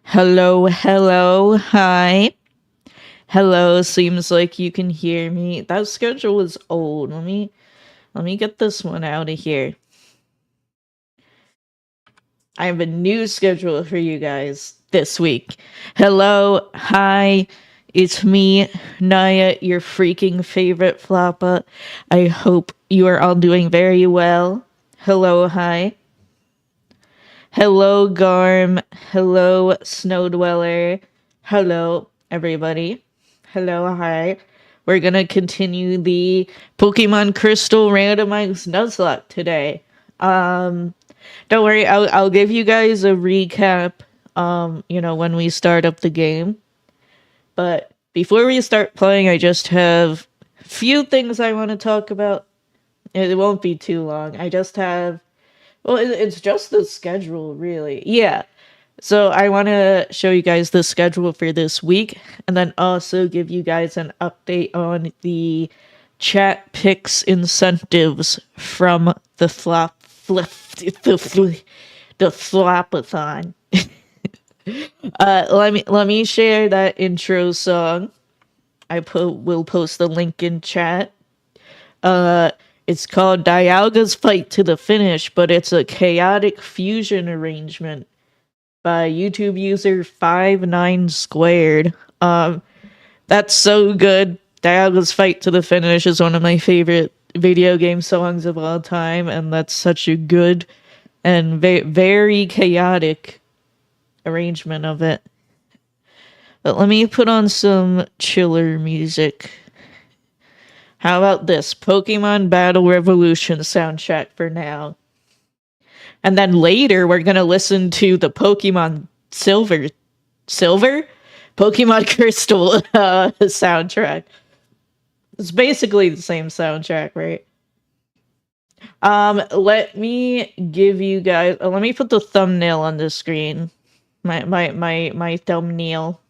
Hello, hello, hi. Hello, seems like you can hear me. That schedule is old. Let me get this one out of here. I have a new schedule for you guys this week. Hello, hi. It's me, Naya, your freaking favorite floppa. I hope you are all doing very well. Hello, hi. Hello, Garm. Hello, Snow Dweller. Hello, everybody. Hello, hi. We're gonna continue the Pokemon Crystal randomized Nuzlocke today. Don't worry, I'll give you guys a recap. When we start up the game. But before we start playing, I just have a few things I want to talk about. It won't be too long. I just have it's just the schedule, really. Yeah. So I want to show you guys the schedule for this week, and then also give you guys an update on the chat picks incentives from the the flopathon. Let me share that intro song. Will post the link in chat. It's called Dialga's Fight to the Finish, but it's a chaotic fusion arrangement by YouTube user 59squared. That's so good. Dialga's Fight to the Finish is one of my favorite video game songs of all time, and that's such a good and very chaotic arrangement of it. But let me put on some chiller music. How about this? Pokemon Battle Revolution soundtrack for now. And then later we're gonna listen to the Pokemon Silver? Pokemon Crystal soundtrack. It's basically the same soundtrack, right? Let me give you guys let me put the thumbnail on the screen. My thumbnail.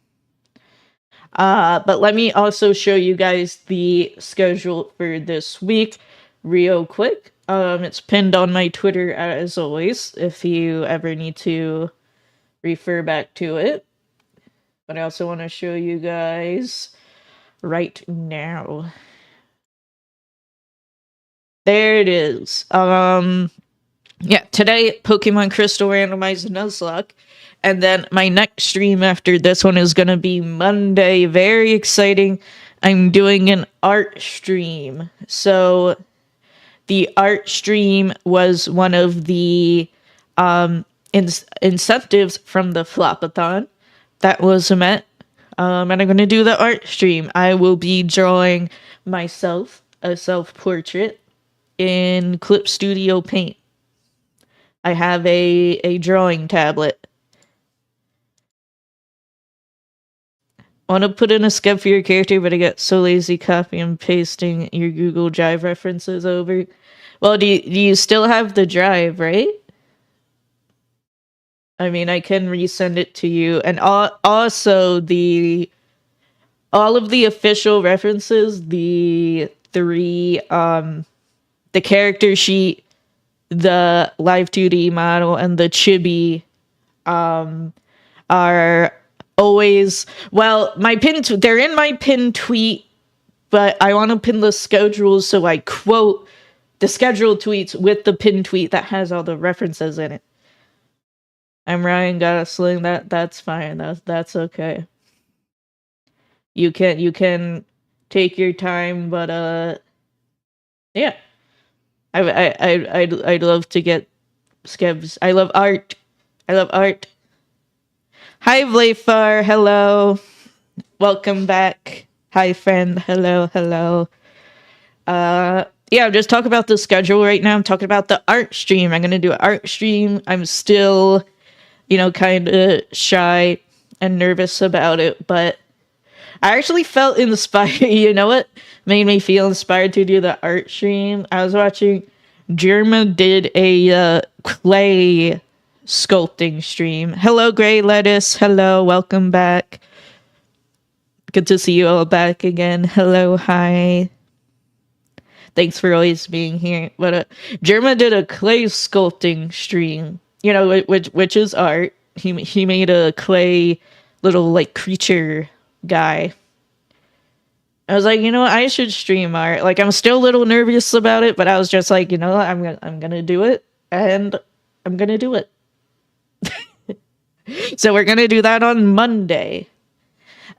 But let me also show you guys the schedule for this week real quick. It's pinned on my Twitter as always, if you ever need to refer back to it. But I also want to show you guys right now. There it is. Yeah, today, Pokemon Crystal randomized Nuzlocke. And then my next stream after this one is going to be Monday. Very exciting. I'm doing an art stream. So the art stream was one of the incentives from the Flopathon that was met. And I'm going to do the art stream. I will be drawing myself a self-portrait in Clip Studio Paint. I have a drawing tablet. I want to put in a skip for your character, but I get so lazy copy and pasting your Google Drive references over. Well, do you still have the drive, right? I mean, I can resend it to you. And also all of the official references, the character sheet, the live 2D model, and the chibi are always, well, they're in my pinned tweet, but I want to pin the schedule, so I quote the scheduled tweets with the pinned tweet that has all the references in it. I'm Ryan Gosling. That's fine. That's okay. You can take your time, but yeah. I'd love to get skebs. I love art. Hi, Vlayfar. Hello. Welcome back. Hi, friend. Hello. Yeah, just talk about the schedule right now. I'm talking about the art stream. I'm going to do an art stream. I'm still, kind of shy and nervous about it, but I actually felt inspired. You know what made me feel inspired to do the art stream? I was watching Germa did a clay sculpting stream. Hello, Gray Lettuce. Hello, welcome back. Good to see you all back again. Hello, hi. Thanks for always being here. But Germa did a clay sculpting stream, which is art. He made a clay little like creature guy. I was like, you know what, I should stream art. Like, I'm still a little nervous about it, but I was just like, you know what, I'm gonna do it, and I'm gonna do it. So we're gonna do that on Monday.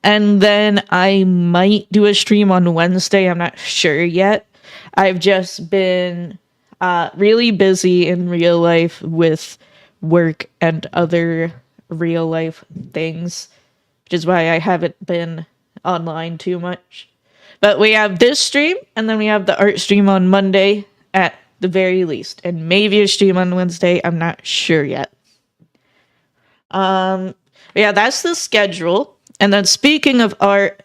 And then I might do a stream on Wednesday. I'm not sure yet. I've just been really busy in real life with work and other real life things, which is why I haven't been online too much. But we have this stream, and then we have the art stream on Monday at the very least, and maybe a stream on Wednesday. I'm not sure yet. Yeah, that's the schedule. And then speaking of art,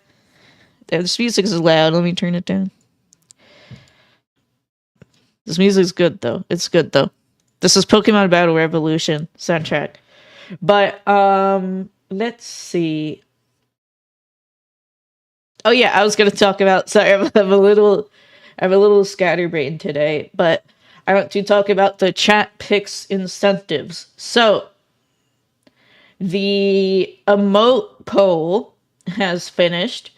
this music is loud. Let me turn it down. This music's good though. It's good though. This is Pokemon Battle Revolution soundtrack. But let's see. Oh yeah, I was gonna talk about. Sorry, I'm a little scatterbrained today, but I want to talk about the chat picks incentives. So the emote poll has finished,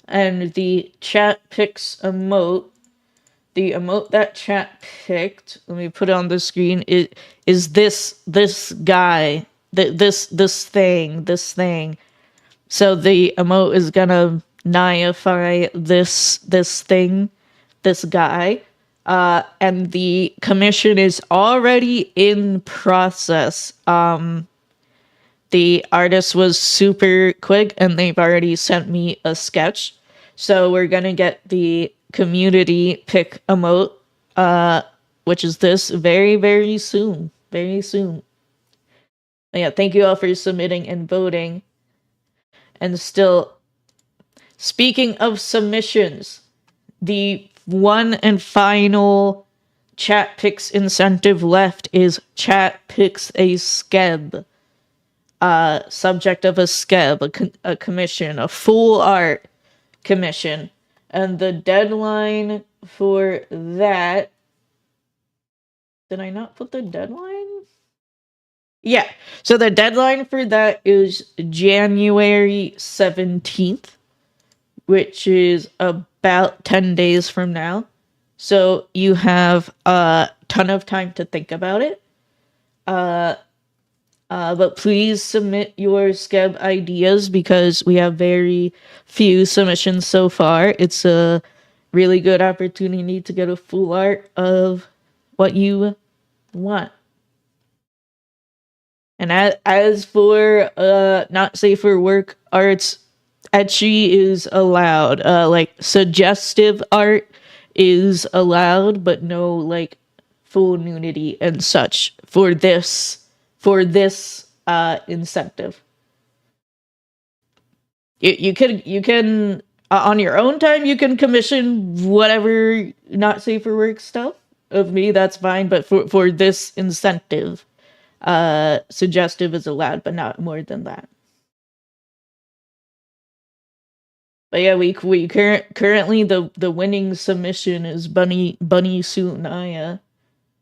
and the chat picks emote, the emote that chat picked, let me put it on the screen, is this guy, this thing. So the emote is gonna naify this thing, this guy, and the commission is already in process. The artist was super quick, and they've already sent me a sketch. So we're gonna get the community pick emote, which is this, very, very soon. Very soon. But yeah, thank you all for submitting and voting. And still, speaking of submissions, the one and final chat picks incentive left is chat picks a skeb. Subject of a skeb, a commission, a full art commission. And the deadline for that... Did I not put the deadline? Yeah. So the deadline for that is January 17th, which is about 10 days from now. So you have a ton of time to think about it. But please submit your skeb ideas because we have very few submissions so far. It's a really good opportunity to get a full art of what you want. And as for not safe for work arts, etchy is allowed. Like suggestive art is allowed, but no like full nudity and such for this incentive. You can on your own time you can commission whatever not safe for work stuff of me, that's fine, but for this incentive, suggestive is allowed, but not more than that. But yeah, we currently the winning submission is Bunny Suit Naya,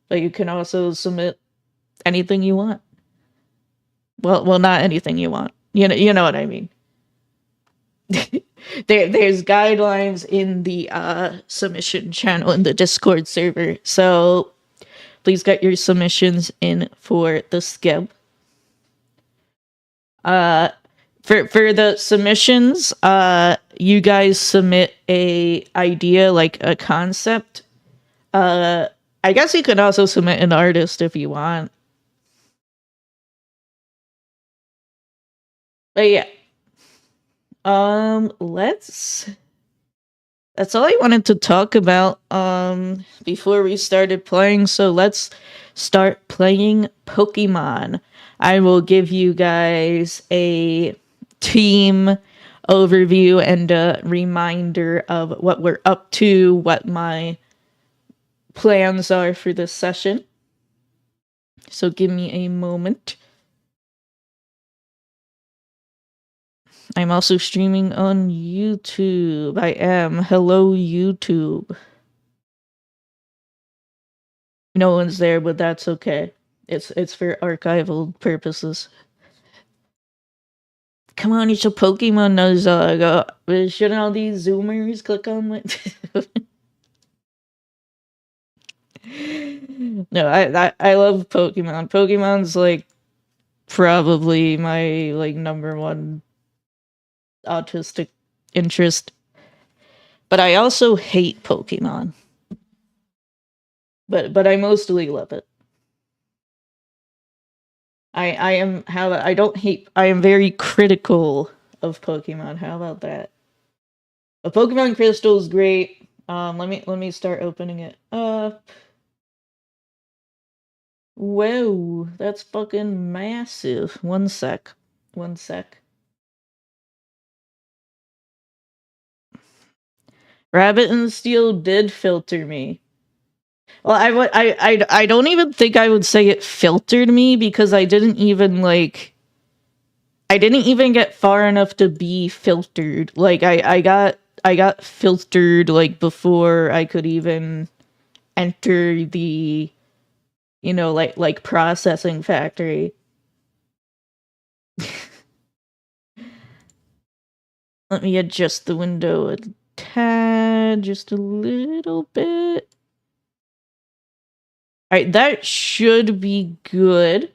but you can also submit anything you want. Well, not anything you want. You know what I mean. There's guidelines in the submission channel in the Discord server, so please get your submissions in for the skeb. For the submissions, you guys submit a idea, like a concept. I guess you could also submit an artist if you want. But yeah. That's all I wanted to talk about before we started playing, so let's start playing Pokemon. I will give you guys a team overview and a reminder of what we're up to, what my plans are for this session. So give me a moment. I'm also streaming on YouTube. I am. Hello, YouTube. No one's there, but that's okay. It's for archival purposes. come on, it's a Pokemon Nuzlocke. Shouldn't all these Zoomers click on my... No, I love Pokemon. Pokemon's, like, probably my, like, #1 autistic interest. But I also hate Pokemon. But I mostly love it. I am very critical of Pokemon. How about that? A Pokemon Crystal is great. Let me start opening it up. Whoa, that's fucking massive. One sec. Rabbit and Steel did filter me. Well, I don't even think I would say it filtered me because I didn't even get far enough to be filtered. Like I got filtered like before I could even enter the like processing factory. Let me adjust the window a tad, just a little bit. Alright, that should be good.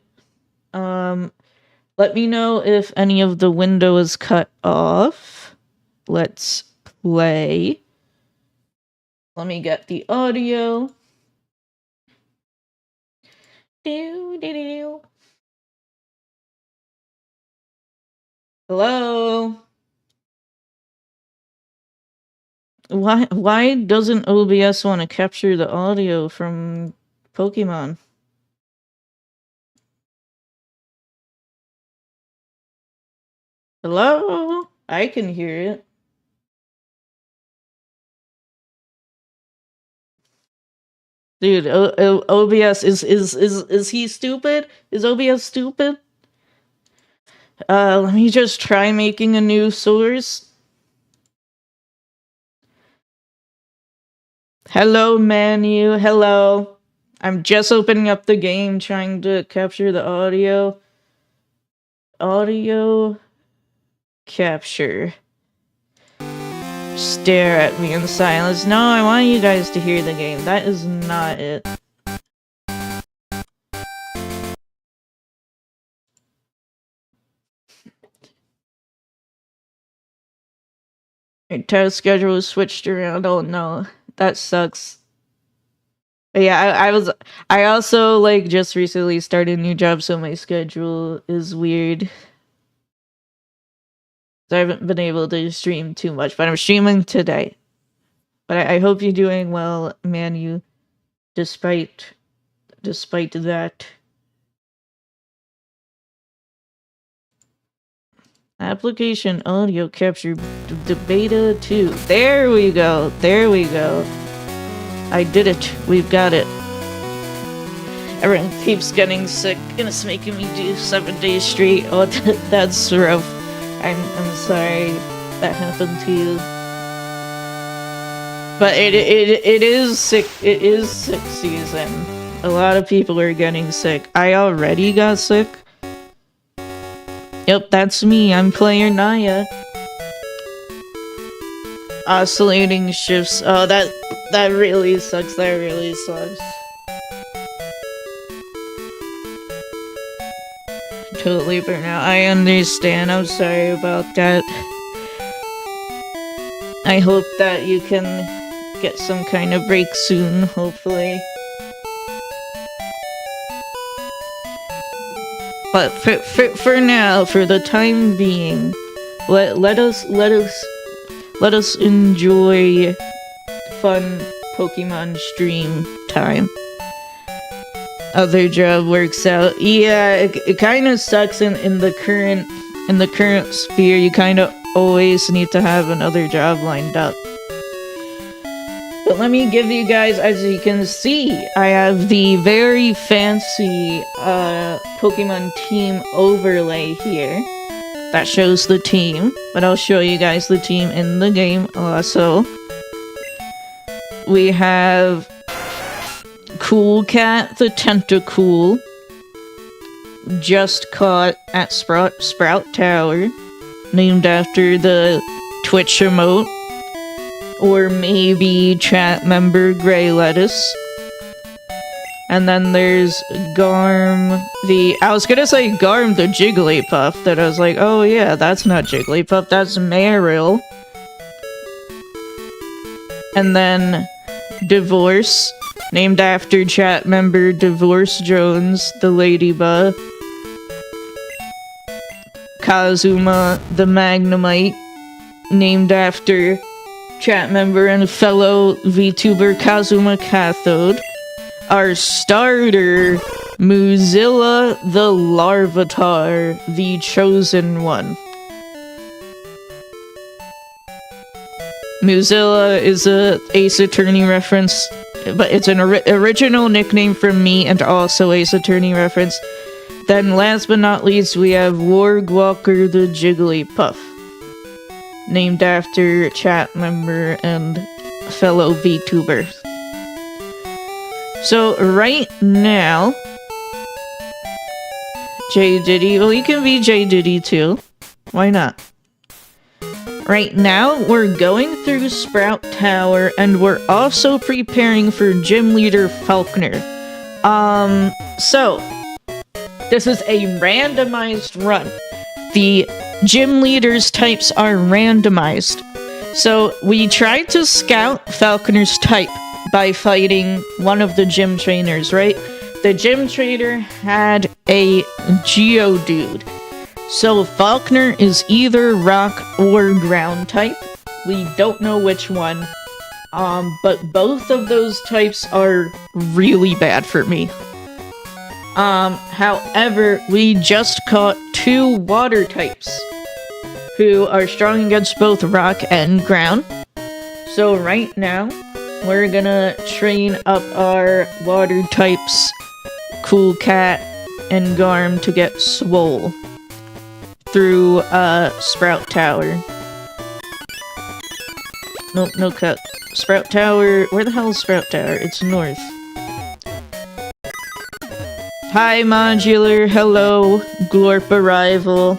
Let me know if any of the window is cut off. Let's play. Let me get the audio. Hello? Why doesn't OBS want to capture the audio from Pokemon? Hello? I can hear it. Dude, OBS is he stupid? Is OBS stupid? Let me just try making a new source. Hello, Manu. Hello. I'm just opening up the game, trying to capture the audio. Audio capture. Stare at me in silence. No, I want you guys to hear the game. That is not it. Your test schedule was switched around. Oh no, that sucks. But yeah, I also like just recently started a new job, so my schedule is weird. So I haven't been able to stream too much, but I'm streaming today. But I hope you're doing well, Manu, despite that. Application audio capture the beta 2. There we go. I did it. We've got it. Everyone keeps getting sick and it's making me do 7 days straight. Oh, that's rough. I'm sorry that happened to you. But it is sick. It is sick season. A lot of people are getting sick. I already got sick. Yep, that's me. I'm player Naya. Oscillating shifts. Oh, that really sucks. That really sucks. Totally burnt out. I understand. I'm sorry about that. I hope that you can get some kind of break soon, hopefully. But for now, for the time being, let us enjoy fun Pokemon stream time. Other job works out. Yeah, it kind of sucks in the current sphere. You kind of always need to have another job lined up. But let me give you guys, as you can see, I have the very fancy Pokemon team overlay here. That shows the team, but I'll show you guys the team in the game also. We have Cool Cat the Tentacool, just caught at Sprout Tower. named after the Twitch emote. Or maybe chat member Grey Lettuce. And then there's Garm I was gonna say Garm the Jigglypuff, that I was like, oh yeah, that's not Jigglypuff, that's Meryl. And then Divorce, named after chat member Divorce Jones, the Ladybug. Kazuma the Magnemite, named after chat member and fellow VTuber Kazuma Cathode. Our starter, Mozilla the Larvitar, the Chosen One. Mozilla is a Ace Attorney reference, but it's an original nickname from me and also Ace Attorney reference. Then last but not least, we have Wargwalker the Jigglypuff, named after chat member and fellow VTuber. So right now, J Diddy, well, you can be J Diddy too. Why not? Right now, we're going through Sprout Tower, and we're also preparing for Gym Leader Falkner. So, this is a randomized run. The gym leader's types are randomized. So, we tried to scout Falkner's type by fighting one of the gym trainers, right? The gym trainer had a Geodude. So Falkner is either rock or ground type. We don't know which one. But both of those types are really bad for me. However, we just caught 2 water types who are strong against both rock and ground. So right now, we're gonna train up our water types, Cool Cat and Garm, to get swole through Sprout Tower. Nope, no cut. Sprout Tower, where the hell is Sprout Tower? It's north. Hi Modular, hello, Glorp Arrival.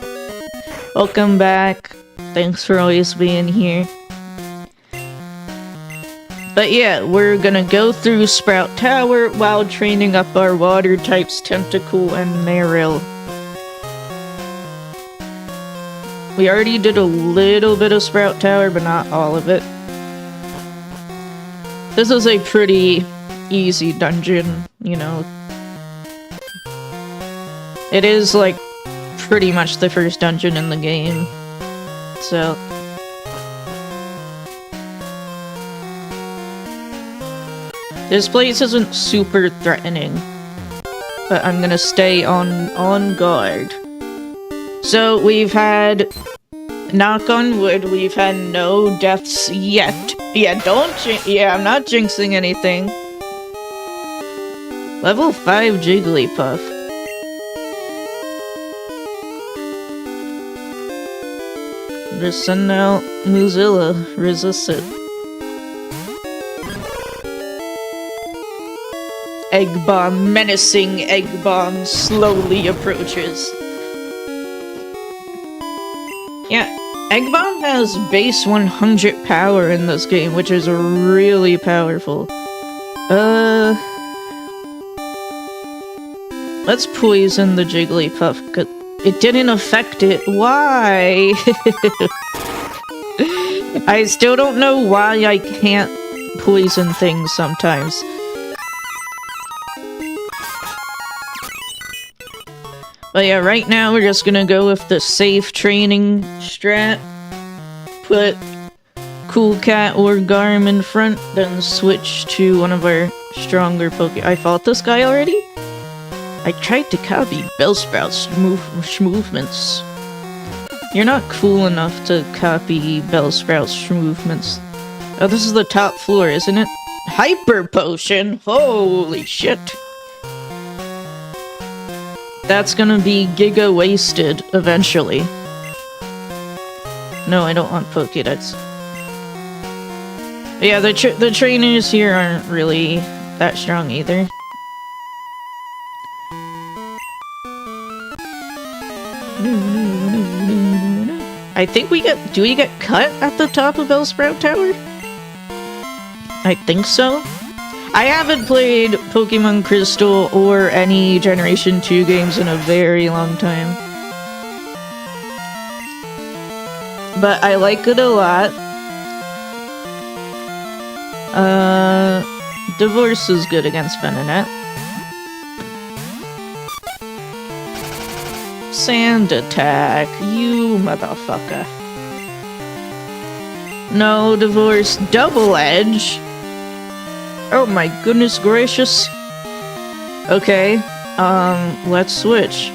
Welcome back. Thanks for always being here. But yeah, we're gonna go through Sprout Tower while training up our water types Tentacool and Meryl. We already did a little bit of Sprout Tower, but not all of it. This is a pretty easy dungeon, you know. It is, like, pretty much the first dungeon in the game. So... this place isn't super threatening, but I'm gonna stay on guard. So we've had, knock on wood, we've had no deaths yet. Yeah, I'm not jinxing anything. Level 5 Jigglypuff. Just send out Mozilla, resist it. Egg Bomb, menacing Egg Bomb slowly approaches. Yeah, Egg Bomb has base 100 power in this game, which is really powerful. Let's poison the Jigglypuff, 'cause it didn't affect it. Why? I still don't know why I can't poison things sometimes. But yeah, right now we're just gonna go with the safe training strat. Put Cool Cat or Garm in front, then switch to one of our stronger I fought this guy already? I tried to copy Bellsprout's movements. You're not cool enough to copy Bellsprout's movements. Oh, this is the top floor, isn't it? Hyper Potion! Holy shit! That's gonna be giga wasted eventually. No, I don't want Pokédex. But yeah, the trainers here aren't really that strong either. I think do we get cut at the top of Bellsprout Tower? I think so. I haven't played Pokemon Crystal or any Generation 2 games in a very long time. But I like it a lot. Divorce is good against Venonat. Sand attack, you motherfucker. No, Divorce. Double Edge? Oh my goodness gracious. Okay, let's switch.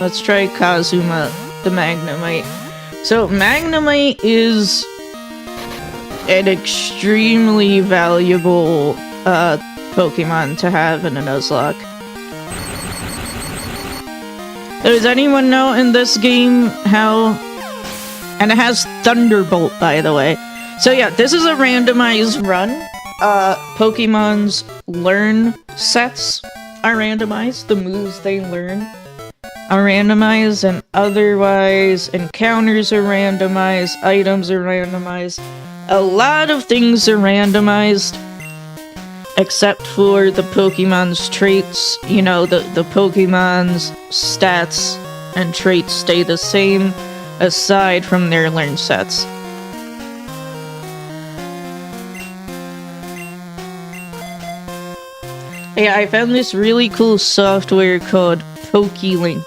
Let's try Kazuma, the Magnemite. So, Magnemite is an extremely valuable, Pokemon to have in a Nuzlocke. Does anyone know in this game how... And it has Thunderbolt, by the way. So yeah, this is a randomized run. Pokemon's learn sets are randomized. The moves they learn are randomized, and otherwise encounters are randomized, items are randomized. A lot of things are randomized, except for the Pokemon's traits. You know, the Pokemon's stats and traits stay the same, aside from their learn sets. Yeah, I found this really cool software called PokeLink.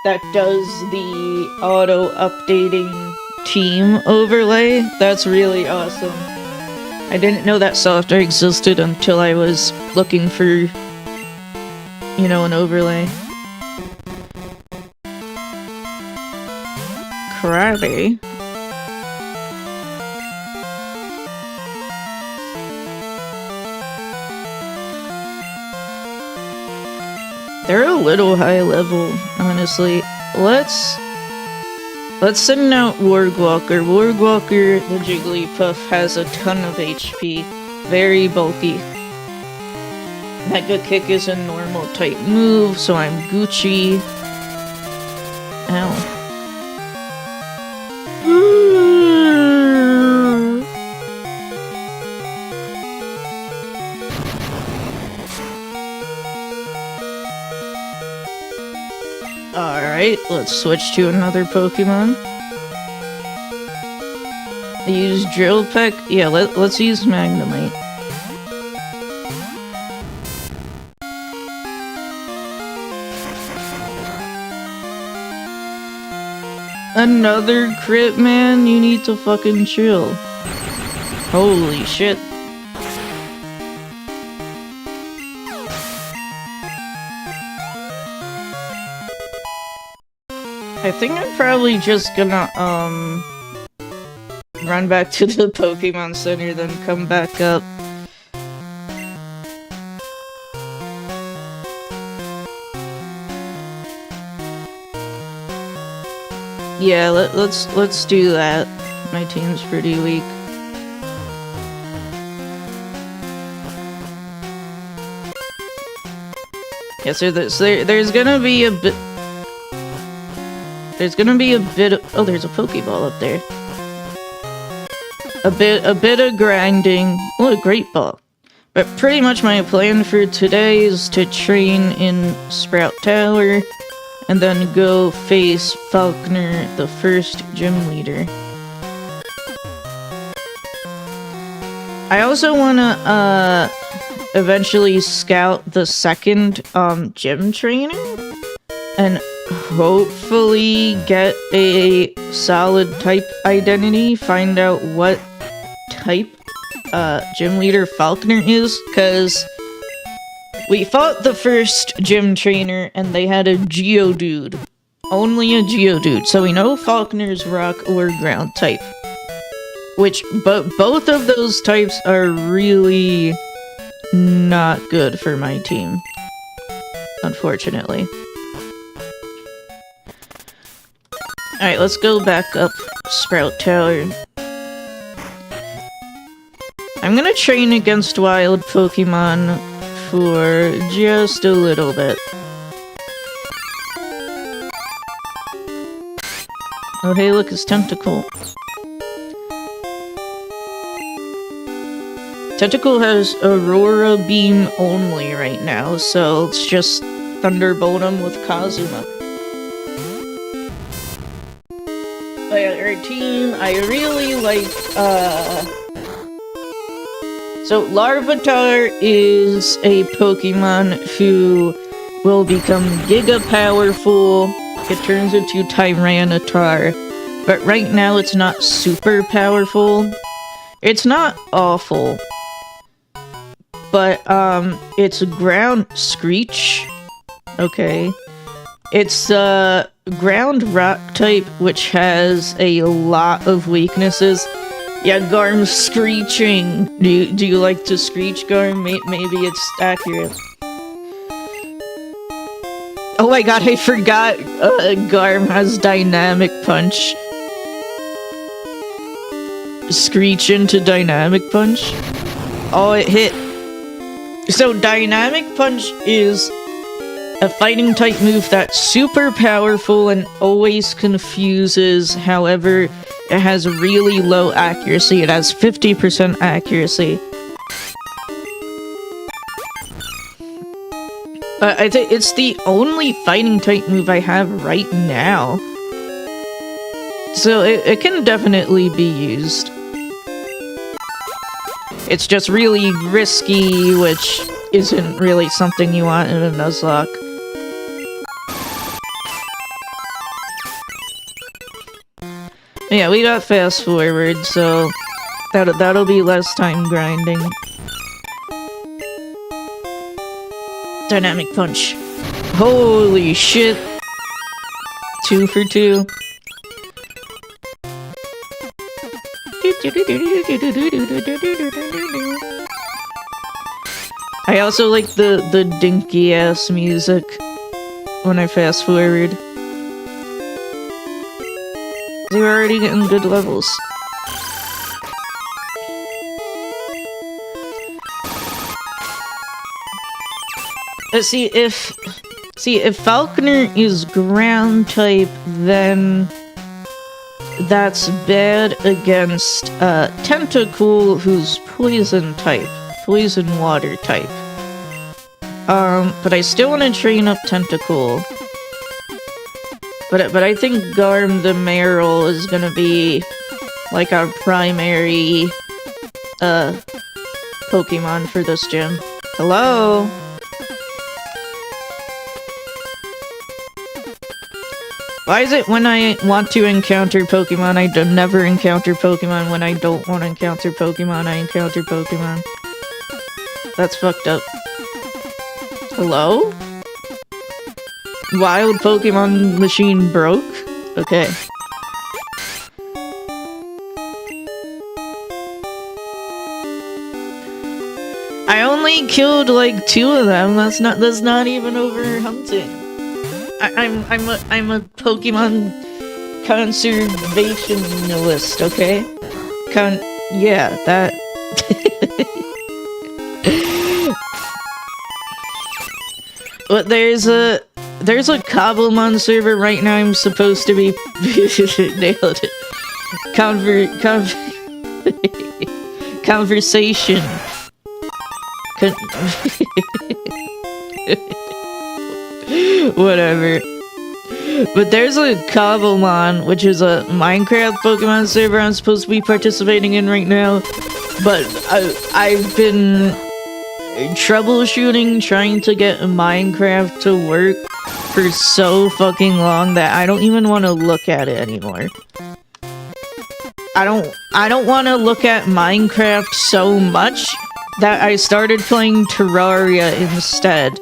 That does the auto-updating team overlay. That's really awesome. I didn't know that software existed until I was looking for, you know, an overlay. Karate. They're a little high level, honestly. Let's send out Wargwalker. Wargwalker, the Jigglypuff, has a ton of HP. Very bulky. Mega Kick is a normal type move, so I'm Gucci. Ow. Alright, let's switch to another Pokemon. Use Drill Peck? Yeah, let's use Magnemite. Another crit, man? You need to fucking chill. Holy shit. I think I'm probably just gonna, run back to the Pokemon Center, then come back up. Yeah, let's do that. My team's pretty weak. Yeah, so there's gonna be a bit... There's gonna be a bit of... Oh, there's a Pokeball up there. A bit of grinding. Oh, a Great Ball. But pretty much my plan for today is to train in Sprout Tower, and then go face Falkner, the first gym leader. I also wanna, eventually scout the second, gym trainer, and hopefully get a solid type identity, find out what type, gym leader Falkner is, because we fought the first gym trainer and they had a Geodude. Only a Geodude, so we know Falkner's rock or ground type. But both of those types are really not good for my team, unfortunately. Alright, let's go back up Sprout Tower. I'm gonna train against wild Pokemon for just a little bit. Oh hey, look, it's Tentacle. Tentacle has Aurora Beam only right now, so let's just Thunderbolt him with Kazuma. But yeah, our team, I really like, so Larvitar is a Pokemon who will become Giga Powerful. It turns into Tyranitar, but right now it's not super powerful. It's not awful. But, it's Ground Screech. Okay. It's, Ground Rock type, which has a lot of weaknesses. Yeah, Garm's screeching. Do you like to screech, Garm? Maybe it's accurate. Oh my god, I forgot, Garm has Dynamic Punch. Screech into Dynamic Punch? Oh, it hit. So, Dynamic Punch is a fighting type move that's super powerful and always confuses, however, it has really low accuracy. It has 50% accuracy. But I think it's the only fighting type move I have right now. So it can definitely be used. It's just really risky, which isn't really something you want in a Nuzlocke. Yeah, we got fast forward, so that'll be less time grinding. Dynamic Punch. Holy shit. 2 for 2. I also like the dinky ass music when I fast forward. They're already getting good levels. Let's see if Falkner is ground type, then that's bad against Tentacle, who's poison type, poison water type. But I still want to train up Tentacle. But I think Garm the Marill is gonna be like our primary Pokemon for this gym. Hello? Why is it when I want to encounter Pokemon, I never encounter Pokemon? When I don't want to encounter Pokemon, I encounter Pokemon? That's fucked up. Hello? Wild Pokemon machine broke? Okay. I only killed like 2 of them. That's not even over hunting. I'm a Pokemon conservationalist, okay? Yeah, that. But there's a Cobblemon server right now. I'm supposed to be nailed it. Conversation. Whatever. But there's a Cobblemon, which is a Minecraft Pokemon server I'm supposed to be participating in right now. But I've been troubleshooting, trying to get Minecraft to work for so fucking long that I don't even want to look at it anymore. I don't want to look at Minecraft so much that I started playing Terraria instead.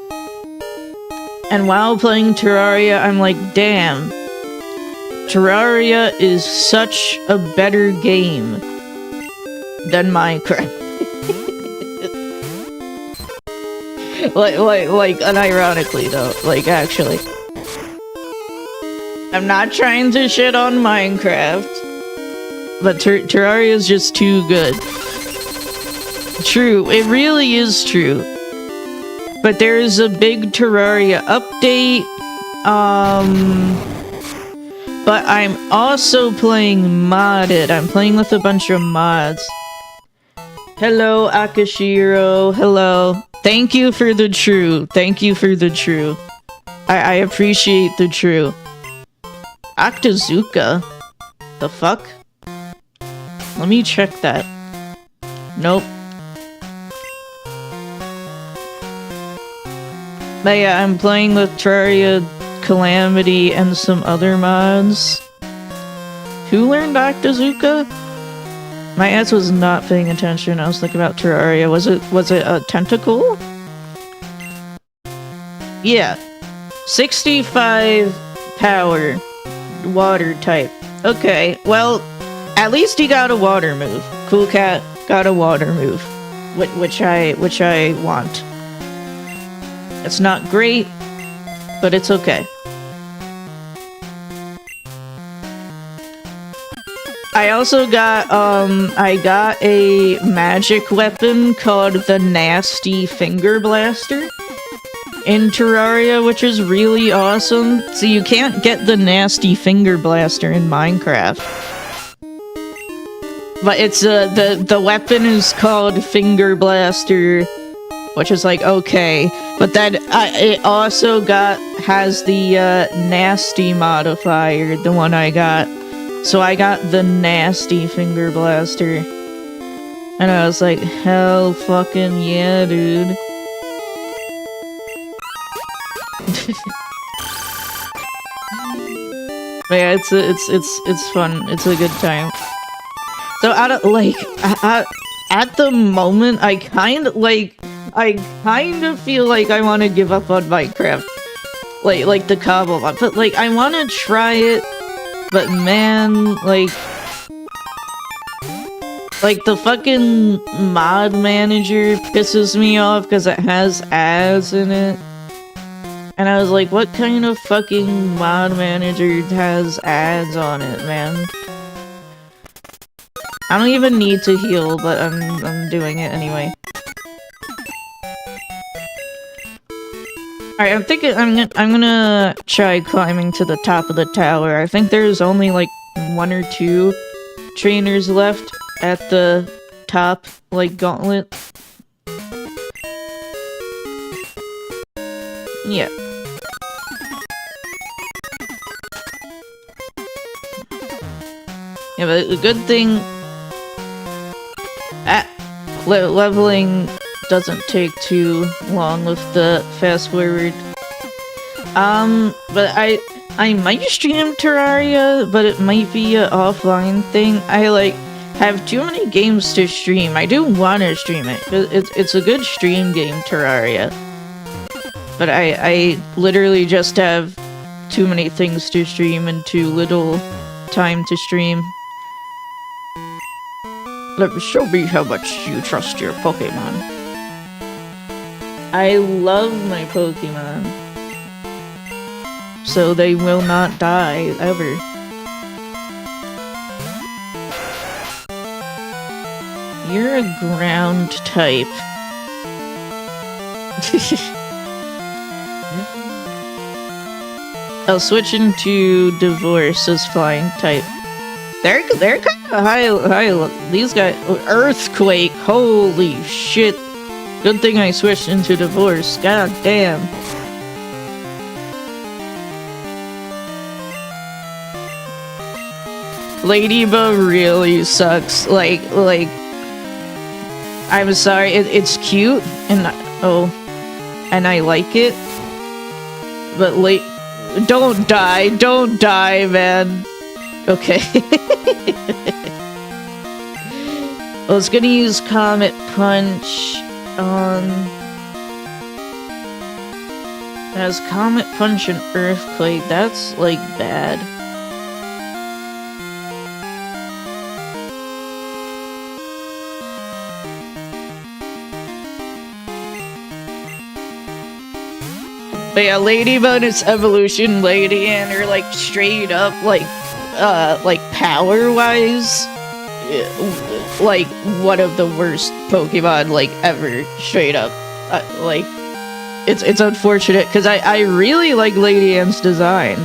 And while playing Terraria, I'm like, damn, Terraria is such a better game than Minecraft. like, unironically though, like, actually. I'm not trying to shit on Minecraft, but Terraria is just too good. True, it really is true. but there's a big Terraria update. But I'm also playing modded. I'm playing with a bunch of mods. Hello, Akashiro. Hello. Thank you for the true. Thank you for the true. I appreciate the true. Octozuka? The fuck? Let me check that. Nope. But yeah, I'm playing with Terraria, Calamity, and some other mods. Who learned Octozuka? My ass was not paying attention. I was thinking about Terraria. Was it a tentacle? Yeah. 65 power. Water type. Okay, well, at least he got a water move. Cool Cat got a water move. Which I want. It's not great, but it's okay. I also got, I got a magic weapon called the Nasty Finger Blaster in Terraria, which is really awesome. So you can't get the Nasty Finger Blaster in Minecraft. But it's, the weapon is called Finger Blaster, which is like, okay. But then, it also has the, Nasty modifier, the one I got. So I got the Nasty Finger Blaster. And I was like, hell fucking yeah, dude. But yeah, it's fun. It's a good time. So at the moment, I kind of feel like I want to give up on Minecraft. Like the cobble mod. But like, I want to try it. But man, like the fucking mod manager pisses me off because it has ads in it. And I was like, what kind of fucking mod manager has ads on it, man? I don't even need to heal, but I'm doing it anyway. Alright, I'm thinking I'm gonna try climbing to the top of the tower. I think there's only like 1 or 2 trainers left at the top, like, gauntlet. Yeah. Yeah, but the good thing leveling doesn't take too long with the fast forward. But I might stream Terraria, but it might be a offline thing. I like have too many games to stream. I do want to stream it. It's a good stream game, Terraria. But I literally just have too many things to stream and too little time to stream. Show me how much you trust your Pokemon. I love my Pokemon. So they will not die, ever. You're a ground type. I'll switch into Divorce as flying type. They're kind of high. These guys, Earthquake. Holy shit! Good thing I switched into Divorce. God damn. Ladybug really sucks. Like I'm sorry. It's cute and and I like it. But don't die, man. Okay. I was gonna use Comet Punch on... It has Comet Punch and Earthquake. That's, like, bad. But yeah, Ladybug is evolution lady, and are like straight up like power-wise, like one of the worst Pokemon like ever. Straight up, like it's unfortunate because I really like Lady Anne's design.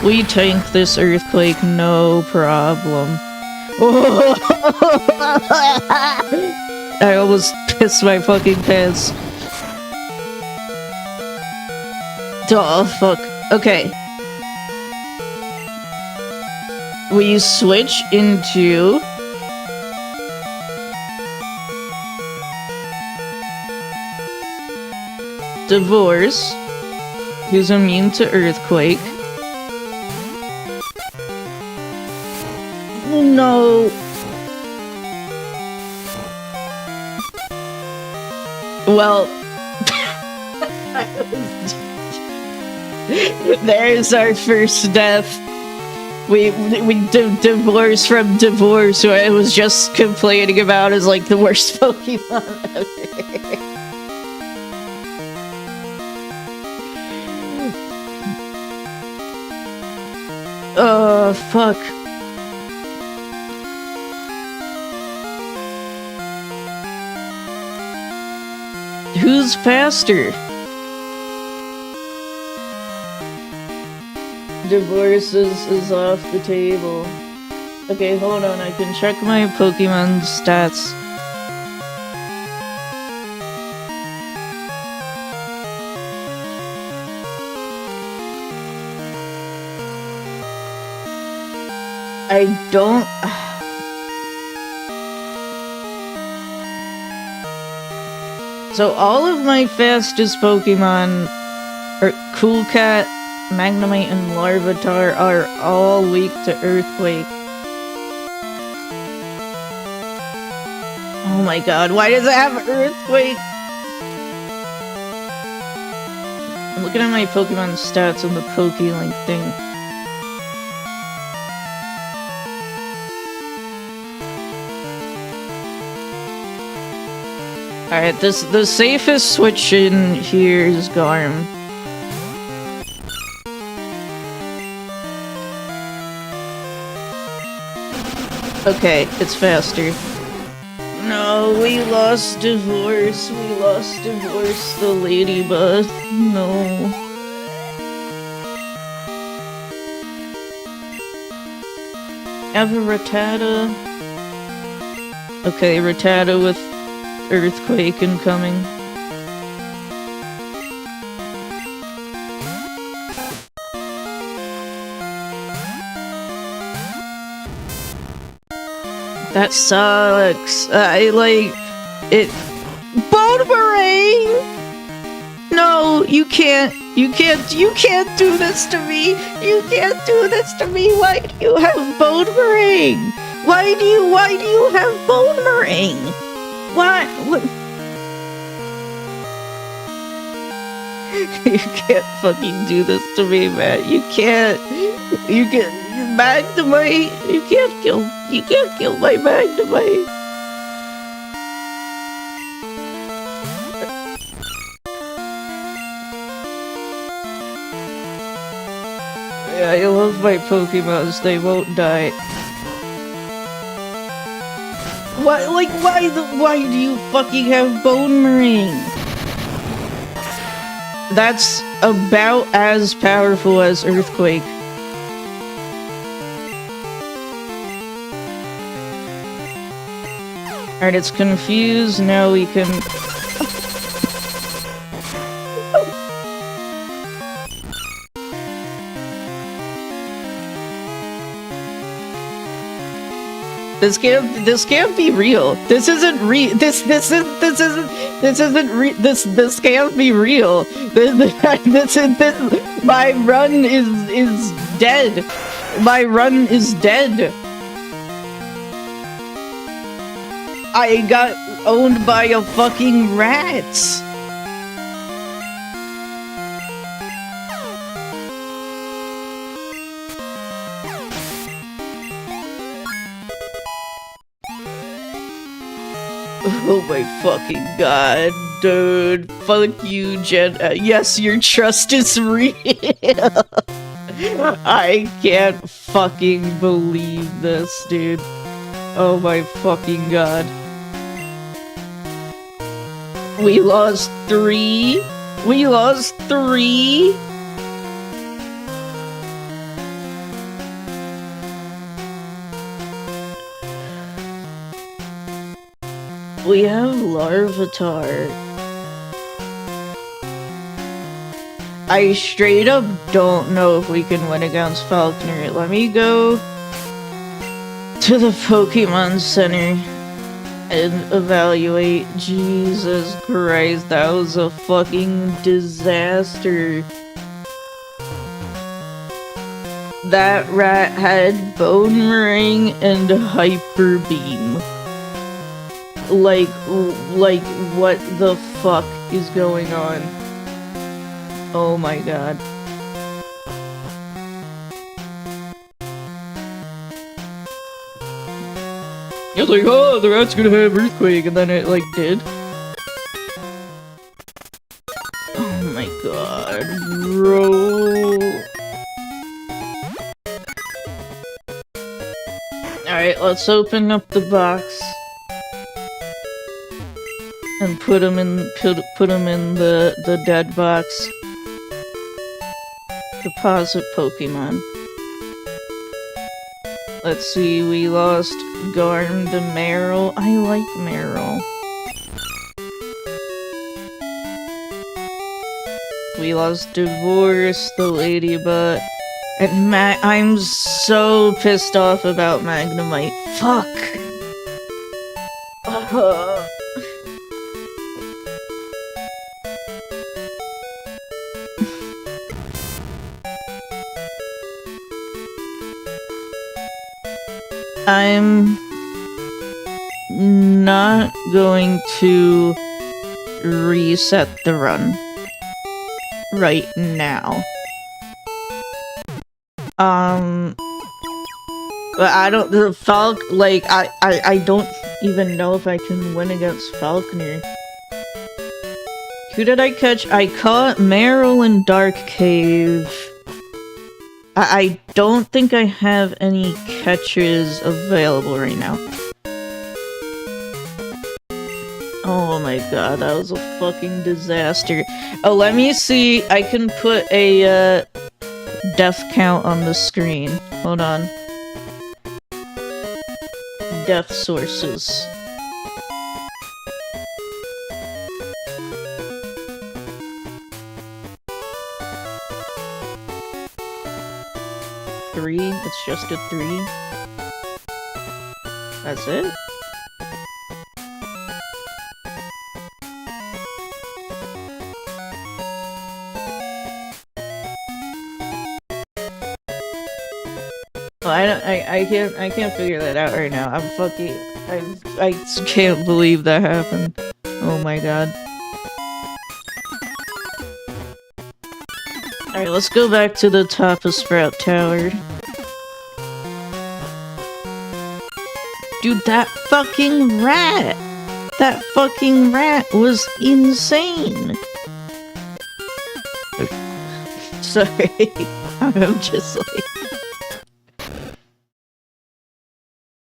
We tank this earthquake, no problem. I almost pissed my fucking pants. Oh, fuck. Okay. We switch into... Divorce, who's immune to earthquake. No. Well, there's our first death. We divorce from divorce, who I was just complaining about as like the worst Pokemon ever. Oh, fuck. Who's faster? Divorce is off the table. Okay, hold on, I can check my Pokemon stats. I don't... So all of my fastest Pokemon are Cool Cat, Magnemite, and Larvitar are all weak to Earthquake. Oh my god, why does it have Earthquake? I'm looking at my Pokemon stats on the PokeLink thing. Alright, the safest switch in here is Garm. Okay, it's faster. No, we lost Divorce. We lost Divorce the Ladybug. No. Have a Rattata. Okay, Rattata with Earthquake incoming. That sucks. I like it. Boomerang! No, you can't do this to me. You can't do this to me. Why do you have Boomerang? Why do you have Boomerang? What? You can't fucking do this to me, man. You can't. Magnemite. You can't kill my Magnemite. Yeah, I love my Pokemons. They won't die. Why do you fucking have Boomerang? That's about as powerful as Earthquake. Alright, it's confused, now we can... This can't be real. This isn't real. This can't be real. My run is dead. My run is dead. I got owned by a fucking rat. Oh my fucking god, dude. Fuck you, Jen. Yes, your trust is real. I can't fucking believe this, dude. Oh my fucking god. We lost 3. We lost 3. We have Larvitar. I straight up don't know if we can win against Falkner. Let me go to the Pokemon Center and evaluate. Jesus Christ, that was a fucking disaster. That rat had Bone Ring and Hyper Beam. Like, what the fuck is going on? Oh my god. I was like, oh, the rat's gonna have Earthquake, and then it, like, did. Oh my god, bro. Alright, let's open up the box. And put him in the dead box. Deposit Pokemon. Let's see, we lost Garm to Meryl. I like Meryl. We lost Divorce, the Ladybug, and I'm so pissed off about Magnemite. Fuck! I'm not going to reset the run right now. But I don't, I don't even know if I can win against Falkner. Who did I catch? I caught Meryl in Dark Cave. I don't think I have any catches available right now. Oh my god, that was a fucking disaster. Oh, let me see. I can put a death count on the screen. Hold on. Death sources. It's just a 3. That's it? Oh, I can't figure that out right now. I'm fucking, I can't believe that happened. Oh my god. Alright, let's go back to the top of Sprout Tower. Dude, that fucking rat! That fucking rat was insane! Sorry, I'm just like...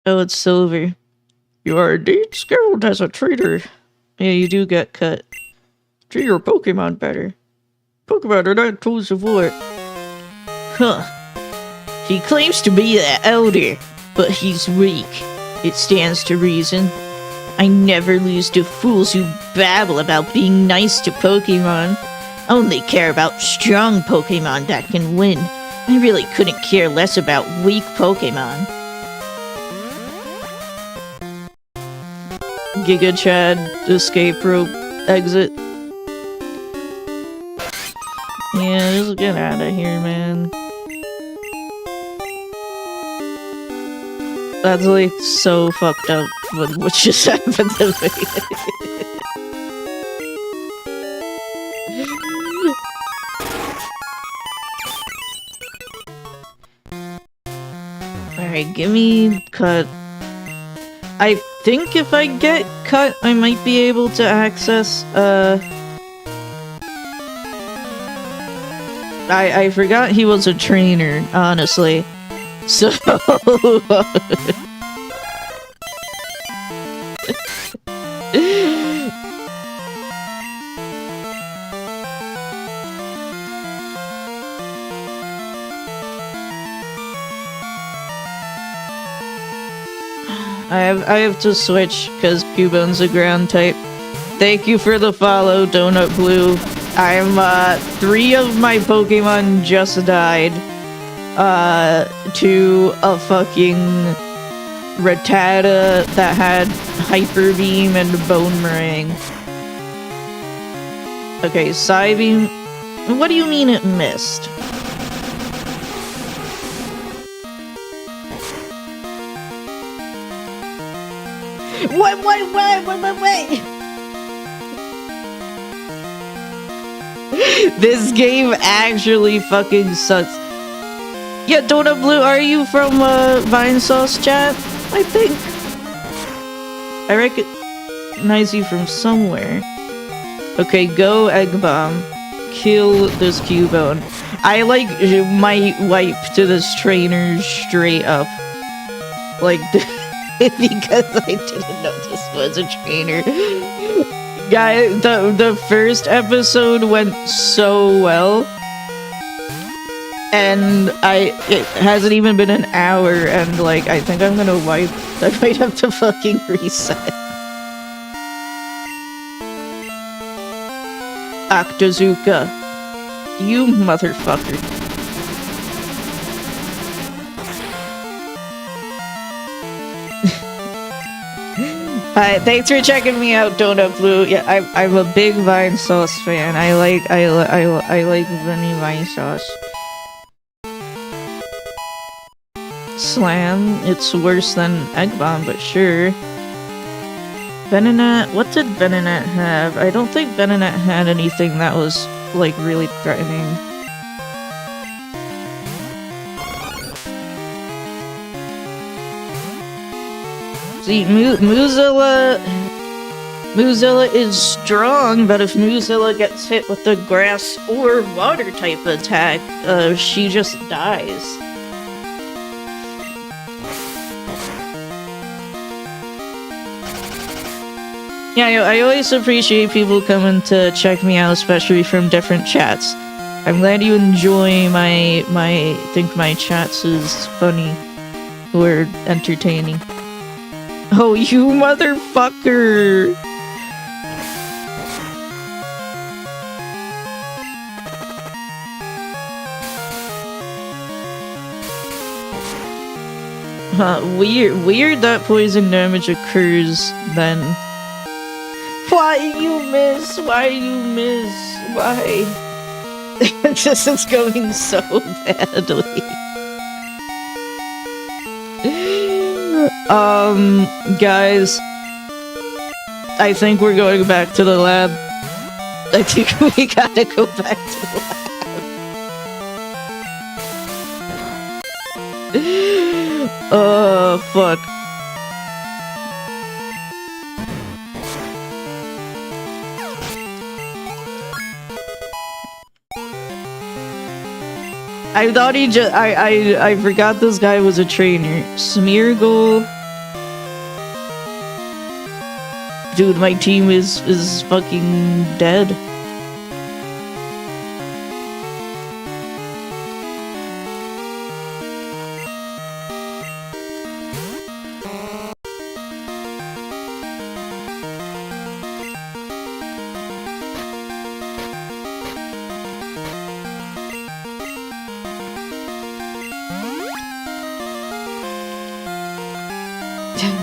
Oh, it's Silver. You are indeed skilled as a trader. Yeah, you do get cut. Treat your Pokemon better. Pokemon are not tools of war. Huh. He claims to be the elder, but he's weak. It stands to reason. I never lose to fools who babble about being nice to Pokemon. I only care about strong Pokemon that can win. I really couldn't care less about weak Pokemon. Giga Chad, escape rope, exit. Yeah, just get out of here, man. That's like so fucked up what just happened to me. Alright, give me cut. I think if I get cut, I might be able to access, I forgot he was a trainer, honestly. So... I have to switch because Cubone's a ground type. Thank you for the follow, Donut Blue. I'm 3 of my Pokemon just died. To a fucking Rattata that had Hyper Beam and Boomerang. Okay, Psybeam. What do you mean it missed? Wait! This game actually fucking sucks. Yeah, Donut Blue, are you from Vine Sauce chat? I think. I recognize you from somewhere. Okay, go Egg Bomb. Kill this Cubone. I like might wipe to this trainer straight up. Like, because I didn't know this was a trainer. Guy, the first episode went so well. And it hasn't even been an hour, and like, I think I'm gonna wipe. I might have to fucking reset. Octazooka. You motherfucker. Hi, thanks for checking me out, Donut Blue. Yeah, I'm a big Vine Sauce fan. I like Vinny Vine Sauce. Slam, it's worse than Egg Bomb, but sure. Venonat, what did Venonat have? I don't think Venonat had anything that was, like, really threatening. See, Muzilla is strong, but if Muzilla gets hit with the grass or water type attack, she just dies. Yeah, I always appreciate people coming to check me out, especially from different chats. I'm glad you enjoy my think my chats is funny or entertaining. Oh, you motherfucker! Weird that poison damage occurs then. Why you miss? Why you miss? Why? This is going so badly. Guys, I think we're going back to the lab. I think we gotta go back to the lab. Oh, fuck. I thought he just- I forgot this guy was a trainer. Smeargle. Dude, my team is fucking dead.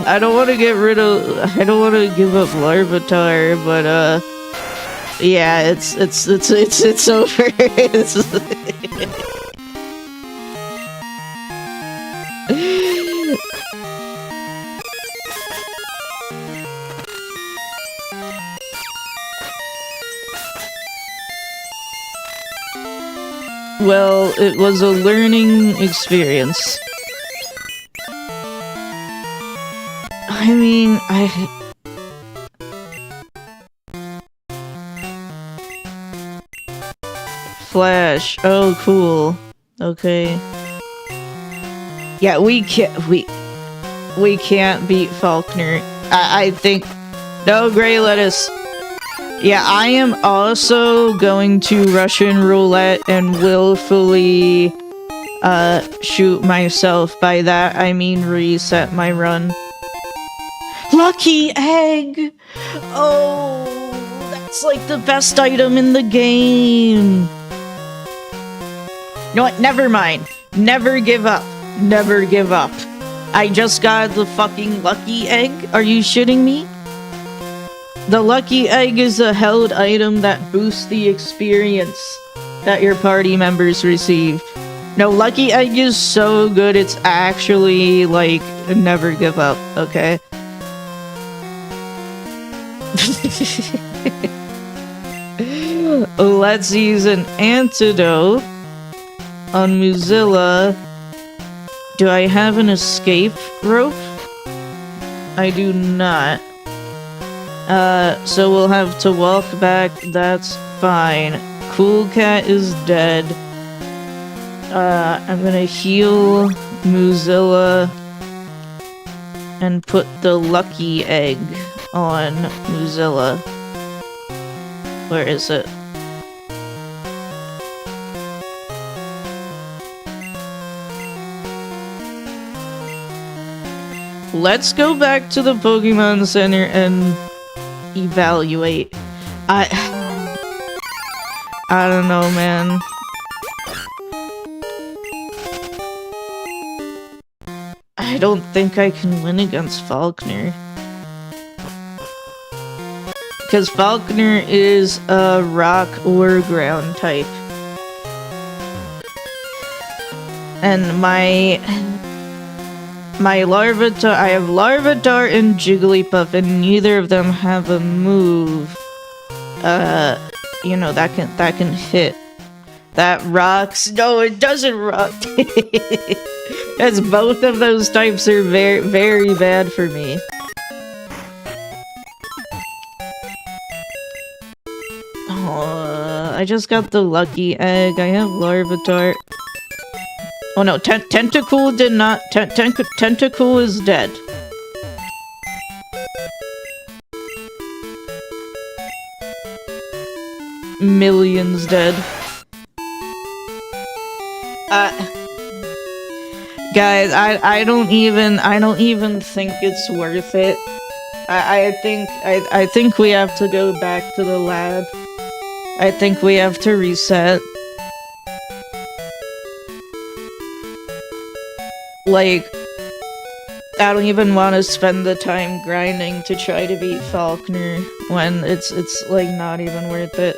I don't want to get rid of. I don't want to give up Larvitar, but yeah, it's over. Well, it was a learning experience. I mean, Flash. Oh, cool. Okay. Yeah, we can't beat Falkner. I think. No, Grey Lettuce. Yeah, I am also going to Russian roulette and willfully shoot myself. By that, I mean reset my run. Lucky egg! Oh, that's like the best item in the game. You know what? Never mind. Never give up. Never give up. I just got the fucking lucky egg. Are you shitting me? The lucky egg is a held item that boosts the experience that your party members receive. No, lucky egg is so good, it's actually, like, never give up, okay? Let's use an antidote on Mozilla. Do I have an escape rope? I do not. So we'll have to walk back, that's fine. Cool Cat is dead. I'm gonna heal Mozilla and put the lucky egg on Mozilla. Where is it? Let's go back to the Pokemon Center and evaluate. I don't know, man. I don't think I can win against Falkner. Because Falkner is a rock or ground type. And my Larvitar, I have Larvitar and Jigglypuff, and neither of them have a move. You know, that can hit. That rocks. No, it doesn't rock. As both of those types are very, very bad for me. I just got the lucky egg. I have Larvitar. Oh no, Tentacool did not. Tentacool is dead. Millions dead. Guys, I don't even think it's worth it. I think we have to go back to the lab. I think we have to reset. Like, I don't even want to spend the time grinding to try to beat Falkner when it's like not even worth it.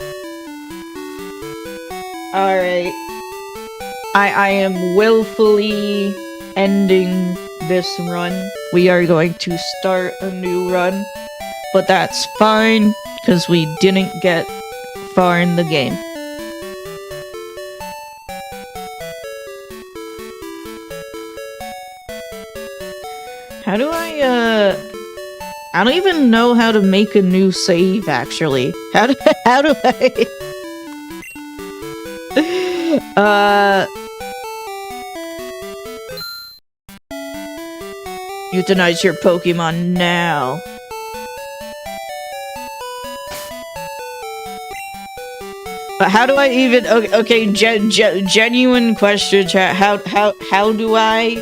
Alright. I am willfully ending this run. We are going to start a new run. But that's fine, because we didn't get far in the game. How do I don't even know how to make a new save, actually. How do I... Euthanize your Pokemon now. But how do I even... Okay, genuine question, chat. How do I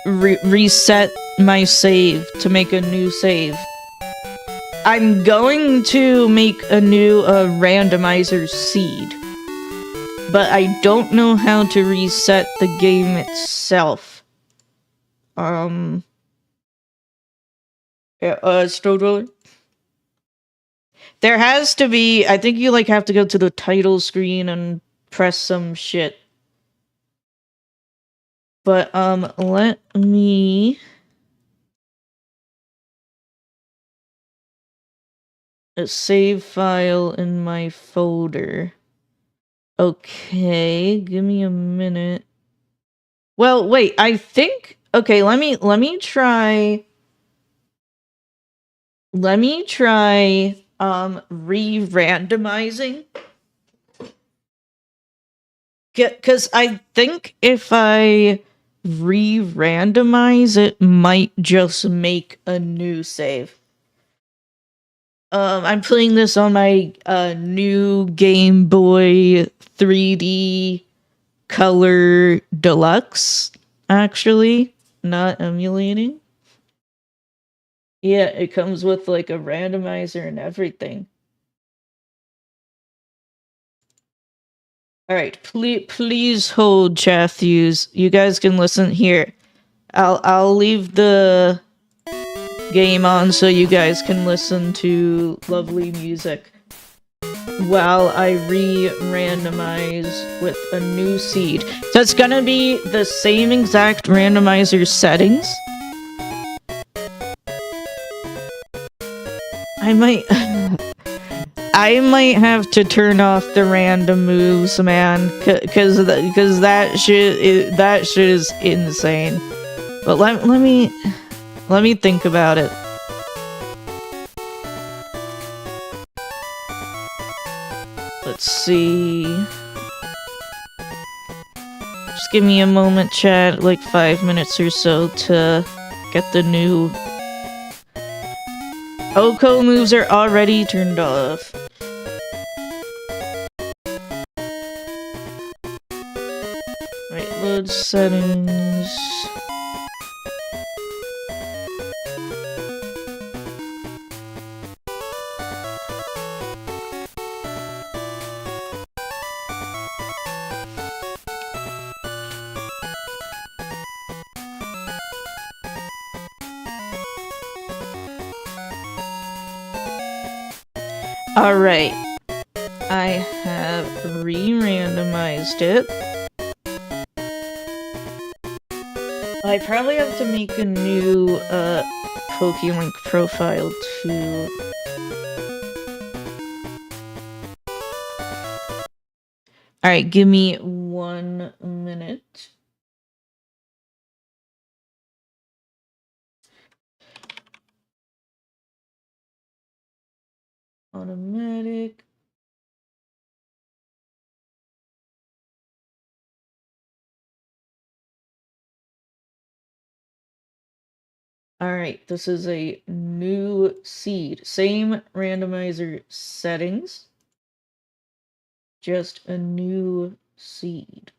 reset my save to make a new save? I'm going to make a new randomizer seed. But I don't know how to reset the game itself. Yeah, Snow Dweller? There has to be, I think you like have to go to the title screen and press some shit. But, let me... a save file in my folder. Okay, give me a minute. Well, wait, I think... Okay, let me try... Let me try, re-randomizing. Because I think if I re-randomize, it might just make a new save. I'm playing this on my new Game Boy 3D Color Deluxe, actually, not emulating. Yeah, it comes with like a randomizer and everything. All right, please hold, Chathus. You guys can listen here. I'll leave the game on so you guys can listen to lovely music while I re-randomize with a new seed. So it's gonna be the same exact randomizer settings. I might have to turn off the random moves, man, because that shit is insane. But let me think about it. Let's see. Just give me a moment, chat, like 5 minutes or so to get the new Oko moves are already turned off. Right, load settings. Alright. I have re-randomized it. I probably have to make a new Pokélink profile too. Alright, give me 1 minute. Automatic. Alright, this is a new seed. Same randomizer settings. Just a new seed.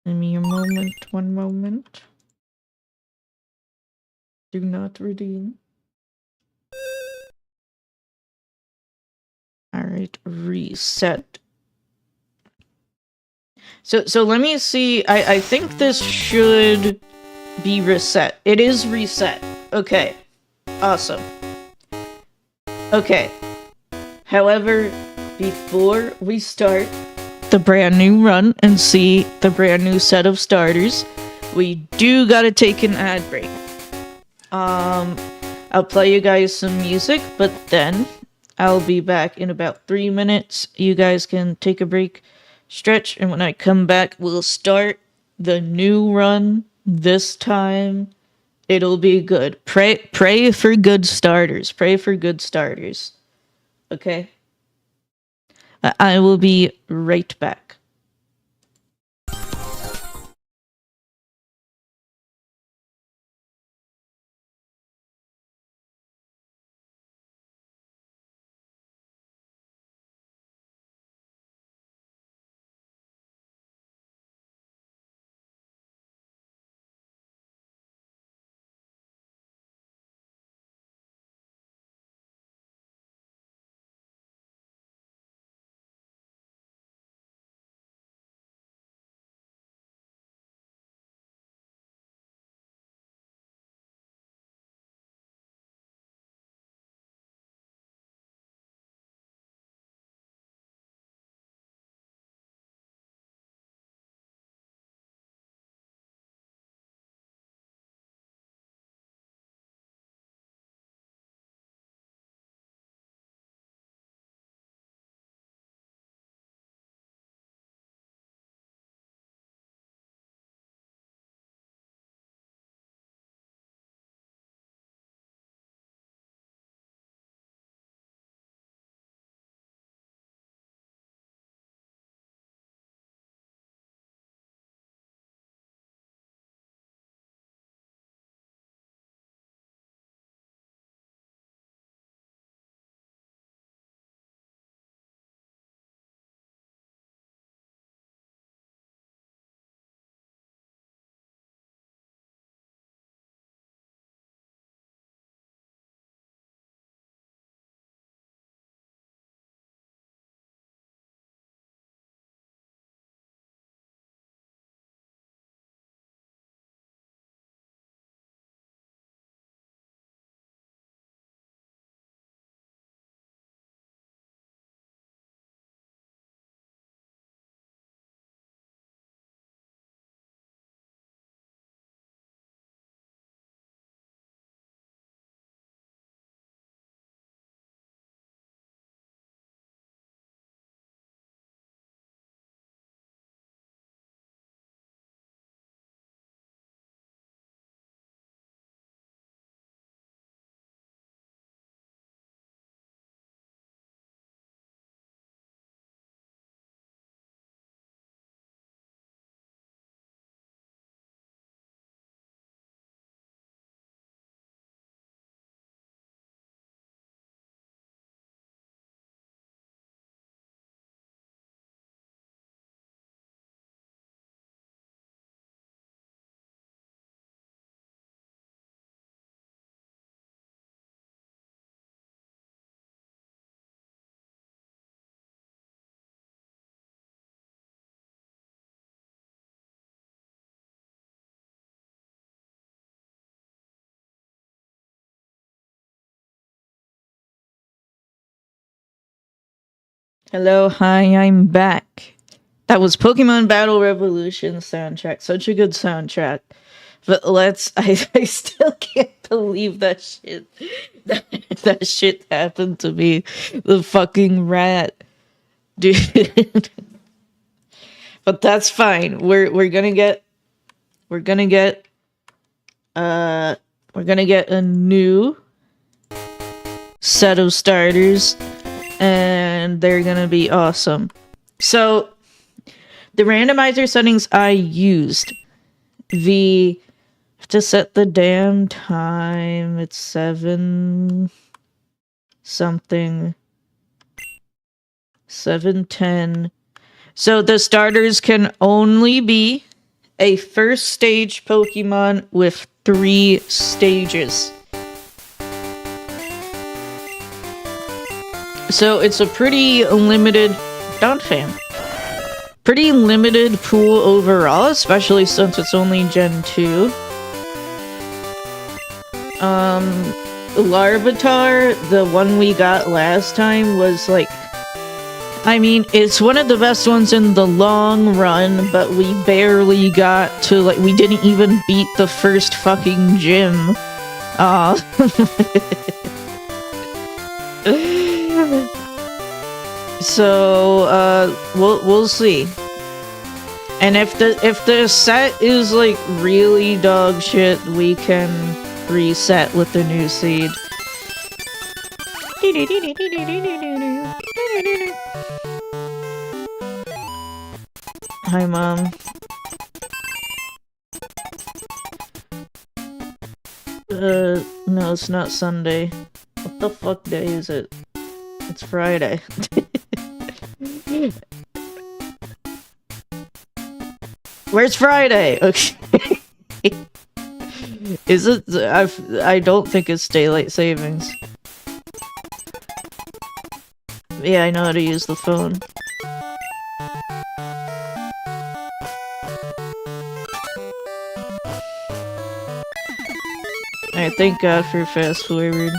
Give me a moment, 1 moment. Do not redeem. Alright, reset. So let me see. I think this should be reset. It is reset. Okay. Awesome. Okay. However, before we start the brand new run and see the brand new set of starters, we do gotta take an ad break. I'll play you guys some music, but then I'll be back in about 3 minutes. You guys can take a break, stretch, and when I come back, we'll start the new run. This time, it'll be good. Pray for good starters. Pray for good starters. Okay? I will be right back. Hello, hi, I'm back. That was Pokemon Battle Revolution soundtrack. Such a good soundtrack. But I still can't believe that shit. That shit happened to me. The fucking rat. Dude. But that's fine. We're gonna get a new set of starters, and they're gonna be awesome. So the randomizer settings I used, I have to set the damn time. It's 7 something, 7:10. So the starters can only be a first stage Pokemon with 3 stages. So it's a pretty limited, don't fam. Pretty limited pool overall, especially since it's only Gen 2. Larvitar, the one we got last time, was like, I mean, it's one of the best ones in the long run, but we barely got to, like, we didn't even beat the first fucking gym. So, we'll see. And if the set is, like, really dog shit, we can reset with the new seed. Hi, Mom. No, it's not Sunday. What the fuck day is it? It's Friday. Where's Friday? Okay. Is it? I don't think it's daylight savings. Yeah, I know how to use the phone. Alright, thank God for fast forward.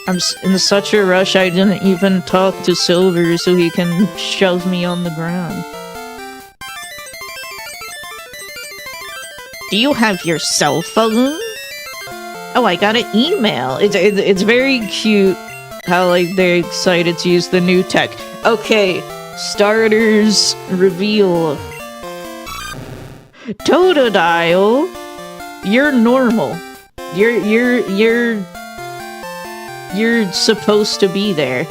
I'm in such a rush I didn't even talk to Silver so he can shove me on the ground. Do you have your cell phone? Oh, I got an email. It's very cute how, like, they're excited to use the new tech. Okay, starters reveal. Totodile, you're normal. You're supposed to be there.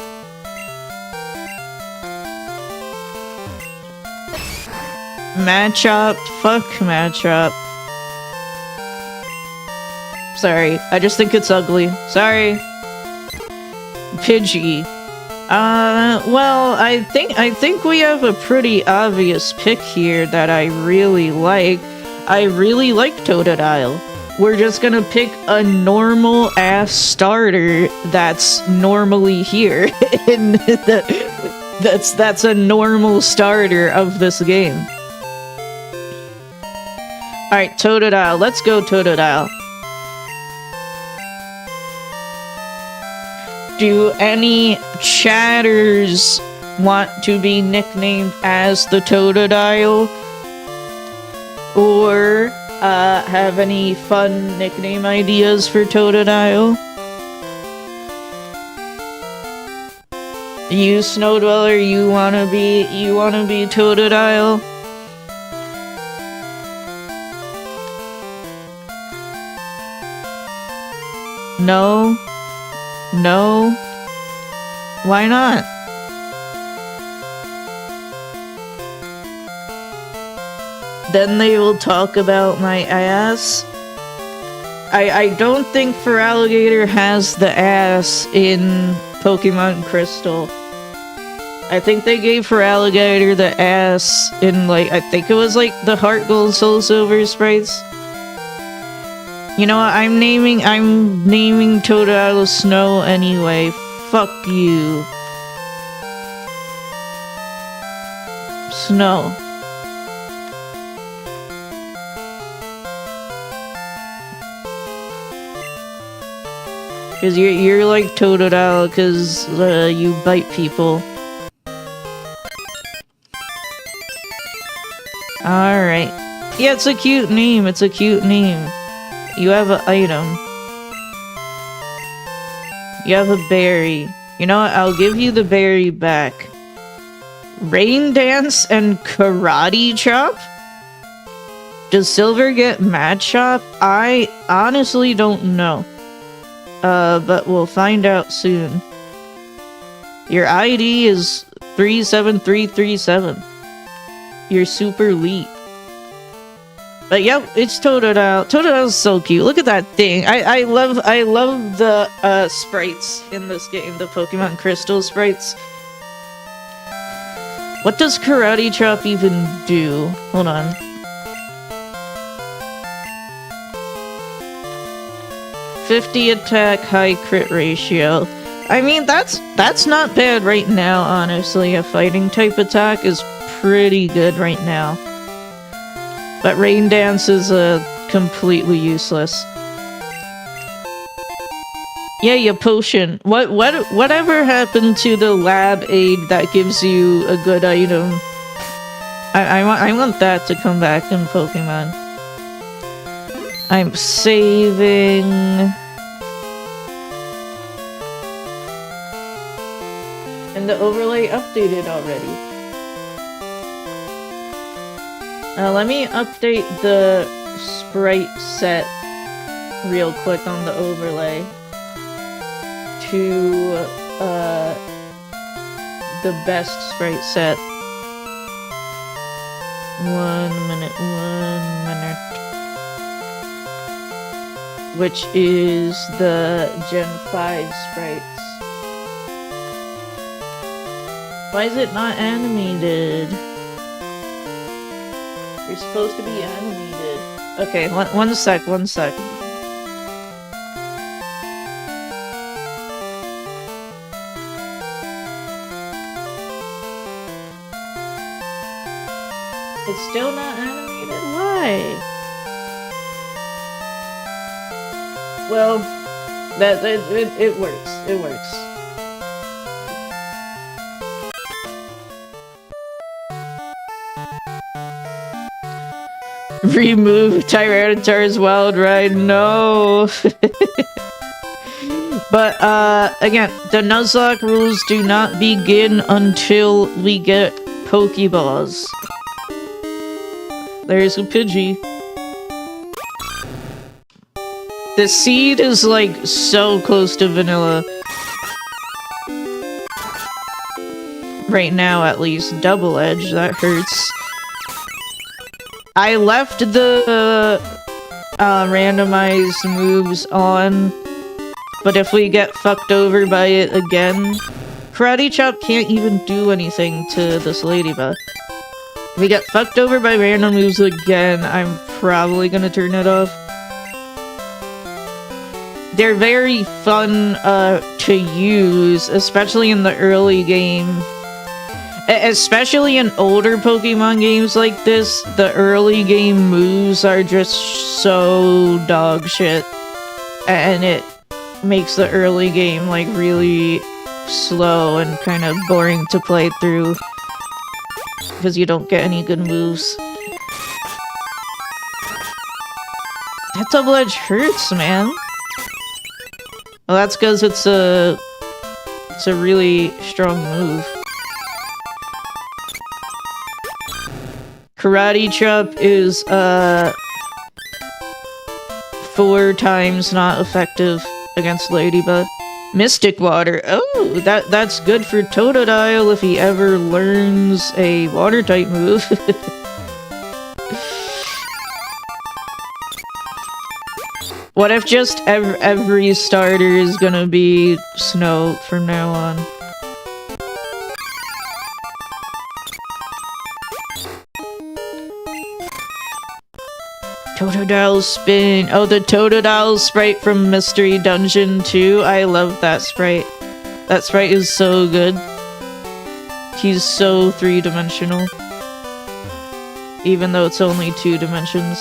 Matchup, fuck Matchup. Sorry, I just think it's ugly. Sorry. Pidgey. Well, I think we have a pretty obvious pick here that I really like. I really like Totodile. We're just gonna pick a normal-ass starter that's normally here. And that's a normal starter of this game. Alright, Totodile. Let's go, Totodile. Do any chatters want to be nicknamed as the Totodile? Or have any fun nickname ideas for Totodile? You, Snow Dweller, you wanna be Totodile? No? No? Why not? Then they will talk about my ass. I don't think Feraligatr has the ass in Pokemon Crystal. I think they gave Feraligatr the ass in, like, I think it was like the Heart Gold Soul Silver sprites. You know what, I'm naming Totodile Snow anyway. Fuck you. Snow. Cause you're like Totodile, cause you bite people. Alright. Yeah, it's a cute name, it's a cute name. You have an item. You have a berry. You know what, I'll give you the berry back. Rain Dance and Karate Chop? Does Silver get Mad Chop? I honestly don't know. But we'll find out soon. Your ID is 37337. You're super elite. But yep, it's Totodile. Totodile's so cute. Look at that thing. I love the sprites in this game, the Pokemon Crystal sprites. What does Karate Chop even do? Hold on. .50 attack, high crit ratio. I mean, that's not bad right now, honestly. A fighting type attack is pretty good right now. But Rain Dance is completely useless. Yeah, your potion. Whatever happened to the lab aid that gives you a good item? I want that to come back in Pokemon. I'm saving. And the overlay updated already. Let me update the sprite set real quick on the overlay to the best sprite set. 1 minute. Which is the Gen 5 sprites. Why is it not animated? You're supposed to be animated. Okay, one sec. It's still not animated? Why? Well, it works. It works. Remove Tyranitar's wild ride. No. But again, the Nuzlocke rules do not begin until we get Pokeballs. There's a Pidgey. The seed is like so close to vanilla. Right now, at least. Double edge, that hurts. I left the randomized moves on, but if we get fucked over by it again, Karate Chop can't even do anything to this ladybug. If we get fucked over by random moves again, I'm probably gonna turn it off. They're very fun to use, especially in the early game. Especially in older Pokemon games like this, the early game moves are just so dog shit. And it makes the early game like really slow and kind of boring to play through. Because you don't get any good moves. That double edge hurts, man. Well, that's because it's a really strong move. Karate Chop is 4 times not effective against Ladybug. Mystic Water. Oh, that's good for Totodile if he ever learns a water type move. What if just every starter is gonna be snow from now on? Totodile Spin. Oh, the Totodile sprite from Mystery Dungeon 2. I love that sprite. That sprite is so good. He's so 3-dimensional. Even though it's only 2 dimensions.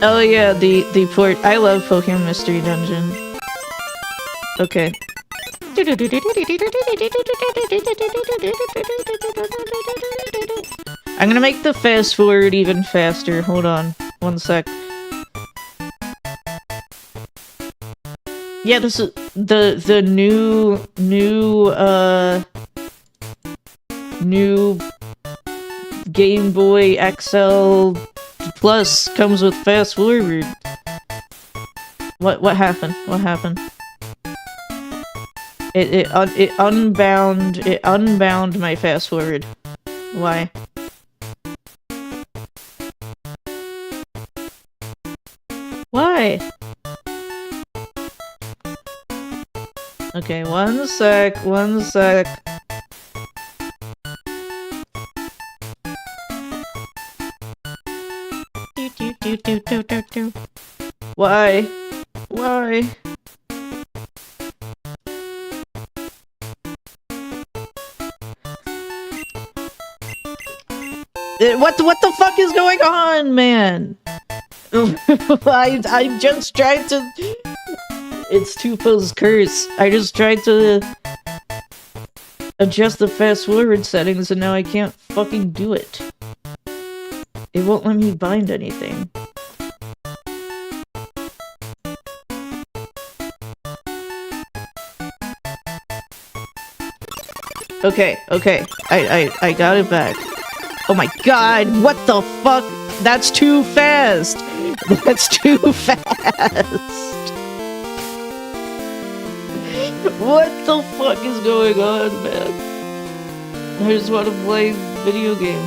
Oh yeah, the port. I love Pokemon Mystery Dungeon. Okay. I'm gonna make the fast forward even faster. Hold on. 1 sec. Yeah, this is the new Game Boy XL Plus comes with fast forward. What happened? What happened? It unbound my fast forward. Why? Why? Okay, 1 sec, 1 sec. Why? Why? What the fuck is going on, man? I'm just trying to... It's Tupo's curse. I just tried to adjust the fast forward settings and now I can't fucking do it. It won't let me bind anything. Okay, okay. I got it back. Oh my god, what the fuck? That's too fast! That's too fast! What the fuck is going on, man? I just want to play video game.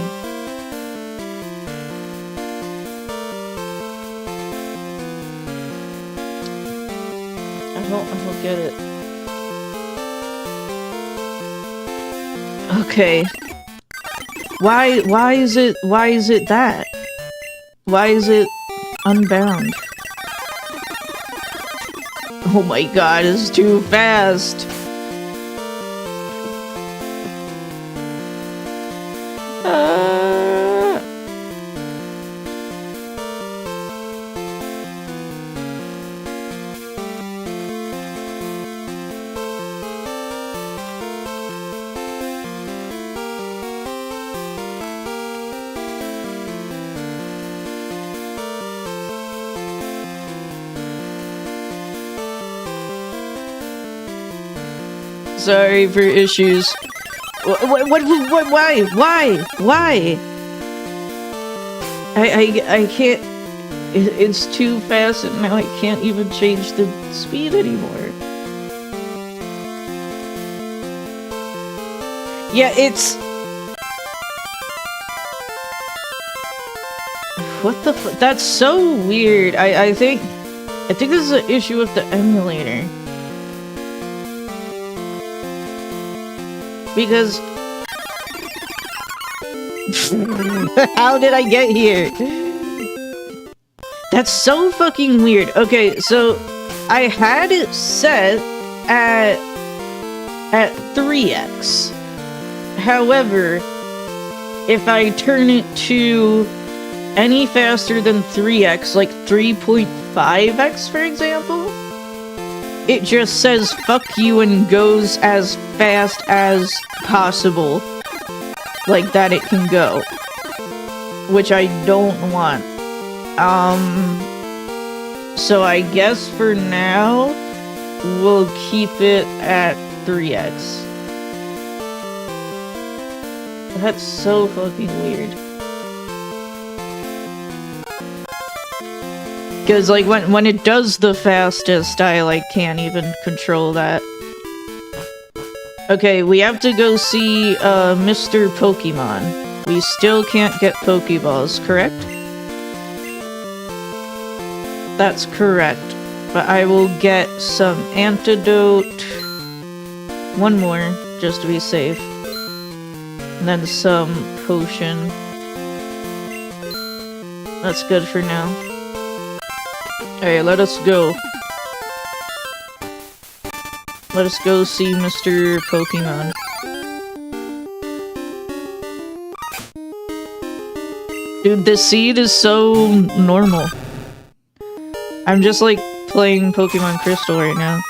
I don't get it. Okay. Why is it that? Why is it unbound? Oh my god, it's too fast! Sorry for issues. What, why? I can't, it's too fast and now I can't even change the speed anymore. Yeah, it's... What the fuck? That's so weird. I think this is an issue with the emulator. Because... How did I get here? That's so fucking weird. Okay, so... I had it set at 3x. However, if I turn it to any faster than 3x, like 3.5x for example, it just says fuck you and goes as fast as possible. Like that it can go. Which I don't want. So I guess for now, we'll keep it at 3x. That's so fucking weird. Because, like, when it does the fastest, I, like, can't even control that. Okay, we have to go see, Mr. Pokemon. We still can't get Pokeballs, correct? That's correct. But I will get some antidote. One more, just to be safe. And then some potion. That's good for now. Alright, let us go. Let us go see Mr. Pokemon. Dude, this seed is so normal. I'm just like playing Pokemon Crystal right now.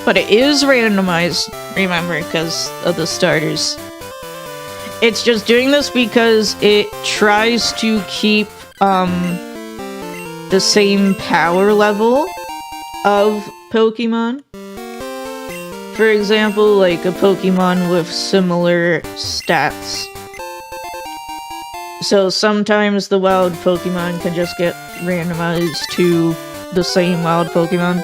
But it is randomized, remember, because of the starters. It's just doing this because it tries to keep the same power level of Pokemon. For example, like a Pokemon with similar stats. So sometimes the wild Pokemon can just get randomized to the same wild Pokemon.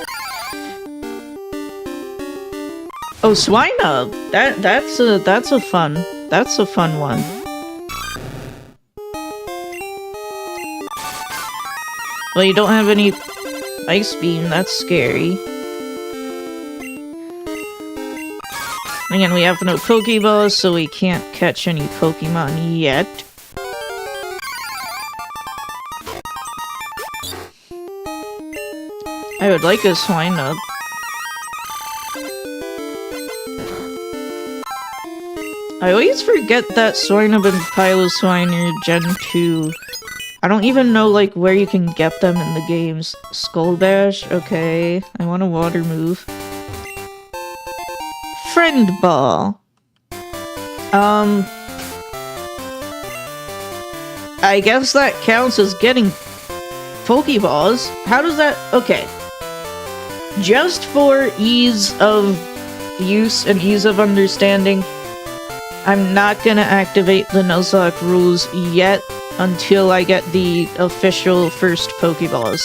Oh, Swinub! That's a fun one. Well, you don't have any Ice Beam, that's scary. Again, we have no Pokeballs, so we can't catch any Pokemon yet. I would like a Swinub. I always forget that Swinub and Piloswine are Gen 2. I don't even know, like, where you can get them in the games. Skull Bash? Okay. I want a water move. Friend Ball. I guess that counts as getting Pokeballs. How does that... Okay. Just for ease of use and ease of understanding, I'm not gonna activate the Nuzlocke rules yet until I get the official first Pokeballs.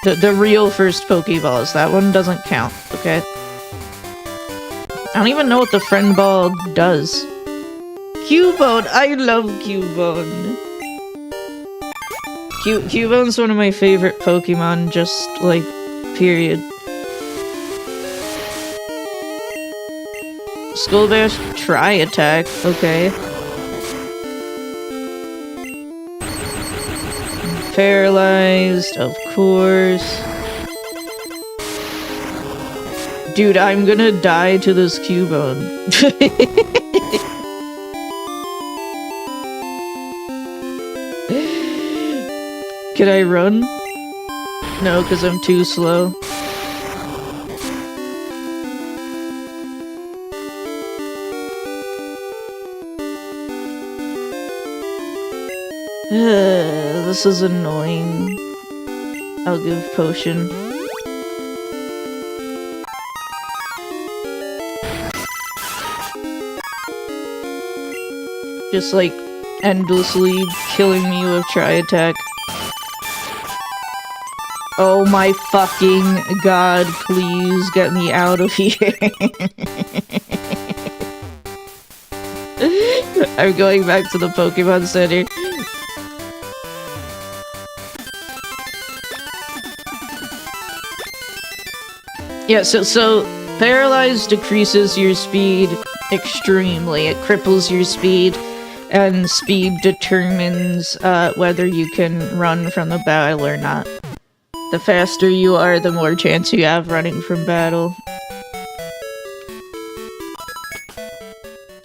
The real first Pokeballs. That one doesn't count, okay? I don't even know what the Friend Ball does. Cubone! I love Cubone! Cubone's one of my favorite Pokemon, just, like, period. Skull Bash, try attack, okay. Paralyzed, of course. Dude, I'm gonna die to this Cubone. Can I run? No, because I'm too slow. This is annoying. I'll give potion. Just like endlessly killing me with Tri-Attack. Oh my fucking god, please get me out of here. I'm going back to the Pokemon Center. Yeah, so Paralyzed decreases your speed extremely. It cripples your speed, and speed determines whether you can run from the battle or not. The faster you are, the more chance you have running from battle.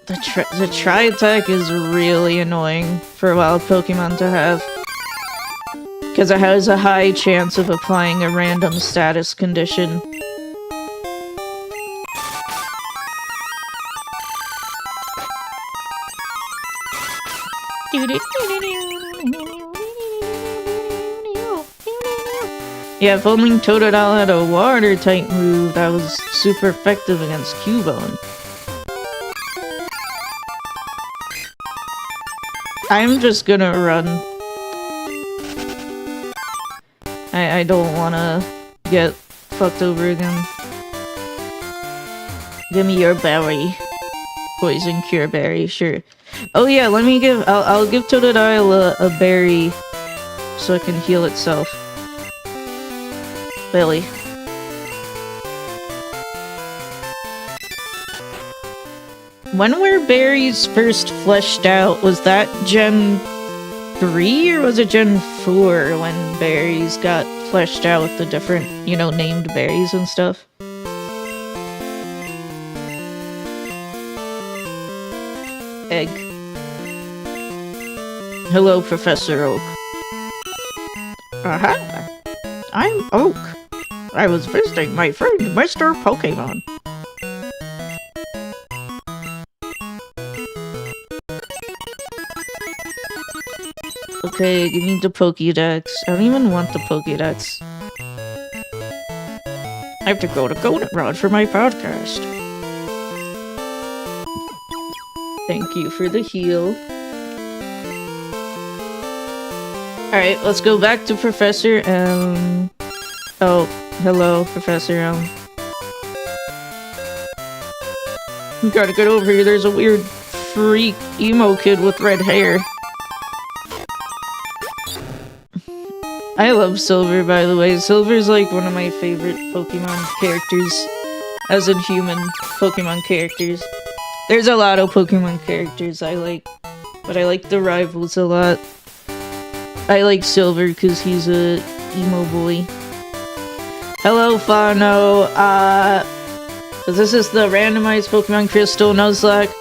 The Tri-Attack is really annoying for a wild Pokemon to have, because it has a high chance of applying a random status condition. Yeah, if only Totodile had a water-type move that was super effective against Cubone. I'm just gonna run. I don't wanna get fucked over again. Give me your berry. Poison Cure Berry, sure. Oh yeah, let me give- I'll give Totodile a berry so it can heal itself. Billy. When were berries first fleshed out? Was that Gen 3 or was it Gen 4 when berries got fleshed out with the different, you know, named berries and stuff? Egg. Hello, Professor Oak. Aha! I'm Oak. I was visiting my friend, Mr. Pokemon. Okay, give me the Pokédex. I don't even want the Pokédex. I have to go to Goldenrod for my podcast. Thank you for the heal. Alright, let's go back to Professor Elm. Oh, hello, Professor Elm. We gotta get over here. There's a weird freak emo kid with red hair. I love Silver, by the way. Silver's like one of my favorite Pokemon characters. As in human Pokemon characters. There's a lot of Pokemon characters I like. But I like the rivals a lot. I like Silver because he's a emo boy. Hello, Fano. This is the randomized Pokemon Crystal Nuzlocke.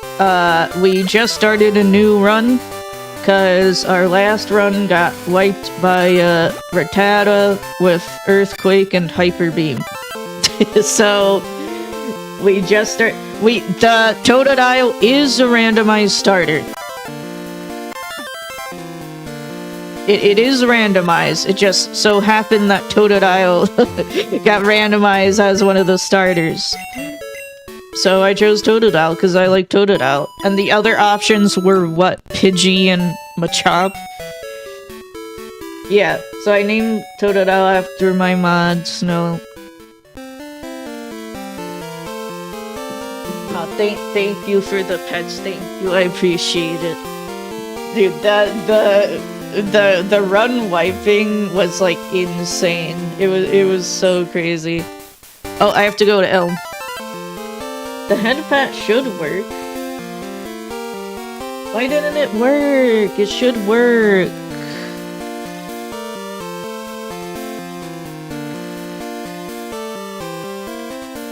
We just started a new run. Because our last run got wiped by Rattata with Earthquake and Hyper Beam. So we just the Totodile is a randomized starter. It is randomized. It just so happened that Totodile got randomized as one of the starters. So I chose Totodile because I like Totodile. And the other options were what? Pidgey and Machop? Yeah, so I named Totodile after my mod, Snow. Oh, thank you for the pets, thank you, I appreciate it. Dude, the run wiping was like insane. It was so crazy. Oh, I have to go to Elm. The head pat should work. Why didn't it work? It should work.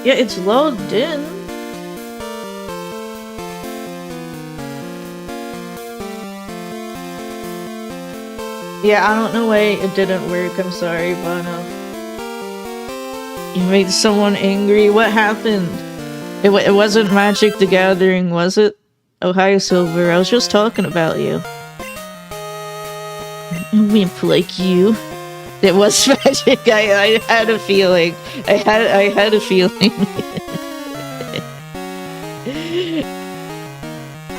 Yeah, it's logged in. Yeah, I don't know why it didn't work. I'm sorry, Bono. You made someone angry? What happened? It wasn't Magic the Gathering, was it? Oh, hi, Silver. I was just talking about you. A wimp like you. It was Magic. I had a feeling. I had a feeling.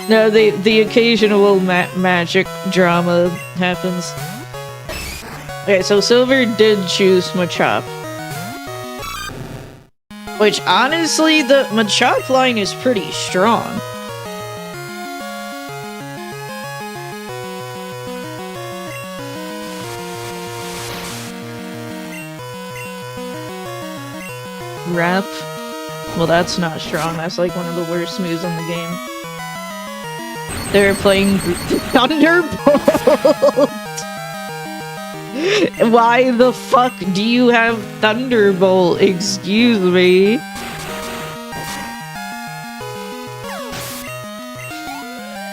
No, the occasional Magic drama happens. Okay, so Silver did choose Machop. Which, honestly, the Machop line is pretty strong. Rap? Well, that's not strong. That's like one of the worst moves in the game. They're playing Thunderbolt! Why the fuck do you have Thunderbolt? Excuse me.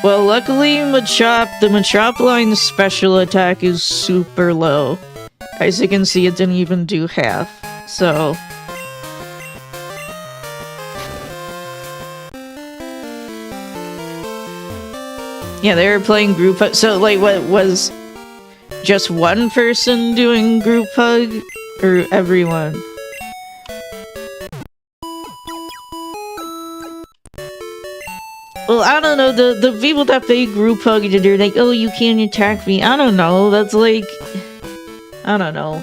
Well, luckily the Machop line's special attack is super low. As you can see, it didn't even do half, so... Yeah, they were playing group hug. So, like, what was just one person doing group hug? Or everyone? Well, I don't know. The people that play group hug, they're like, oh, you can't attack me. I don't know. That's like... I don't know.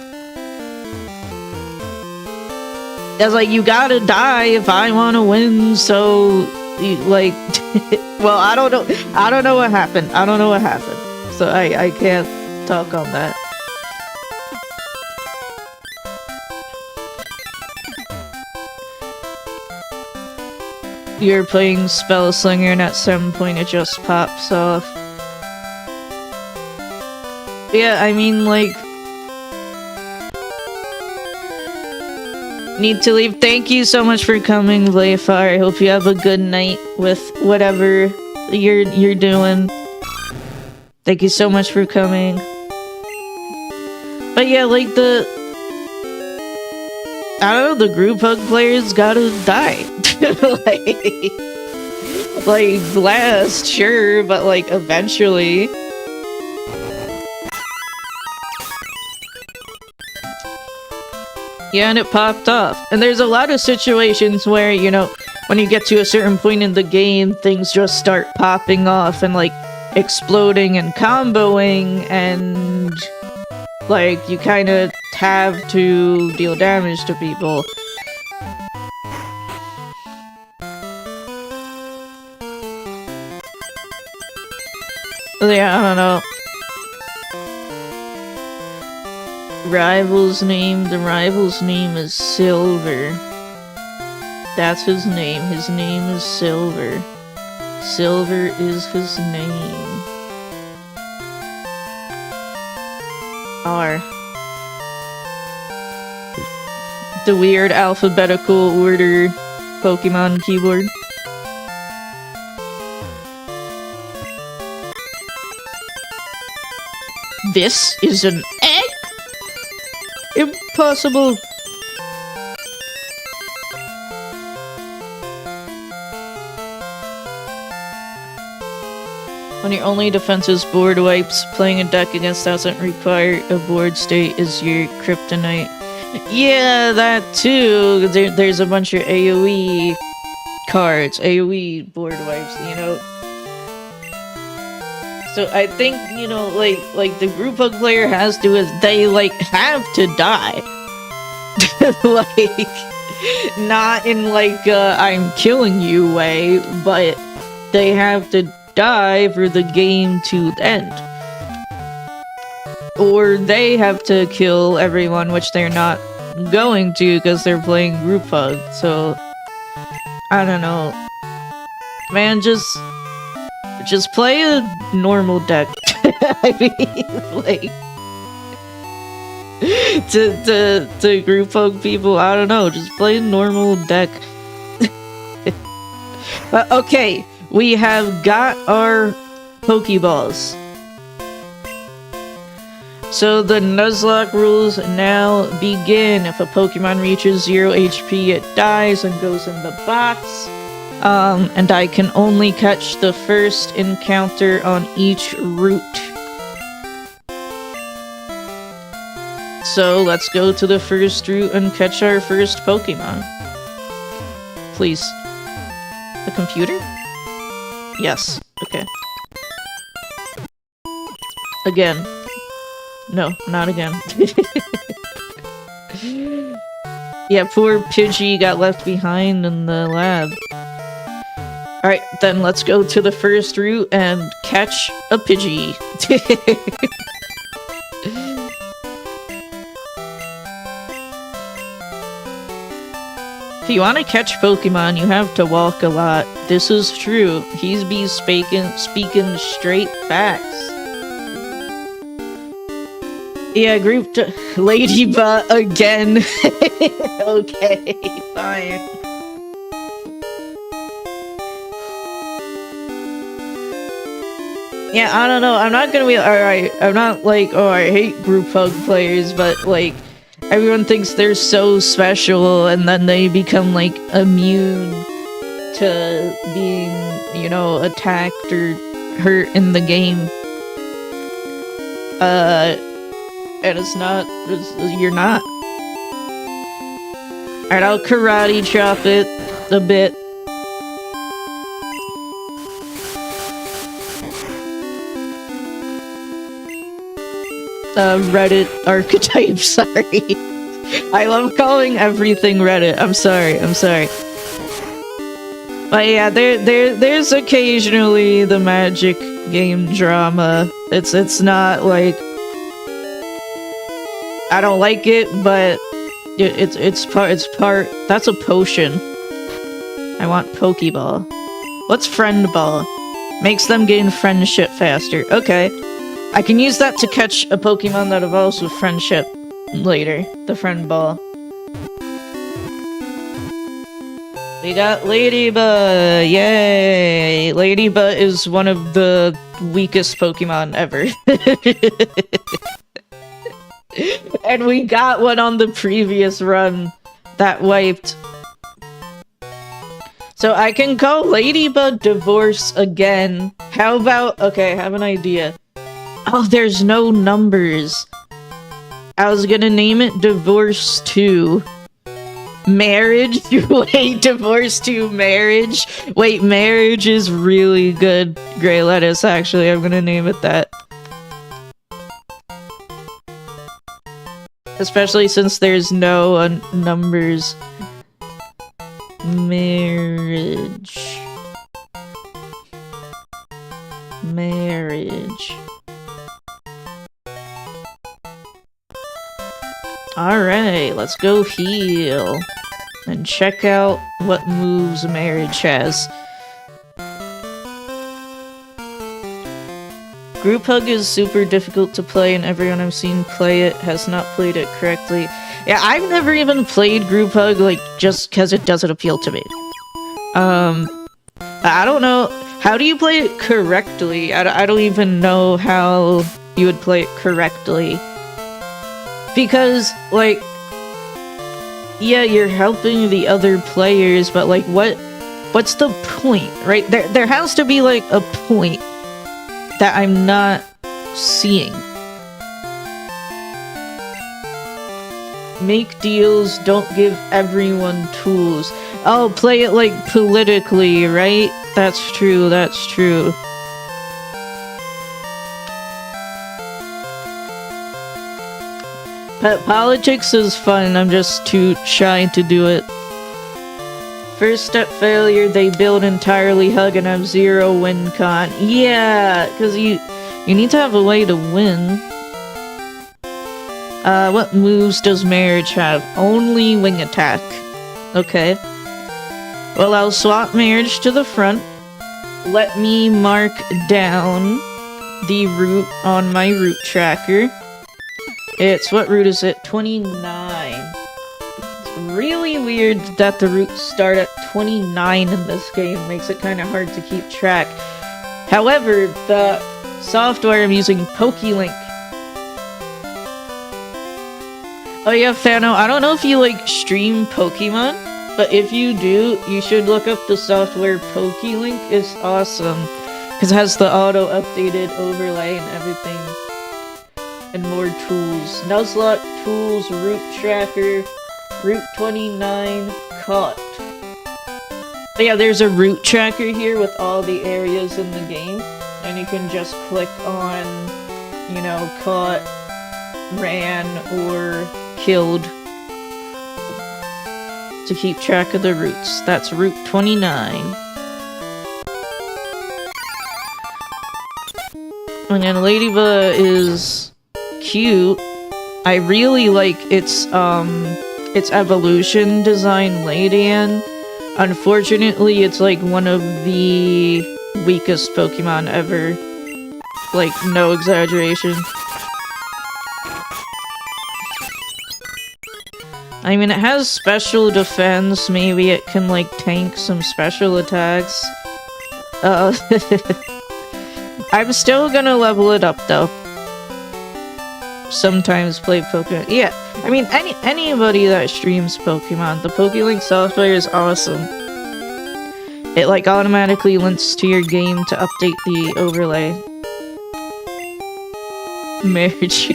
That's like, you gotta die if I wanna win, so... Like... Well, I don't know. I don't know what happened. I don't know what happened. So I can't talk on that. You're playing Spell Slinger and at some point it just pops off. Yeah, I mean, like... Need to leave. Thank you so much for coming, Leifar. I hope you have a good night with whatever you're doing. Thank you so much for coming. But yeah, like I don't know, the group hug players gotta die. like last, sure, but like eventually. Yeah, and it popped off. And there's a lot of situations where, you know, when you get to a certain point in the game, things just start popping off and like exploding and comboing, and like you kind of have to deal damage to people. Yeah, I don't know. Rival's name, the rival's name is Silver. That's his name. His name is Silver. Silver is his name. R. The weird alphabetical order Pokemon keyboard. This is an egg? Impossible. When your only defense is board wipes, playing a deck against doesn't require a board state is your kryptonite. Yeah, that too. There's a bunch of AoE cards, AoE board wipes, you know. So I think, you know, like the group hug player has to, is they like have to die. Like, not in like I'm killing you way, but they have to die for the game to end. Or they have to kill everyone, which they're not going to because they're playing group hug. So I don't know. Man, just play a normal deck. I mean, like, to group hug people, I don't know, just play a normal deck. But okay, we have got our Pokeballs. So the Nuzlocke rules now begin. If a Pokemon reaches 0 HP, it dies and goes in the box. And I can only catch the first encounter on each route. So let's go to the first route and catch our first Pokemon. Please. The computer? Yes. Okay. Again. No, not again. Yeah, poor Pidgey got left behind in the lab. Alright, then let's go to the first route and catch a Pidgey. If you want to catch Pokemon, you have to walk a lot. This is true. He's be speaking straight facts. Yeah, grouped Ladybug again. Okay, fine. Yeah, I don't know. I'm not gonna be alright. I'm not like, oh, I hate group hug players, but like, everyone thinks they're so special, and then they become like immune to being, you know, attacked or hurt in the game. And it's not, you're not. Alright, I'll karate chop it a bit. Reddit archetype, sorry. I love calling everything Reddit. I'm sorry. But yeah, there's occasionally the magic game drama. It's not like I don't like it, but it's part. That's a potion. I want Pokeball. What's Friend Ball? Makes them gain friendship faster. Okay. I can use that to catch a Pokemon that evolves with friendship later. The Friend Ball. We got Ladybug! Yay! Ladybug is one of the weakest Pokemon ever. And we got one on the previous run that wiped. So I can call Ladybug Divorce again. How about... Okay, I have an idea. Oh, there's no numbers. I was gonna name it Divorce 2. Marriage? Wait, Divorce 2 Marriage? Wait, Marriage is really good. Gray Lettuce, actually. I'm gonna name it that. Especially since there's no numbers. Marriage. Marriage. Alright, let's go heal. And check out what moves Marriage has. Group Hug is super difficult to play, and everyone I've seen play it has not played it correctly. Yeah, I've never even played Group Hug, like, just because it doesn't appeal to me. I don't know. How do you play it correctly? I don't even know how you would play it correctly. Because, like, yeah, you're helping the other players, but, like, what's the point, right? There has to be, like, a point that I'm not seeing. Make deals, don't give everyone tools. Oh, play it, like, politically, right? That's true, that's true. But politics is fun, I'm just too shy to do it. First step failure, they build entirely Hug and have 0 win con. Yeah, because you need to have a way to win. What moves does Marriage have? Only Wing Attack. Okay. Well, I'll swap Marriage to the front. Let me mark down the route on my route tracker. What route is it? 29. Really weird that the routes start at 29 in this game. Makes it kind of hard to keep track. However, the software I'm using, PokeLink. Oh yeah, Fano, I don't know if you, like, stream Pokemon, but if you do, you should look up the software PokeLink. It's awesome, because it has the auto-updated overlay and everything. And more tools. Nuzlocke, tools, route tracker, Route 29, caught. But yeah, there's a route tracker here with all the areas in the game, and you can just click on, you know, caught, ran, or killed to keep track of the routes. That's Route 29. And then Ladybug is cute. I really like its evolution design, Ladian. Unfortunately, it's like one of the weakest Pokemon ever. Like, no exaggeration. I mean, it has special defense. Maybe it can, like, tank some special attacks. I'm still gonna level it up, though. Sometimes play Pokemon. Yeah, I mean, anybody that streams Pokemon, the PokeLink software is awesome. It, like, automatically links to your game to update the overlay. Marriage.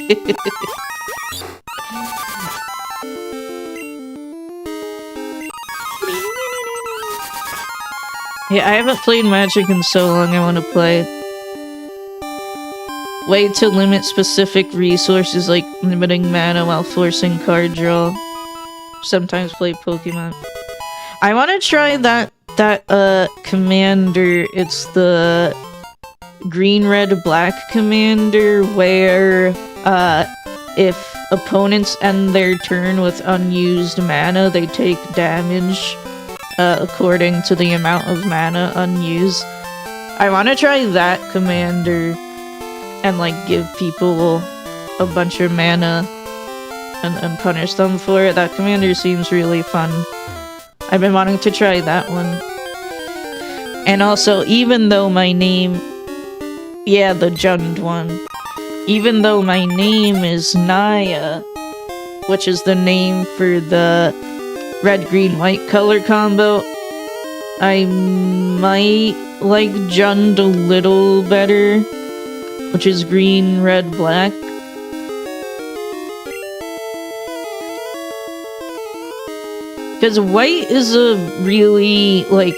Yeah, I haven't played Magic in so long, I want to play. Way to limit specific resources, like limiting mana while forcing card draw. Sometimes play Pokemon. I want to try that commander. It's the green, red, black commander, where if opponents end their turn with unused mana, they take damage according to the amount of mana unused. I want to try that commander and, like, give people a bunch of mana and punish them for it. That commander seems really fun. I've been wanting to try that one. And also, even though my name Yeah, the Jund one. Even though my name is Naya, which is the name for the red-green-white color combo, I might like Jund a little better, which is green, red, black. Because white is a really, like,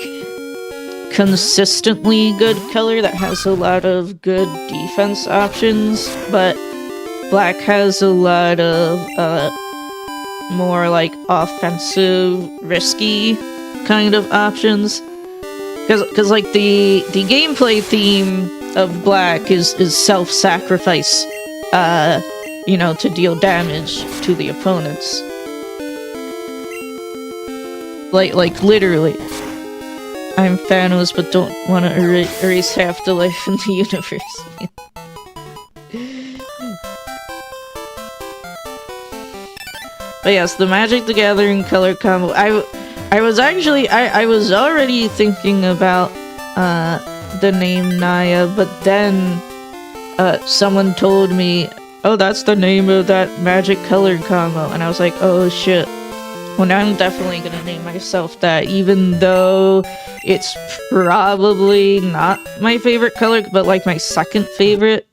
consistently good color that has a lot of good defense options, but black has a lot of, more, like, offensive, risky kind of options. Because like, the gameplay theme of black is self-sacrifice, you know, to deal damage to the opponents. Like literally. I'm Thanos, but don't want to erase half the life in the universe. But yes, the Magic the Gathering color combo. I was actually I was already thinking about the name Naya, but then someone told me, oh, that's the name of that Magic color combo, and I was like, oh shit. Well, now I'm definitely gonna name myself that, even though it's probably not my favorite color, but like my second favorite.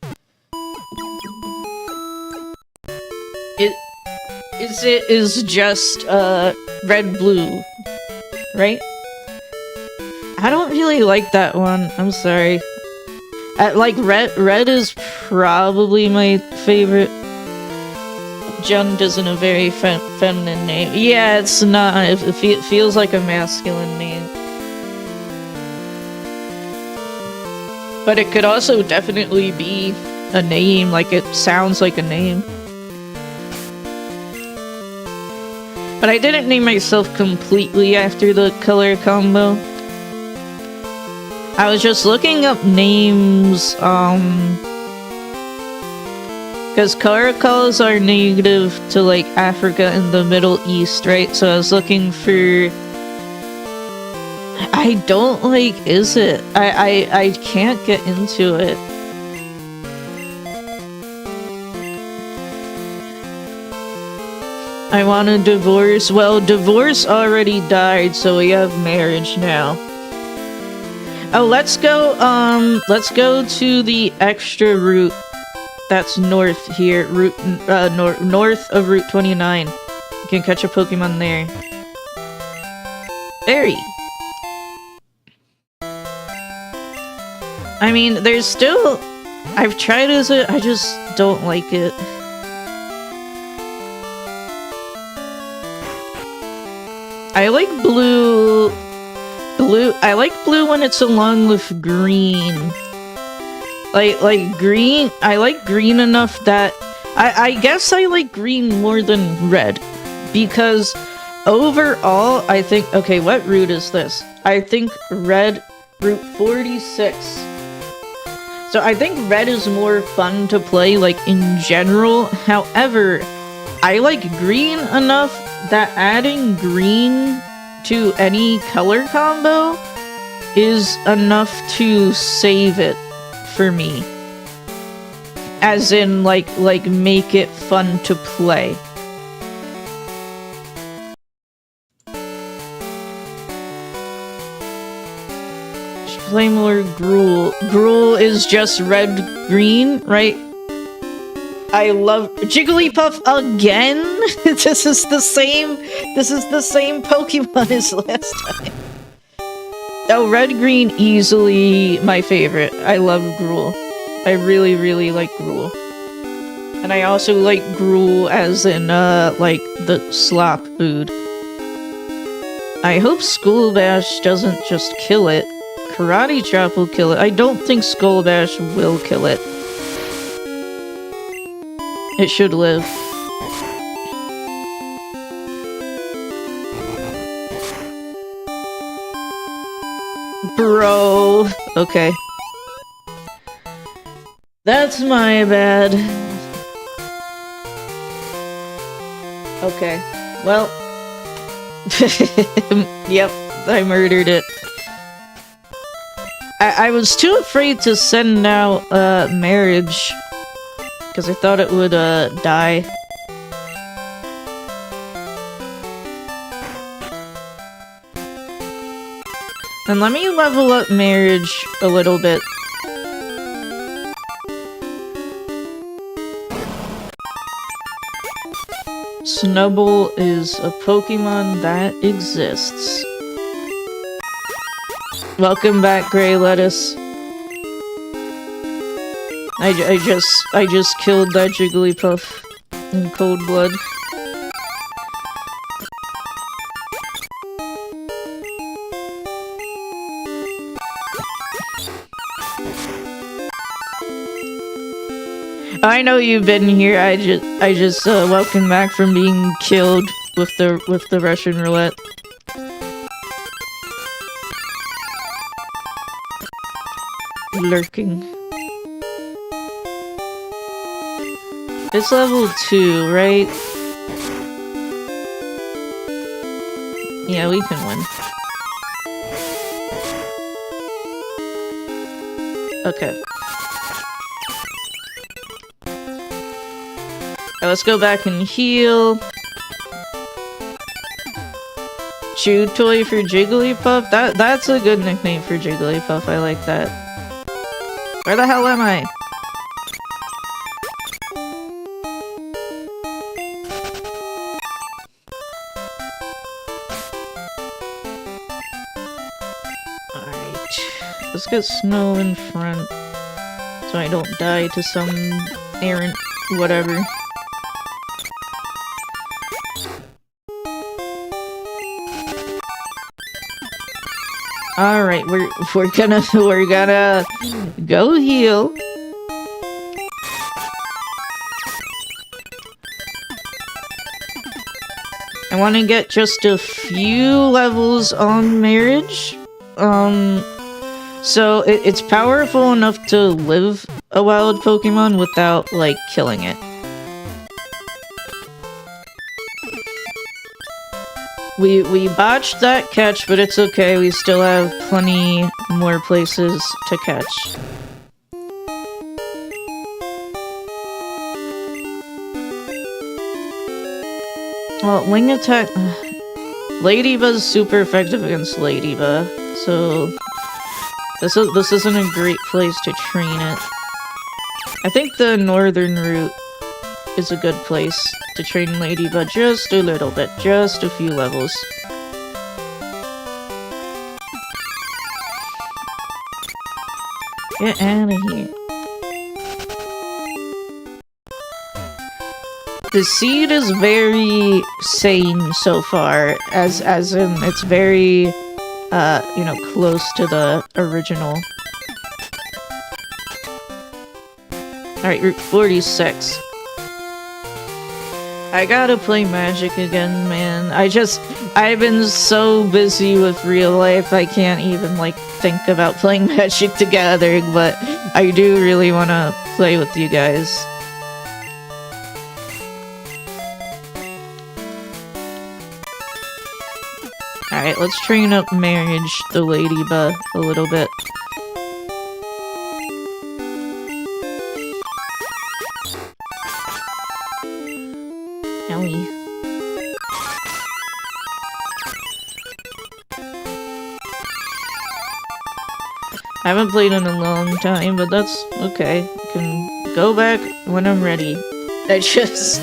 It is just red-blue, right? I don't really like that one. I'm sorry. Like red is probably my favorite. Jund isn't a very feminine name. Yeah, it's not. It feels like a masculine name. But it could also definitely be a name, like it sounds like a name. But I didn't name myself completely after the color combo. I was just looking up names, because caracals are native to, like, Africa and the Middle East, right? So I was looking for... I don't like Is It. I can't get into it. I want a divorce. Well, divorce already died, so we have marriage now. Oh, let's go to the extra route that's north here, north of Route 29. You can catch a Pokemon there. Berry! I mean, there's still... I've tried Is It, I just don't like it. I like blue... I like blue when it's along with green. Like green... I like green enough that... I guess I like green more than red. Because overall, I think... Okay, what route is this? I think red... Route 46. So I think red is more fun to play, like, in general. However, I like green enough that adding green to any color combo is enough to save it for me. As in, like make it fun to play. Should play more Gruul. Gruul is just red-green, right? I love Jigglypuff again. This is the same Pokemon as last time. Oh, red-green, easily my favorite. I love Gruul. I really, really like Gruul. And I also like Gruul as in, like, the slop food. I hope Skull Bash doesn't just kill it. Karate Chop will kill it. I don't think Skull Bash will kill it. It should live. Bro. Okay. That's my bad. Okay. Well. Yep, I murdered it. I was too afraid to send out, marriage. Because I thought it would, die. And let me level up marriage a little bit. Snubbull is a Pokemon that exists. Welcome back, Grey Lettuce. I just killed that Jigglypuff in cold blood. I know you've been here. I just welcome back from being killed with the Russian roulette. Lurking. It's level 2, right? Yeah, we can win. Okay. Let's go back and heal. Chew toy for Jigglypuff? That's a good nickname for Jigglypuff. I like that. Where the hell am I? Alright. Let's get Snow in front. So I don't die to some errant whatever. Alright, we're gonna go heal. I want to get just a few levels on marriage. So it's powerful enough to live a wild Pokemon without, like, killing it. We botched that catch, but it's okay. We still have plenty more places to catch. Well, wing attack... Ladyba's super effective against Ladyba, so... This isn't a great place to train it. I think the northern route is a good place to train Ladyba just a little bit, just a few levels. Get out of here. The seed is very sane so far, as in it's very, you know, close to the original. Alright, Route 46. I gotta play Magic again, man. I've been so busy with real life, I can't even, like, think about playing Magic together, but I do really wanna play with you guys. Alright, let's train up Marriage, the Ladyba, a little bit. Owie. I haven't played in a long time, but that's okay. I can go back when I'm ready. I just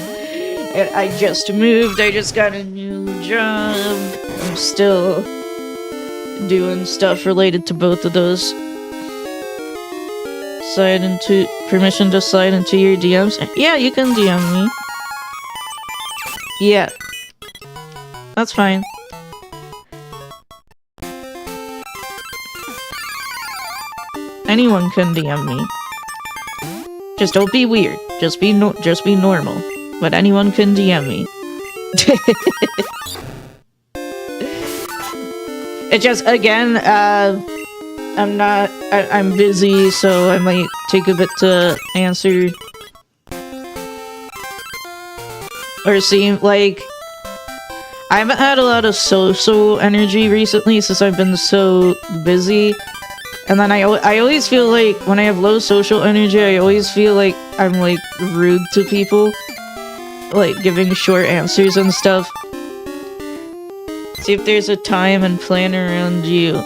moved, I just got a new job. I'm still doing stuff related to both of those. Permission to slide into your DMs? Yeah, you can DM me. Yeah. That's fine. Anyone can DM me. Just don't be weird. Just be normal. But anyone can DM me. It just, again, I'm busy, so I might take a bit to answer. Or seem like... I haven't had a lot of social energy recently since I've been so busy. And then I always feel like when I have low social energy, I always feel like I'm like rude to people, like giving short answers and stuff. See if there's a time and plan around you.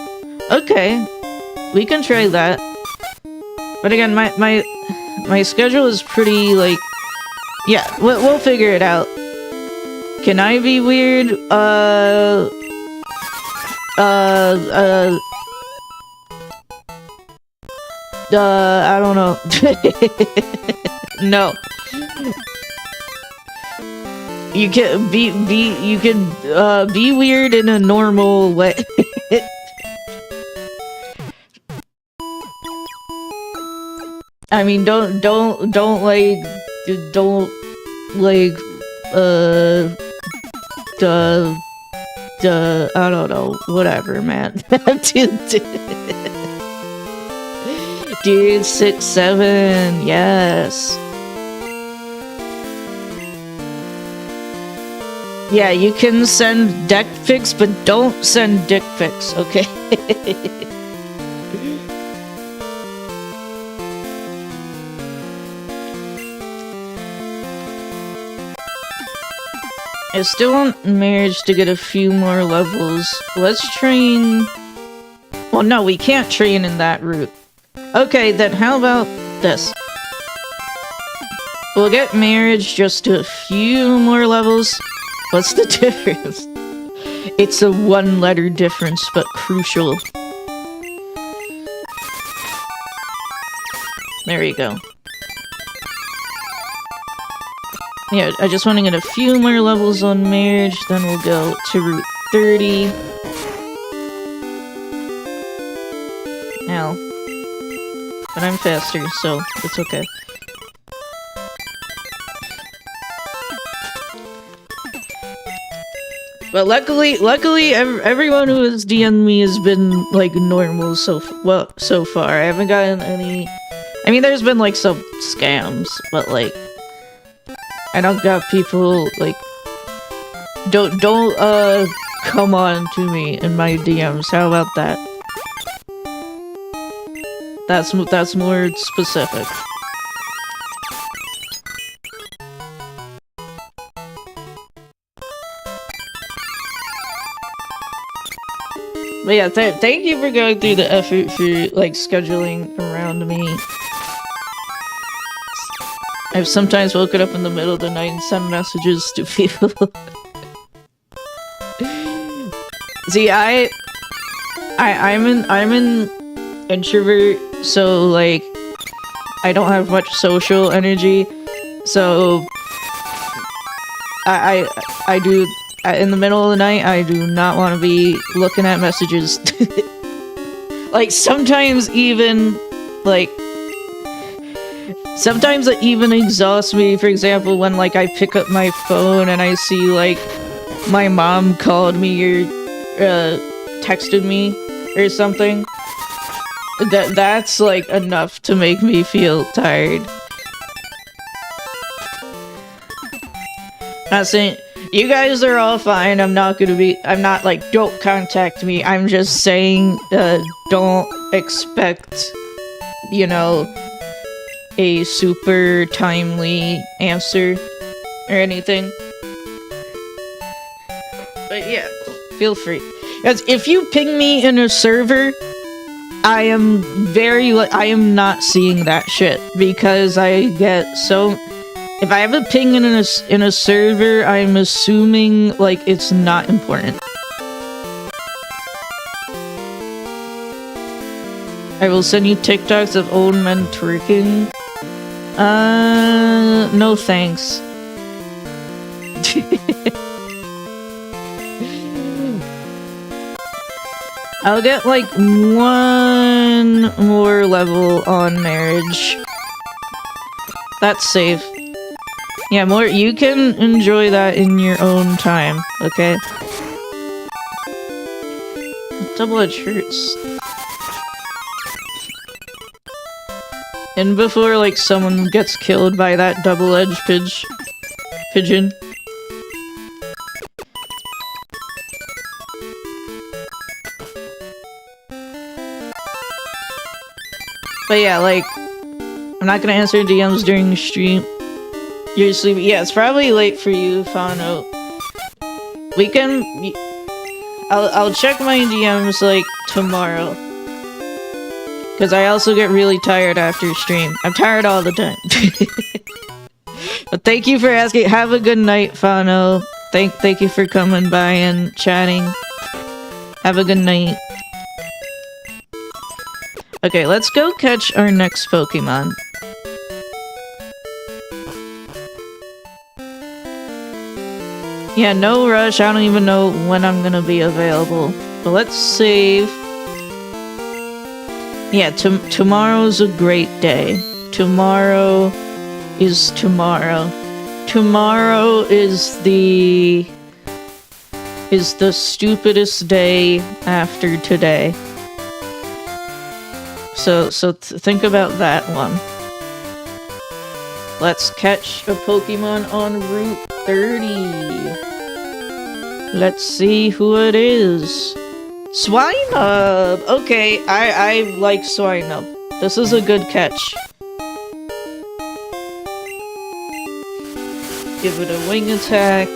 Okay, we can try that. But again, my schedule is pretty like, yeah, we'll figure it out. Can I be weird? I don't know. No. You can be weird in a normal way. I mean, don't like I don't know, whatever, man. Dude, 6'7", yes. Yeah, you can send deck pics, but don't send dick pics, okay? I still want marriage to get a few more levels. Let's train... Well, no, we can't train in that route. Okay, then how about this? We'll get marriage just to a few more levels. What's the difference? It's a one-letter difference, but crucial. There you go. Yeah, I just want to get a few more levels on marriage, then we'll go to Route 30. Ow. But I'm faster, so it's okay. But luckily, everyone who has DM'd me has been, like, normal so far. I haven't gotten any... I mean, there's been, like, some scams, but, like... I don't got people, like... Don't, come on to me in my DMs. How about that? That's more specific. But yeah, thank you for going through the effort for, like, scheduling around me. I've sometimes woken up in the middle of the night and sent messages to people. See, I'm an introvert, so, like, I don't have much social energy, so I do, in the middle of the night, I do not want to be looking at messages. Like, sometimes it even exhausts me, for example, when, like, I pick up my phone and I see, like, my mom called me or, texted me or something. That's, like, enough to make me feel tired. Not saying, you guys are all fine, I'm not like, don't contact me, I'm just saying, don't expect, you know, a super timely answer or anything. But yeah, feel free. Because if you ping me in a server, I am not seeing that shit, because I get so... If I have a ping in a server, I'm assuming, like, it's not important. I will send you TikToks of old men twerking. No thanks. I'll get, like, one more level on marriage. That's safe. Yeah, more, you can enjoy that in your own time, okay? Double-edged hurts. And before, like, someone gets killed by that double-edged pigeon. But yeah, like, I'm not gonna answer DMs during the stream. You're sleeping. Yeah, it's probably late for you, Fano. We can... I'll check my DMs, like, tomorrow. Because I also get really tired after stream. I'm tired all the time. But thank you for asking. Have a good night, Fano. Thank you for coming by and chatting. Have a good night. Okay, let's go catch our next Pokemon. Yeah, no rush. I don't even know when I'm gonna be available. But let's save. Yeah, tomorrow's a great day. Tomorrow is tomorrow. Tomorrow is the stupidest day after today. So think about that one. Let's catch a Pokemon on Route 30. Let's see who it is. Swinub! Okay, I like Swinub. This is a good catch. Give it a wing attack.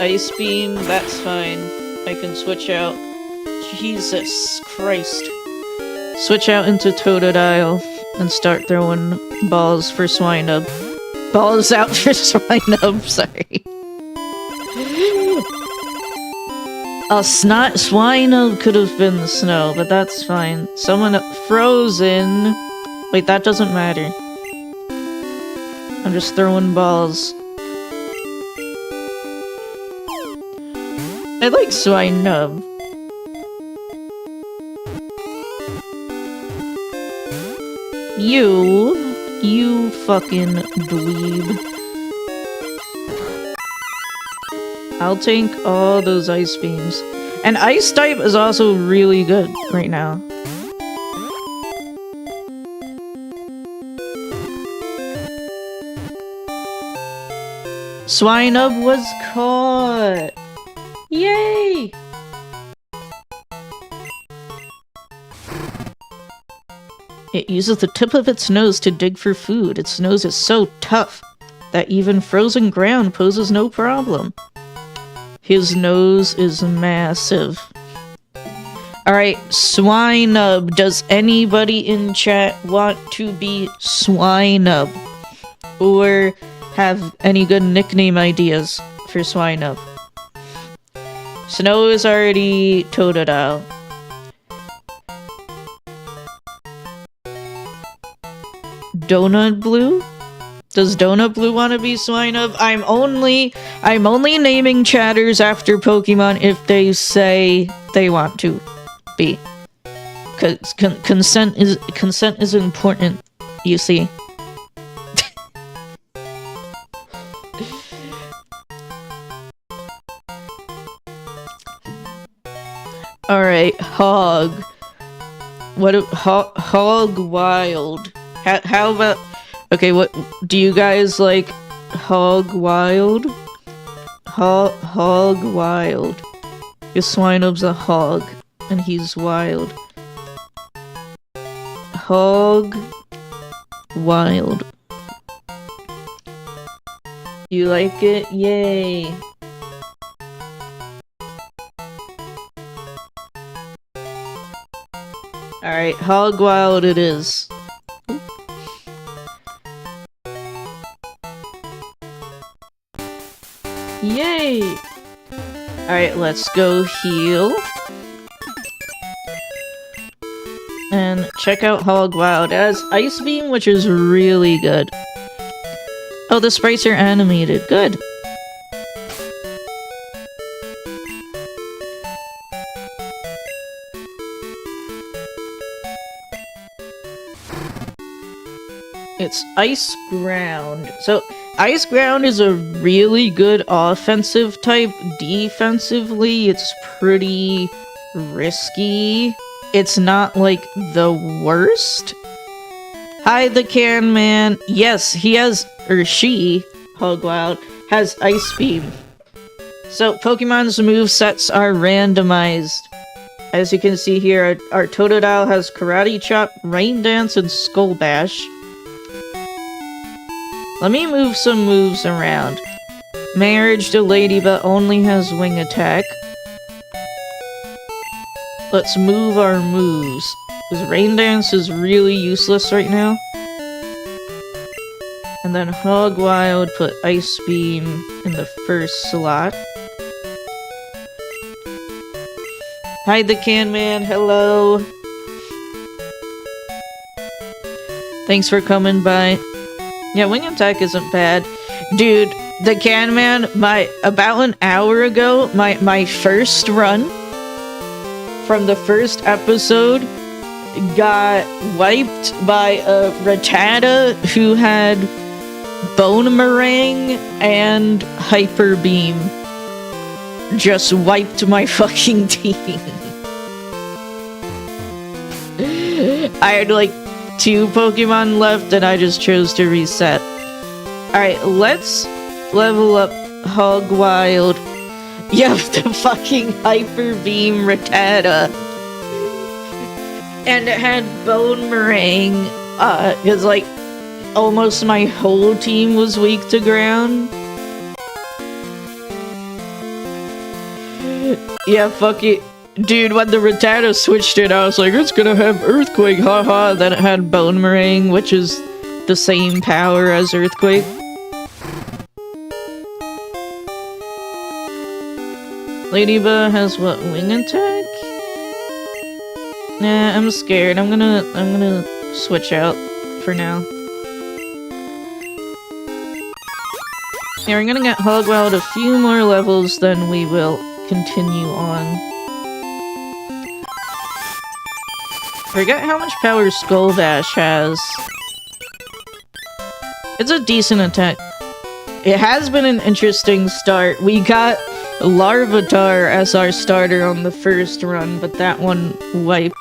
Ice Beam, that's fine. I can switch out. Jesus Christ. Switch out into Totodile and start throwing balls for Swinub. Balls out for Swinub, sorry. Swinub could have been the snow, but that's fine. Someone frozen. Wait, that doesn't matter. I'm just throwing balls. I like Swinub. You fucking dweeb. I'll tank all those ice beams. And ice type is also really good right now. Swinub was caught! Yay! It uses the tip of its nose to dig for food. Its nose is so tough that even frozen ground poses no problem. His nose is massive. Alright, Swinub. Does anybody in chat want to be Swinub? Or have any good nickname ideas for Swinub? Snow is already Totodile. Donut Blue? Does Donut Blue want to be Swinub? I'm only naming chatters after Pokemon if they say they want to be. Cause consent is important, you see. Alright, Hog. Hog Wild. How about... Okay, what... Do you guys like Hog Wild? Hog Wild. Because Swinub's a hog, and he's wild. Hog Wild. You like it? Yay! Alright, Hog Wild it is. Yay! Alright, let's go heal. And check out Hog Wild. It has Ice Beam, which is really good. Oh, the sprites are animated. Good. It's Ice Ground. So, Ice Ground is a really good offensive type. Defensively, it's pretty risky. It's not, like, the worst. Hi, the Can Man. Yes, he has, or she, Hogwild, has Ice Beam. So, Pokemon's movesets are randomized. As you can see here, our Totodile has Karate Chop, Rain Dance, and Skull Bash. Let me move some moves around. Marriage to Ladybug only has Wing Attack. Let's move our moves. Because Rain Dance is really useless right now. And then Hog Wild, put Ice Beam in the first slot. Hi, the Can Man. Hello. Thanks for coming by. Yeah, Wing Attack isn't bad. Dude, the Can Man, about an hour ago, my first run from the first episode got wiped by a Rattata who had Bone Meringue and Hyper Beam. Just wiped my fucking team. I had like 2 Pokemon left and I just chose to reset. Alright, let's level up Hog Wild. You have the fucking Hyper Beam Rattata. And it had Bone Meringue. Because like almost my whole team was weak to ground. Yeah, fuck it. Dude, when the Rattata switched it, I was like, it's gonna have Earthquake, haha. Then it had Bone Meringue, which is the same power as Earthquake. Ladybug has what, Wing Attack? Nah, I'm scared. I'm gonna switch out for now. Yeah, we're gonna get Hog Wild a few more levels, then we will continue on. Forget how much power Skull Bash has. It's a decent attack. It has been an interesting start. We got Larvitar as our starter on the first run, but that one wiped.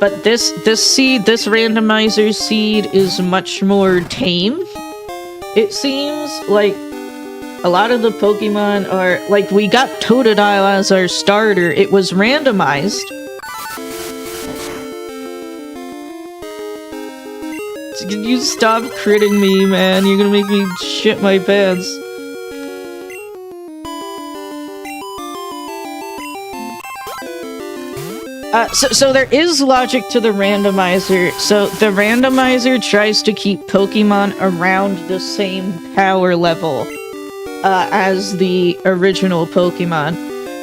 But this randomizer seed is much more tame. It seems like a lot of the Pokemon are, like, we got Totodile as our starter. It was randomized. Can you stop critting me, man? You're gonna make me shit my pants. So there is logic to the randomizer. So the randomizer tries to keep Pokemon around the same power level as the original Pokemon.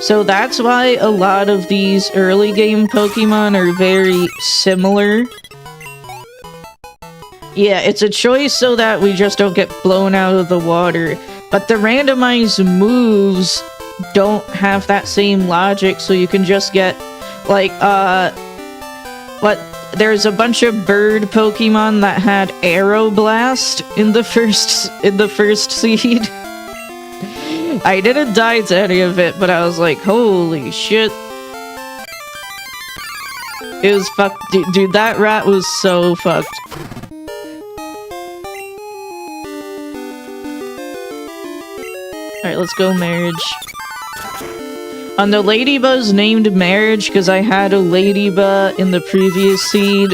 So that's why a lot of these early game Pokemon are very similar. Yeah, it's a choice so that we just don't get blown out of the water. But the randomized moves don't have that same logic, so you can just get, like, there's a bunch of bird Pokemon that had Aeroblast in the first seed. I didn't die to any of it, but I was like, holy shit. It was fucked. Dude, that rat was so fucked. Alright, let's go Marriage. The Ladybug's named Marriage because I had a Ladybug in the previous seed,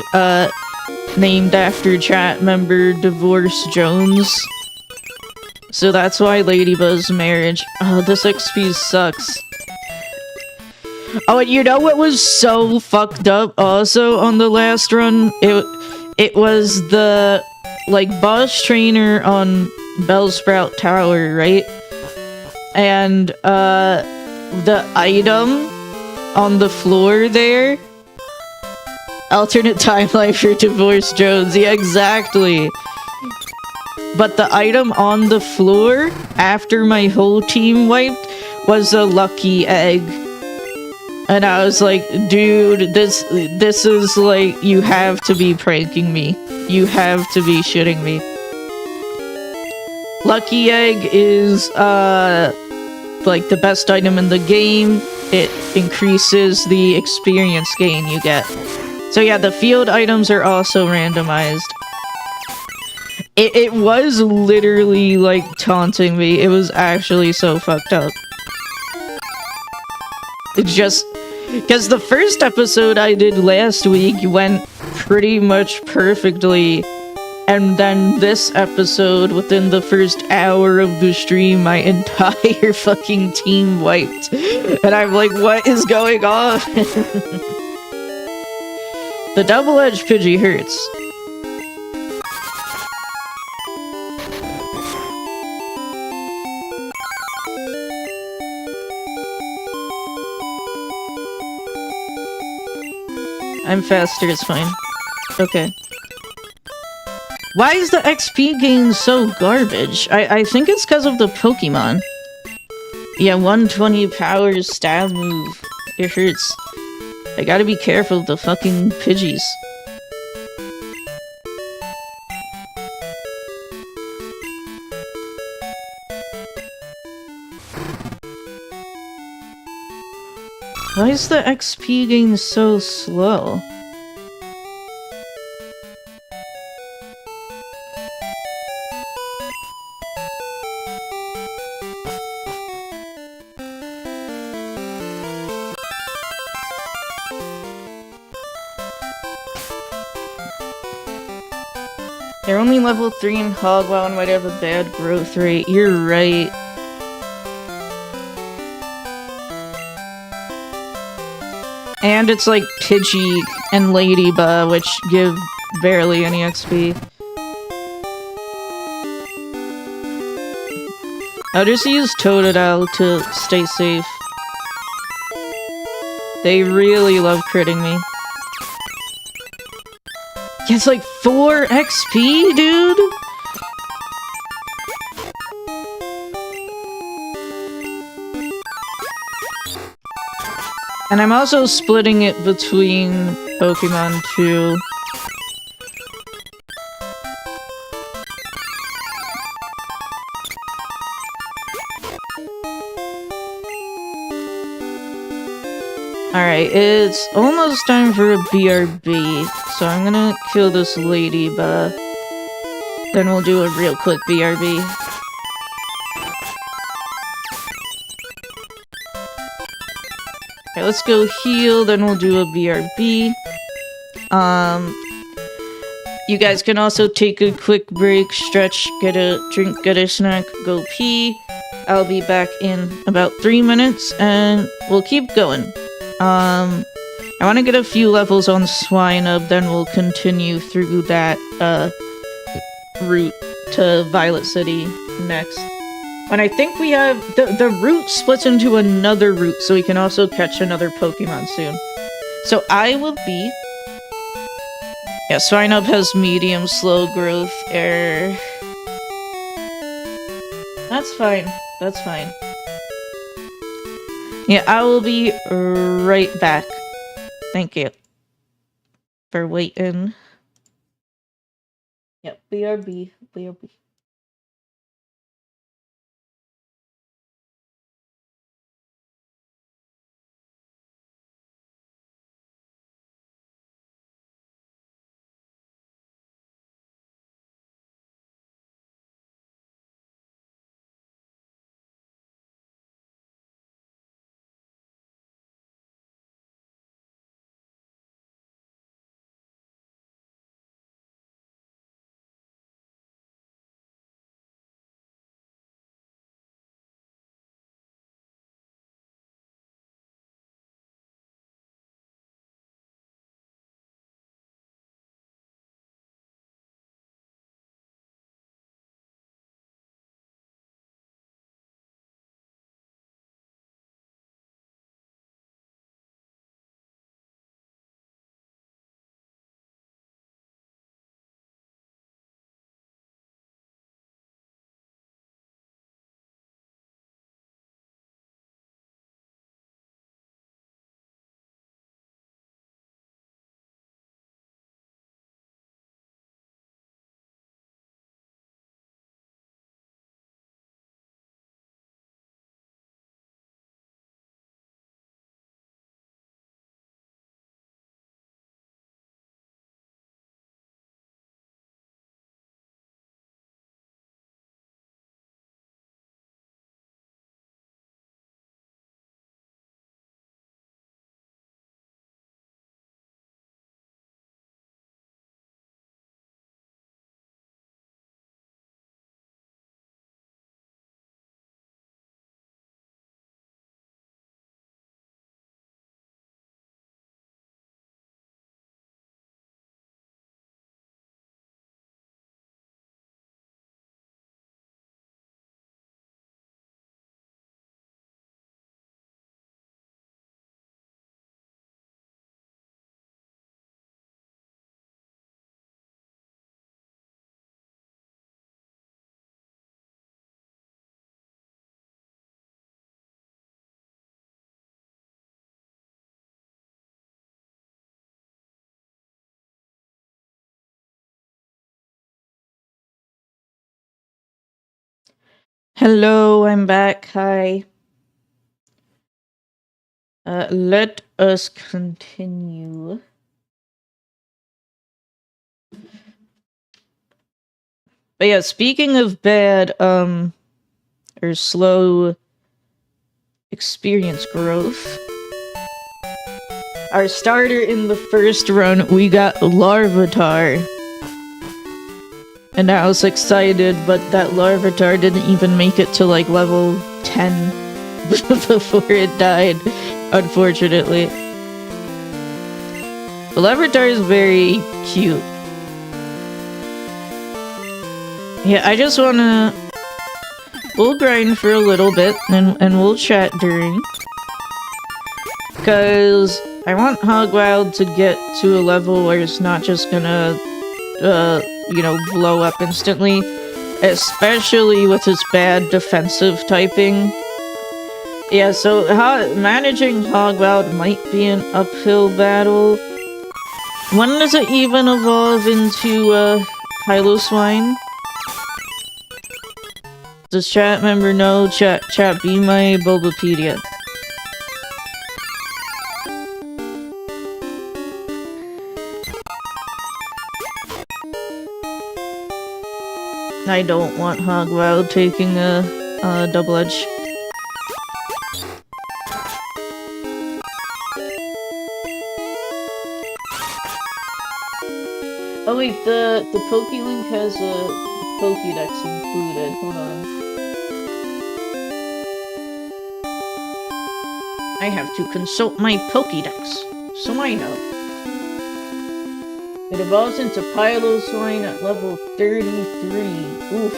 named after chat member Divorce Jones. So that's why Ladybug's Marriage. Oh, this XP sucks. Oh, and you know what was so fucked up also on the last run? It was the, like, boss trainer on Bellsprout Tower, right? And, the item on the floor there? Alternate timeline for Divorce Jones. Yeah, exactly. But the item on the floor, after my whole team wiped, was a lucky egg. And I was like, dude, this is like, you have to be pranking me. You have to be shitting me. Lucky Egg is, like, the best item in the game. It increases the experience gain you get. So yeah, the field items are also randomized. It was literally, like, taunting me. It was actually so fucked up. It just... Because the first episode I did last week went pretty much perfectly. And then this episode, within the first hour of the stream, my entire fucking team wiped. And I'm like, what is going on? The double-edged Pidgey hurts. I'm faster, it's fine. Okay. Why is the XP gain so garbage? I think it's because of the Pokemon. Yeah, 120 power stab move. It hurts. I gotta be careful of the fucking Pidgeys. Why is the XP gain so slow? They're only level 3 in Hogwow and might have a bad growth rate. You're right. And it's like Pidgey and Ladybug, which give barely any XP. I'll just use Totodile to stay safe. They really love critting me. Yeah, it's like 4 XP, dude! And I'm also splitting it between Pokemon too. Alright, it's almost time for a BRB, so I'm gonna kill this Ladybug. Then we'll do a real quick BRB. Okay, let's go heal, then we'll do a BRB. You guys can also take a quick break, stretch, get a drink, get a snack, go pee. I'll be back in about 3 minutes, and we'll keep going. I want to get a few levels on Swinub, then we'll continue through that, route to Violet City next. And I think we have... The route splits into another route, so we can also catch another Pokemon soon. So I will be... Yeah, Swinub has medium slow growth error. That's fine. That's fine. Yeah, I will be right back. Thank you for waiting. Yep, BRB. BRB. Hello, I'm back. Hi. Let us continue. But yeah, speaking of bad, or slow experience growth, our starter in the first run, we got Larvitar. And I was excited, but that Larvitar didn't even make it to like level 10 before it died, unfortunately. The Larvitar is very cute. Yeah, I just wanna... We'll grind for a little bit, and we'll chat during. Because I want Hogwild to get to a level where it's not just gonna, you know, blow up instantly. Especially with its bad defensive typing. Yeah, so managing Hogwild might be an uphill battle. When does it even evolve into, Piloswine? Does chat member know? Chat, be my Bulbapedia. I don't want Hogwild taking a double edge. Oh wait, the PokeLink has a Pokédex included. Hold on. I have to consult my Pokédex, so I know. It evolves into Piloswine at level 33. Oof.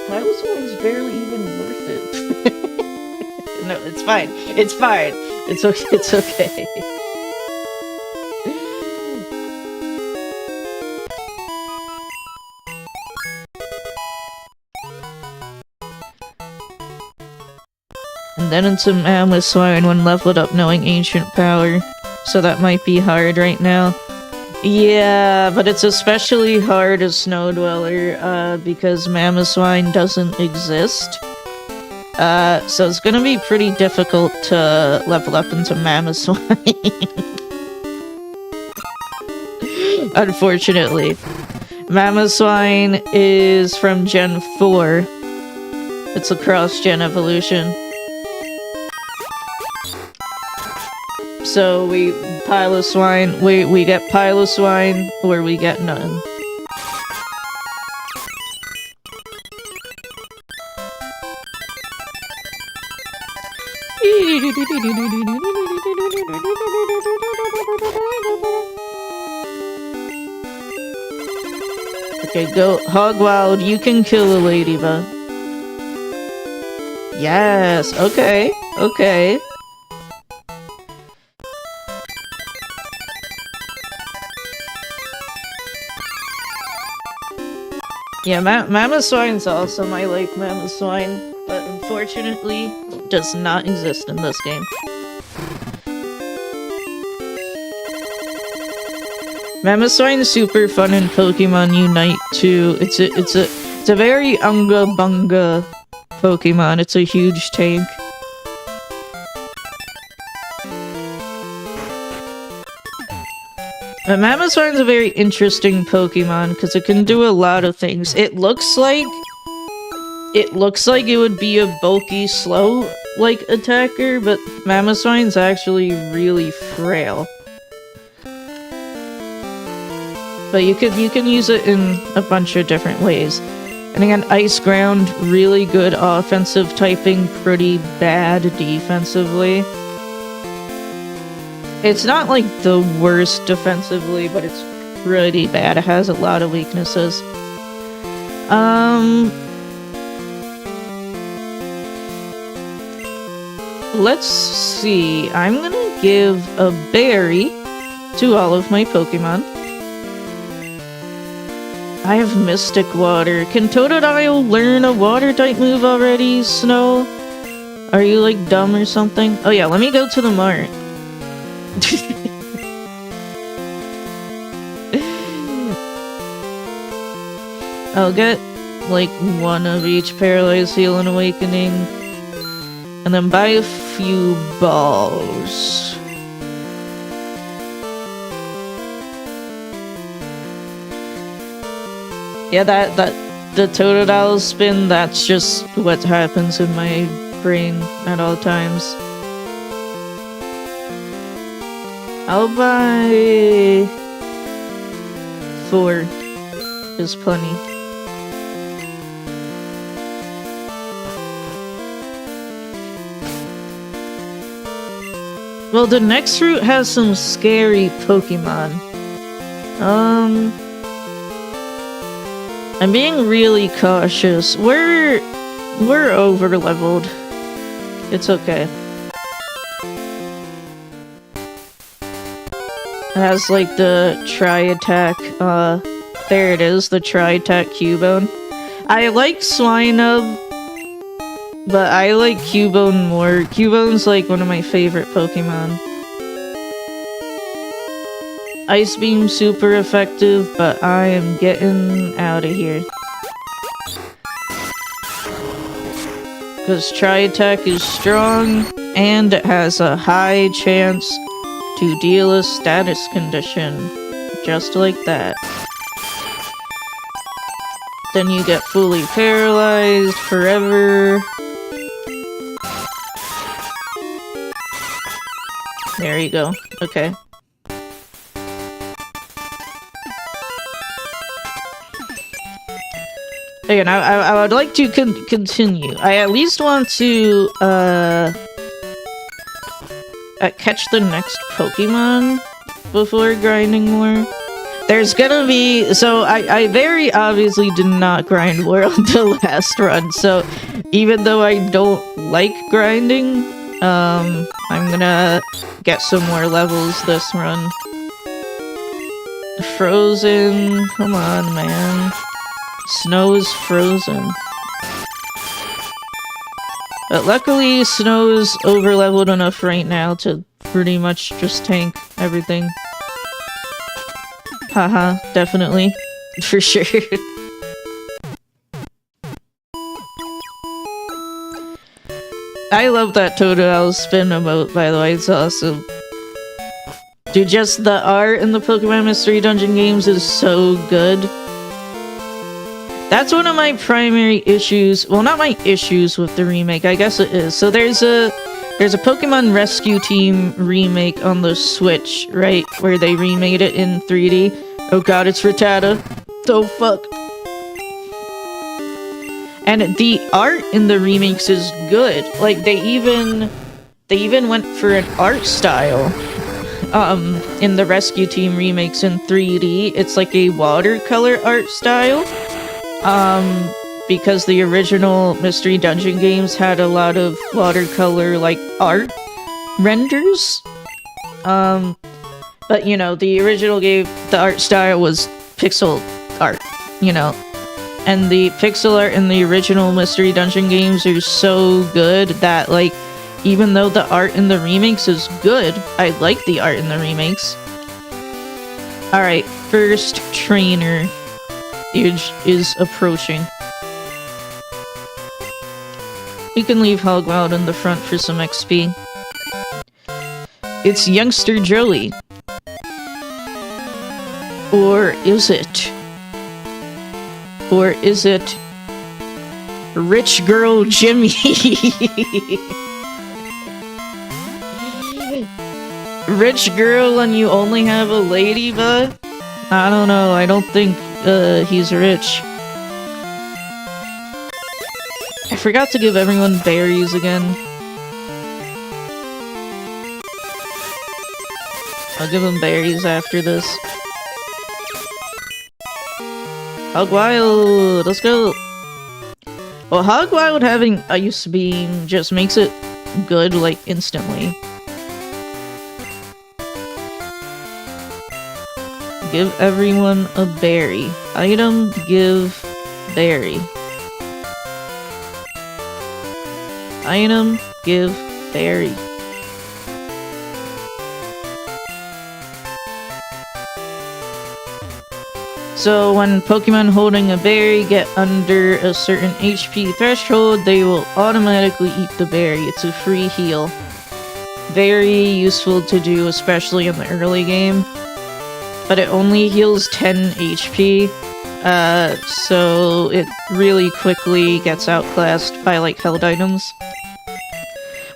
Piloswine's barely even worth it. No, it's fine. It's fine. It's okay. It's okay. And then into Mamoswine when leveled up knowing Ancient Power. So that might be hard right now. Yeah, but it's especially hard as Snow Dweller, because Mamoswine doesn't exist. So it's gonna be pretty difficult to level up into Mamoswine. Unfortunately. Mamoswine is from Gen 4. It's a cross-gen evolution. So we Piloswine, we get Piloswine, or we get none. Okay, go Hogwild, you can kill a ladybug. Yes, okay, okay. Yeah, Mamoswine's awesome. I like Mamoswine, but unfortunately, does not exist in this game. Mamoswine's super fun in Pokemon Unite too. It's a very unga bunga Pokemon. It's a huge tank. Mamoswine's a very interesting Pokemon because it can do a lot of things. It looks like it would be a bulky, slow like attacker, but Mamoswine's actually really frail. But you can use it in a bunch of different ways. And again, Ice Ground, really good offensive typing, pretty bad defensively. It's not like the worst defensively, but it's pretty bad. It has a lot of weaknesses. Let's see. I'm gonna give a berry to all of my Pokemon. I have Mystic Water. Can Totodile learn a water-type move already, Snow? Are you, like, dumb or something? Oh yeah, let me go to the mart. I'll get like one of each Paralyzed, Heal, and Awakening, and then buy a few balls. Yeah, the Totodile spin, that's just what happens in my brain at all times. I'll buy 4. Is plenty. Well, the next route has some scary Pokemon. I'm being really cautious. We're over leveled. It's okay. It has like the Tri-Attack, there it is, the Tri-Attack Cubone. I like Swinub, but I like Cubone more. Cubone's like one of my favorite Pokemon. Ice Beam super effective, but I am getting out of here. Because Tri-Attack is strong, and it has a high chance to deal a status condition. Just like that. Then you get fully paralyzed forever. There you go. Okay. Again, I would like to continue. I at least want to, catch the next Pokemon before grinding more. There's gonna be... So, I very obviously did not grind more on the last run, so even though I don't like grinding, I'm gonna get some more levels this run. Frozen... Come on, man. Snow is frozen. But luckily, Snow is over-leveled enough right now to pretty much just tank everything. Haha, definitely. For sure. I love that Totodile spin emote, by the way, it's awesome. Dude, just the art in the Pokemon Mystery Dungeon games is so good. That's one of my primary issues, well, not my issues with the remake, I guess it is. So there's a Pokemon Rescue Team remake on the Switch, right? Where they remade it in 3D. Oh god, it's Rattata. Oh fuck. And the art in the remakes is good. Like, they even went for an art style. In the Rescue Team remakes in 3D. It's like a watercolor art style. Because the original Mystery Dungeon games had a lot of watercolor, like, art renders. But, you know, the original game, the art style was pixel art, you know. And the pixel art in the original Mystery Dungeon games are so good that, like, even though the art in the remakes is good, I like the art in the remakes. Alright, first trainer is approaching. You can leave Hogwild in the front for some XP. It's Youngster Joey. Or is it? Or is it Rich Girl Jimmy? Rich girl and you only have a ladybug? I don't know, I don't think he's rich. I forgot to give everyone berries again. I'll give them berries after this. Hogwild, let's go! Well, Hogwild having Ice Beam just makes it good, like, instantly. Give everyone a berry. Item, give berry. Item, give berry. So when Pokemon holding a berry get under a certain HP threshold, they will automatically eat the berry. It's a free heal. Very useful to do, especially in the early game. But it only heals 10 HP, so it really quickly gets outclassed by, like, held items.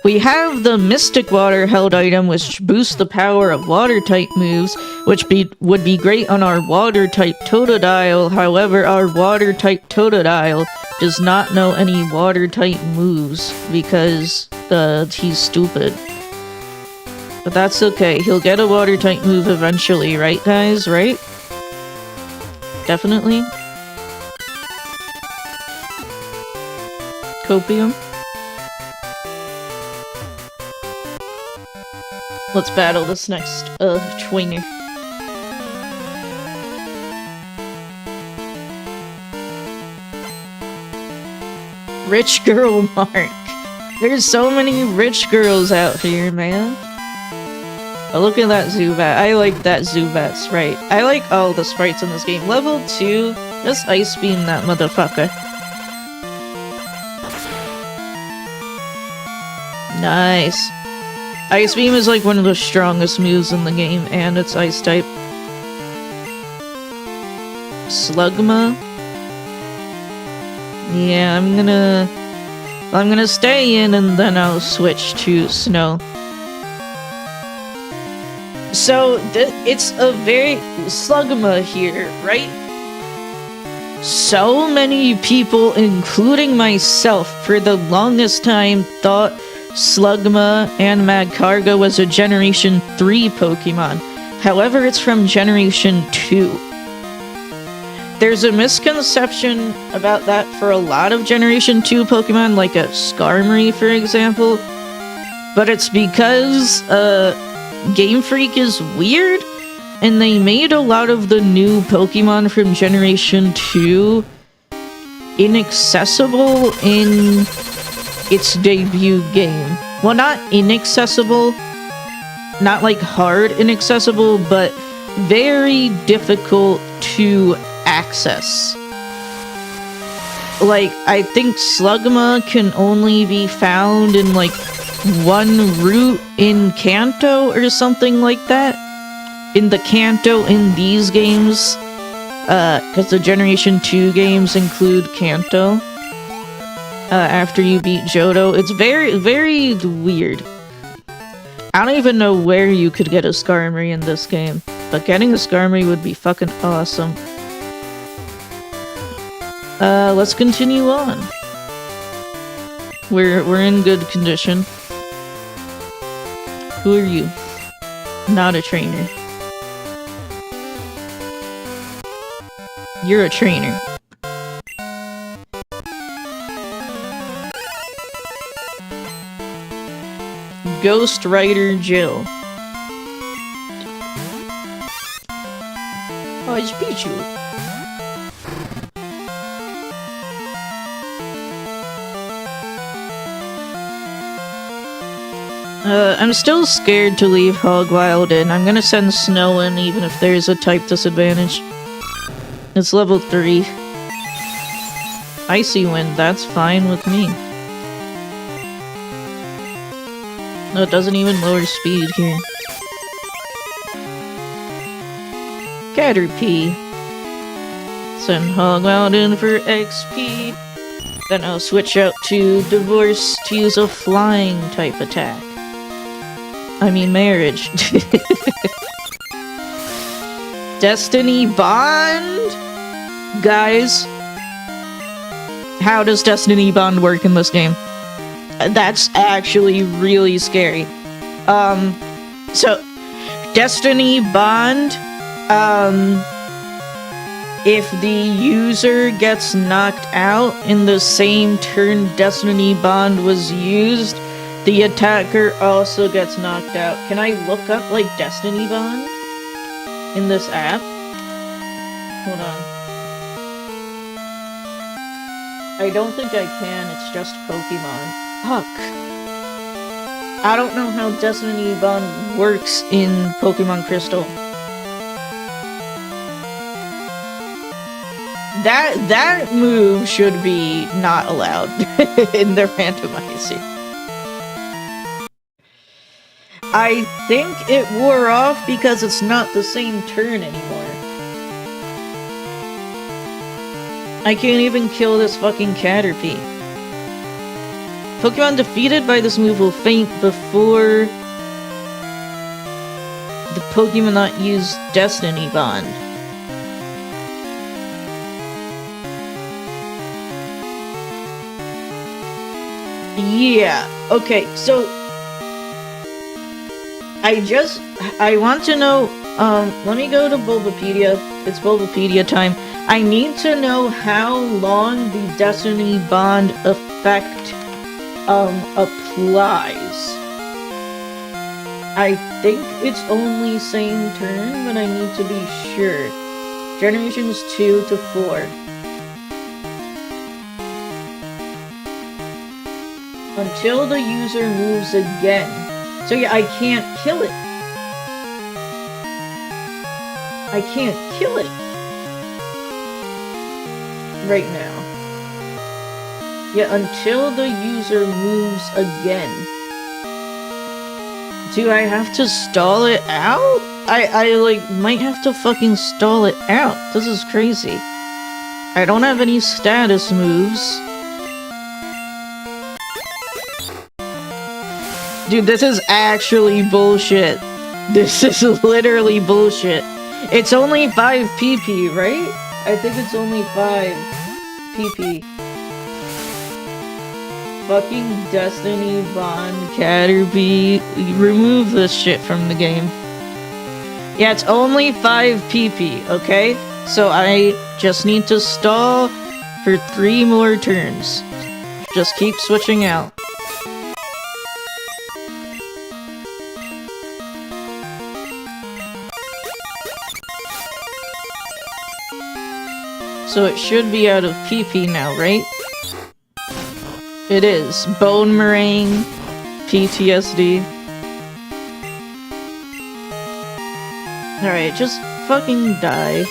We have the Mystic Water held item, which boosts the power of Water-type moves, which would be great on our Water-type Totodile. However, our Water-type Totodile does not know any Water-type moves, because, he's stupid. But that's okay, he'll get a Water-type move eventually, right guys, right? Definitely? Copium? Let's battle this next, trainer. Rich girl mark. There's so many rich girls out here, man. Oh, look at that Zubat. I like that Zubat sprite. I like all the sprites in this game. Level 2, just Ice Beam that motherfucker. Nice. Ice Beam is like one of the strongest moves in the game, and it's Ice type. Slugma? Yeah, I'm gonna stay in and then I'll switch to Snow. So, it's a very... Slugma here, right? So many people, including myself, for the longest time thought Slugma and Magcargo was a Generation 3 Pokemon. However, it's from Generation 2. There's a misconception about that for a lot of Generation 2 Pokemon, like a Skarmory, for example. But it's because, Game Freak is weird, and they made a lot of the new Pokemon from Generation 2 inaccessible in its debut game. Well, not inaccessible, not like hard inaccessible, but very difficult to access. Like, I think Slugma can only be found in like one route in Kanto or something like that. In the Kanto in these games, because the Generation 2 games include Kanto. After you beat Johto. It's very, very weird. I don't even know where you could get a Skarmory in this game, but getting a Skarmory would be fucking awesome. Let's continue on. We're in good condition. Who are you? Not a trainer. You're a trainer. Ghost Rider Jill. Oh, it's Pichu. I'm still scared to leave Hogwild in. I'm gonna send Snow in even if there's a type disadvantage. It's level 3. Icy Wind, that's fine with me. No, it doesn't even lower speed here. Caterpie. Send Hogwild in for XP. Then I'll switch out to Divorce to use a flying type attack. I mean marriage. Destiny Bond? Guys, how does Destiny Bond work in this game? That's actually really scary. So, Destiny Bond, if the user gets knocked out in the same turn Destiny Bond was used, the attacker also gets knocked out. Can I look up, like, Destiny Bond in this app? Hold on. I don't think I can, it's just Pokemon. Fuck. I don't know how Destiny Bond works in Pokemon Crystal. That move should be not allowed in the randomizer. I think it wore off because it's not the same turn anymore. I can't even kill this fucking Caterpie. Pokemon defeated by this move will faint before the Pokemon not use Destiny Bond. Yeah, okay, so I want to know, let me go to Bulbapedia. It's Bulbapedia time. I need to know how long the Destiny Bond effect, applies. I think it's only same turn, but I need to be sure. Generations 2 to 4. Until the user moves again. So yeah, I can't kill it. I can't kill it. Right now. Yeah, until the user moves again. Do I have to stall it out? I like, might have to fucking stall it out. This is crazy. I don't have any status moves. Dude, this is actually bullshit. This is literally bullshit. It's only 5 PP, right? I think it's only 5 PP. Fucking Destiny Bond Caterpie. Remove this shit from the game. Yeah, it's only 5 PP, okay? So I just need to stall for 3 more turns. Just keep switching out. So it should be out of PP now, right? It is. Bone Meringue, PTSD. Alright, just fucking die.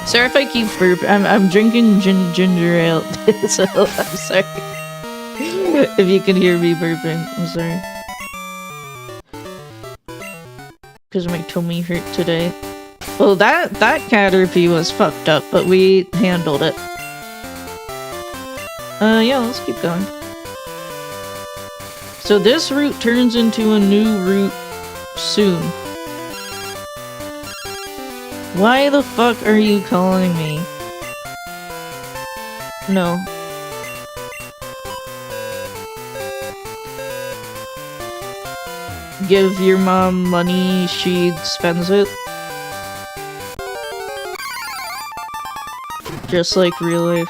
Sorry if I keep burping. I'm drinking ginger ale, so I'm sorry. If you can hear me burping, I'm sorry. Because my tummy hurt today. Well, that Caterpie was fucked up, but we handled it. Yeah, let's keep going. So this route turns into a new route soon. Why the fuck are you calling me? No. Give your mom money, she spends it. Just like real life.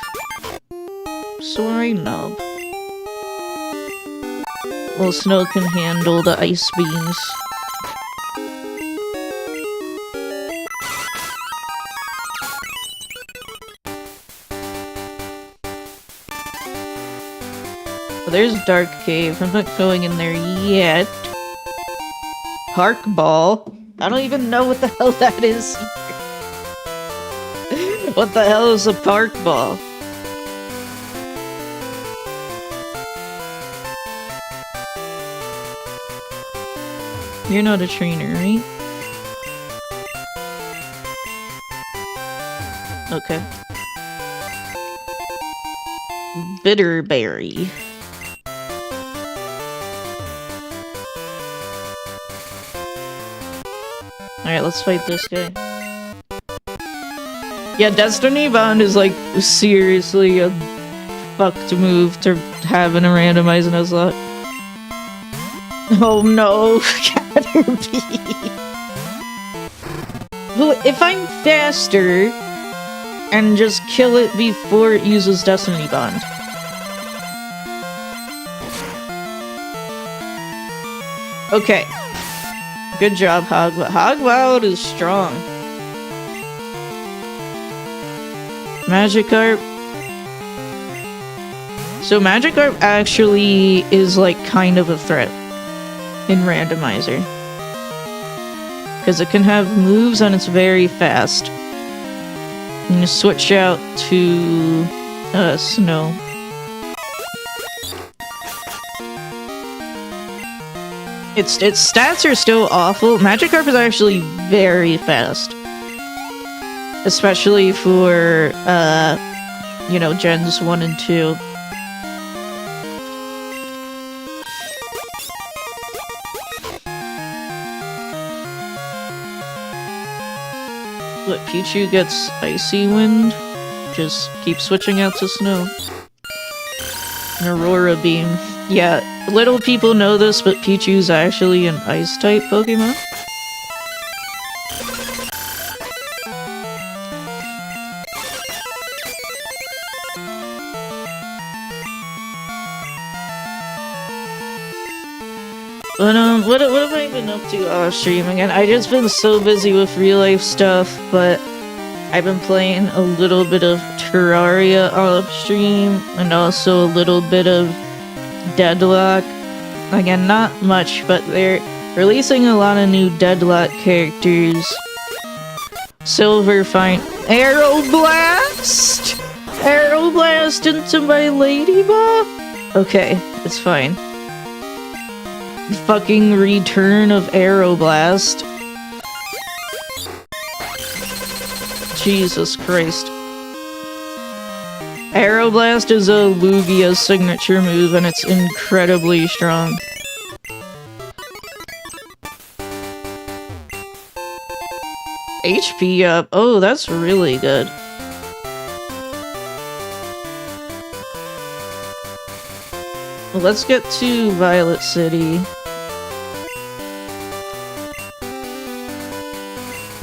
Sorry, Nub. Well, Snow can handle the ice beams. Well, there's Dark Cave. I'm not going in there yet. Park Ball? I don't even know what the hell that is. What the hell is a Park Ball? You're not a trainer, right? Okay. Bitterberry. Alright, let's fight this guy. Yeah, Destiny Bond is like seriously a fucked move to have in a randomized Nuzlocke. Oh no, Caterpie. Well, if I'm faster and just kill it before it uses Destiny Bond. Okay. Good job, Hogwild. Hogwild is strong. Magikarp. So Magikarp actually is like kind of a threat in randomizer. because it can have moves and it's very fast. I'm gonna switch out to Snow. Its stats are still awful. Magikarp is actually very fast. Especially for, you know, Gens 1 and 2. What, Pichu gets Icy Wind? Just keep switching out to Snow. An Aurora Beam. Yeah, little people know this, but Pichu's actually an Ice-type Pokemon. But, what have I been up to off stream again? I just been so busy with real life stuff, but I've been playing a little bit of Terraria off stream, and also a little bit of Deadlock. Again, not much, but they're releasing a lot of new Deadlock characters. Silverfine. Aeroblast! Aeroblast into my Ladybug? Okay, it's fine. Fucking return of Aeroblast. Jesus Christ. Aeroblast is a Lugia's signature move and it's incredibly strong. HP up. Oh, that's really good. Well, let's get to Violet City.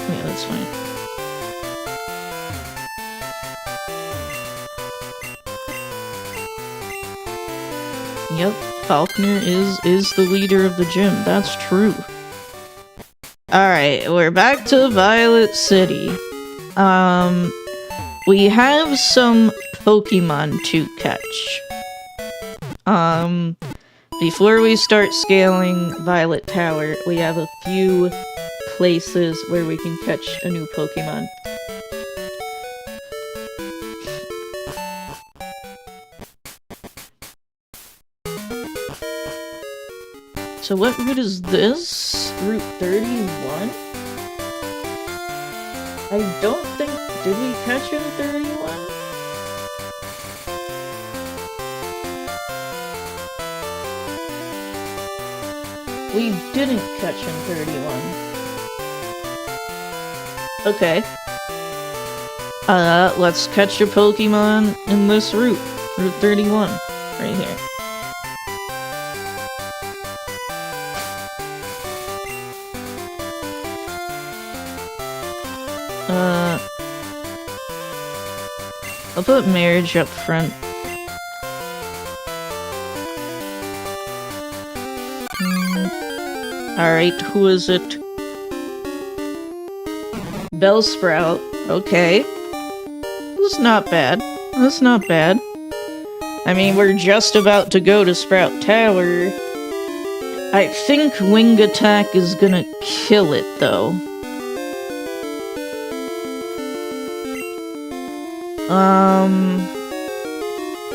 Yeah, that's fine. Yep, Falkner is the leader of the gym. That's true. Alright, we're back to Violet City. We have some Pokemon to catch. Before we start scaling Violet Tower, we have a few places where we can catch a new Pokemon. So what route is this? Route 31? I don't think... Did we catch him 31? We didn't catch him 31. Okay. Let's catch a Pokemon in this route. Route 31. Right here. I'll put Marriage up front. Alright, who is it? Bellsprout. Okay. That's not bad. That's not bad. I mean, we're just about to go to Sprout Tower. I think Wing Attack is gonna kill it, though.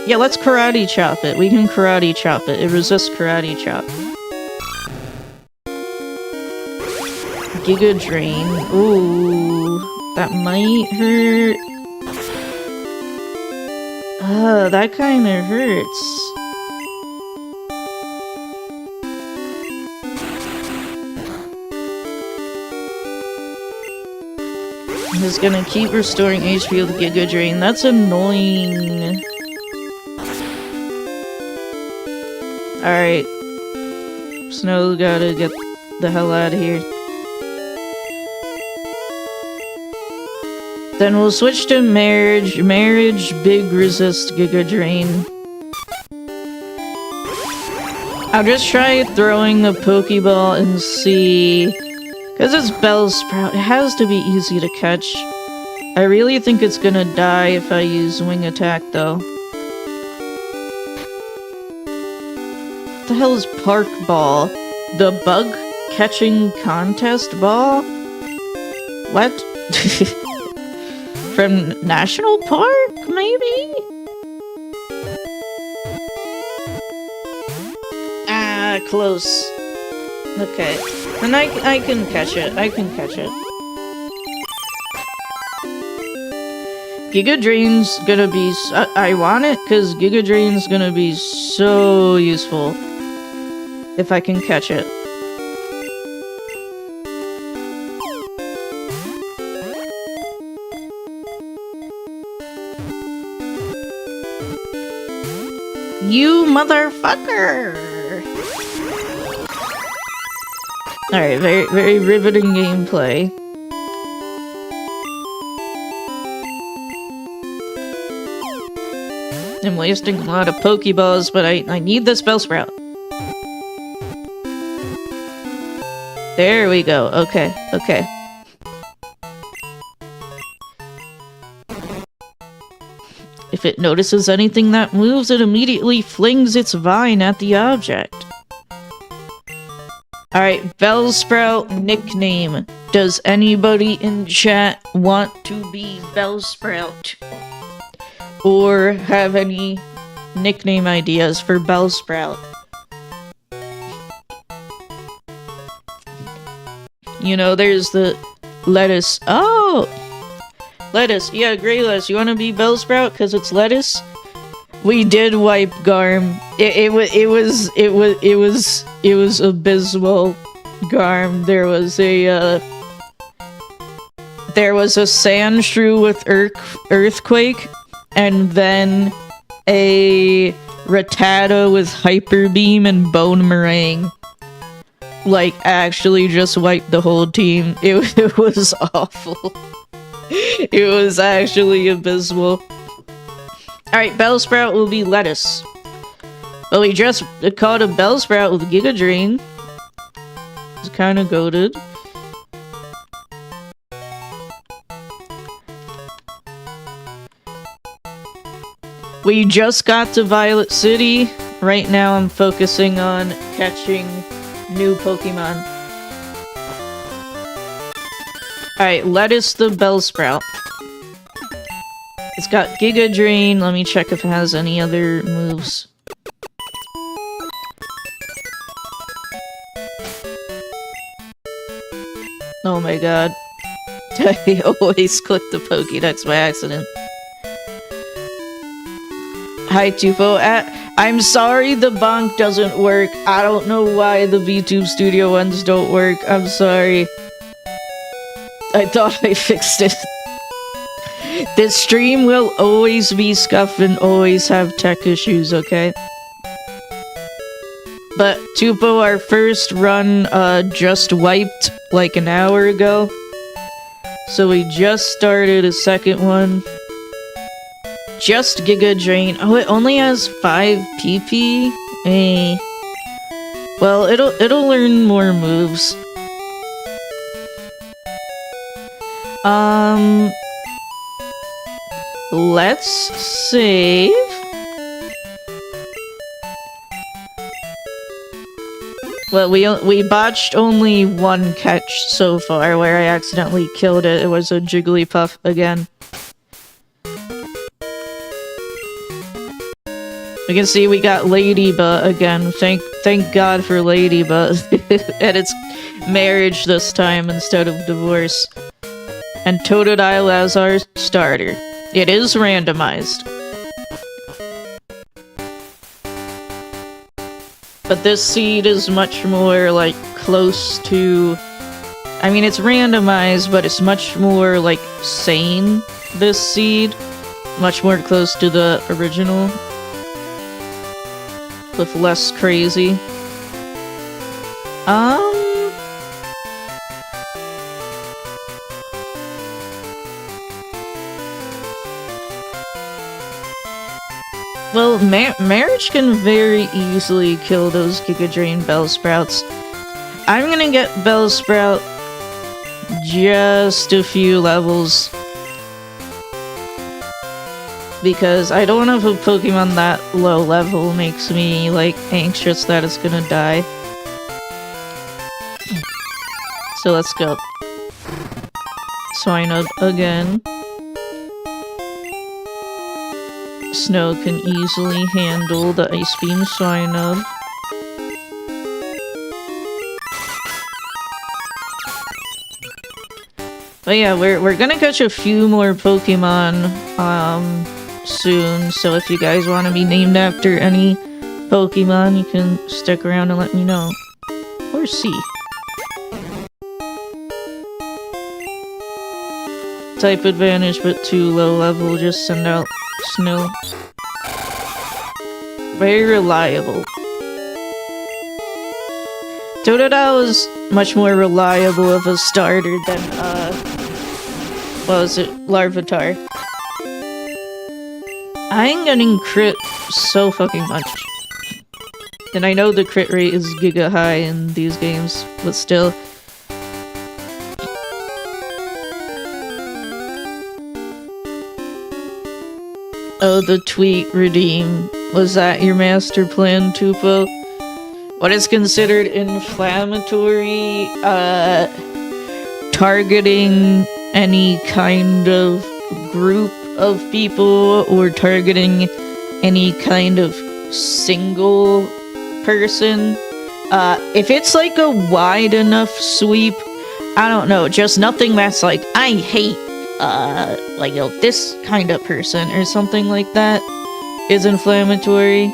Yeah, let's Karate Chop it. We can Karate Chop it. It resists Karate Chop. Giga Drain. Ooh, that might hurt. That kinda hurts. He's gonna keep restoring HP with Giga Drain. That's annoying. Alright. Snow gotta get the hell out of here. Then we'll switch to Marriage. Marriage, big resist Giga Drain. I'll just try throwing a Pokeball and see... Because it's Bellsprout, it has to be easy to catch. I really think it's gonna die if I use Wing Attack, though. What the hell is Park Ball? The bug catching contest ball? What? From National Park, maybe? Ah, close. Okay. Then I can catch it. I can catch it. Giga Drain's gonna be... I want it, because Giga Drain's gonna be so useful. If I can catch it. You motherfucker! Alright, very riveting gameplay. I'm wasting a lot of Pokeballs, but I need this Bellsprout. There we go. Okay, okay. If it notices anything that moves, it immediately flings its vine at the object. Alright, Bellsprout nickname. Does anybody in chat want to be Bellsprout? Or have any nickname ideas for Bellsprout? You know, there's the lettuce. Oh! Lettuce. Yeah, Grey Lettuce. You want to be Bellsprout because it's lettuce? We did wipe Garm. It was abysmal. Garm. There was a Sandshrew with Earthquake, and then a Rattata with Hyper Beam and Bone Meringue. Like, actually just wiped the whole team. It was awful. It was actually abysmal. Alright, Bellsprout will be lettuce. Well, we just caught a Bellsprout with Giga Drain. It's kinda goated. We just got to Violet City. Right now I'm focusing on catching new Pokemon. Alright, lettuce the Bellsprout. It's got Giga Drain. Let me check if it has any other moves. Oh my god. I always click the Pokédex by accident. Hi, Tufo. I'm sorry the bonk doesn't work. I don't know why the VTube Studio ones don't work. I'm sorry. I thought I fixed it. This stream will always be scuffed and always have tech issues, okay? But, Tupo, our first run, just wiped, like, an hour ago. So we just started a second one. Just Giga Drain. Oh, it only has 5 PP? Eh. Well, it'll learn more moves. Let's save. Well, we botched only one catch so far, where I accidentally killed it. It was a Jigglypuff again. We can see we got Ladybug again. Thank God for Ladybug. And it's marriage this time instead of divorce. And Totodile as our starter. It is randomized. But this seed is much more, like, close to... I mean, it's randomized, but it's much more, like, sane, this seed. Much more close to the original. With less crazy. Well, marriage can very easily kill those Giga Drain Bellsprouts. I'm gonna get Bellsprout just a few levels. Because I don't know if a Pokemon that low level makes me, like, anxious that it's gonna die. So let's go. Swinub again. Snow can easily handle the Ice Beam Swinub. But yeah, we're gonna catch a few more Pokemon soon, so if you guys want to be named after any Pokemon, you can stick around and let me know. Or see. Type advantage, but too low level, just send out Snow. Very reliable. Totodile is much more reliable of a starter than, what was it? Larvitar. I'm getting crit so fucking much. And I know the crit rate is giga high in these games, but still. Oh, the tweet redeem. Was that your master plan, Tupo? What is considered inflammatory? Targeting any kind of group of people or targeting any kind of single person. If it's like a wide enough sweep, I don't know, just nothing that's like, I hate, like, you know, this kind of person or something like that is inflammatory.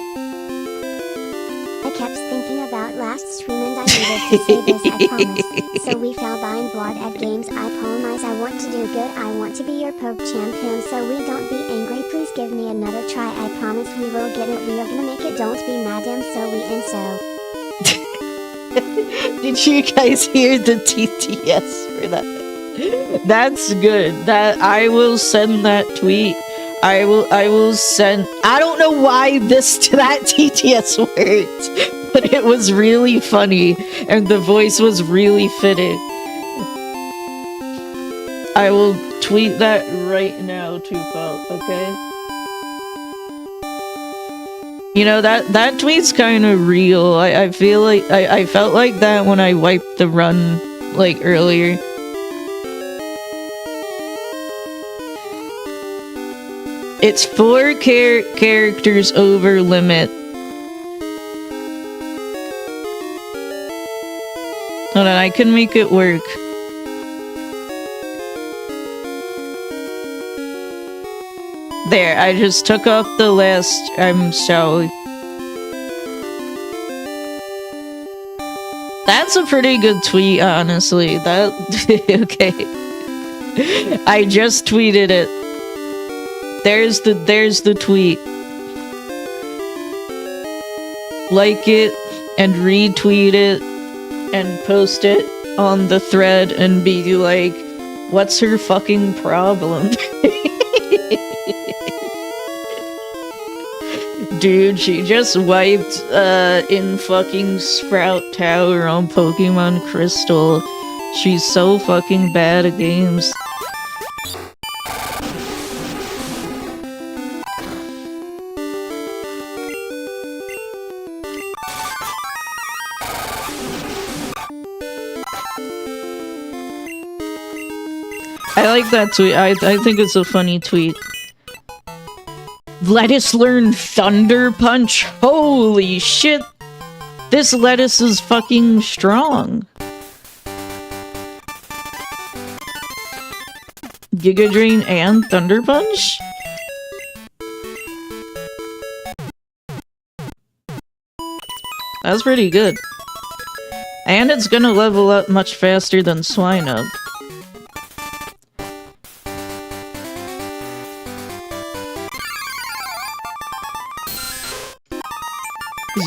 I kept thinking about last stream and I needed to say this, I promise. So we fell behind blood at games, I promise I want to do good, I want to be your Poke champion, so we don't be angry, please give me another try, I promise we will get it, we are gonna make it, don't be mad, so we and so. Did you guys hear the TTS for that? That's good. That I will send that tweet. I will send. I don't know why that TTS worked, but it was really funny and the voice was really fitting. I will tweet that right now, Tupo, okay? You know, that tweet's kind of real. I feel like I felt like that when I wiped the run, like, earlier. It's 4 characters over limit. Hold on, I can make it work. There, I just took off the last I'm sorry. That's a pretty good tweet, honestly. That okay. I just tweeted it. There's the tweet. Like it and retweet it and post it on the thread and be like, what's her fucking problem? Dude, she just wiped in fucking Sprout Tower on Pokemon Crystal. She's so fucking bad at games. I like that tweet. I think it's a funny tweet. Lettuce learn Thunder Punch? Holy shit! This lettuce is fucking strong. Giga Drain and Thunder Punch? That's pretty good. And it's gonna level up much faster than Swinub.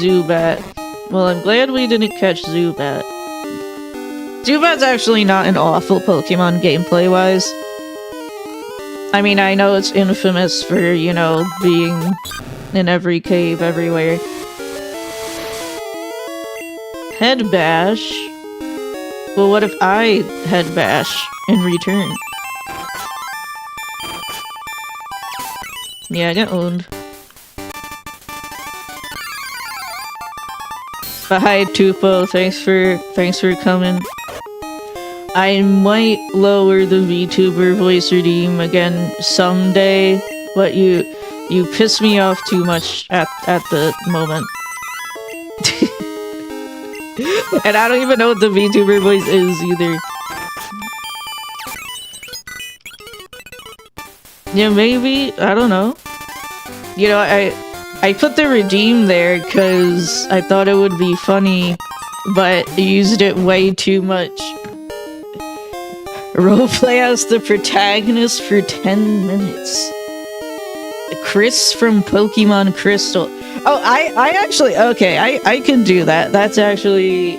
Zubat. Well, I'm glad we didn't catch Zubat. Zubat's actually not an awful Pokemon gameplay-wise. I mean, I know it's infamous for, you know, being in every cave everywhere. Head Bash? Well, what if I Head Bash in return? Yeah, I got owned. But hi, Tupo. Thanks for coming. I might lower the VTuber voice redeem again someday, but you piss me off too much at the moment. And I don't even know what the VTuber voice is either. Yeah, maybe, I don't know. You know, I put the redeem there because I thought it would be funny, but I used it way too much. Roleplay as the protagonist for 10 minutes. Chris from Pokemon Crystal. Oh, I actually, okay, I can do that. That's actually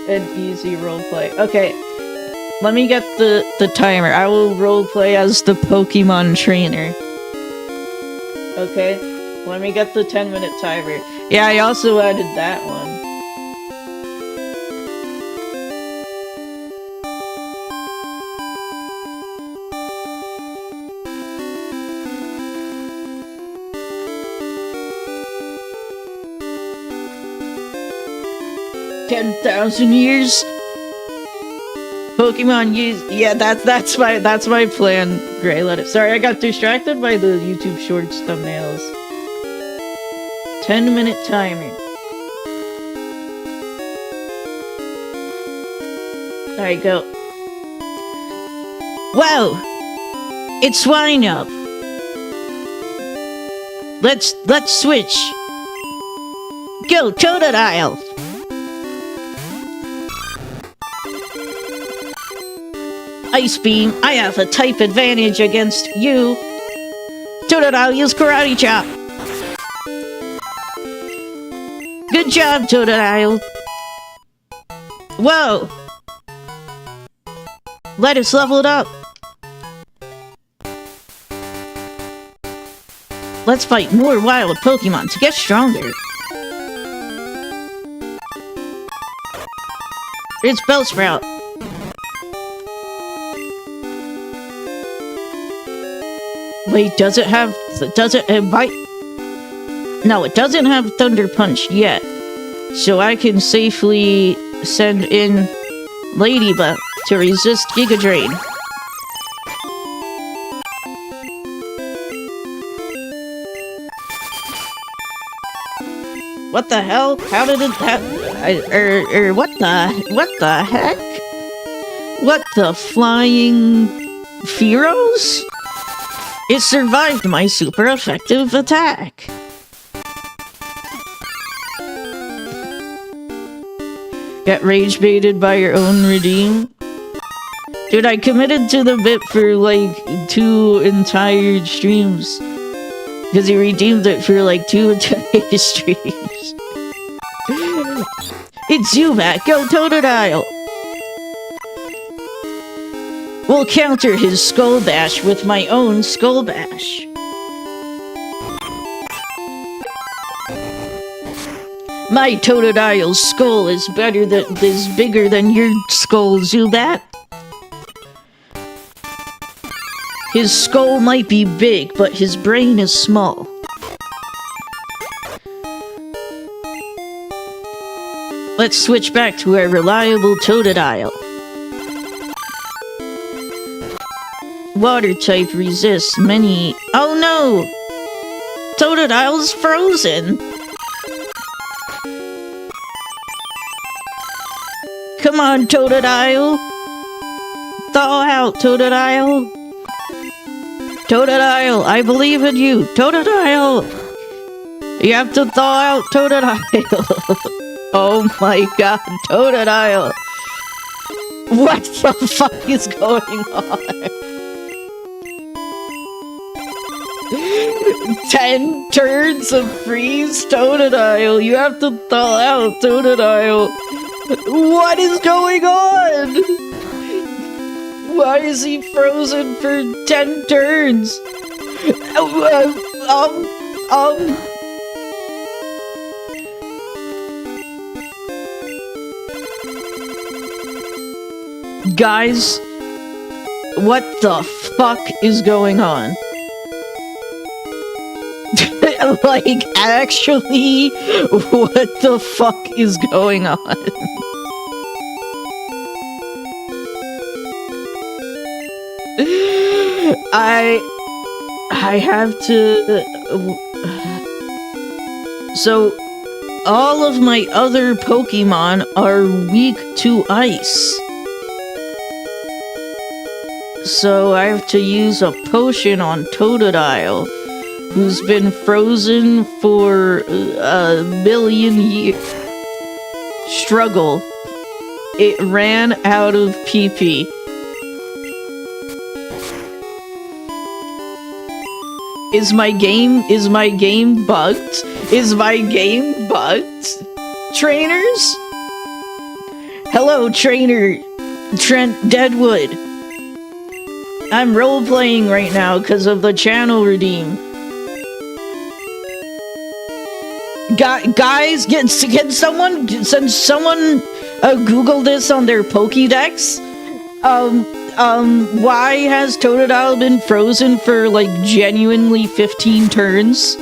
an easy roleplay. Okay, let me get the timer. I will roleplay as the Pokemon trainer. Okay, let me get the 10-minute timer. Yeah, I also added that one. 10,000 years. Pokemon use, yeah, that's my plan. Gray, let it. Sorry, I got distracted by the YouTube Shorts thumbnails. 10-minute timer. Alright, go. Wow! It's wine up. Let's switch. Go, Totodile! Ice Beam, I have a type advantage against you. Totodile, use Karate Chop. Good job, Totodile. Whoa! Lettuce leveled up. Let's fight more wild Pokemon to get stronger. It's Bellsprout. Wait, does it bite? No, it doesn't have Thunder Punch yet. So I can safely send in Ladybug to resist Giga Drain. What the hell? How did it what the heck? What the flying Fearos? It survived my super effective attack. Get rage baited by your own redeem? Dude, I committed to the bit for like 2 entire streams. Because he redeemed it for like 2 entire streams. It's Zubat, go Totodile! We'll counter his Skull Bash with my own Skull Bash. My Totodile's skull is bigger than your skull, Zubat. His skull might be big, but his brain is small. Let's switch back to our reliable Totodile. Water type resists many. Oh no! Totodile's frozen! Come on, Totodile! Thaw out, Totodile! Totodile, I believe in you! Totodile! You have to thaw out, Totodile! Oh my god, Totodile! What the fuck is going on? 10 turns of freeze, Totodile! You have to thaw out, Totodile! What is going on? Why is he frozen for 10 turns? Guys, what the fuck is going on? Like, actually, what the fuck is going on? I have to... So, all of my other Pokemon are weak to ice. So I have to use a potion on Totodile, who's been frozen for a million years. Struggle. It ran out of PP. Is my game bugged? Is my game bugged? Trainers? Hello, trainer Trent Deadwood. I'm role-playing right now because of the channel redeem. Guys, can someone Google this on their Pokédex? Why has Totodile been frozen for, like, genuinely 15 turns?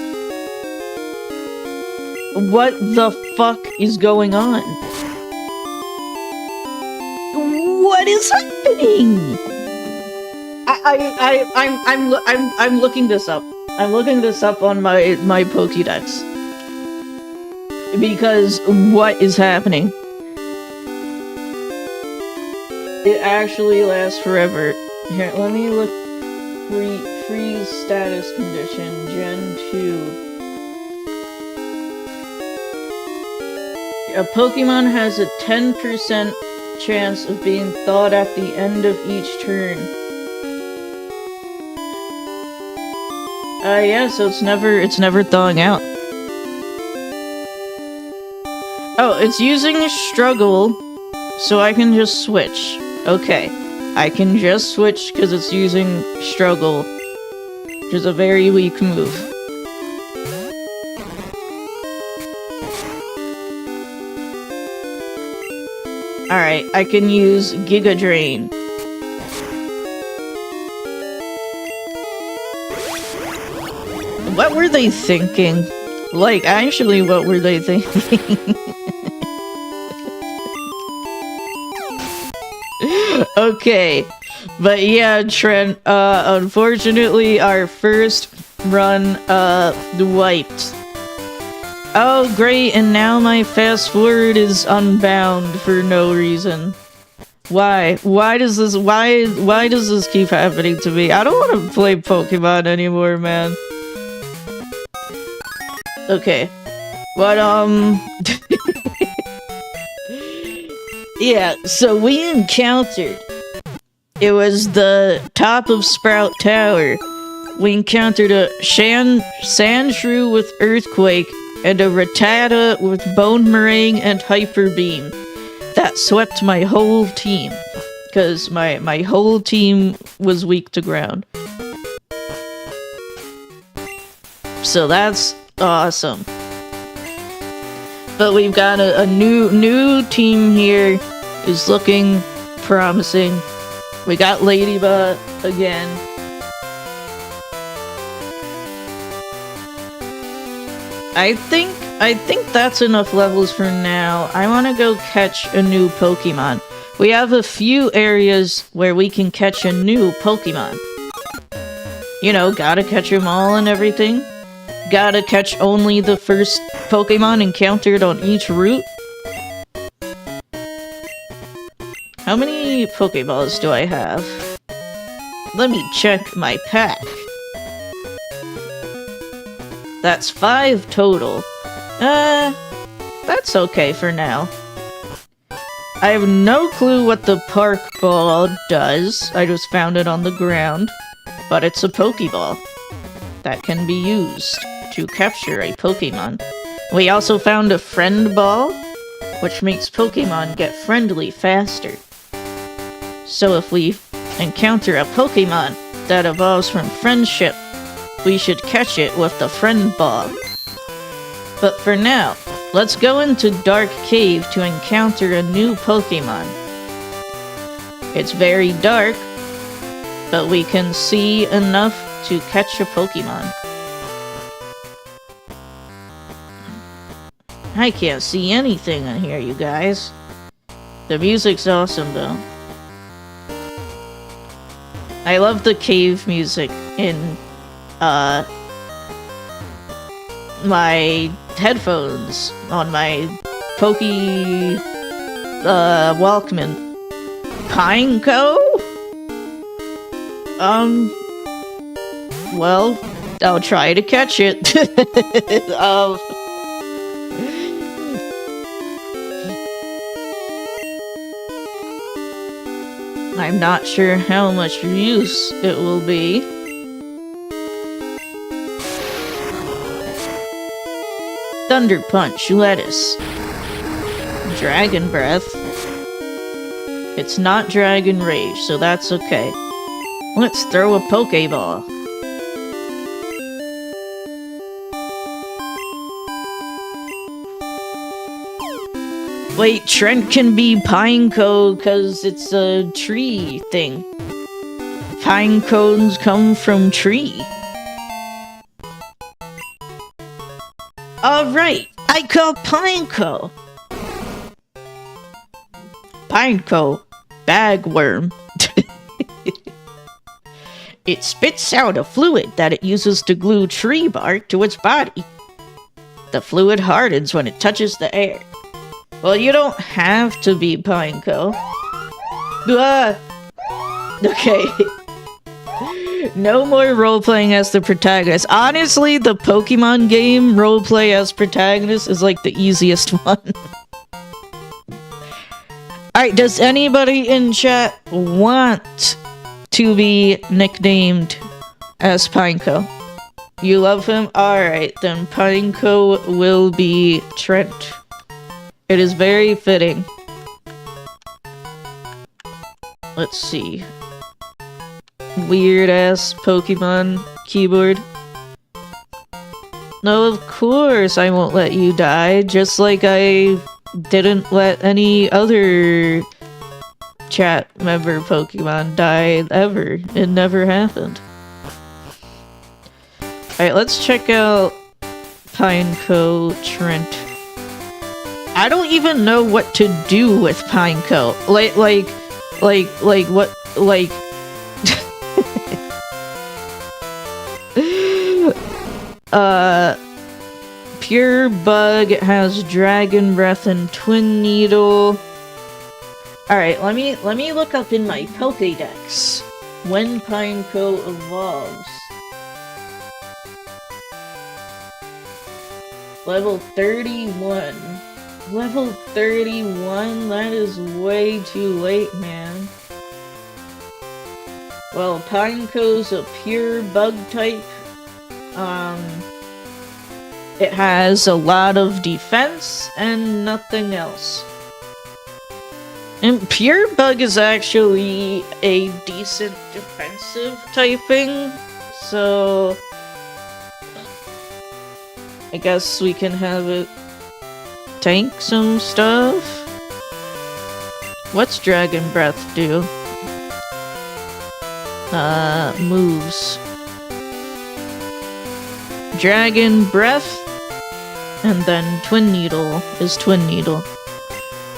What the fuck is going on? What is happening? I'm looking this up. I'm looking this up on my Pokédex. Because what is happening? It actually lasts forever. Here, let me look. Freeze status condition, Gen 2. A Pokemon has a 10% chance of being thawed at the end of each turn. Yeah, so it's never thawing out. Oh, it's using Struggle, so I can just switch. Okay, I can just switch because it's using Struggle, which is a very weak move. Alright, I can use Giga Drain. What were they thinking? Like, actually, what were they thinking? Okay, but yeah, Trent, unfortunately, our first run, wiped. Oh, great, and now my fast forward is unbound for no reason. Why? Why does this keep happening to me? I don't want to play Pokemon anymore, man. Okay. But, yeah, so we encountered... It was the top of Sprout Tower. We encountered a Sandshrew with Earthquake, and a Rattata with Bone Meringue and Hyper Beam. That swept my whole team. Because my whole team was weak to ground. So that's awesome. But we've got a new team here. Is looking promising. We got Ladybug again. I think that's enough levels for now. I want to go catch a new Pokemon. We have a few areas where we can catch a new Pokemon. You know, gotta catch them all and everything. Gotta catch only the first Pokemon encountered on each route. How many Pokeballs do I have? Let me check my pack. That's 5 total. That's okay for now. I have no clue what the Park Ball does. I just found it on the ground. But it's a Pokeball that can be used to capture a Pokemon. We also found a Friend Ball, which makes Pokemon get friendly faster. So if we encounter a Pokemon that evolves from friendship, we should catch it with the Friend Ball. But for now, let's go into Dark Cave to encounter a new Pokemon. It's very dark, but we can see enough to catch a Pokemon. I can't see anything in here, you guys. The music's awesome, though. I love the cave music in my headphones on my Pokey Walkman. Pineco? Well, I'll try to catch it. I'm not sure how much use it will be. Thunder Punch, lettuce. Dragon Breath. It's not Dragon Rage, so that's okay. Let's throw a Pokeball. Wait, Trent can be Pineco because it's a tree thing. Pine cones come from tree. Alright, I call Pineco. Pineco, bagworm. It spits out a fluid that it uses to glue tree bark to its body. The fluid hardens when it touches the air. Well, you don't have to be Pineco. Okay. No more roleplaying as the protagonist. Honestly, the Pokemon game roleplay as protagonist is like the easiest one. Alright, does anybody in chat want to be nicknamed as Pineco? You love him? Alright, then Pineco will be Trent. It is very fitting. Let's see. Weird ass Pokemon keyboard. No, of course I won't let you die, just like I didn't let any other chat member Pokemon die ever. It never happened. Alright, let's check out Pineco Trent. I don't even know what to do with Pineco. Like what, like... Pure Bug has Dragon Breath and Twin Needle. Alright, let me look up in my Pokédex when Pineco evolves. Level 31. Level 31? That is way too late, man. Well, Pineco's a pure bug type. It has a lot of defense and nothing else. And pure bug is actually a decent defensive typing, so I guess we can have it tank some stuff. What's Dragon Breath do? Moves. Dragon Breath, and then Twin Needle is Twin Needle.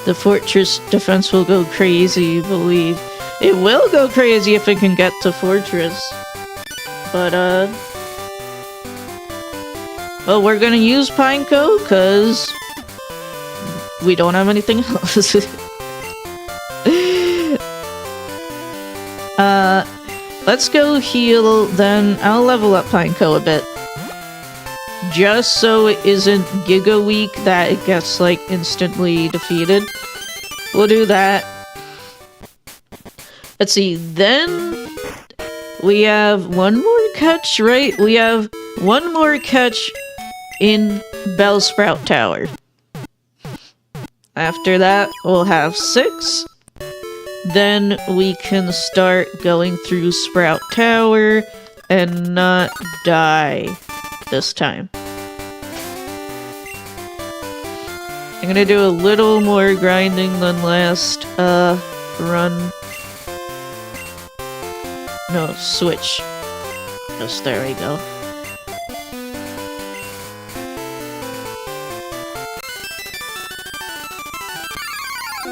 The Fortress defense will go crazy, believe. It will go crazy if it can get to Fortress. But, well, we're gonna use Pineco, cause we don't have anything else. Let's go heal, then I'll level up Pineco a bit. Just so it isn't Giga Weak that it gets, like, instantly defeated. We'll do that. Let's see, then we have one more catch, right? We have one more catch in Bellsprout Tower. After that, we'll have 6. Then we can start going through Sprout Tower and not die this time. I'm gonna do a little more grinding than last run. No, switch. Just there we go.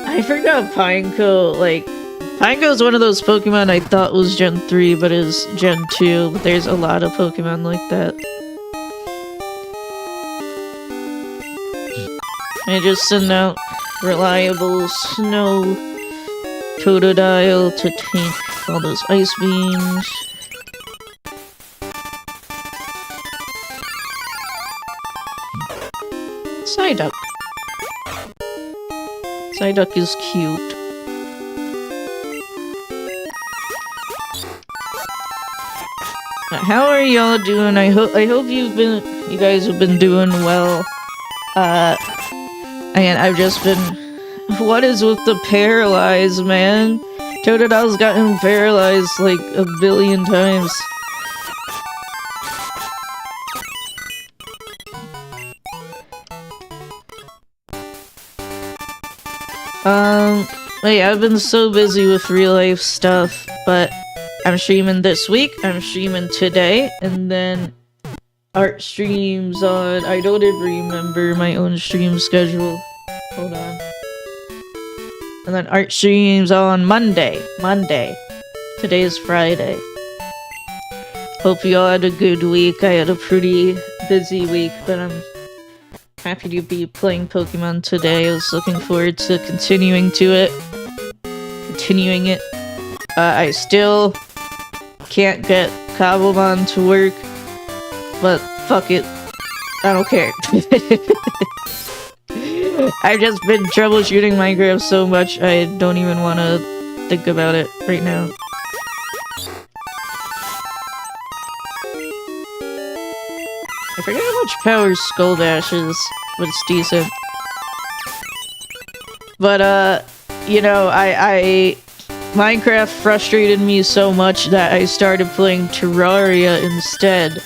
I forgot Pineco Pineco's one of those Pokemon I thought was Gen 3, but is Gen 2. But there's a lot of Pokemon like that. I just send out reliable snow Totodile to take all those ice beams. Psyduck. Psyduck is cute. How are y'all doing? I hope you guys have been doing well. And I've just been, what is with the paralyzed, man? Totodile's gotten paralyzed like a billion times. Yeah, I've been so busy with real life stuff, but I'm streaming this week, I'm streaming today, and then art streams on, I don't even remember my own stream schedule. Hold on. And then art streams on Monday. Today is Friday. Hope you all had a good week. I had a pretty busy week, but I'm happy to be playing Pokemon today. I was looking forward to continuing it. I still can't get Cobblemon to work, but fuck it. I don't care. I've just been troubleshooting Minecraft so much, I don't even want to think about it right now. I forget how much power Skull Dash is, but it's decent. But, you know, Minecraft frustrated me so much that I started playing Terraria instead.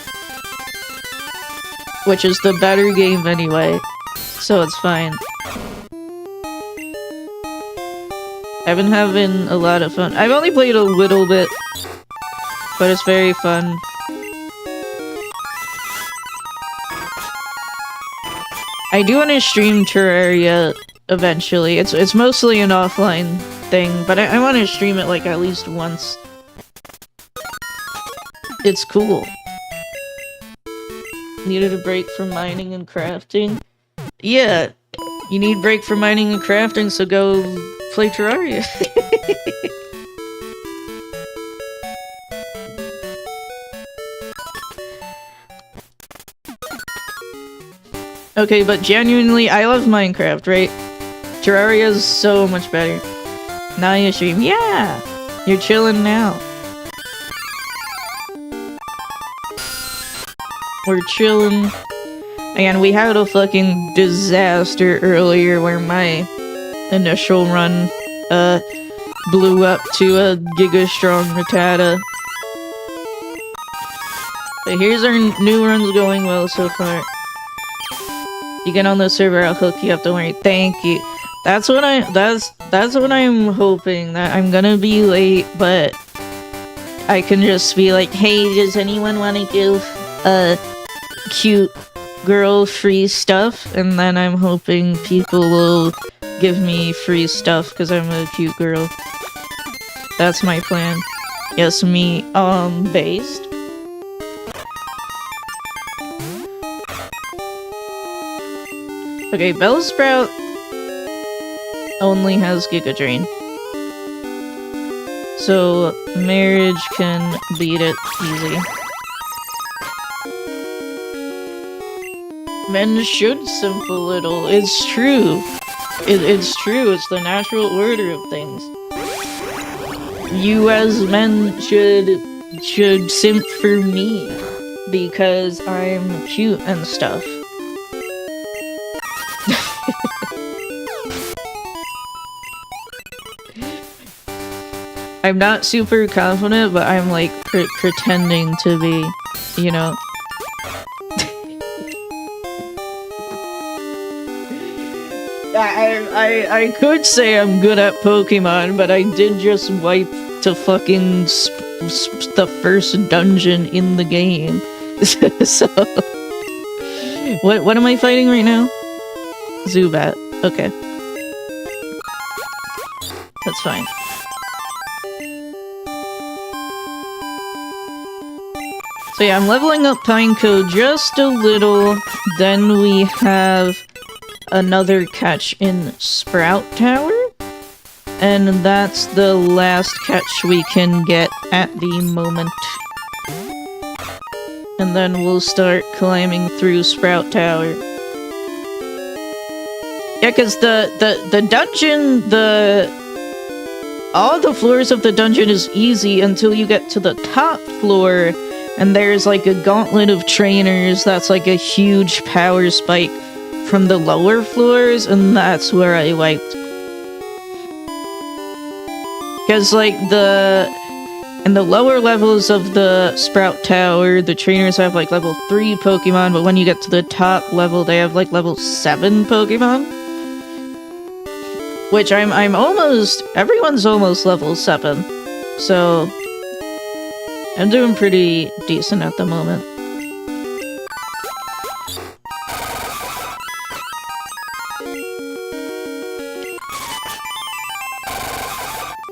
Which is the better game anyway, so it's fine. I've been having a lot of fun. I've only played a little bit, but it's very fun. I do want to stream Terraria eventually. It's mostly an offline thing, but I want to stream it like at least once. It's cool. Needed a break from mining and crafting? Yeah, you need a break from mining and crafting, so go play Terraria. Okay, but genuinely, I love Minecraft, right? Terraria is so much better. Now you stream. Yeah! You're chilling now. We're chilling. And we had a fucking disaster earlier where my initial run, blew up to a Giga Strong Rattata. But here's our new runs going well so far. You get on the server, I'll hook you up, don't worry. Thank you. That's what I'm hoping, that I'm gonna be late, but I can just be like, hey, does anyone want to give a cute girl free stuff? And then I'm hoping people will give me free stuff because I'm a cute girl. That's my plan. Yes, me, based. Okay, Bellsprout only has Giga Drain. So, Marriage can beat it easy. Men should simp a little. It's true. It's true. It's the natural order of things. You as men should simp for me because I'm cute and stuff. I'm not super confident, but I'm like pretending to be, you know. I could say I'm good at Pokemon, but I did just wipe to fucking the first dungeon in the game. So, what am I fighting right now? Zubat. Okay. That's fine. So yeah, I'm leveling up Pineco just a little. Then we have another catch in Sprout Tower. And that's the last catch we can get at the moment. And then we'll start climbing through Sprout Tower. Yeah, because the dungeon, all the floors of the dungeon is easy until you get to the top floor, and there's like a gauntlet of trainers that's like a huge power spike from the lower floors, and that's where I wiped. Because like in the lower levels of the Sprout Tower, the trainers have like level 3 Pokemon, but when you get to the top level, they have like level 7 Pokemon. Which everyone's almost level 7. So, I'm doing pretty decent at the moment.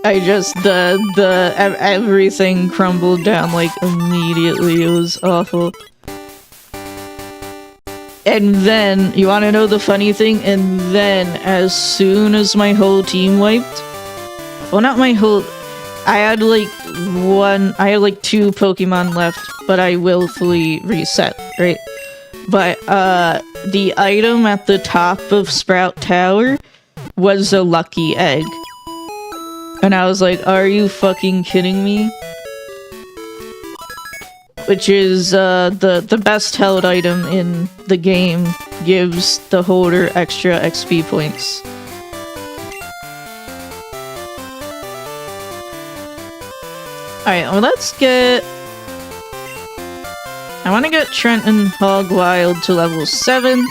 I just, everything crumbled down like immediately. It was awful. And then, you wanna know the funny thing? And then, as soon as my whole team wiped, well, not my whole, I had like 2 Pokemon left, but I willfully reset, right? But, the item at the top of Sprout Tower was a lucky egg. And I was like, are you fucking kidding me? Which is, the best held item in the game, gives the holder extra XP points. Alright, well let's get... I wanna get Trenton Hogwild to level 7,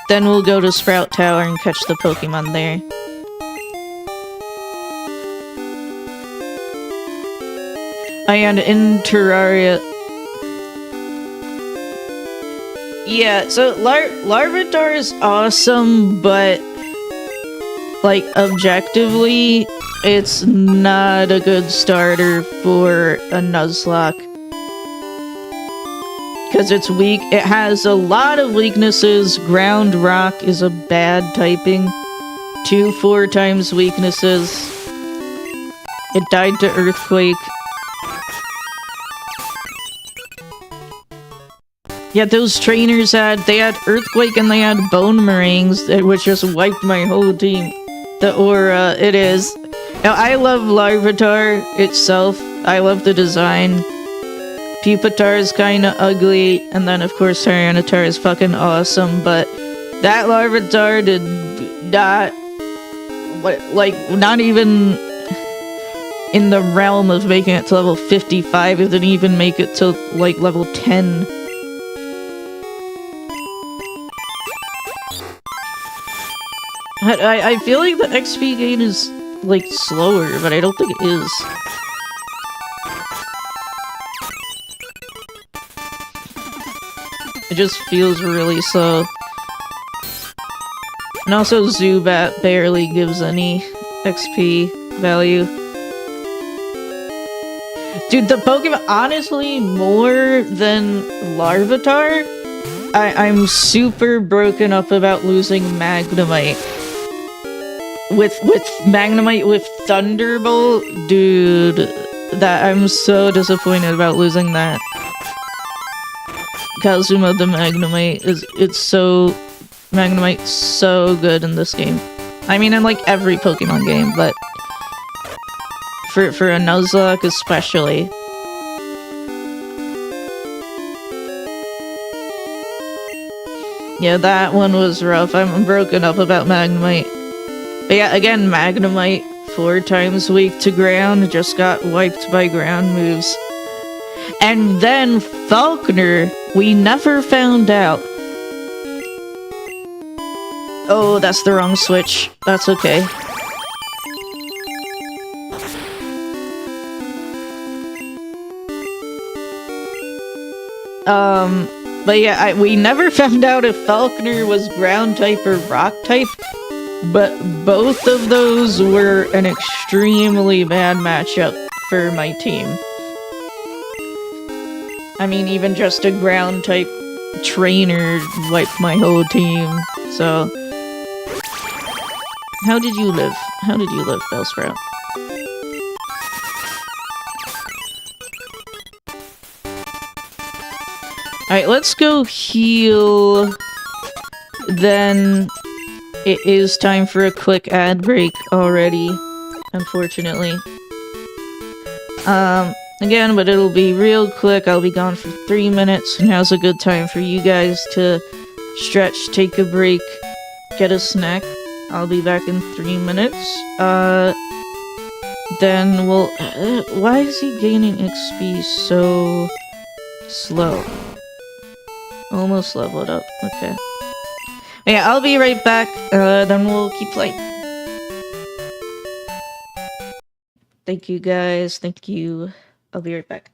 then we'll go to Sprout Tower and catch the Pokemon there. And in Terraria... Yeah, so Larvitar is awesome, but like objectively, it's not a good starter for a Nuzlocke. Because it's weak. It has a lot of weaknesses. Ground Rock is a bad typing. 2/4 times weaknesses. It died to Earthquake. Yeah, those trainers they had Earthquake and they had Bone Meringues, which just wiped my whole team. The aura, it is. Now, I love Larvitar itself. I love the design. Pupitar is kinda ugly, and then of course Tyranitar is fucking awesome, but that Larvitar did not, not even in the realm of making it to level 55, it didn't even make it to, like, level 10. I feel like the XP gain is, like, slower, but I don't think it is. It just feels really slow. And also Zubat barely gives any XP value. Dude, the Pokemon, honestly, more than Larvitar, I'm super broken up about losing Magnemite. With Magnemite with Thunderbolt, dude, that I'm so disappointed about losing that. Kazuma the Magnemite Magnemite's so good in this game. I mean, in like every Pokemon game, but for a Nuzlocke especially. Yeah, that one was rough. I'm broken up about Magnemite. But yeah, again, Magnemite, 4 times weak to ground, just got wiped by ground moves. And then Falkner, we never found out. Oh, that's the wrong switch. That's okay. But yeah, we never found out if Falkner was ground type or rock type. But both of those were an extremely bad matchup for my team. I mean, even just a ground type trainer wiped my whole team, so... How did you live? How did you live, Bellsprout? Alright, let's go heal. Then it is time for a quick ad break already, unfortunately. Again, but it'll be real quick. I'll be gone for 3 minutes. Now's a good time for you guys to stretch, take a break, get a snack. I'll be back in 3 minutes. Then we'll... why is he gaining XP so slow? Almost leveled up. Okay. Yeah, I'll be right back. Then we'll keep playing. Thank you, guys. Thank you. I'll be right back.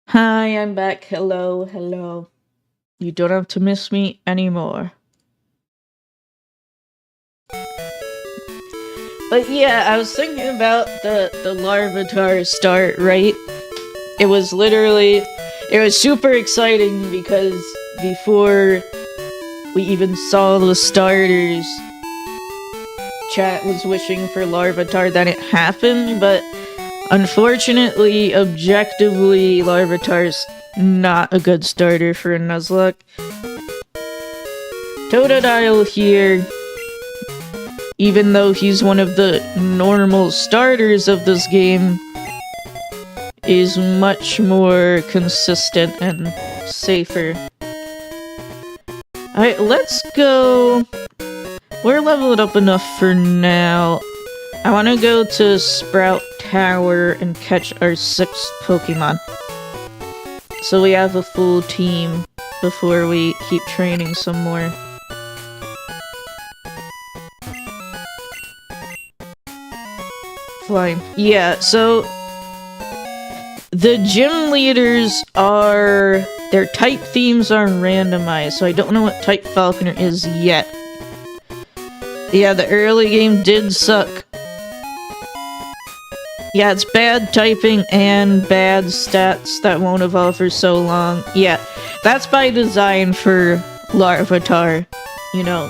Hi, I'm back. Hello, hello. You don't have to miss me anymore. But yeah, I was thinking about the Larvitar start, right? It was super exciting because before we even saw the starters, chat was wishing for Larvitar that it happened, but unfortunately, objectively, Larvitar's not a good starter for a Nuzlocke. Totodile here, even though he's one of the normal starters of this game, is much more consistent and safer. Alright, let's go. We're leveled up enough for now. I want to go to Sprout Tower and catch our 6th Pokemon. So we have a full team before we keep training some more. Fine. Yeah, so the gym leaders are... their type themes are randomized, so I don't know what type Falkner is yet. Yeah, the early game did suck. Yeah, it's bad typing and bad stats that won't evolve for so long. Yeah, that's by design for Larvitar, you know.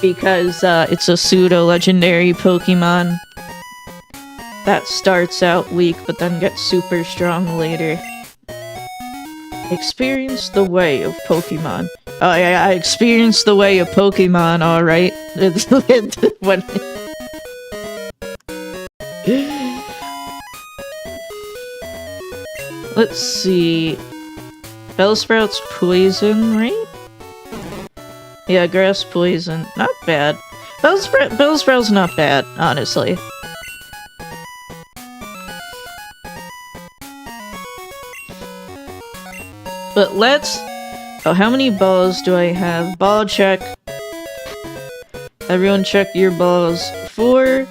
Because it's a pseudo-legendary Pokemon that starts out weak but then gets super strong later. Experience the way of Pokemon. Oh yeah, I experienced the way of Pokemon, alright. When... Let's see. Bellsprout's poison, right? Yeah, grass poison. Not bad. Bellsprout's not bad, honestly. But let's... oh, how many balls do I have? Ball check. Everyone check your balls. 4.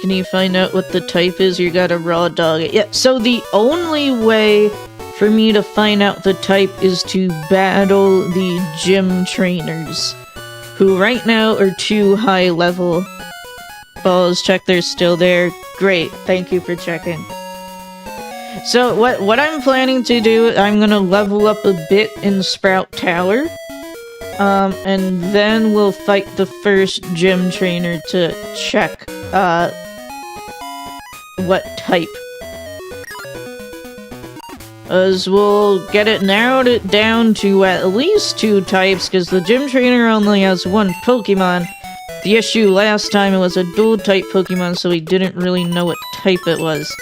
Can you find out what the type is? You gotta raw dog it. Yeah, so the only way for me to find out the type is to battle the gym trainers, who right now are too high level. Balls, check they're still there. Great, thank you for checking. So what I'm planning to do, I'm gonna level up a bit in Sprout Tower. And then we'll fight the first gym trainer to check, what type. As we'll get it narrowed it down to at least 2 types, because the gym trainer only has 1 Pokemon. The issue last time it was a dual type Pokemon, so we didn't really know what type it was.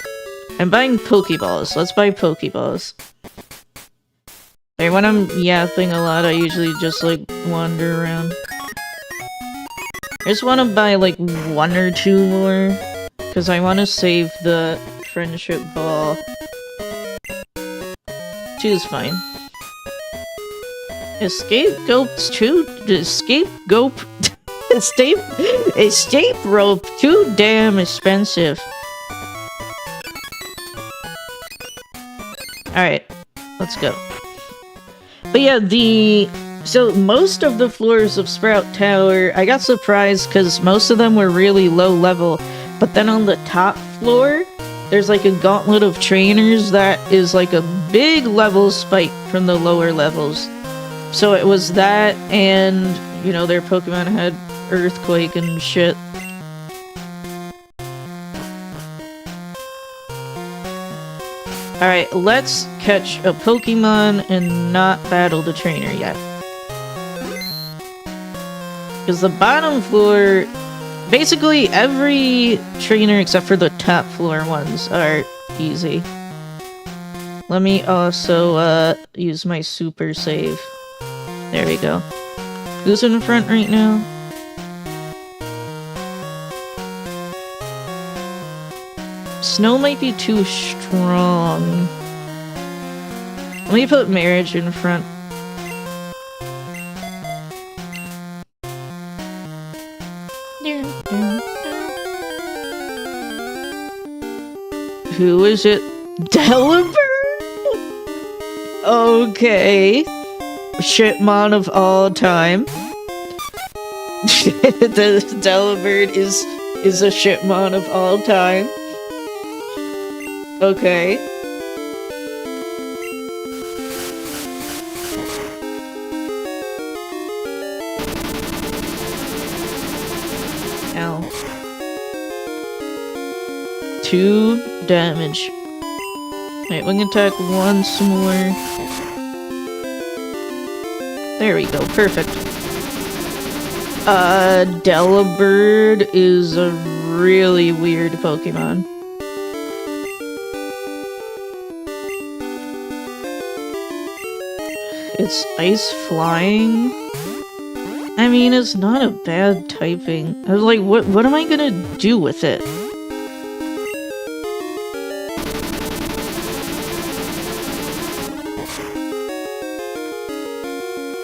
I'm buying Pokeballs. Let's buy Pokeballs. When I'm yapping a lot, I usually just like wander around. I just want to buy like 1 or 2 more, because I want to save the friendship ball. 2 is fine. Escape rope, too damn expensive. Alright, let's go. But yeah, so most of the floors of Sprout Tower, I got surprised because most of them were really low level, but then on the top floor, there's like a gauntlet of trainers that is like a big level spike from the lower levels. So it was that, and, you know, their Pokemon had Earthquake and shit. Alright, let's catch a Pokemon and not battle the trainer yet. Because the bottom floor, basically every trainer except for the top floor ones are easy. Let me also use my super save. There we go. Who's in front right now? Snow might be too strong. Let me put Marriage in front. Who is it? Delibird? Okay. Shitmon of all time. The Delibird is a shitmon of all time. Okay. Ow. 2 damage. Wait, we can attack once more. There we go, perfect. Delibird is a really weird Pokemon. It's ice flying. I mean, it's not a bad typing. I was like, what am I gonna do with it?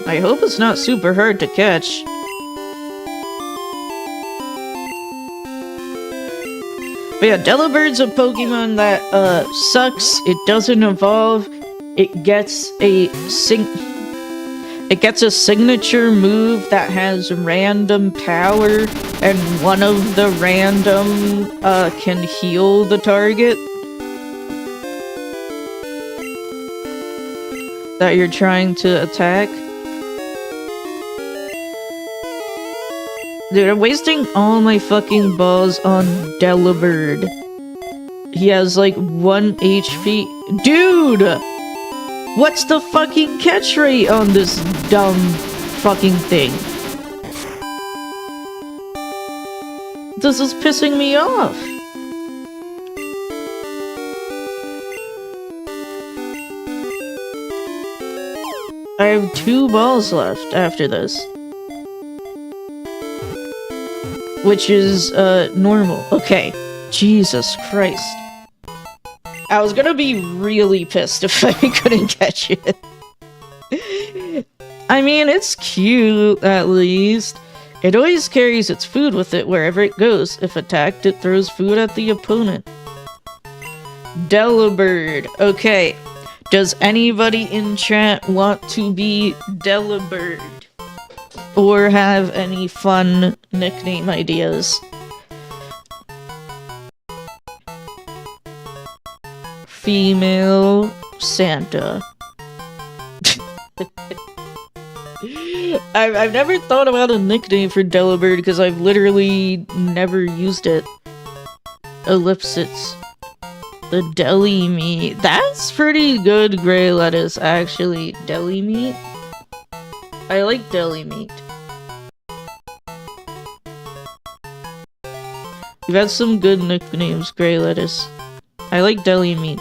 I hope it's not super hard to catch. But yeah, Delibird's a Pokemon that sucks. It doesn't evolve. It gets a signature move that has random power, and one of the random can heal the target that you're trying to attack. Dude, I'm wasting all my fucking balls on Delibird. He has like 1 HP. Dude! What's the fucking catch rate on this dumb fucking thing? This is pissing me off. I have 2 balls left after this. Which is, normal. Okay. Jesus Christ. I was gonna be really pissed if I couldn't catch it. I mean, it's cute, at least. It always carries its food with it wherever it goes. If attacked, it throws food at the opponent. Delibird. Okay. Does anybody in chat want to be Delibird? Or have any fun nickname ideas? Female Santa. I've never thought about a nickname for Delibird because I've literally never used it. Ellipsis. The deli meat. That's pretty good gray lettuce, actually. Deli meat? I like deli meat. You've had some good nicknames, gray lettuce. I like deli meat.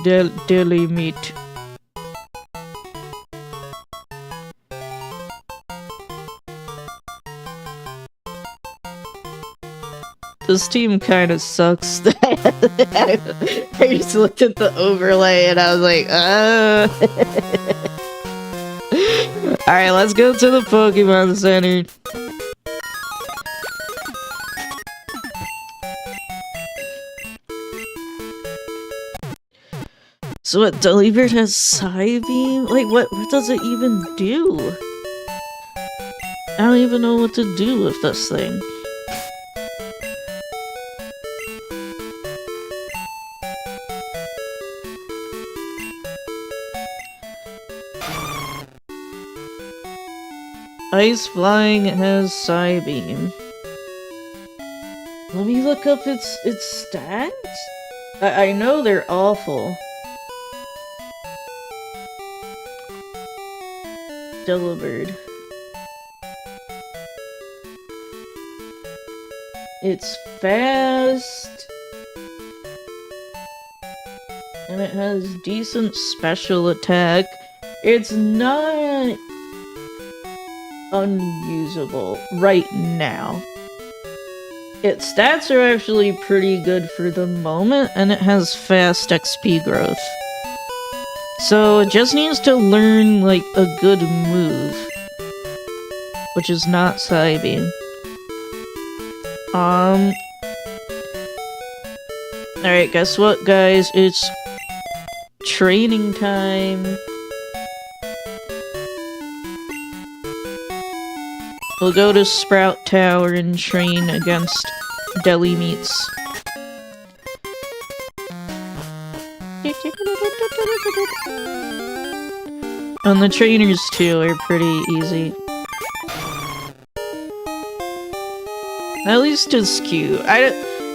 Deli meat. This team kind of sucks. I just looked at the overlay and I was like, Alright, let's go to the Pokemon Center. So what, Delibird has Psybeam? Like, what does it even do? I don't even know what to do with this thing. Ice Flying has Psybeam. Let me look up its stats? I know they're awful. Delibird. It's fast. And it has decent special attack. It's not unusable right now. Its stats are actually pretty good for the moment, and it has fast XP growth. So it just needs to learn, like, a good move. Which is not Psybeam. Alright, guess what, guys? It's training time. We'll go to Sprout Tower and train against Deli Meats. And the trainers too are pretty easy. At least it's cute. I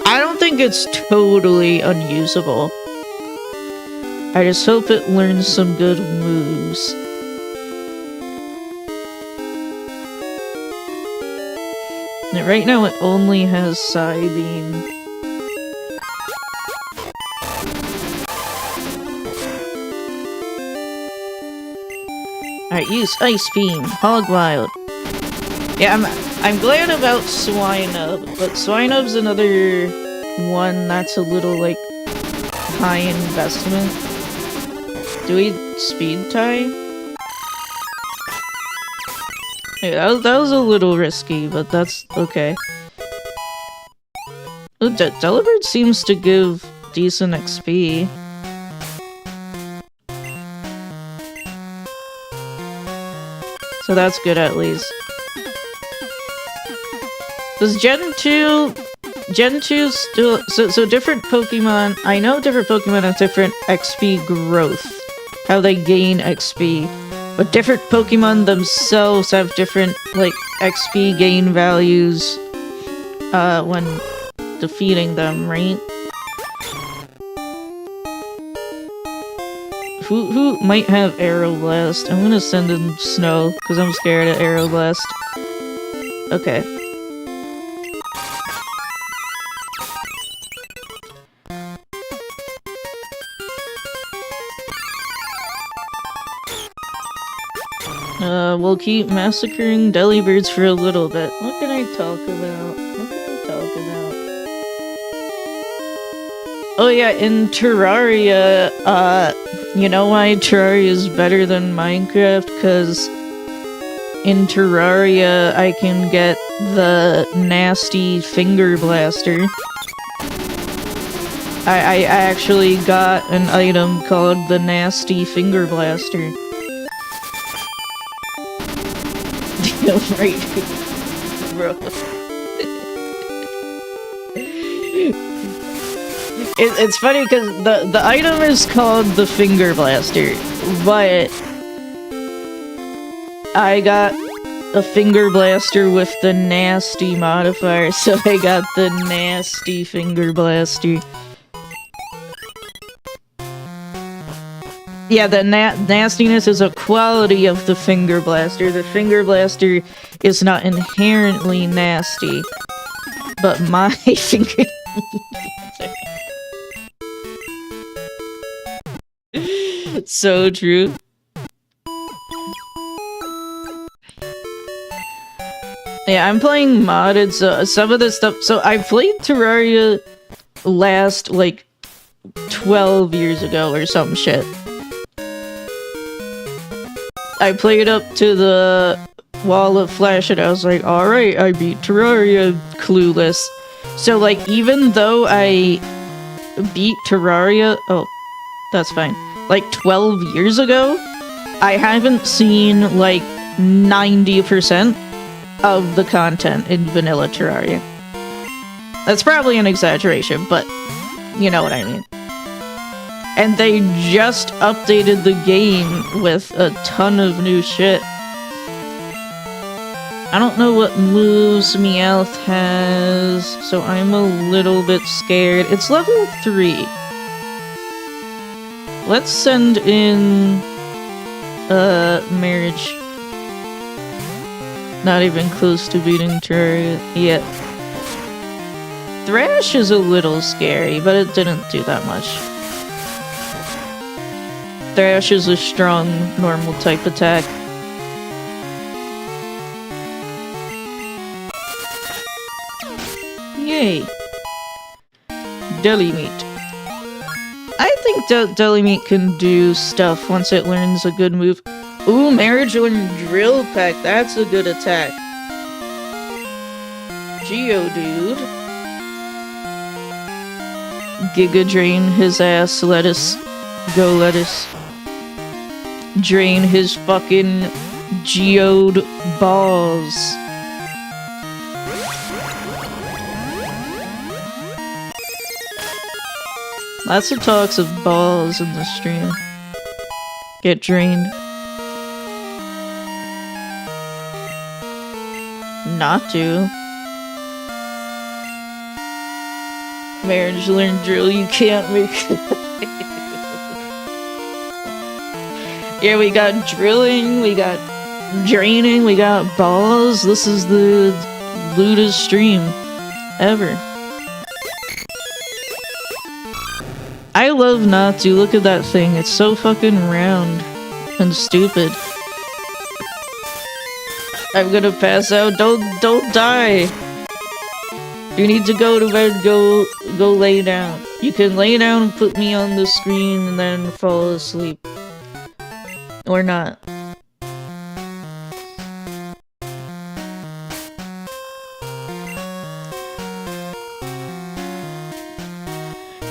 don't think it's totally unusable. I just hope it learns some good moves. Right now it only has Psybeam. Alright, use Ice Beam, Hog Wild. Yeah, I'm glad about Swinub, but Swinub's another one that's a little, like, high investment. Do we speed tie? Yeah, that was a little risky, but that's okay. Oh, Delibird seems to give decent XP. So that's good at least. Does Gen 2 still... So different Pokemon... I know different Pokemon have different XP growth. How they gain XP. But different Pokemon themselves have different, like, XP gain values, when defeating them, right? Who might have Aeroblast? I'm gonna send in Snow, because I'm scared of Aeroblast. Okay. We'll keep massacring Delibirds for a little bit. What can I talk about? What can I talk about? Oh yeah, in Terraria, you know why Terraria is better than Minecraft? Because in Terraria, I can get the nasty finger blaster. I actually got an item called the nasty finger blaster. Right, bro. It's funny because the item is called the Finger Blaster, but I got a Finger Blaster with the nasty modifier, so I got the nasty Finger Blaster. Yeah, the nastiness is a quality of the Finger Blaster. The Finger Blaster is not inherently nasty. But my finger... So true. Yeah, I'm playing modded, so some of this stuff... So I played Terraria last, like, 12 years ago or some shit. I played up to the Wall of Flash and I was like, alright, I beat Terraria clueless. So, like, even though I beat Terraria... Oh, that's fine. Like, 12 years ago, I haven't seen, like, 90% of the content in vanilla Terraria. That's probably an exaggeration, but you know what I mean. And they just updated the game with a ton of new shit. I don't know what moves Meowth has, so I'm a little bit scared. It's level 3. Let's send in... Marriage. Not even close to beating Terraria yet. Thrash is a little scary, but it didn't do that much. Thrash is a strong, normal type attack. Yay! Deli meat. I think Deli meat can do stuff once it learns a good move. Ooh, Marriage learned Drill Peck. That's a good attack. Geodude. Giga Drain his ass, lettuce. Go lettuce. Drain his fucking geode balls. Lots of talks of balls in the stream. Get drained. Not to. Marriage learned drill, you can't make it. Yeah, we got drilling, we got draining, we got balls. This is the lewdest stream ever. I love Natsu. Look at that thing. It's so fucking round and stupid. I'm gonna pass out. Don't die. You need to go to bed. Go lay down. You can lay down and put me on the screen and then fall asleep. Or not.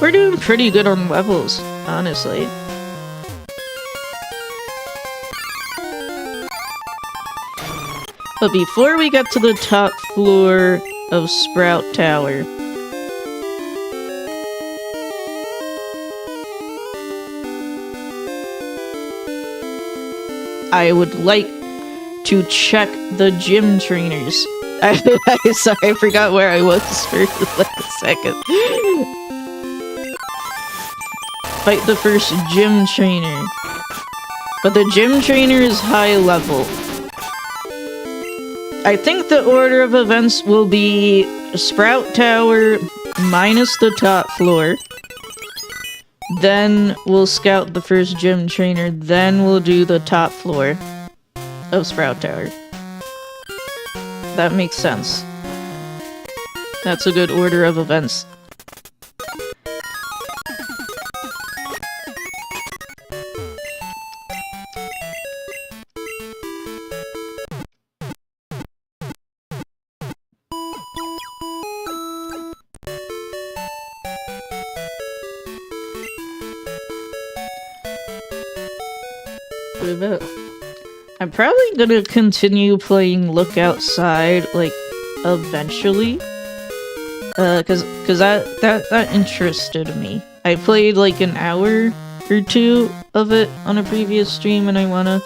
We're doing pretty good on levels, honestly. But before we get to the top floor of Sprout Tower, I would like to check the gym trainers. Sorry, I forgot where I was for like a second. Fight the first gym trainer. But the gym trainer is high level. I think the order of events will be Sprout Tower minus the top floor. Then we'll scout the first gym trainer. Then we'll do the top floor of Sprout Tower. That makes sense. That's a good order of events. I'm probably gonna continue playing Look Outside, like, eventually. Cause that interested me. I played like an hour or two of it on a previous stream and I wanna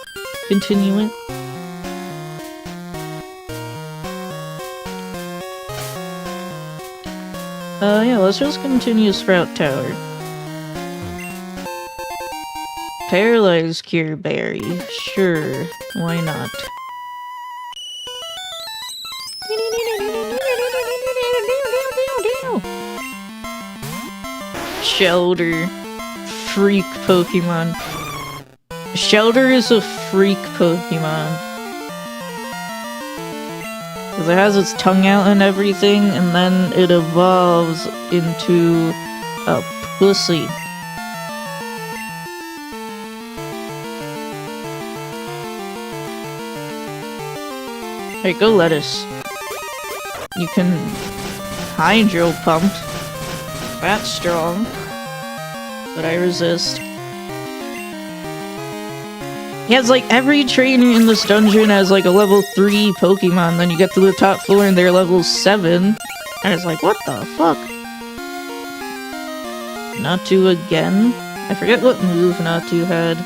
continue it. Yeah, let's just continue Sprout Tower. Paralyzed Cure Berry. Sure, why not? Shelter. Freak Pokemon. Shelter is a freak Pokemon. Because it has its tongue out and everything, and then it evolves into a pussy. Hey, go lettuce. You can hydro pump. That's strong. But I resist. He has like every trainer in this dungeon has like a level 3 Pokemon. Then you get to the top floor and they're level 7. And it's like, what the fuck? Natu again? I forget what move Natu had.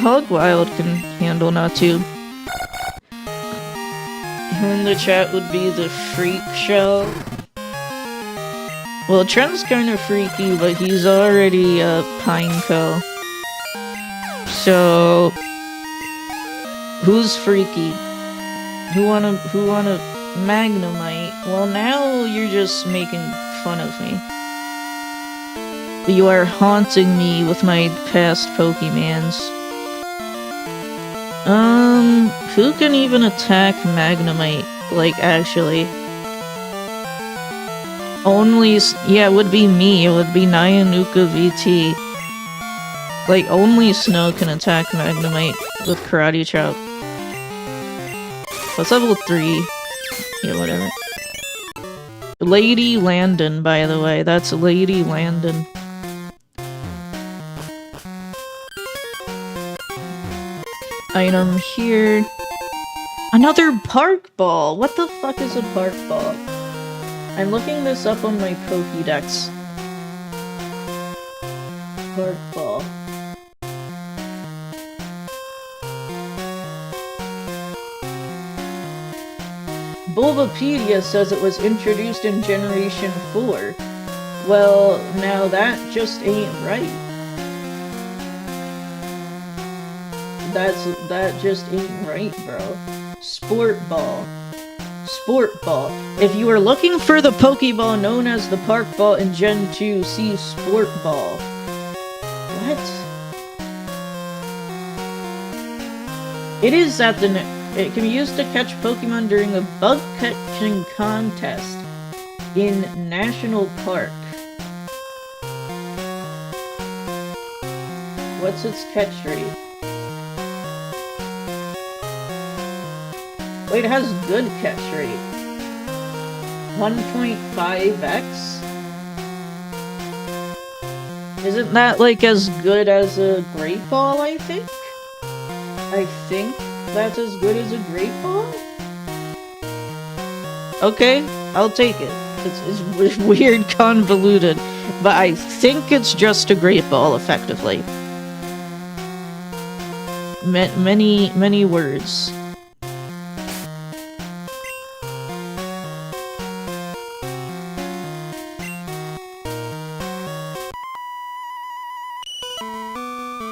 Hog Wild can handle Natu. Who in the chat would be the Freak Shell? Well, Trent's kinda freaky, but he's already a Pineco. So... who's freaky? Who wanna Magnemite? Well, now you're just making fun of me. You are haunting me with my past Pokemans. Who can even attack Magnemite? Like, actually. Yeah, it would be me. It would be Nyanuka VT. Like, only Snow can attack Magnemite with Karate Chop. That's level 3. Yeah, whatever. Lady Landon, by the way. That's Lady Landon. Item here. Another Park Ball! What the fuck is a Park Ball? I'm looking this up on my Pokédex. Park Ball. Bulbapedia says it was introduced in Generation 4. Well, now that just ain't right. that just ain't right, bro. Sport ball. Sport ball. If you are looking for the Pokeball known as the Park Ball in Gen 2, see Sport Ball. What? It is at the... It can be used to catch Pokemon during a bug catching contest in National Park. What's its catch rate? Wait, it has good catch rate. 1.5x? Isn't that like as good as a Great Ball, I think? I think that's as good as a Great Ball? Okay, I'll take it. It's weird, convoluted, but I think it's just a Great Ball, effectively. Many words.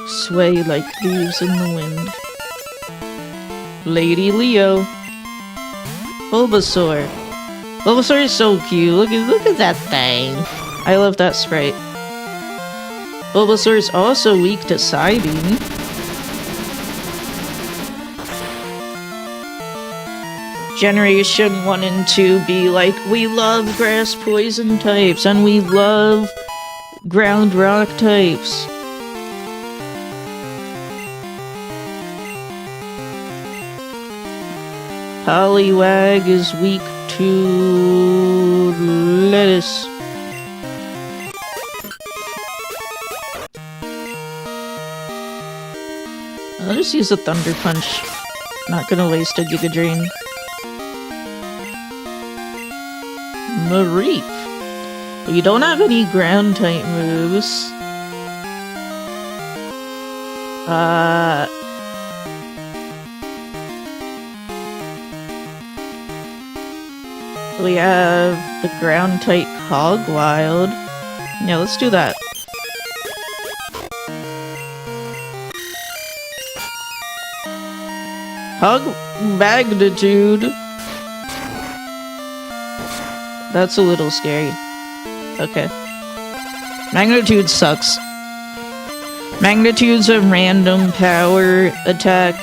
Sway like leaves in the wind. Lady Leo. Bulbasaur. Bulbasaur is so cute. Look at that thing. I love that sprite. Bulbasaur is also weak to Psybeam. Generation 1 and 2 be like, we love grass poison types and we love ground rock types. Poliwag is weak to lettuce. I'll just use a Thunder Punch. Not gonna waste a Giga Drain. Mareep. We don't have any ground type moves. We have the ground type Hog Wild. Yeah, let's do that. Hog Magnitude. That's a little scary. Okay. Magnitude sucks. Magnitude's a random power attack,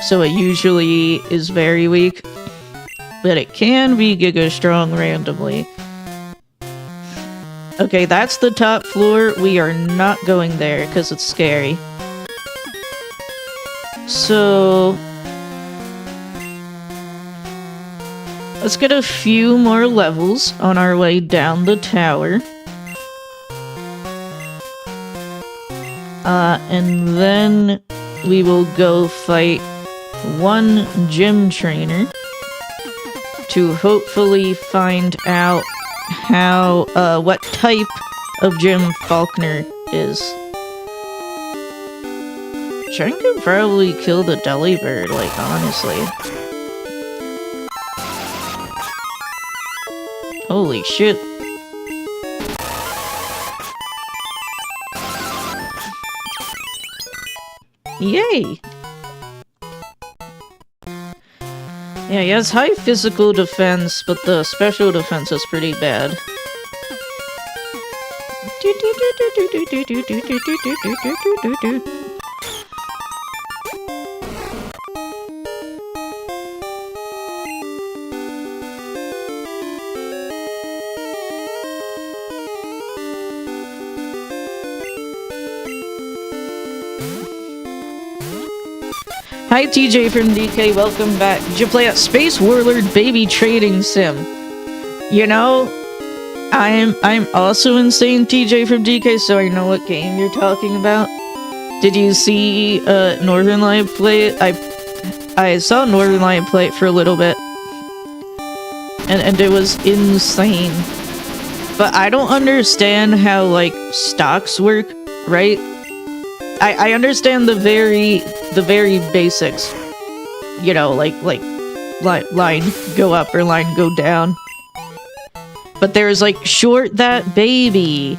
so it usually is very weak. But it can be Giga Strong randomly. Okay, that's the top floor. We are not going there because it's scary. So let's get a few more levels on our way down the tower. And then we will go fight one gym trainer to hopefully find out how, what type of gym Falkner is. Shrine could probably kill the Delibird, like, honestly. Holy shit. Yay! Yeah, he has high physical defense, but the special defense is pretty bad. Hi TJ from DK, welcome back. Did you play a Space Warlord Baby Trading Sim? You know, I'm also insane TJ from DK, so I know what game you're talking about. Did you see Northern Light play it? I saw Northern Light play it for a little bit. And it was insane. But I don't understand how, like, stocks work, right? I understand the very basics, you know, like line go up or line go down. But there's like short that baby,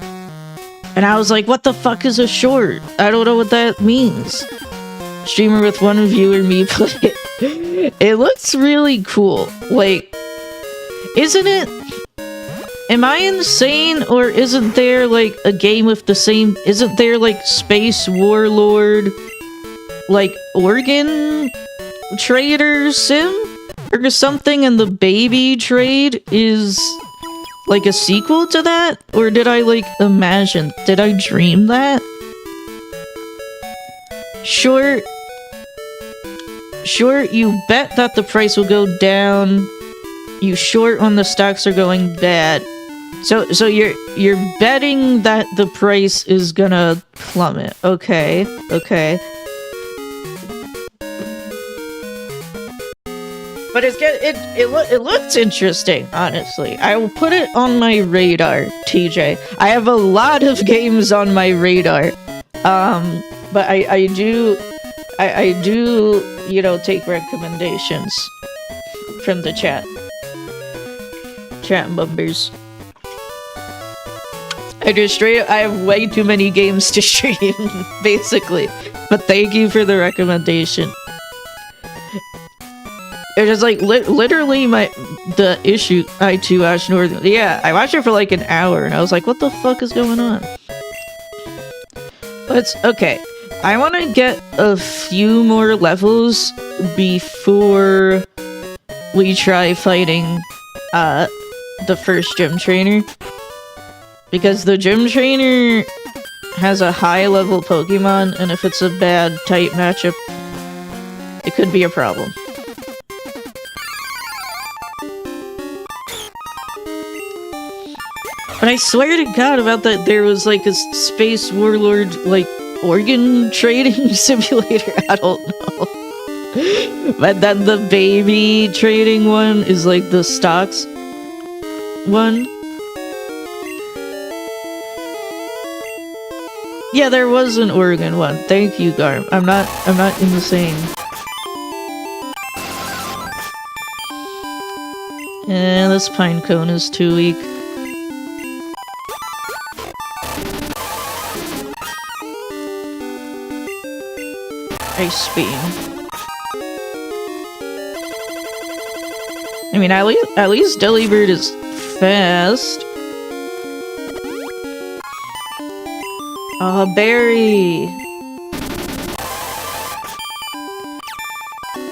And I was like, what the fuck is a short? I don't know what that means. Streamer with one viewer, me play it. It looks really cool. Like, isn't it? Am I insane, or isn't there like a game with the same? Isn't there like Space Warlord, like organ trader sim or something, and the baby trade is like a sequel to that? Or did I like imagine? Did I dream that? Short, you bet that the price will go down. You short when the stocks are going bad. So you're betting that the price is gonna plummet. Okay, okay. But it looks interesting, honestly. I will put it on my radar, TJ. I have a lot of games on my radar. But I do, you know, take recommendations from the chat. Chat members. I have way too many games to stream, basically. But thank you for the recommendation. It is like literally the issue I too watched Northern. Yeah, I watched it for like an hour and I was like, what the fuck is going on? But it's okay. I want to get a few more levels before we try fighting the first gym trainer. Because the gym trainer has a high level Pokemon, and if it's a bad type matchup, it could be a problem. But I swear to God about that there was like a Space Warlord like organ trading simulator. I don't know. But then the baby trading one is like the stocks one. Yeah, there was an Oregon one. Thank you, Garm. I'm not insane. Yeah, this pine cone is too weak. Ice beam. I mean, at least Delibird is fast. Oh, berry!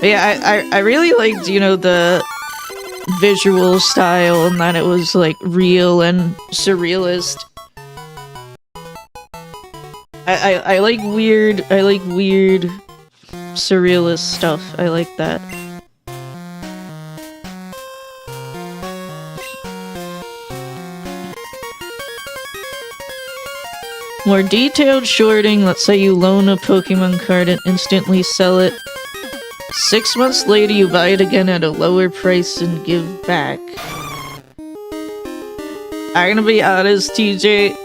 But yeah, I really liked, you know, the visual style and that it was, like, real and surrealist. I like weird, surrealist stuff. I like that. More detailed shorting, let's say you loan a Pokemon card and instantly sell it. 6 months later you buy it again at a lower price and give back. I'm gonna be honest, TJ,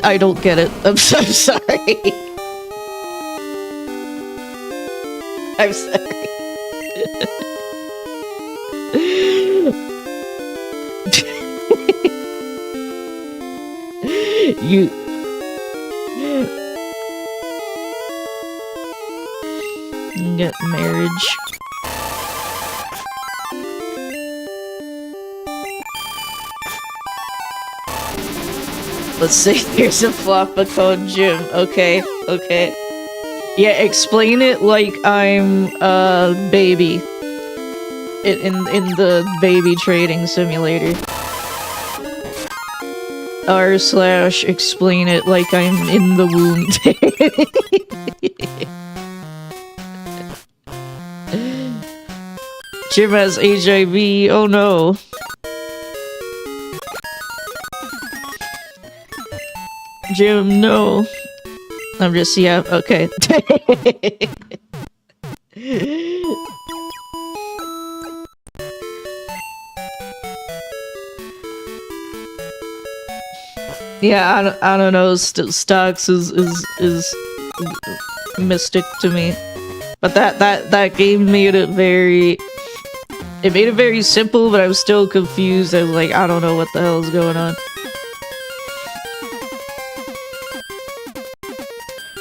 I don't get it. I'm so sorry. I'm sorry. You... get marriage. Let's say there's a floppa called Jim. Okay, okay. Yeah, explain it like I'm a baby. In the baby trading simulator. R/ explain it like I'm in the womb. Jim has HIV, oh no. Jim, no. I'm just, yeah, okay. Yeah, I don't know, stocks is mystic to me. But that game made it very... It made it very simple, but I was still confused. I was like, I don't know what the hell is going on.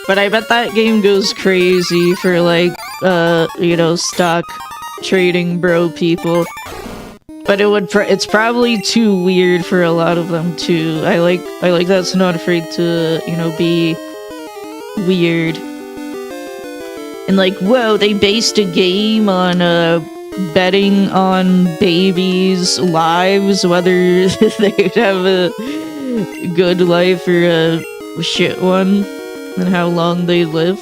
But I bet that game goes crazy for like, you know, stock trading bro people. But it's probably too weird for a lot of them too. I like that's not afraid to, you know, be weird. And like, whoa, they based a game on betting on babies' lives, whether they'd have a good life or a shit one, and how long they live.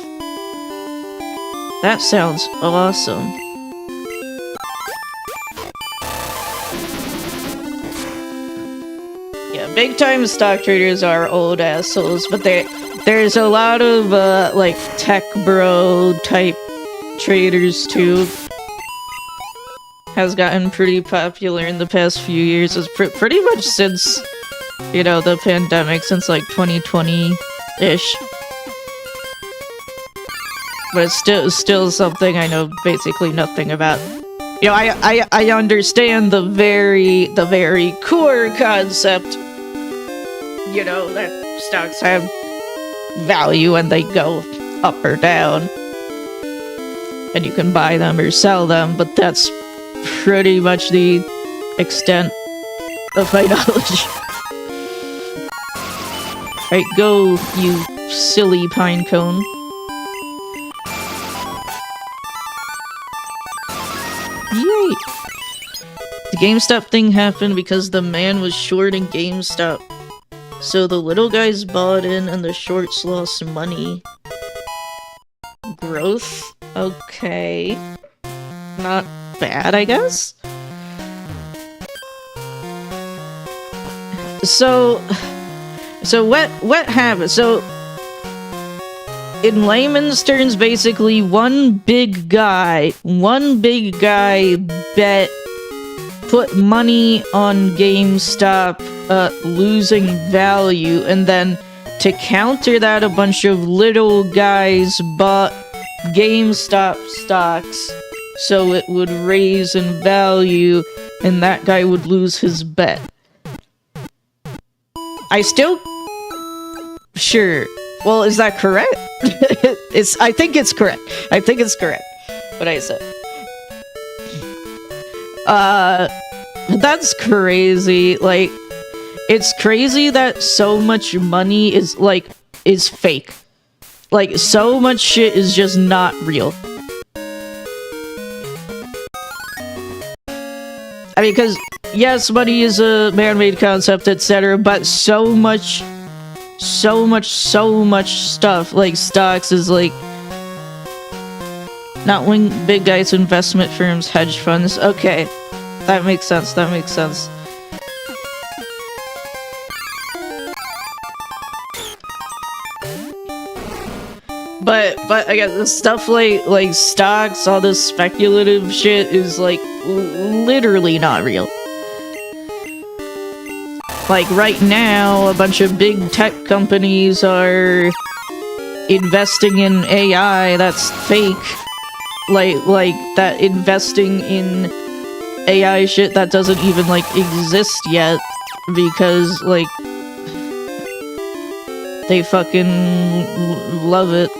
That sounds awesome. Yeah, big time stock traders are old assholes, but there's a lot of like tech bro type traders too. Has gotten pretty popular in the past few years. It's pretty much since, you know, the pandemic, since like 2020-ish. But it's still something I know basically nothing about. You know, I understand the very core concept, you know, that stocks have value and they go up or down. And you can buy them or sell them, but that's pretty much the extent of my knowledge. Right, go, you silly pinecone. Yay! The GameStop thing happened because the man was shorting GameStop. So the little guys bought in and the shorts lost money. Growth? Okay. Not bad, I guess? So what happened? So in layman's terms, basically one big guy put money on GameStop losing value, and then to counter that, a bunch of little guys bought GameStop stocks so it would raise in value and that guy would lose his bet. Sure. Well, is that correct? I think it's correct. What I said. That's crazy. Like, it's crazy that so much money is fake. Like, so much shit is just not real. I mean, because, yes, money is a man-made concept, etc., but so much stuff, like stocks, is like... Not when big guys, investment firms, hedge funds. Okay, that makes sense, But again, the stuff like stocks, all this speculative shit is like literally not real. Like right now, a bunch of big tech companies are investing in AI that's fake. Like that investing in AI shit that doesn't even like exist yet, because like they fucking love it.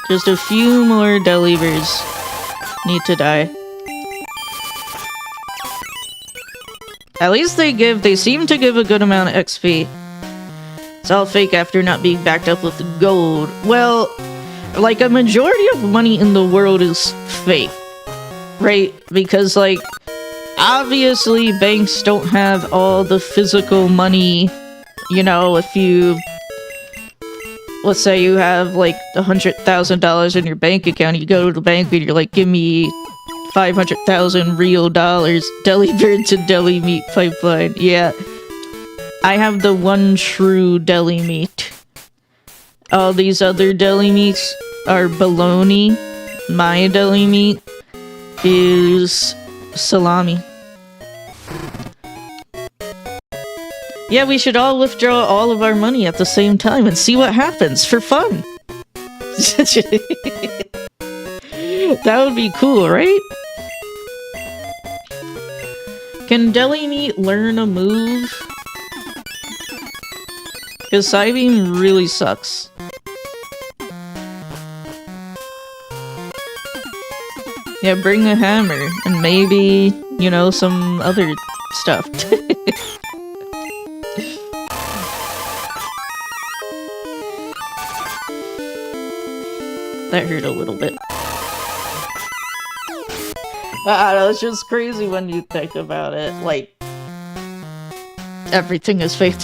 Just a few more delivers need to die. At least they seem to give a good amount of XP. It's all fake after not being backed up with gold. Well, like a majority of money in the world is fake, right? Because like, obviously banks don't have all the physical money. You know, if you... Let's say you have like $100,000 in your bank account, you go to the bank and you're like, give me 500,000 real dollars, delivered to deli meat pipeline. Yeah, I have the one true deli meat. All these other deli meats are baloney. My deli meat is salami. Yeah, we should all withdraw all of our money at the same time and see what happens for fun. That would be cool, right? Can deli meat learn a move? Because Psybeam really sucks. Yeah, bring a hammer, and maybe, you know, some other stuff. That hurt a little bit. I don't know, it's just crazy when you think about it. Like, everything is fake.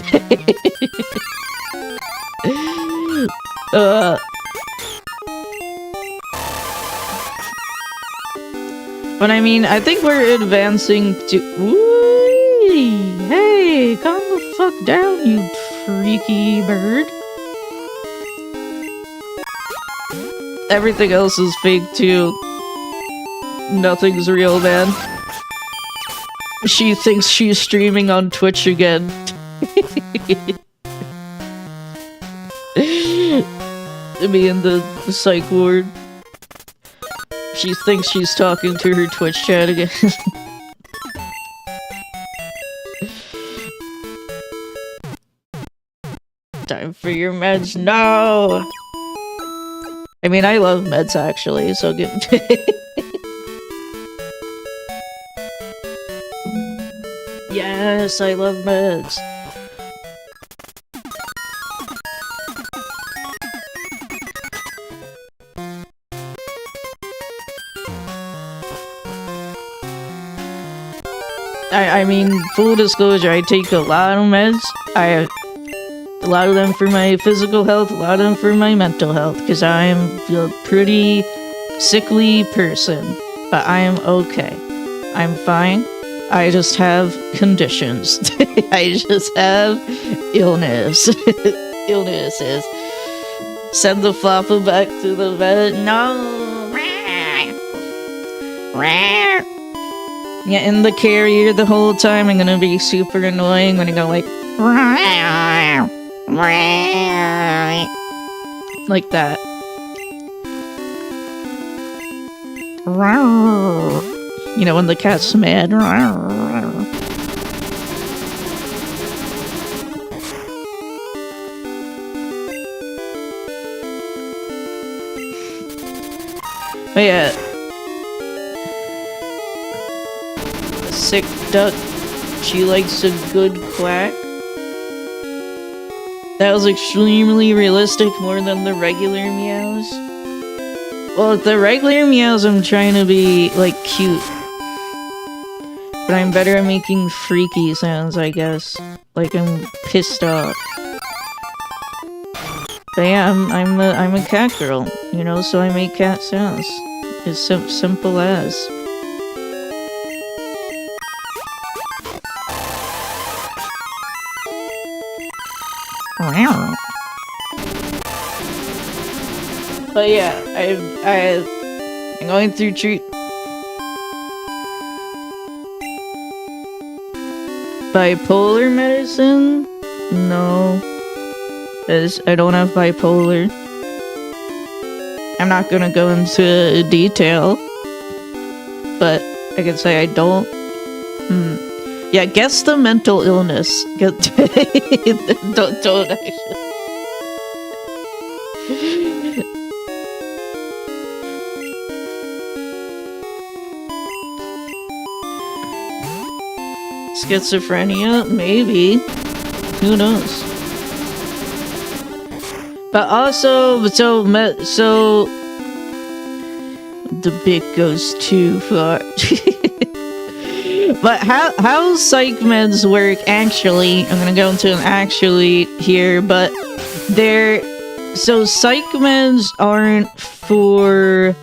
But I mean, I think we're advancing to. Ooh, hey, calm the fuck down, you freaky bird. Everything else is fake too. Nothing's real, man. She thinks she's streaming on Twitch again. Me in the psych ward. She thinks she's talking to her Twitch chat again. Time for your meds. No! I mean, I love meds actually, so get. Yes, I love meds. I mean, full disclosure, I take a lot of meds. A lot of them for my physical health, a lot of them for my mental health, because I am a pretty sickly person. But I am okay. I'm fine. I just have conditions. I just have illness. Illnesses. Send the floppa back to the vet. No! Yeah, in the carrier the whole time, I'm gonna be super annoying when I go like that. You know, when the cat's mad. But yeah. Sick duck. She likes a good quack. That was extremely realistic, more than the regular meows. Well, the regular meows I'm trying to be, like, cute. But I'm better at making freaky sounds, I guess. Like I'm pissed off. But yeah, I'm a cat girl, you know, so I make cat sounds. It's simple as. But yeah, I'm going through bipolar medicine? No. Because I don't have bipolar. I'm not gonna go into detail. But I can say I don't. Yeah, guess the mental illness. Don't actually. Schizophrenia? Maybe. Who knows? But also, so the bit goes too far. But how psych meds work actually, I'm gonna go into an actually here, but so psych meds aren't for,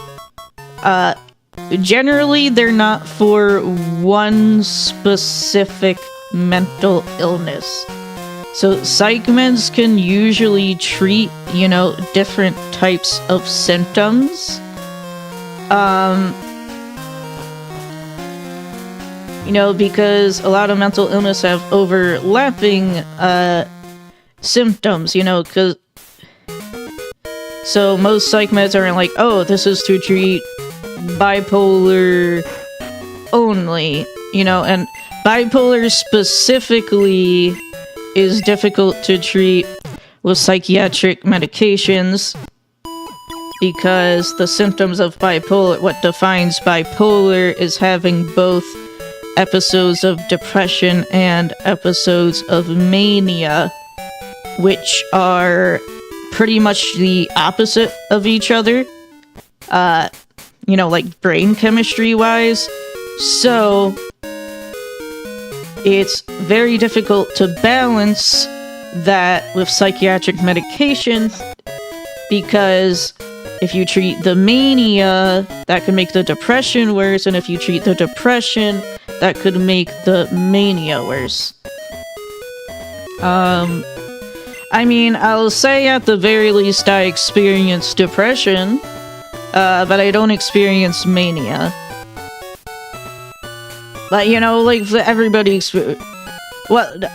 generally they're not for one specific mental illness. So psych meds can usually treat, you know, different types of symptoms. You know, because a lot of mental illness have overlapping symptoms, you know, so most psych meds aren't like, oh, this is to treat bipolar only. you know, and bipolar specifically is difficult to treat with psychiatric medications because the symptoms of bipolar, what defines bipolar is having both episodes of depression and episodes of mania, which are pretty much the opposite of each other, you know, like brain chemistry wise. So it's very difficult to balance that with psychiatric medications, because if you treat the mania, that could make the depression worse, and if you treat the depression, that could make the mania worse. I mean, I'll say at the very least I experience depression, but I don't experience mania. But, you know, like, everybody what?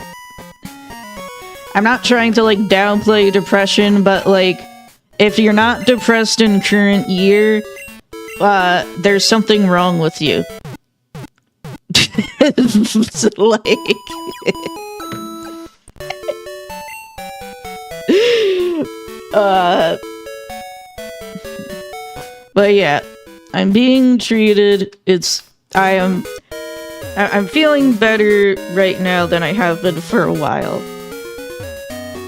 I'm not trying to, like, downplay depression, but, like, if you're not depressed in current year, there's something wrong with you. Like... But yeah, I'm being treated. I'm feeling better right now than I have been for a while.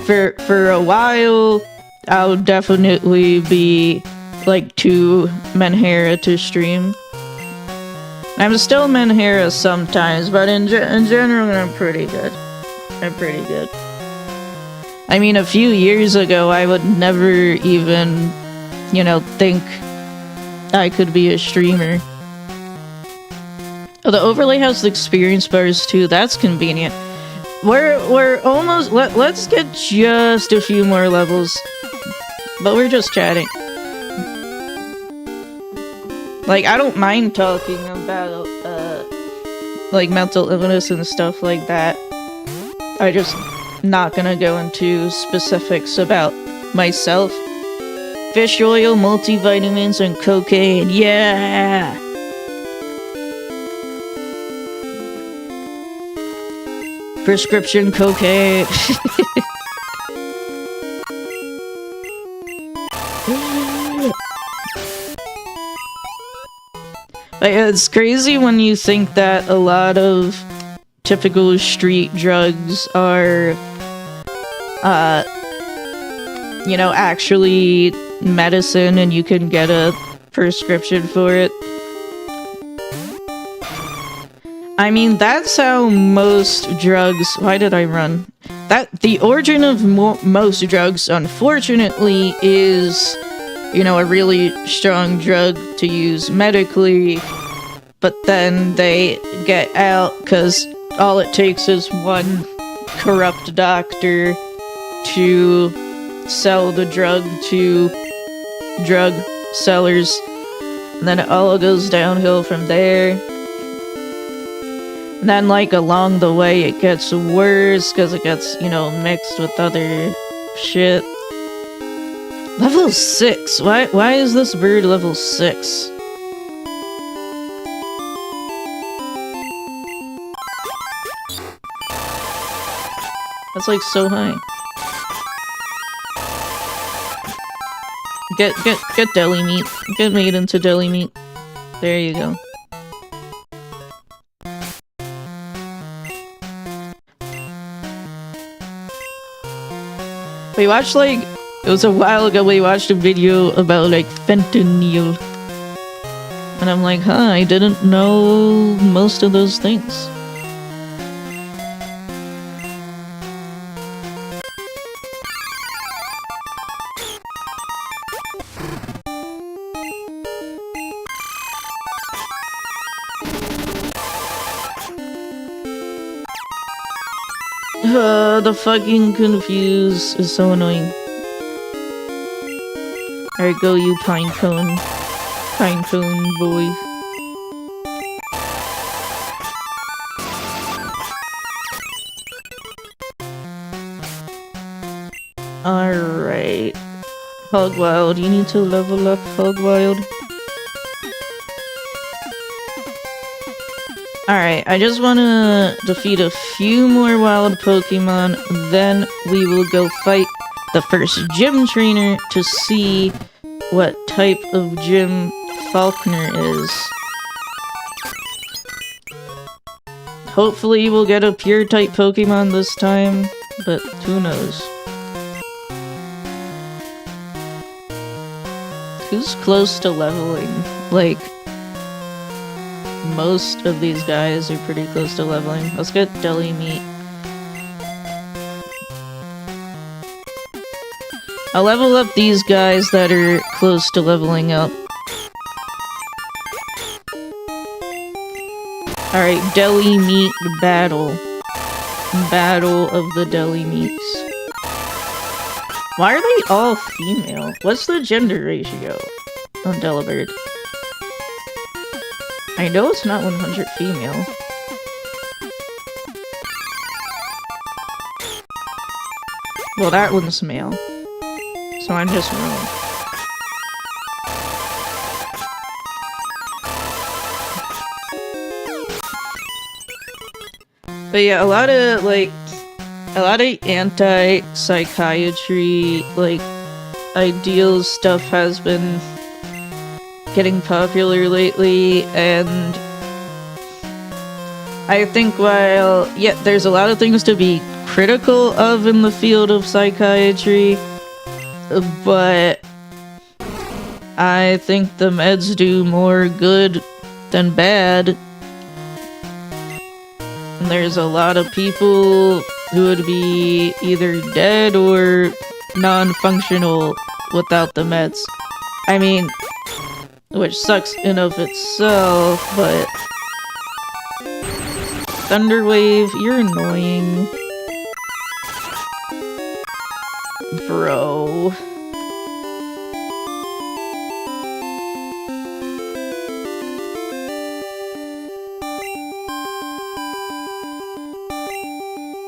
For a while, I'll definitely be like too Menhera to stream. I'm still Menhera sometimes, but in general, I'm pretty good. I'm pretty good. I mean, a few years ago, I would never even, you know, think I could be a streamer. Oh, the overlay has the experience bars too. That's convenient. We're almost. Let's get just a few more levels, but we're just chatting. Like, I don't mind talking about like mental illness and stuff like that. I just not gonna go into specifics about myself. Fish oil, multivitamins, and cocaine. Yeah. Prescription cocaine. Like, it's crazy when you think that a lot of typical street drugs are, you know, actually medicine and you can get a prescription for it. I mean, that's how most drugs... Why did I run? The origin of most drugs, unfortunately, is, you know, a really strong drug to use medically, but then they get out because all it takes is one corrupt doctor to sell the drug to drug sellers, and then it all goes downhill from there. And then, like, along the way, it gets worse because it gets, you know, mixed with other shit. Level 6? Why is this bird level 6? That's, like, so high. Get deli meat. Get made into deli meat. There you go. We watched, like, it was a while ago, we watched a video about, like, fentanyl. And I'm like, huh, I didn't know most of those things. The fucking confuse is so annoying. Alright, go you pinecone boy. Alright. Hogwild, you need to level up Hogwild. Alright, I just want to defeat a few more wild Pokemon, then we will go fight the first gym trainer to see what type of gym Falkner is. Hopefully we'll get a pure type Pokemon this time, but who knows. Who's close to leveling? Like, most of these guys are pretty close to leveling. Let's get Deli Meat. I'll level up these guys that are close to leveling up. Alright, Deli Meat battle. Battle of the Deli Meats. Why are they all female? What's the gender ratio on Delibird? I know it's not 100 female. Well, that one's male. So I'm just wrong. But yeah, a lot of anti-psychiatry, like, ideal stuff has been getting popular lately, and I think while, yeah, there's a lot of things to be critical of in the field of psychiatry, but I think the meds do more good than bad. And there's a lot of people who would be either dead or non-functional without the meds. I mean, which sucks in of itself, but Thunderwave, you're annoying. Bro.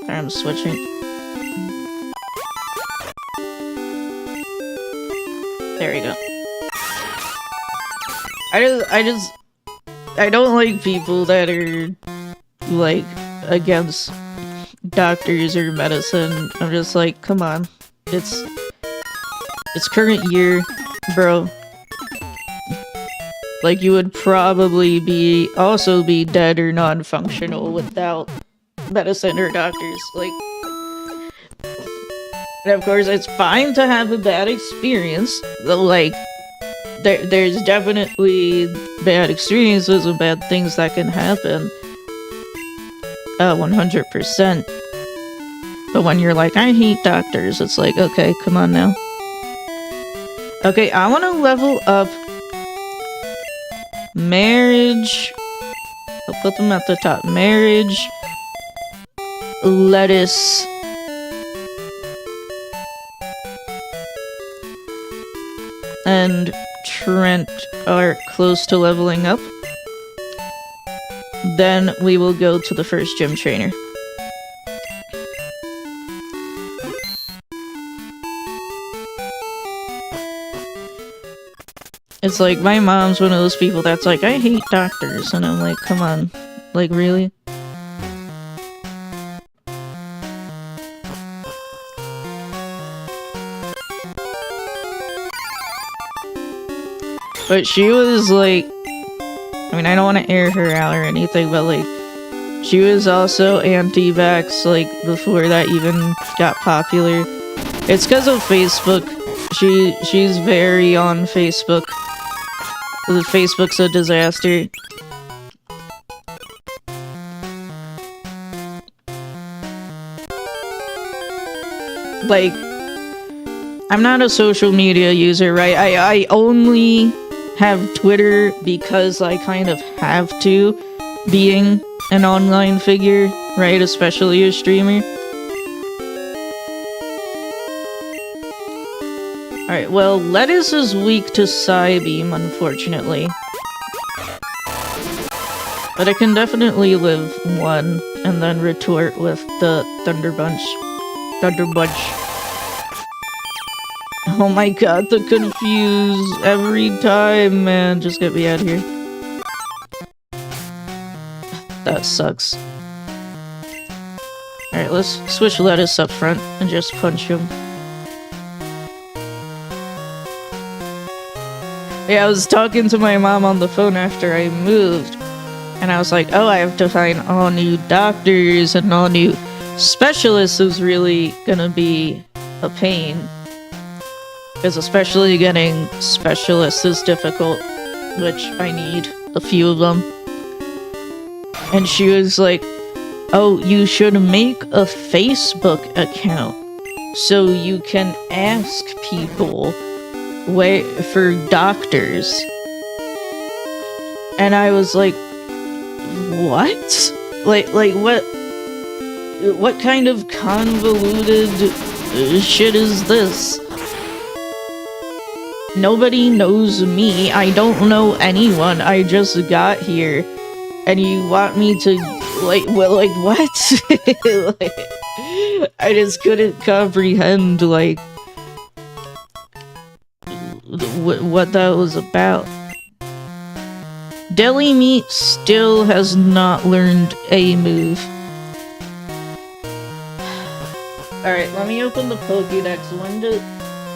I'm switching. There we go. I don't like people that are, like, against doctors or medicine. I'm just like, come on. It's current year, bro. Like, you would probably also be dead or non-functional without medicine or doctors. Like, and of course, it's fine to have a bad experience. Like, there's definitely bad experiences and bad things that can happen. 100%. But when you're like, I hate doctors, it's like, okay, come on now. Okay, I want to level up marriage. I'll put them at the top. Marriage, lettuce, and Trent are close to leveling up. Then we will go to the first gym trainer. It's like, my mom's one of those people that's like, I hate doctors, and I'm like, come on, like, really? But she was like, I mean, I don't want to air her out or anything, but like, she was also anti-vax, like, before that even got popular. It's because of Facebook. She's very on Facebook. Facebook's a disaster. Like, I'm not a social media user, right? I only have Twitter because I kind of have to, being an online figure, right? Especially a streamer. Alright, well, Lettuce is weak to Psybeam, unfortunately. But I can definitely live one, and then retort with the Thunder Bunch. Oh my god, the confuse every time, man. Just get me out of here. That sucks. Alright, let's switch lettuce up front and just punch him. Yeah, I was talking to my mom on the phone after I moved, and I was like, oh, I have to find all new doctors and all new specialists is really gonna be a pain. Because especially getting specialists is difficult, which I need a few of them. And she was like, oh, you should make a Facebook account so you can ask people for doctors. And I was like, what? Like what kind of convoluted shit is this? Nobody knows me. I don't know anyone. I just got here. And you want me to, like, well, like, what? Like, I just couldn't comprehend, like, what that was about. Deli Meat still has not learned a move. Alright, let me open the Pokédex.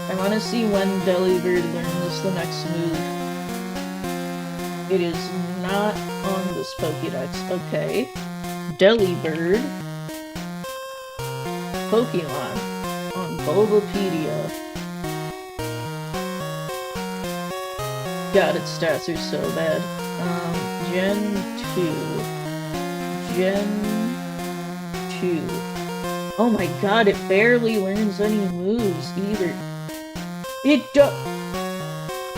I want to see when Delibird learns the next move. It is not on this Pokédex. Okay. Delibird. Pokemon. On Bulbapedia. God, its stats are so bad. Gen 2. Gen 2. Oh my god, it barely learns any moves either.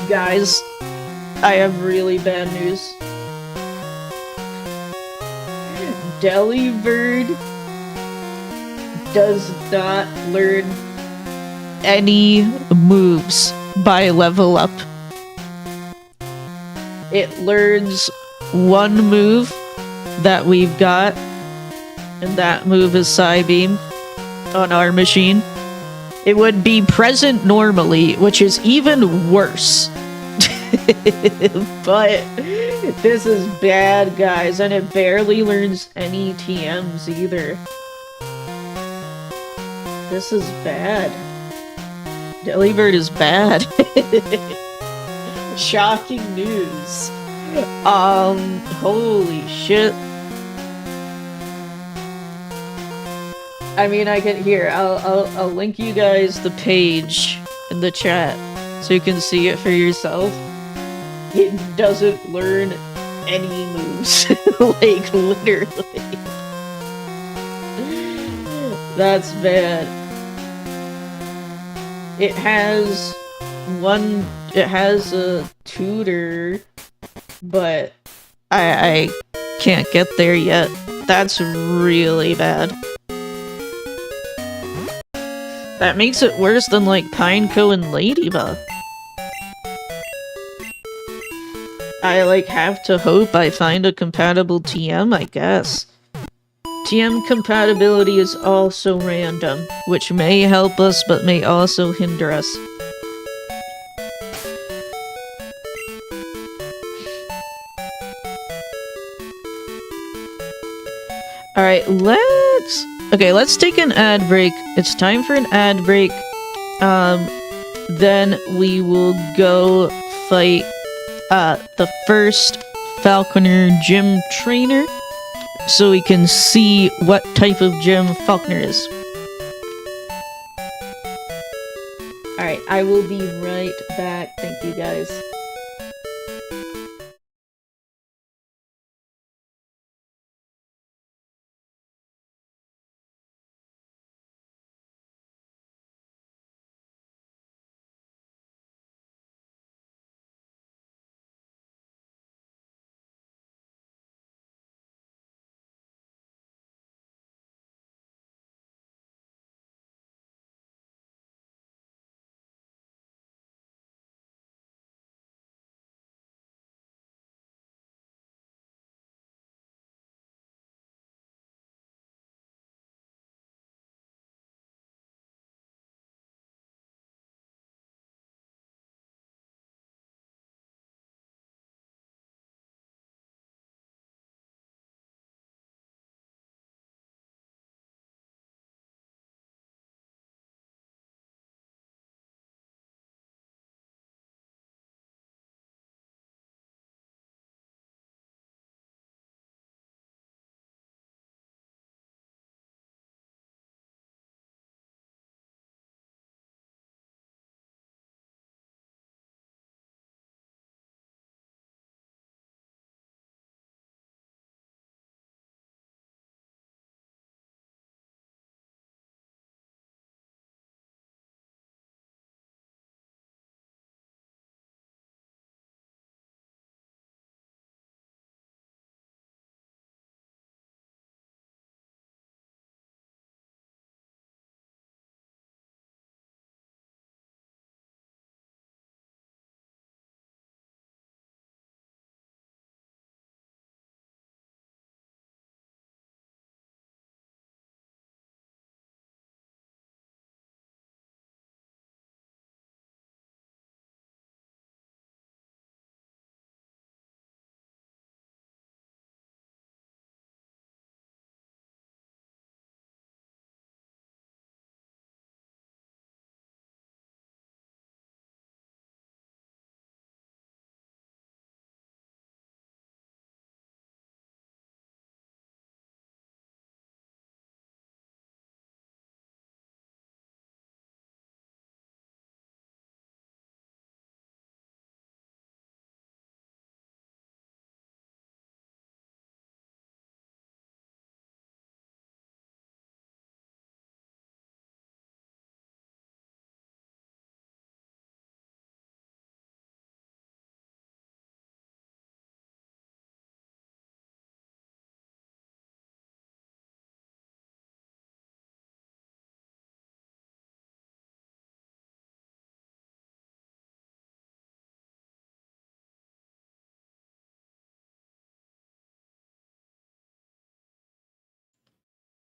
Guys, I have really bad news. Delibird does not learn any moves by level up. It learns one move that we've got, and that move is Psybeam on our machine. It would be present normally, which is even worse. But this is bad, guys, and it barely learns any TMs either. This is bad. Delibird is bad. Shocking news. Holy shit. I mean, I can here. I'll link you guys the page in the chat so you can see it for yourself. It doesn't learn any moves. Like, literally. That's bad. It has a tutor, but I can't get there yet. That's really bad. That makes it worse than, like, Pineco and Ladybug. I, like, have to hope I find a compatible TM, I guess. TM compatibility is also random, which may help us, but may also hinder us. Alright, let's take an ad break. It's time for an ad break. Then we will go fight the first Falkner gym trainer, so we can see what type of gym Falkner is. Alright, I will be right back. Thank you guys.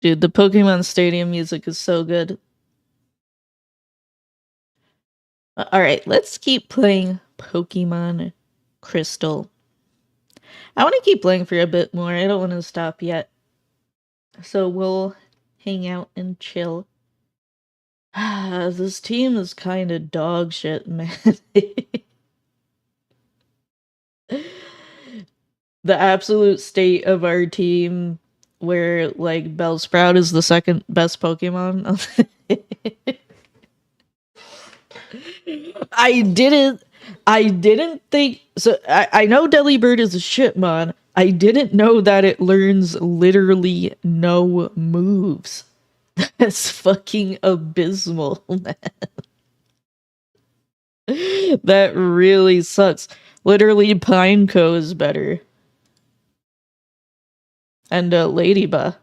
Dude, the Pokemon Stadium music is so good. Alright, let's keep playing Pokemon Crystal. I want to keep playing for a bit more. I don't want to stop yet. So we'll hang out and chill. This team is kind of dog shit, man. The absolute state of our team, where like Bellsprout is the second best Pokemon. I didn't think so. I know Delibird is a shitmon. I didn't know that it learns literally no moves. That's fucking abysmal, man. That really sucks. Literally, Pineco is better. And Ladybug.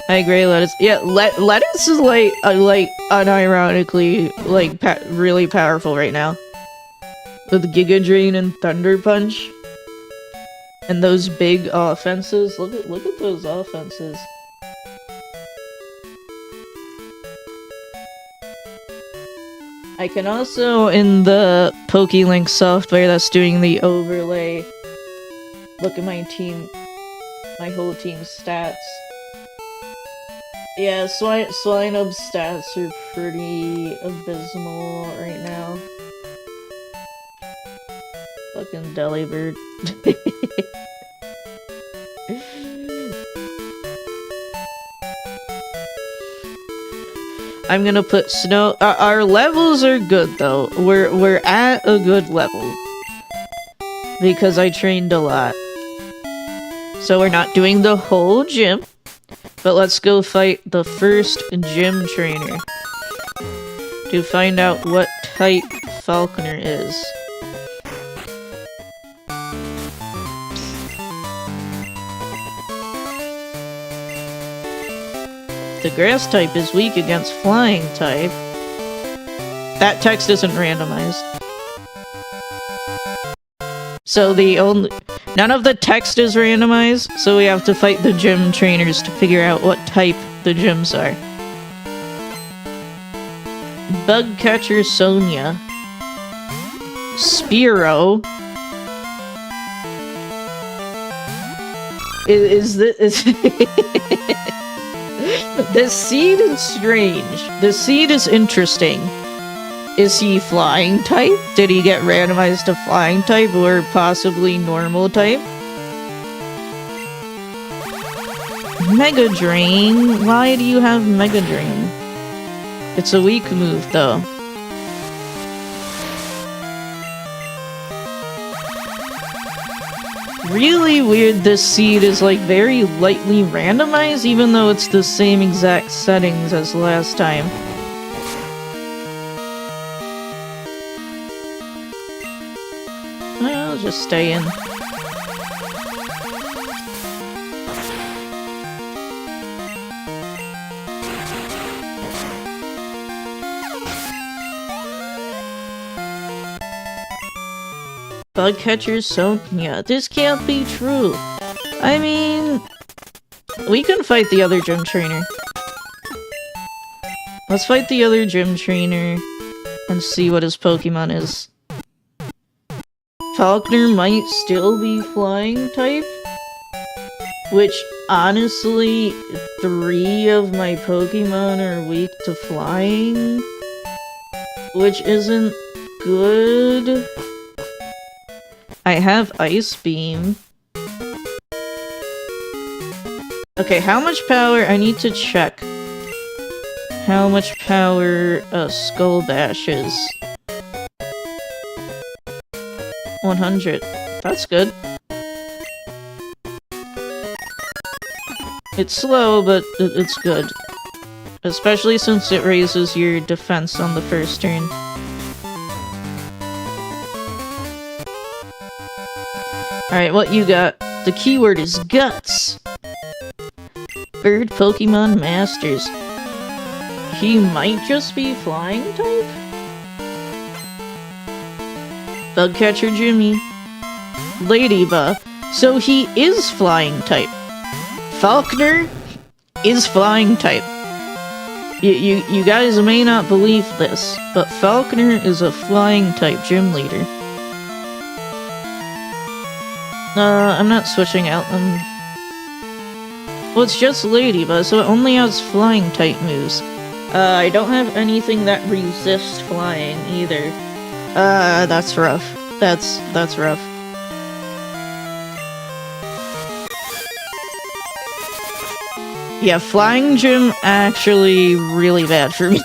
I agree, lettuce. Yeah, lettuce is like unironically like really powerful right now. With Giga Drain and Thunder Punch. And those big offenses. Look at those offenses. I can also, in the PokeLink software that's doing the overlay, look at my whole team's stats. Yeah, Swinub's stats are pretty abysmal right now. Fucking Delibird. I'm gonna put snow. Our levels are good though. We're at a good level because I trained a lot. So we're not doing the whole gym, but let's go fight the first gym trainer to find out what type Falkner is. The grass type is weak against flying type. That text isn't randomized. So none of the text is randomized, so we have to fight the gym trainers to figure out what type the gyms are. Bug Catcher Sonia. Spearow. Is this... This seed is strange. The seed is interesting. Is he flying type? Did he get randomized to flying type or possibly normal type? Mega Drain? Why do you have Mega Drain? It's a weak move though. Really weird this seed is like very lightly randomized even though it's the same exact settings as last time. I'll just stay in. Bug Catcher Sonia. This can't be true. I mean, we can fight the other gym trainer. Let's fight the other gym trainer and see what his Pokemon is. Falkner might still be flying type, which honestly, 3 of my Pokemon are weak to flying, which isn't good. I have Ice Beam. Okay, how much power? I need to check how much power Skull Bash is. 100. That's good. It's slow, but it's good. Especially since it raises your defense on the first turn. Alright, what you got? The keyword is guts. Bird Pokemon Masters. He might just be flying type? Bugcatcher Jimmy. Ladybug. So he is flying type. Falkner is flying type. You guys may not believe this, but Falkner is a flying type gym leader. I'm not switching out them. Well, it's just Ladybug, so it only has flying type moves. I don't have anything that resists flying either. That's rough. That's rough. Yeah, flying gym actually really bad for me.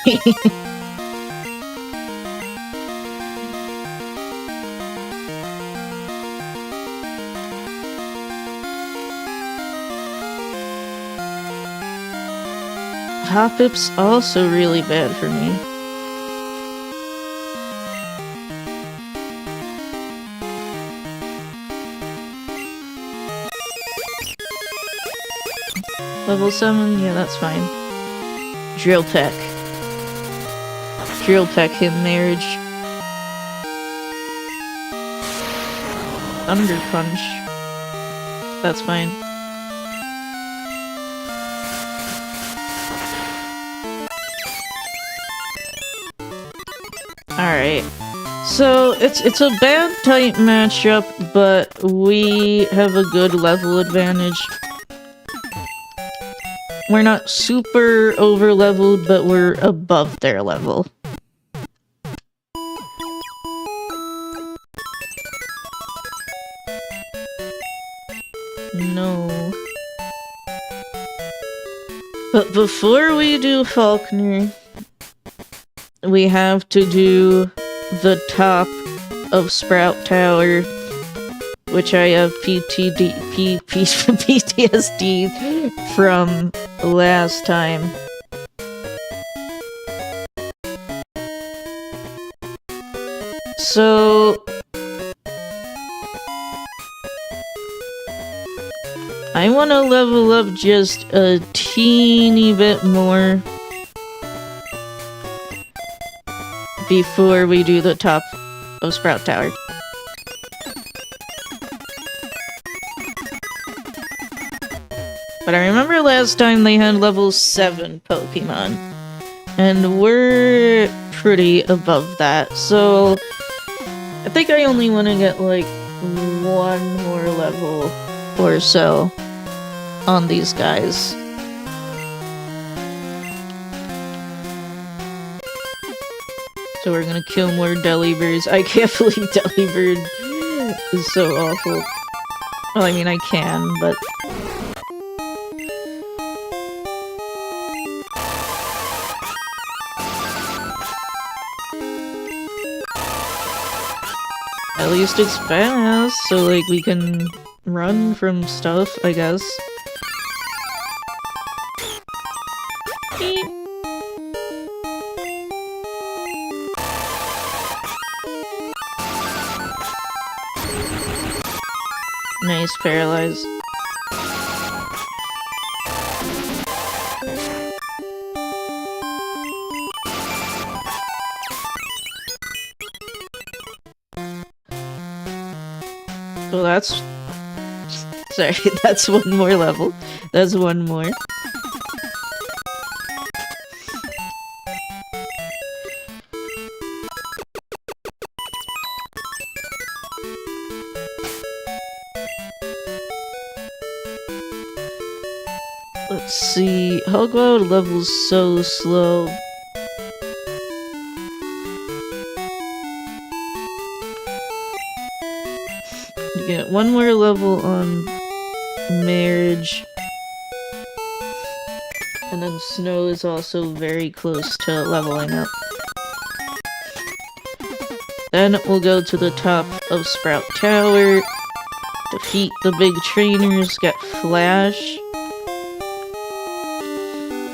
Hop-Up's also really bad for me. Level 7? Yeah, that's fine. Drill Peck. Drill Peck him marriage. Thunder Punch. That's fine. Alright. So, it's a bad type matchup, but we have a good level advantage. We're not super over-leveled, but we're above their level. No. But before we do Falkner, we have to do the top of Sprout Tower, which I have PTSD from last time. So I want to level up just a teeny bit more before we do the top of Sprout Tower. But I remember last time they had level 7 Pokemon, and we're pretty above that, so I think I only want to get like one more level or so on these guys. So we're gonna kill more Delibirds. I can't believe Delibird is so awful. Well, I mean, I can, but... At least it's fast, so like we can run from stuff, I guess. Beep. Nice, paralyze. Well, that's... Sorry, that's one more level. That's one more. Let's see. Hogwarts level's so slow. You get one more level on Marriage. And then Snow is also very close to leveling up. Then we'll go to the top of Sprout Tower, defeat the big trainers, get Flash.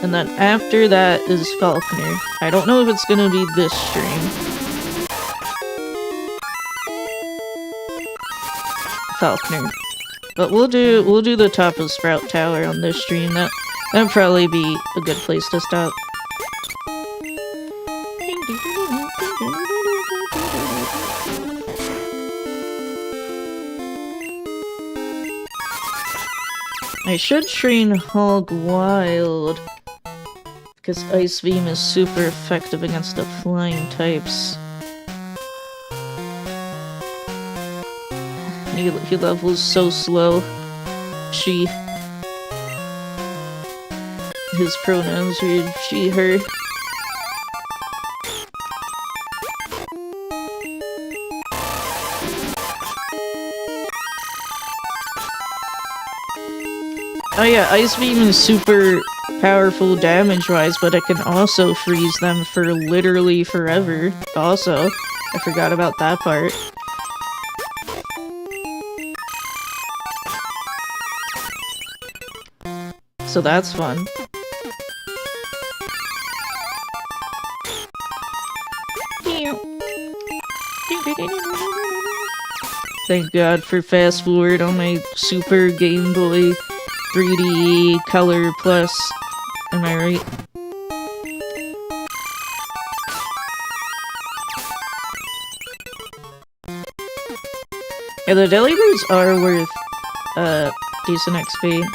And then after that is Falkner. I don't know if it's gonna be this stream. Falkner. But we'll do the top of Sprout Tower on this stream. That'd probably be a good place to stop. I should train Hog Wild, because Ice Beam is super effective against the flying types. He levels so slow. She. His pronouns read she, her. Oh yeah, Ice Beam is super powerful damage-wise, but it can also freeze them for literally forever. Also, I forgot about that part. So that's fun. Thank God for fast forward on my Super Game Boy 3D Color Plus. Am I right? Yeah, the Delibirds are worth decent XP.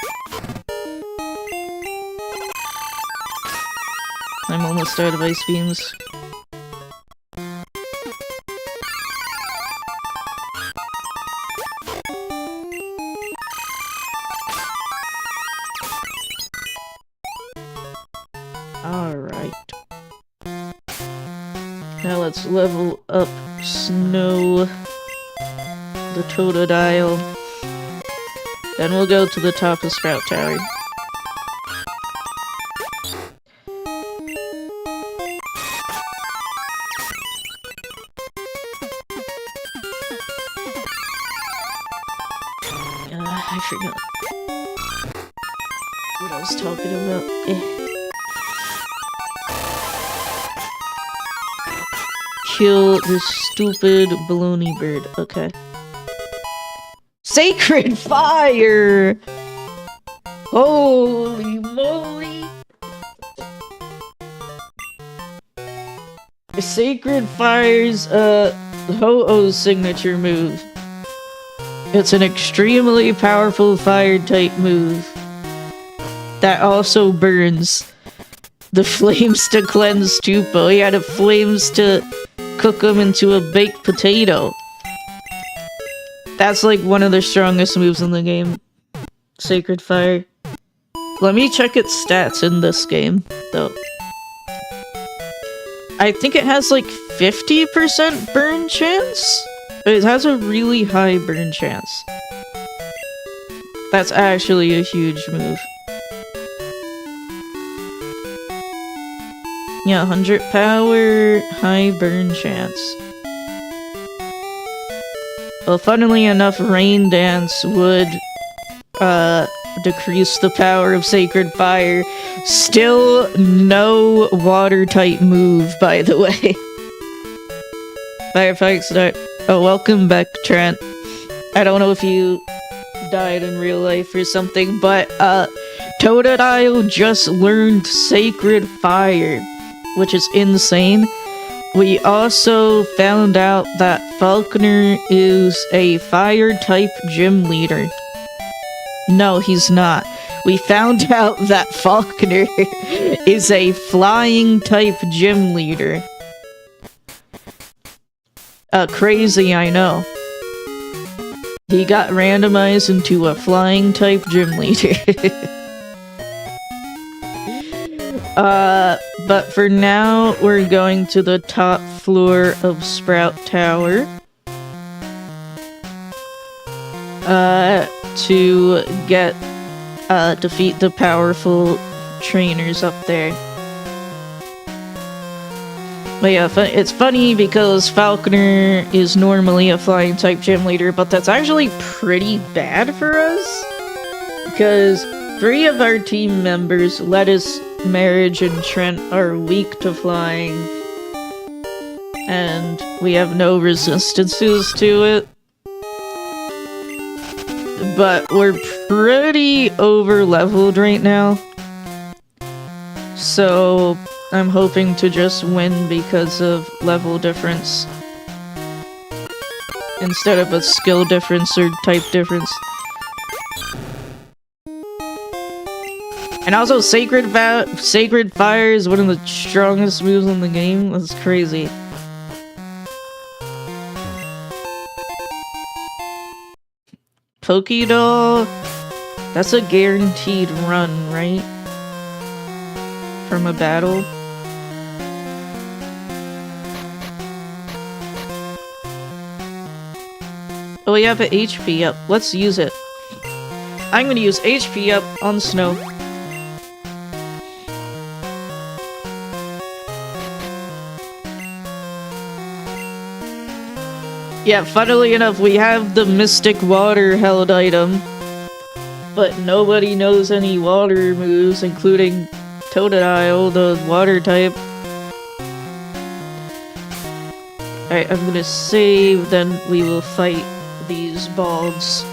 I'm almost out of Ice Beams. Alright. Now let's level up Snow, the Totodile. Then we'll go to the top of Sprout Tower. I forgot what I was talking about. Kill this stupid baloney bird. Okay. Sacred Fire! Holy moly! Sacred Fire's Ho-Oh's signature move. It's an extremely powerful fire-type move that also burns. The flames to cleanse Tupo. Yeah, the flames to cook them into a baked potato. That's like one of the strongest moves in the game. Sacred Fire. Let me check its stats in this game, though. I think it has like 50% burn chance? It has a really high burn chance. That's actually a huge move. Yeah, 100 power, high burn chance. Well, funnily enough, Rain Dance would decrease the power of Sacred Fire. Still no water-type move, by the way. Firefight start. Oh, welcome back, Trent. I don't know if you died in real life or something, but Totodile just learned Sacred Fire, which is insane. We also found out that Falkner is a fire-type gym leader. No, he's not. We found out that Falkner is a flying-type gym leader. Crazy, I know. He got randomized into a flying-type gym leader. But for now, we're going to the top floor of Sprout Tower. To get, defeat the powerful trainers up there. But yeah, it's funny because Falkner is normally a flying type gym leader, but that's actually pretty bad for us. Because 3 of our team members, Lettuce, Marriage, and Trent, are weak to flying. And we have no resistances to it. But we're pretty over-leveled right now. So I'm hoping to just win because of level difference. Instead of a skill difference or type difference. And also, Sacred Fire is one of the strongest moves in the game. That's crazy. Pokédoll. That's a guaranteed run, right? From a battle. Oh, we have an HP up. Let's use it. I'm gonna use HP up on Snow. Yeah, funnily enough, we have the Mystic Water held item, but nobody knows any water moves, including Totodile, the water type. Alright, I'm gonna save, then we will fight these balls.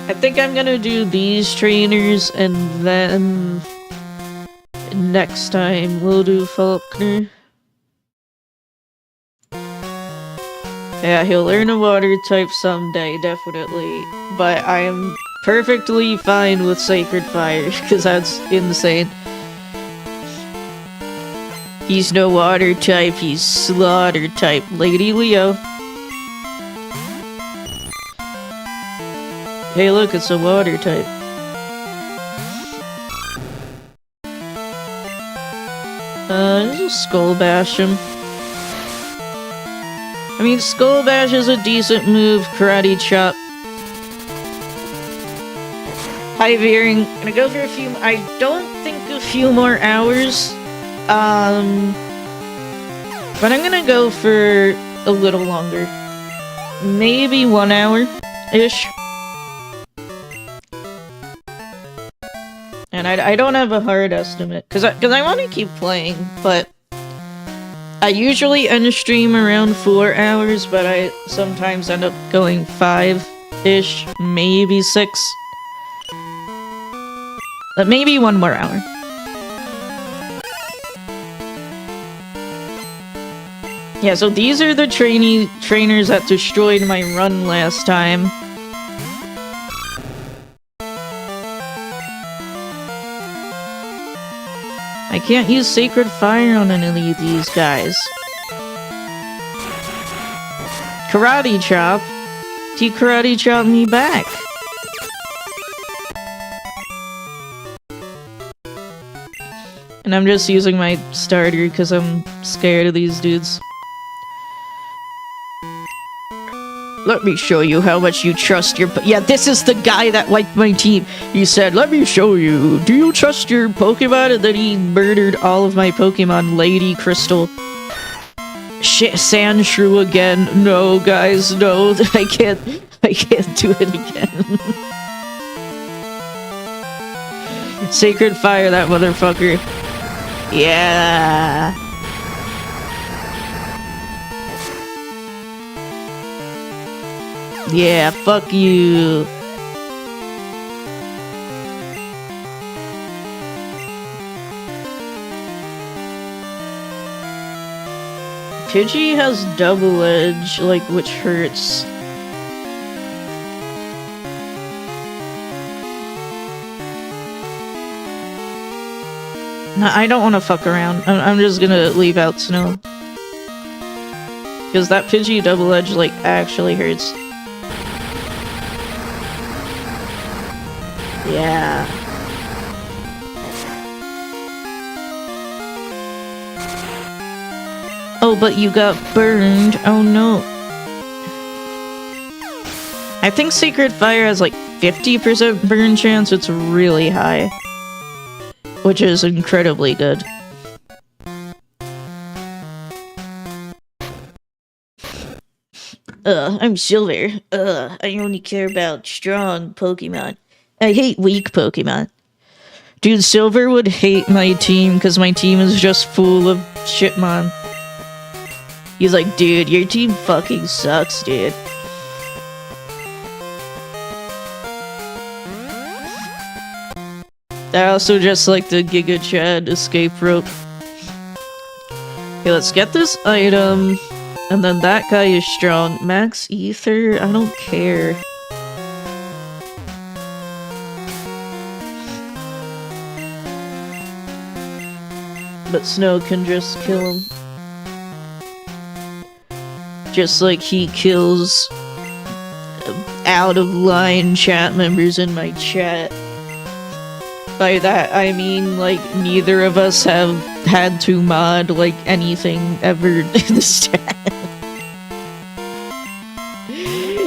I think I'm gonna do these trainers, and then next time we'll do Falkner. Yeah, he'll learn a water type someday, definitely. But I am perfectly fine with Sacred Fire, because that's insane. He's no water type, he's slaughter type. Lady Leo. Hey look, it's a water type. Just Skull Bash him. I mean, Skull Bash is a decent move. Karate Chop. High Veering. Gonna go for a few. I don't think a few more hours. But I'm gonna go for a little longer. Maybe 1 hour-ish. And I don't have a hard estimate. Cause I want to keep playing, but I usually end stream around 4 hours, but I sometimes end up going 5-ish, maybe 6. But maybe 1 more hour. Yeah, so these are the trainers that destroyed my run last time. I can't use Sacred Fire on any of these guys. Karate Chop? He Karate Chop me back. And I'm just using my starter because I'm scared of these dudes. Let me show you how much you trust your yeah, this is the guy that wiped my team. He said, let me show you. Do you trust your Pokemon? And then he murdered all of my Pokemon. Lady Crystal. Shit, Sandshrew again. No, guys, no. I can't do it again. Sacred Fire that motherfucker. Yeah. Yeah, fuck you. Pidgey has double edge, like, which hurts. No, I don't want to fuck around. I'm just gonna leave out Snow. Because that Pidgey double edge, like, actually hurts. Yeah. Oh, but you got burned. Oh no. I think Sacred Fire has like 50% burn chance. It's really high. Which is incredibly good. I'm Silver. I only care about strong Pokemon. I hate weak Pokemon. Dude, Silver would hate my team because my team is just full of shitmon. He's like, dude, your team fucking sucks, dude. I also just like the Giga Chad escape rope. Okay, let's get this item. And then that guy is strong. Max Ether? I don't care. but Snow can just kill him. Just like he kills out of line chat members in my chat. By that I mean, like, neither of us have had to mod, like, anything ever in this chat.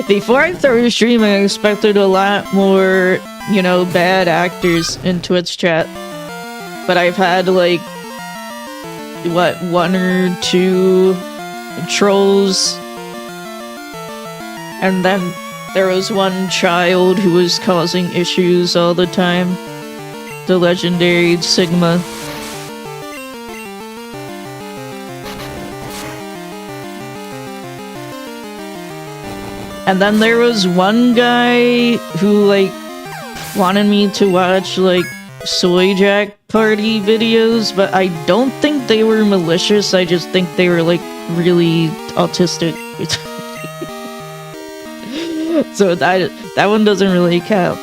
Before I started streaming, I expected a lot more, you know, bad actors in Twitch chat. But I've had, like, what, 1 or 2 trolls. And then there was one child who was causing issues all the time. The legendary Sigma. And then there was one guy who, like, wanted me to watch, like, Soy Jack party videos, but I don't think they were malicious, I just think they were, like, really autistic. So that one doesn't really count.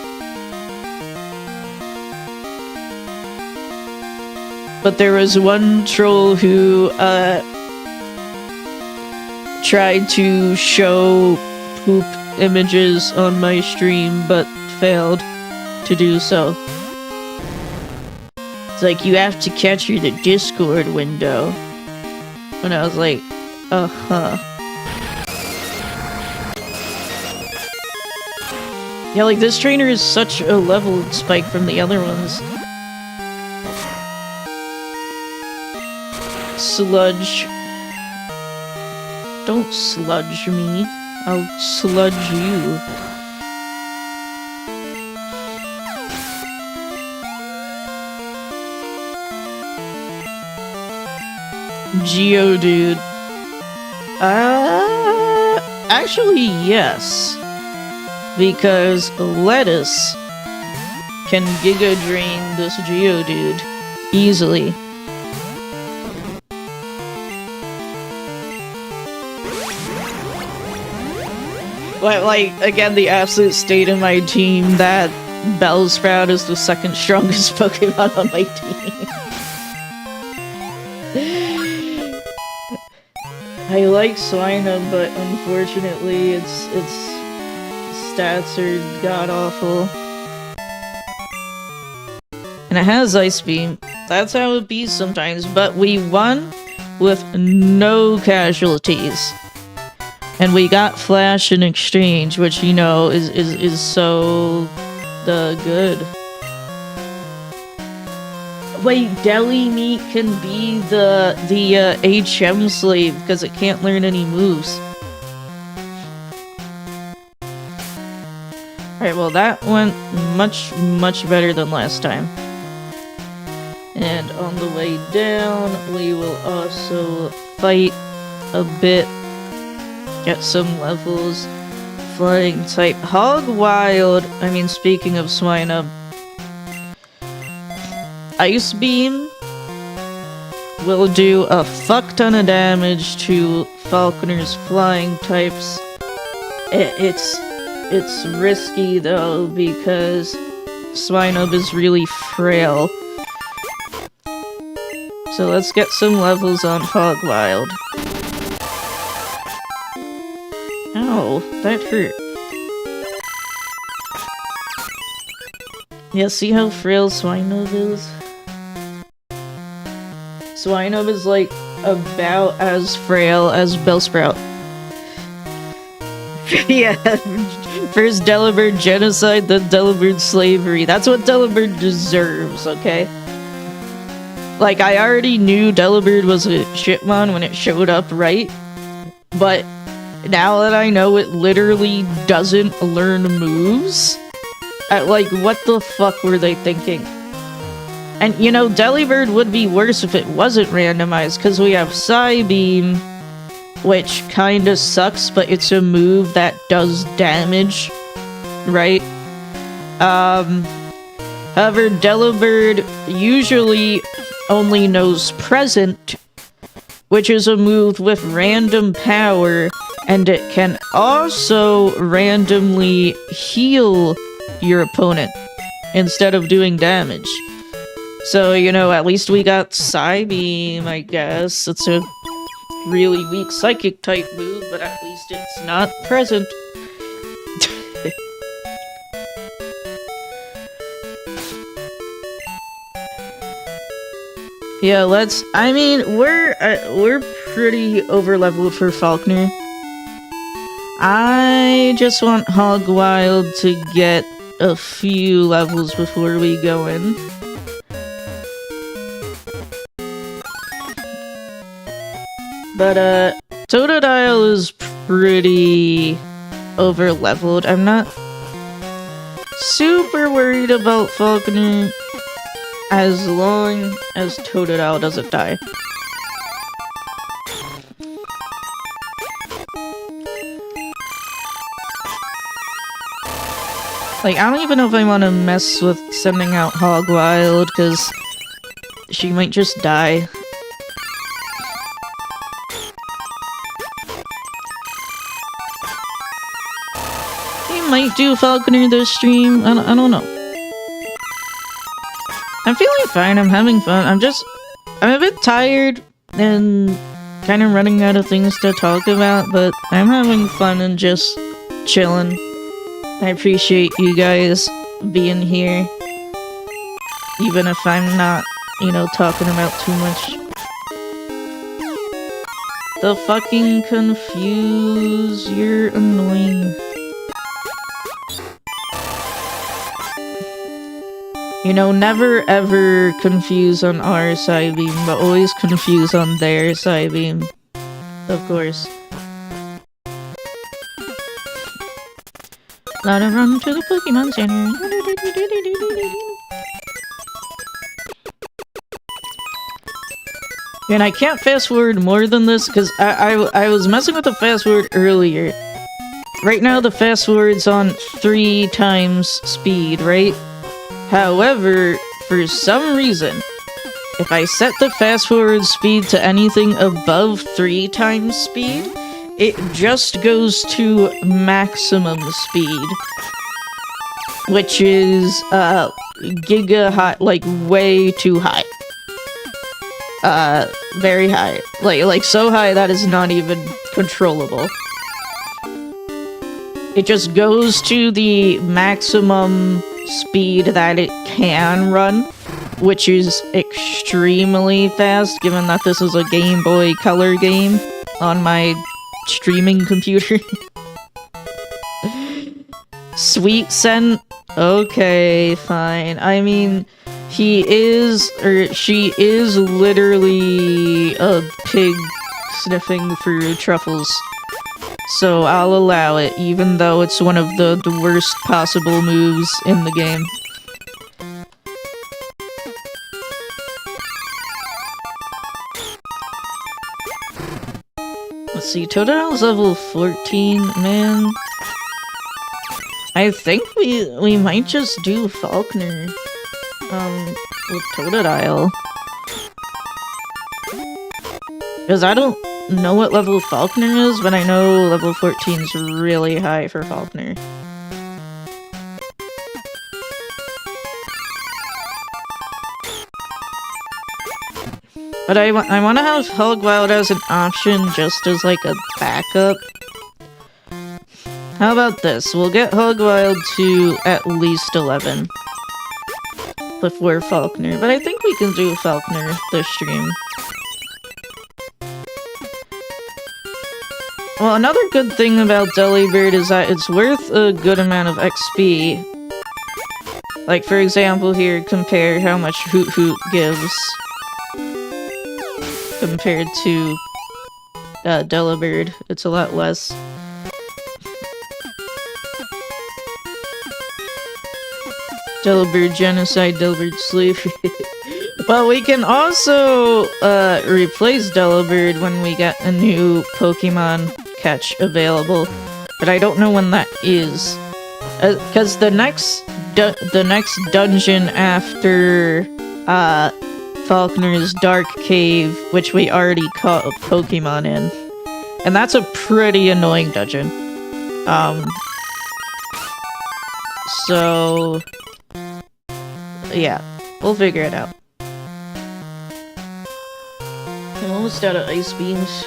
But there was one troll who, tried to show poop images on my stream, but failed to do so. It's like, you have to capture the Discord window. And I was like, uh-huh. Yeah, like, this trainer is such a level spike from the other ones. Sludge. Don't sludge me. I'll sludge you. Geodude. Actually, yes. Because Lettuce can Giga Drain this Geodude easily. But, like, again, the absolute state of my team, that Bellsprout is the second strongest Pokemon on my team. I like Swinub, but unfortunately its stats are god-awful. And it has Ice Beam. That's how it be sometimes, but we won with no casualties. And we got Flash in exchange, which, you know, is so good. Wait, Deli Meat can be the HM slave because it can't learn any moves. Alright, well that went much better than last time. And on the way down, we will also fight a bit. Get some levels. Flying type. Hog Wild. I mean, speaking of Swinub. Ice Beam will do a fuck ton of damage to Falkner's flying types. It's risky though, because Swinub is really frail. So let's get some levels on Hog Wild. Ow, that hurt. Yeah, see how frail Swinub is? Swinub is like about as frail as Bellsprout. Yeah, first Delibird genocide, then Delibird slavery. That's what Delibird deserves, okay? Like, I already knew Delibird was a shitmon when it showed up, right? But now that I know it literally doesn't learn moves, like, what the fuck were they thinking? And, you know, Delibird would be worse if it wasn't randomized, because we have Psybeam, which kinda sucks, but it's a move that does damage, right? However, Delibird usually only knows Present, which is a move with random power, and it can also randomly heal your opponent instead of doing damage. So, you know, at least we got Psybeam, I guess. It's a really weak psychic type move, but at least it's not present. Yeah, I mean, we're pretty over-leveled for Falkner. I just want Hog Wild to get a few levels before we go in. But, Totodile is pretty over-leveled. I'm not super worried about Falkner as long as Totodile doesn't die. Like, I don't even know if I want to mess with sending out Hog Wild, because she might just die. Might do Falconer this stream. I don't know. I'm feeling fine. I'm having fun. I'm a bit tired and kind of running out of things to talk about, but I'm having fun and just chilling. I appreciate you guys being here, even if I'm not, you know, talking about too much. The fucking confuse. You're annoying. You know, never ever confuse on our Psybeam, but always confuse on their Psybeam. Of course. Let her run to the Pokemon Center. And I can't fast forward more than this, because I was messing with the fast forward earlier. Right now the fast forward's on 3 times speed, right? However, for some reason, if I set the fast forward speed to anything above 3 times speed, it just goes to maximum speed. Which is, giga high, like, way too high. Very high. Like, so high that is not even controllable. It just goes to the maximum speed that it can run, which is extremely fast, given that this is a Game Boy Color game on my streaming computer. Sweet Scent? Okay, fine. I mean, she is literally a pig sniffing for truffles. So I'll allow it, even though it's one of the worst possible moves in the game. Let's see, Totodile's level 14, man. I think we might just do Falkner, with Totodile. Because I don't know what level Falkner is, but I know level 14 is really high for Falkner. But I want to have Hog Wild as an option, just as like a backup. How about this? We'll get Hog Wild to at least 11 before Falkner, but I think we can do Falkner this stream. Well, another good thing about Delibird is that it's worth a good amount of XP. Like, for example here, compare how much Hoot Hoot gives compared to Delibird. It's a lot less. Delibird Genocide, Delibird Slavery. Well, we can also replace Delibird when we get a new Pokemon catch available, but I don't know when that is. Because the next dungeon after Falkner's Dark Cave, which we already caught a Pokemon in, and that's a pretty annoying dungeon. So yeah, we'll figure it out. I'm almost out of ice beams.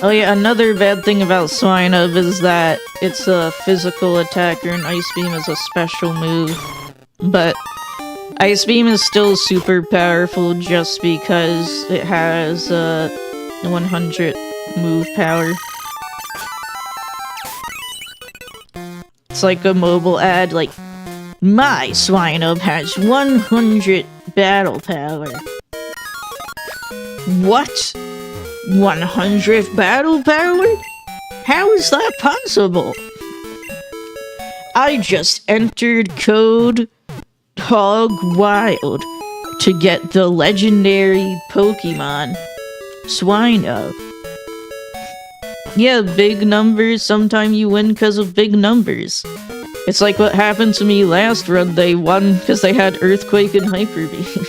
Oh yeah, another bad thing about Swinub is that it's a physical attacker and Ice Beam is a special move. But Ice Beam is still super powerful just because it has 100 move power. It's like a mobile ad, like, my Swinub has 100 battle power. What? 100 battle power? How is that possible? I just entered code Hog Wild to get the legendary Pokemon Swinub. Yeah, big numbers, sometimes you win because of big numbers. It's like what happened to me last run, they won because they had Earthquake and Hyper Beam.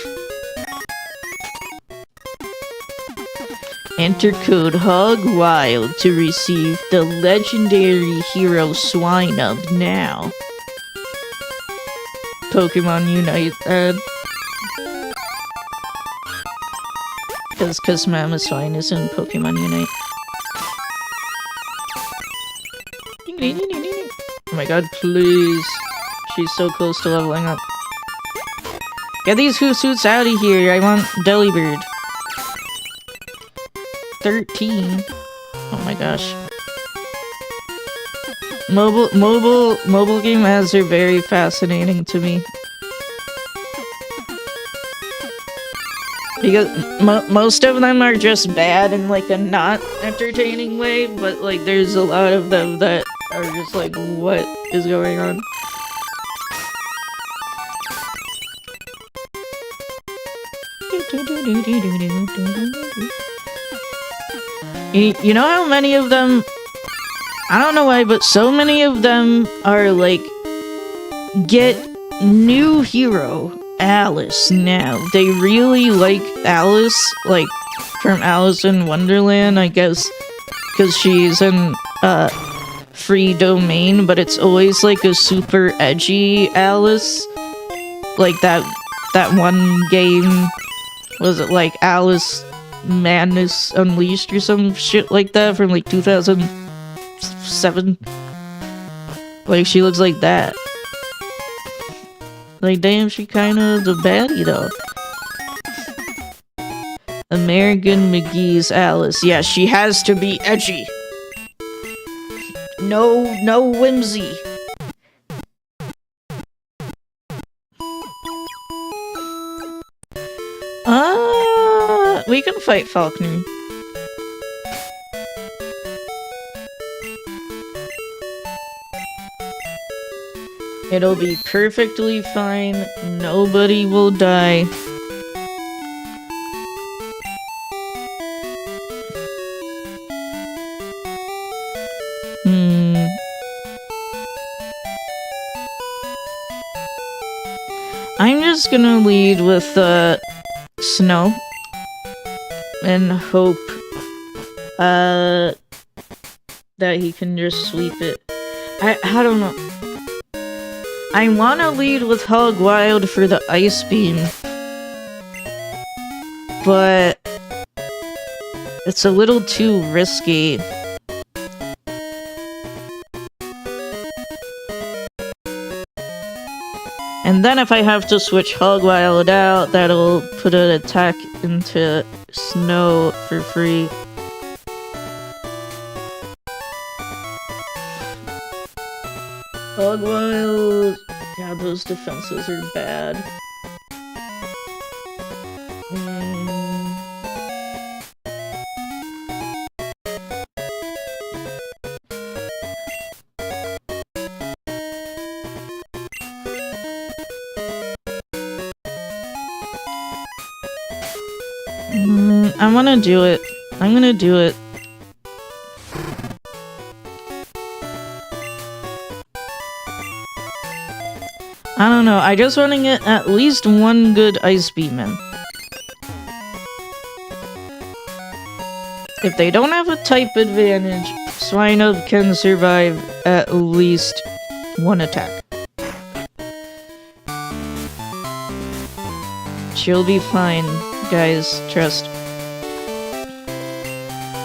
Enter code HOGWILD to receive the legendary hero Swinub now. Pokemon Unite ad. Because Mamoswine is in Pokemon Unite. Oh my god, please. She's so close to leveling up. Get these Hootsuits out of here, I want Delibird. 13. Oh my gosh. Mobile game ads are very fascinating to me. Because most of them are just bad in like a not entertaining way, but like there's a lot of them that are just like, what is going on? You know how many of them, I don't know why, but so many of them are like, get new hero Alice now. They really like Alice, like from Alice in Wonderland, I guess, because she's in free domain, but it's always like a super edgy Alice. Like that one game, was it like Alice Madness Unleashed or some shit like that from like 2007? Like she looks like that. Like damn, she kinda the baddie though. American McGee's Alice. Yeah, she has to be edgy. No whimsy. We can fight Falkner. It'll be perfectly fine. Nobody will die. I'm just gonna lead with Snow and hope that he can just sweep it. I don't know. I wanna lead with Hog Wild for the Ice Beam, but it's a little too risky. And then if I have to switch Hog Wild out, that'll put an attack into Snow for free. Hog Wild. God, those defenses are bad. I wanna do it. I'm gonna do it. I don't know, I just wanna get at least one good Ice Beam in. If they don't have a type advantage, Swinub can survive at least one attack. She'll be fine, guys. Trust.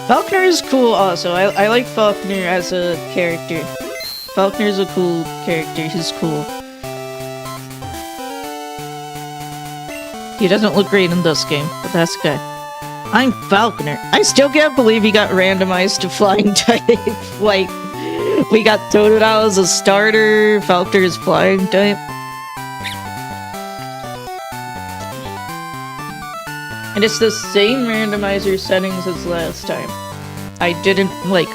Falkner is cool also. I like Falkner as a character. Falkner's a cool character. He's cool. He doesn't look great in this game, but that's good. I'm Falkner. I still can't believe he got randomized to flying type. Like, we got Totodile as a starter, Falkner is flying type. And it's the same randomizer settings as last time. I didn't, like,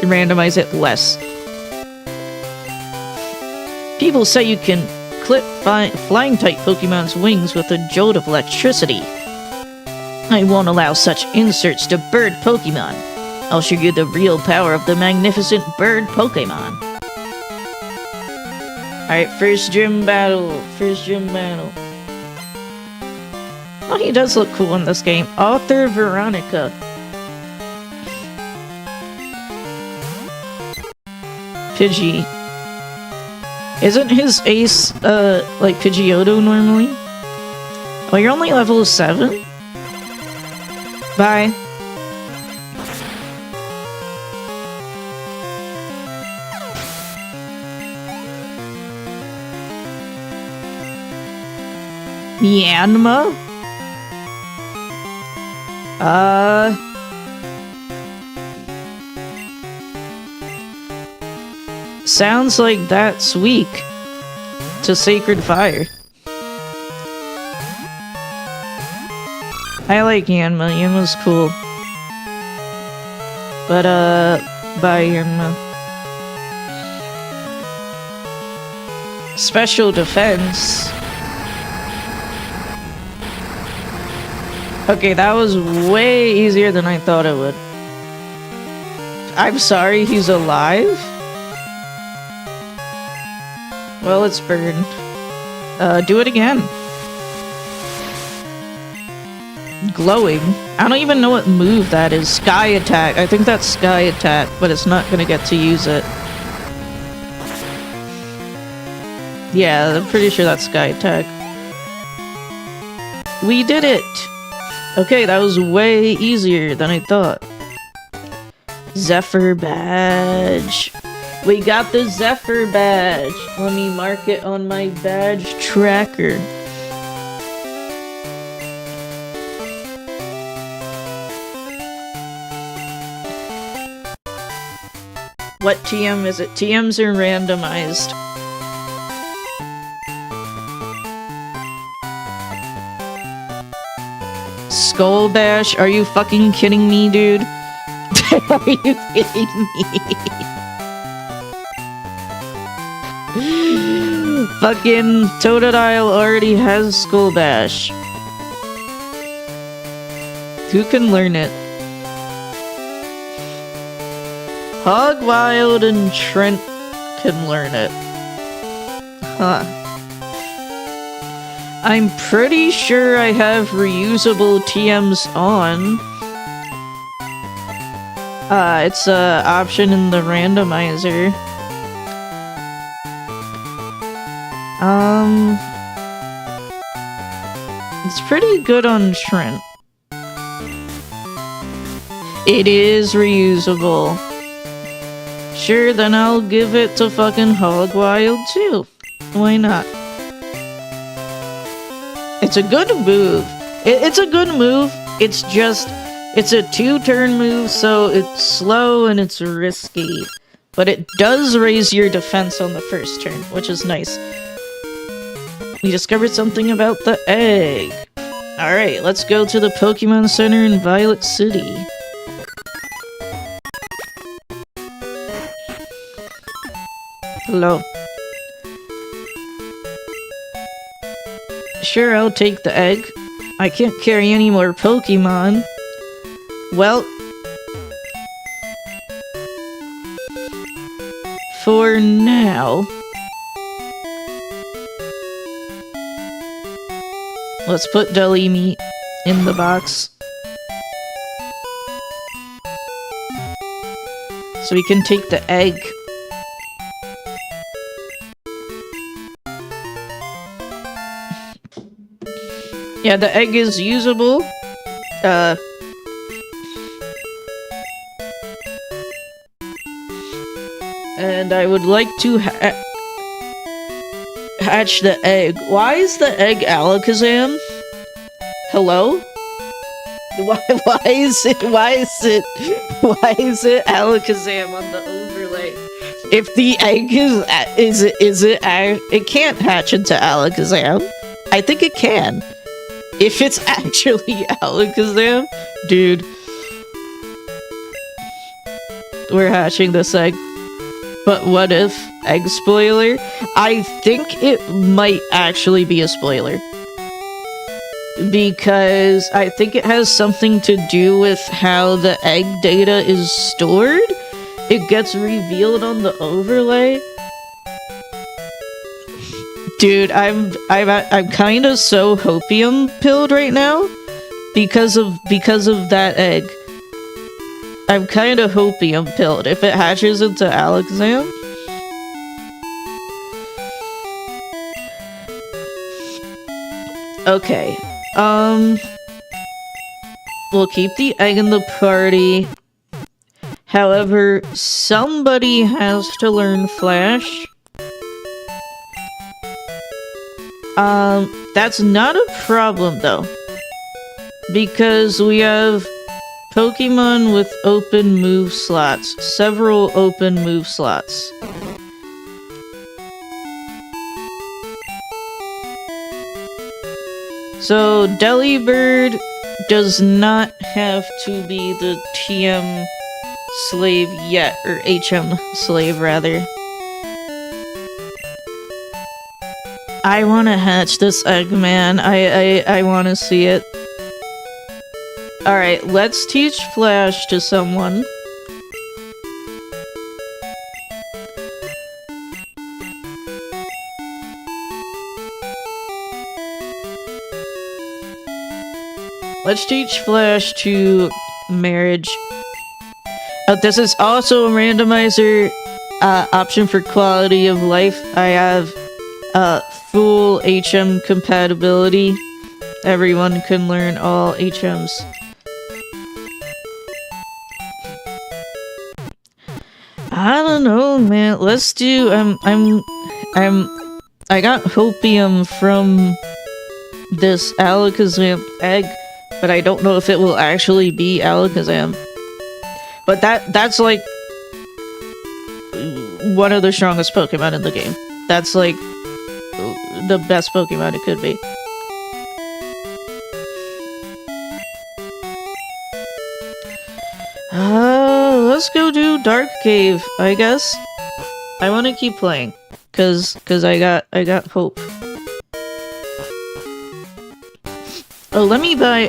randomize it less. People say you can clip flying-type Pokemon's wings with a jolt of electricity. I won't allow such inserts to bird Pokemon. I'll show you the real power of the magnificent bird Pokemon. Alright, first gym battle. Oh, he does look cool in this game. Author Veronica. Pidgey. Isn't his ace, like Pidgeotto normally? Oh, you're only level 7? Bye. Yanma? Sounds like that's weak to Sacred Fire. I like Yanma. Yanma's cool. But, bye, Yanma. Special defense. Okay, that was way easier than I thought it would. I'm sorry, he's alive? Well, it's burned. Do it again. Glowing. I don't even know what move that is. Sky Attack. I think that's Sky Attack, but it's not gonna get to use it. Yeah, I'm pretty sure that's Sky Attack. We did it! Okay, that was way easier than I thought. Zephyr badge. We got the Zephyr badge. Let me mark it on my badge tracker. What TM is it? TMs are randomized. Skull Bash? Are you fucking kidding me, dude? Are you kidding me? Fucking Totodile already has Skull Bash. Who can learn it? Hogwild and Trent can learn it. Huh. I'm pretty sure I have reusable TMs on. It's a option in the randomizer. It's pretty good on Trent. It is reusable. Sure, then I'll give it to fucking Hogwild too. Why not? It's a good move. It's a good move. It's just, it's a 2-turn move, so it's slow and it's risky. But it does raise your defense on the first turn, which is nice. We discovered something about the egg. Alright, let's go to the Pokemon Center in Violet City. Hello. Sure, I'll take the egg. I can't carry any more Pokemon. Well, for now, let's put Delimi in the box. So we can take the egg. Yeah, the egg is usable. And I would like to hatch the egg. Why is the egg Alakazam? Hello? Why is it Alakazam on the overlay? If the egg it can't hatch into Alakazam. I think it can. If it's actually Alakazam, dude. We're hatching this egg. But what if? Egg spoiler? I think it might actually be a spoiler. Because I think it has something to do with how the egg data is stored. It gets revealed on the overlay. Dude, I'm kind of so hopium pilled right now because of that egg. I'm kind of hopium pilled if it hatches into Alakazam. Okay. We'll keep the egg in the party. However, somebody has to learn Flash. That's not a problem though. Because we have Pokemon with open move slots. Several open move slots. So, Delibird does not have to be the TM slave yet, or HM slave rather. I wanna hatch this egg, man. I wanna see it. Alright, let's teach Flash to someone. Let's teach Flash to marriage. This is also a randomizer option for quality of life. I have full HM compatibility. Everyone can learn all HMs. I don't know, man. Let's do. I got hopium from this Alakazam egg, but I don't know if it will actually be Alakazam. But that's like one of the strongest Pokemon in the game. That's like the best Pokemon it could be. Let's go do Dark Cave, I guess. I want to keep playing, cause I got hope. Oh, let me buy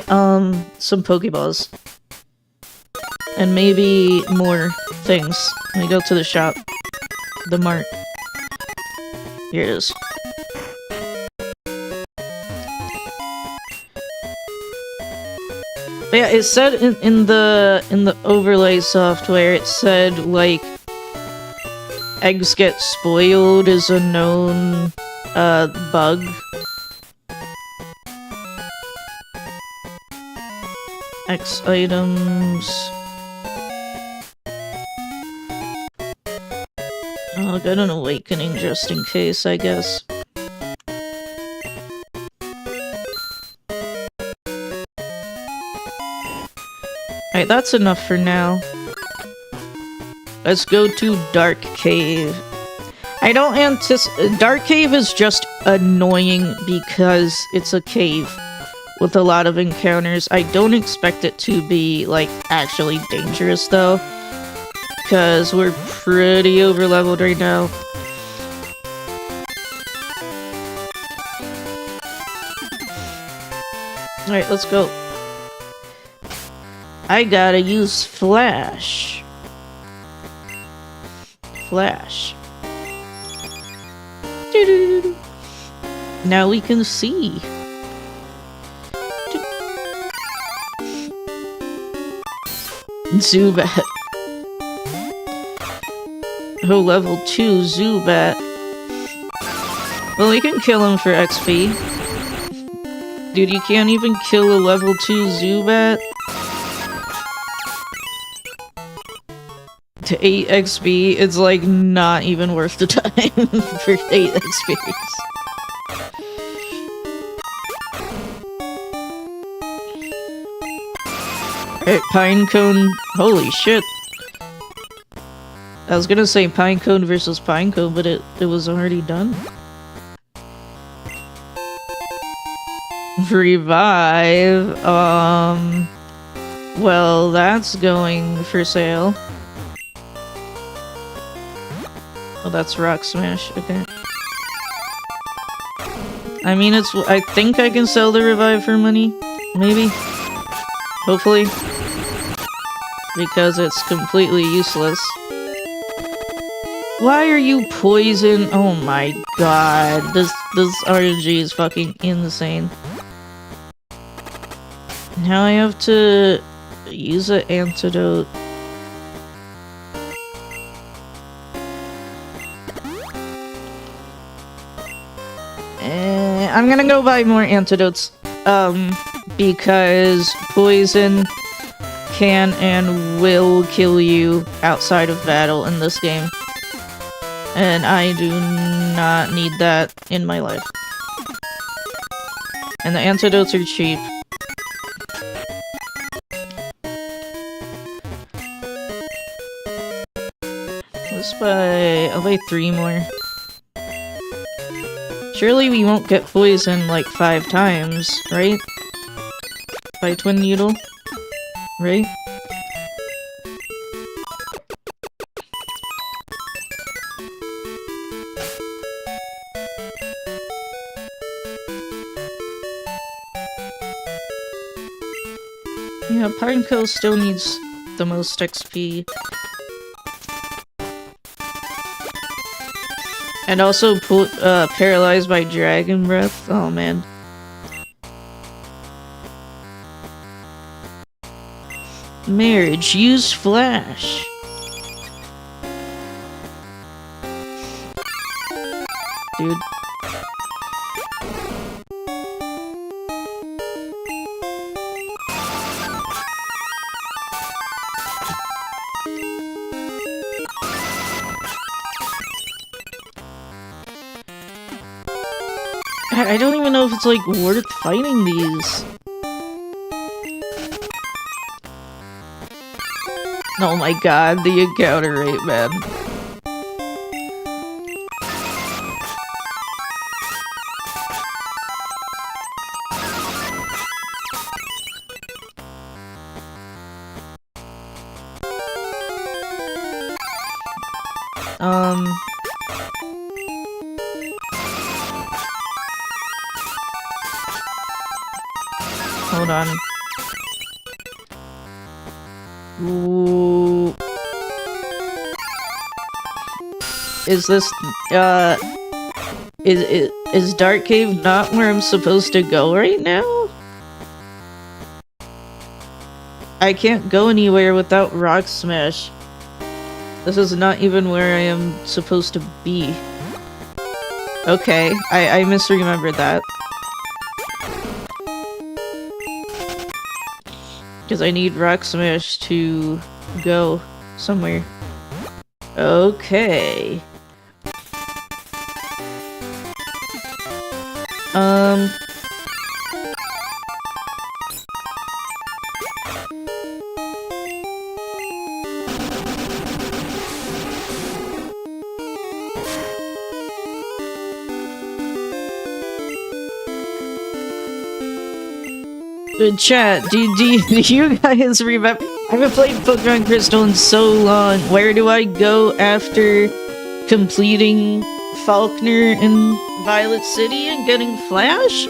some Pokeballs. And maybe more things. Let me go to the shop. The mart. Here it is. But yeah, it said in the overlay software, it said like eggs get spoiled is a known bug. X items. I'll get an awakening just in case, I guess. Alright, that's enough for now. Let's go to Dark Cave. I don't anticipate... Dark Cave is just annoying because it's a cave with a lot of encounters. I don't expect it to be, like, actually dangerous, though. Because we're pretty over-leveled right now. Alright, let's go. I gotta use Flash. Flash. Doo-doo-doo-doo. Now we can see. Zubat. Oh, level 2 Zubat. Well, we can kill him for XP. Dude, you can't even kill a level 2 Zubat? To 8 XP, it's like not even worth the time for 8 XP. Alright, Pinecone. Holy shit. I was gonna say Pinecone versus Pinecone, but it was already done. Revive. Well, that's going for sale. Oh, that's Rock Smash. Okay. I mean, I think I can sell the Revive for money. Maybe. Hopefully. Because it's completely useless. Why are you poison? Oh my god. This RNG is fucking insane. Now I have to use an antidote. I'm gonna go buy more antidotes. Because poison can and will kill you outside of battle in this game. And I do not need that in my life. And the antidotes are cheap. I'll buy 3 more. Surely we won't get poisoned like 5 times, right? By Twin Needle? Right? Yeah, Pineco still needs the most XP. And also paralyzed by Dragon Breath. Oh man. Marriage, use Flash. Dude. I don't even know if it's like worth fighting these. Oh my god, the encounter rate, man. Hold on. Ooh. Is this, is Dark Cave not where I'm supposed to go right now? I can't go anywhere without Rock Smash. This is not even where I am supposed to be. Okay, I misremembered that. Because I need Rock Smash to go somewhere. Okay. Chat, do you guys remember? I haven't played Pokemon Crystal in so long. Where do I go after completing Falkner in Violet City and getting Flash?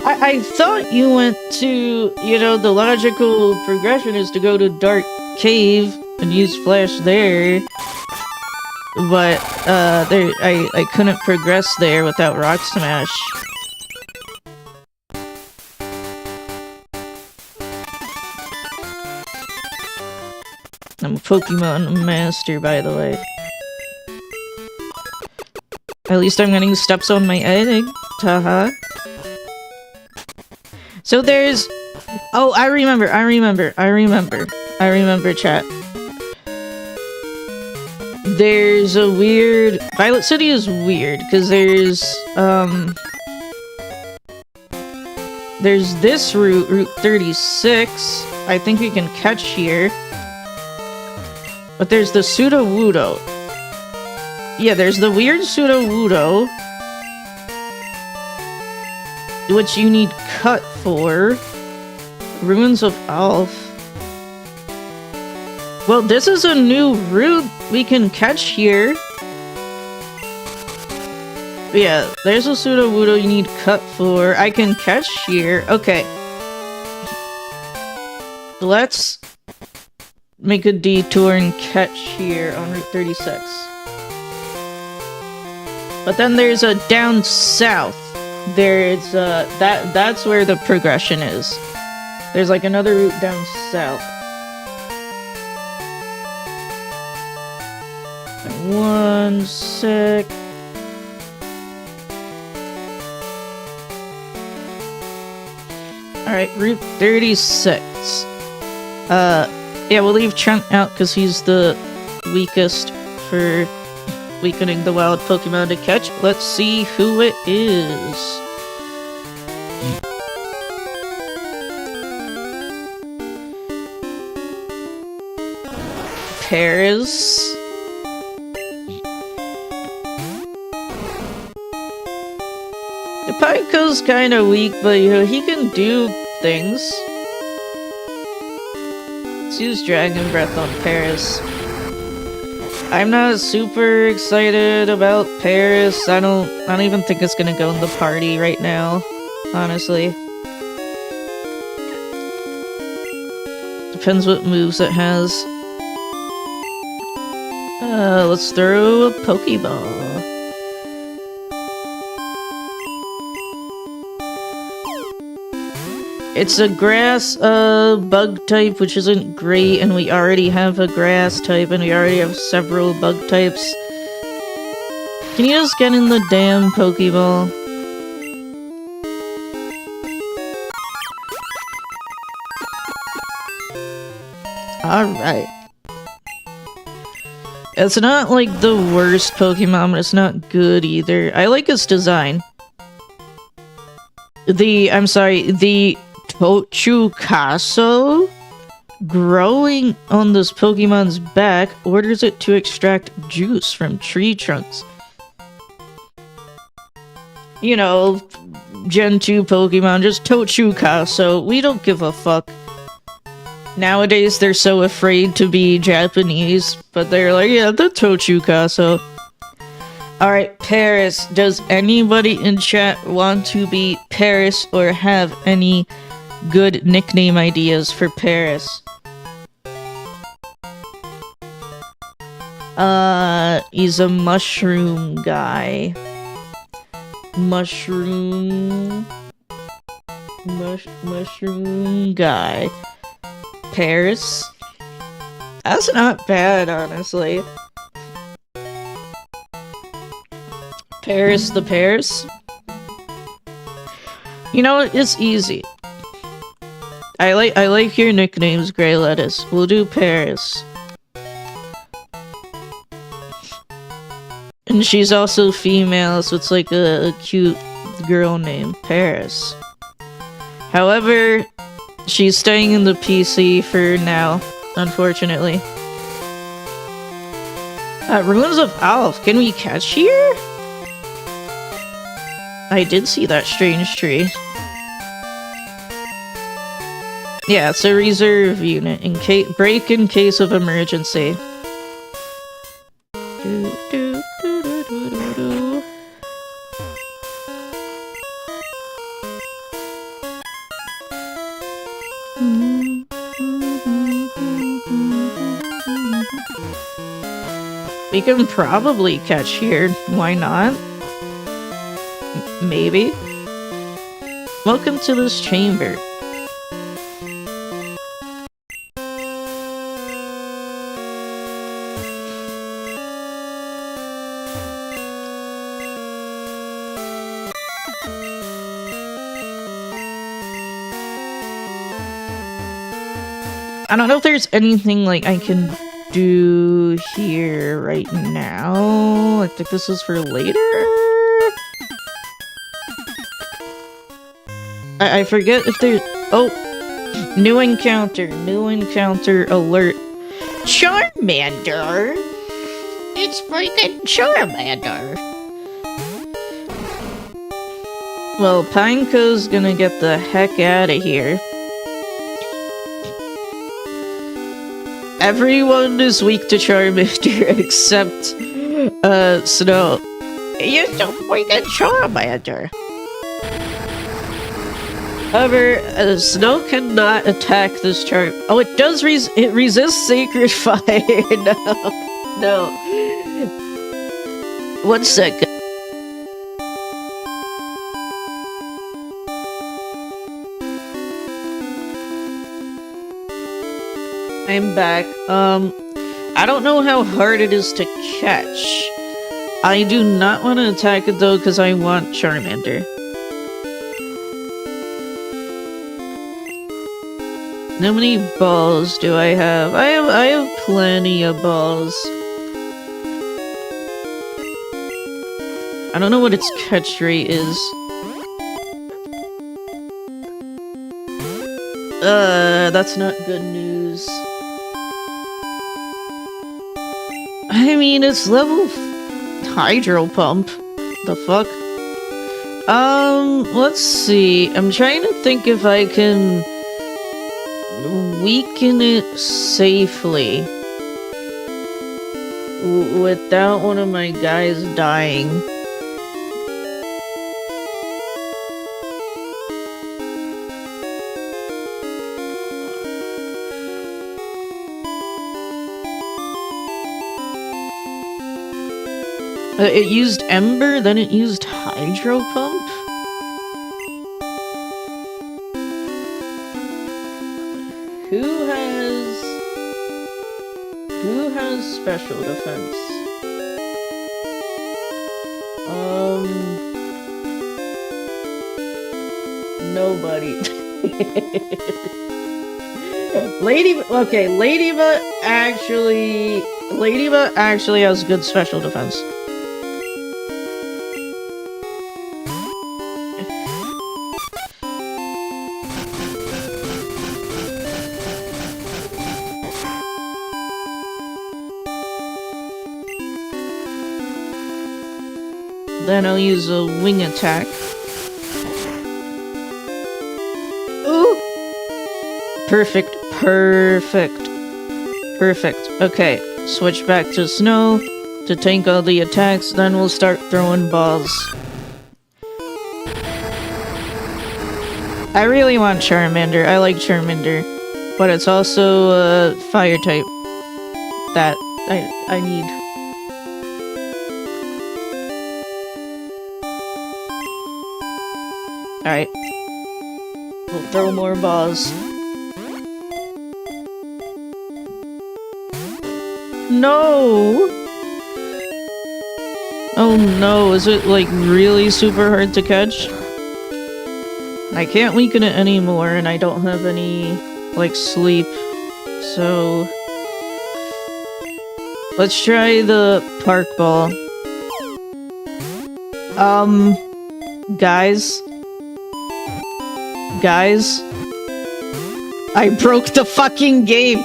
I thought you went to, you know, the logical progression is to go to Dark Cave and use Flash there. But, I couldn't progress there without Rock Smash. I'm a Pokemon master, by the way. At least I'm getting steps on my egg. Haha. So there's... Oh, I remember, chat. There's a weird... Violet City is weird, because there's this route, Route 36. I think we can catch here. But there's the Sudowoodo. Yeah, there's the weird Sudowoodo, which you need cut for. Ruins of Alf. Well, this is a new route we can catch here. Yeah, there's a Sudowoodo you need cut for. I can catch here. Okay. Let's make a detour and catch here on Route 36. But then there's a down south. There's that's where the progression is. There's like another route down south. One sec. Alright, Route 36. Yeah, we'll leave Trent out because he's the weakest for weakening the wild Pokemon to catch. Let's see who it is. Paris. Pico's kind of weak, but you know, he can do things. Let's use Dragon Breath on Paris. I'm not super excited about Paris. I don't even think it's gonna go in the party right now, honestly. Depends what moves it has. Let's throw a Pokeball. It's a grass bug type, which isn't great, and we already have a grass type, and we already have several bug types. Can you just get in the damn Pokeball? Alright. It's not like the worst Pokemon, but it's not good either. I like its design. The Tochukaso growing on this Pokemon's back orders it to extract juice from tree trunks. You know, Gen 2 Pokemon, just Tochukaso. We don't give a fuck. Nowadays, they're so afraid to be Japanese, but they're like, yeah, the Tochukaso. Alright, Paris. Does anybody in chat want to be Paris or have any good nickname ideas for Paris? He's a mushroom guy. Mushroom guy. Paris? That's not bad, honestly. Paris the Paris? You know what? It's easy. I like your nicknames, Grey Lettuce. We'll do Paris. And she's also female, so it's like a cute girl name. Paris. However, she's staying in the PC for now, unfortunately. Ruins of Alf. Can we catch here? I did see that strange tree. Yeah, it's a reserve unit. Break in case of emergency. We can probably catch here. Why not? Maybe. Welcome to this chamber. I don't know if there's anything like I can do here right now. I think this is for later. I forget if there's... Oh! New encounter alert. Charmander! It's freaking Charmander! Well, Pineco's gonna get the heck out of here. Everyone is weak to Charmander except, Snow. You're so freaking Charmander! However, Snow cannot attack this charm. Oh, it does it resists Sacred Fire! No. 1 second. I'm back. I don't know how hard it is to catch. I do not want to attack it though, because I want Charmander. How many balls do I have? I have plenty of balls. I don't know what its catch rate is. That's not good news. I mean, it's level Hydro Pump. The fuck? Let's see. I'm trying to think if I can weaken it safely without one of my guys dying. It used Ember, then it used Hydro Pump? Who has special defense? Nobody. Ladybug actually has good special defense. Then I'll use a wing attack. Ooh! Perfect. Okay, switch back to Snow to tank all the attacks, then we'll start throwing balls. I really want Charmander. I like Charmander. But it's also a fire type that I need. Alright. We'll throw more balls. No! Oh no, is it like really super hard to catch? I can't weaken it anymore and I don't have any like sleep. So let's try the park ball. Guys, I broke the fucking game.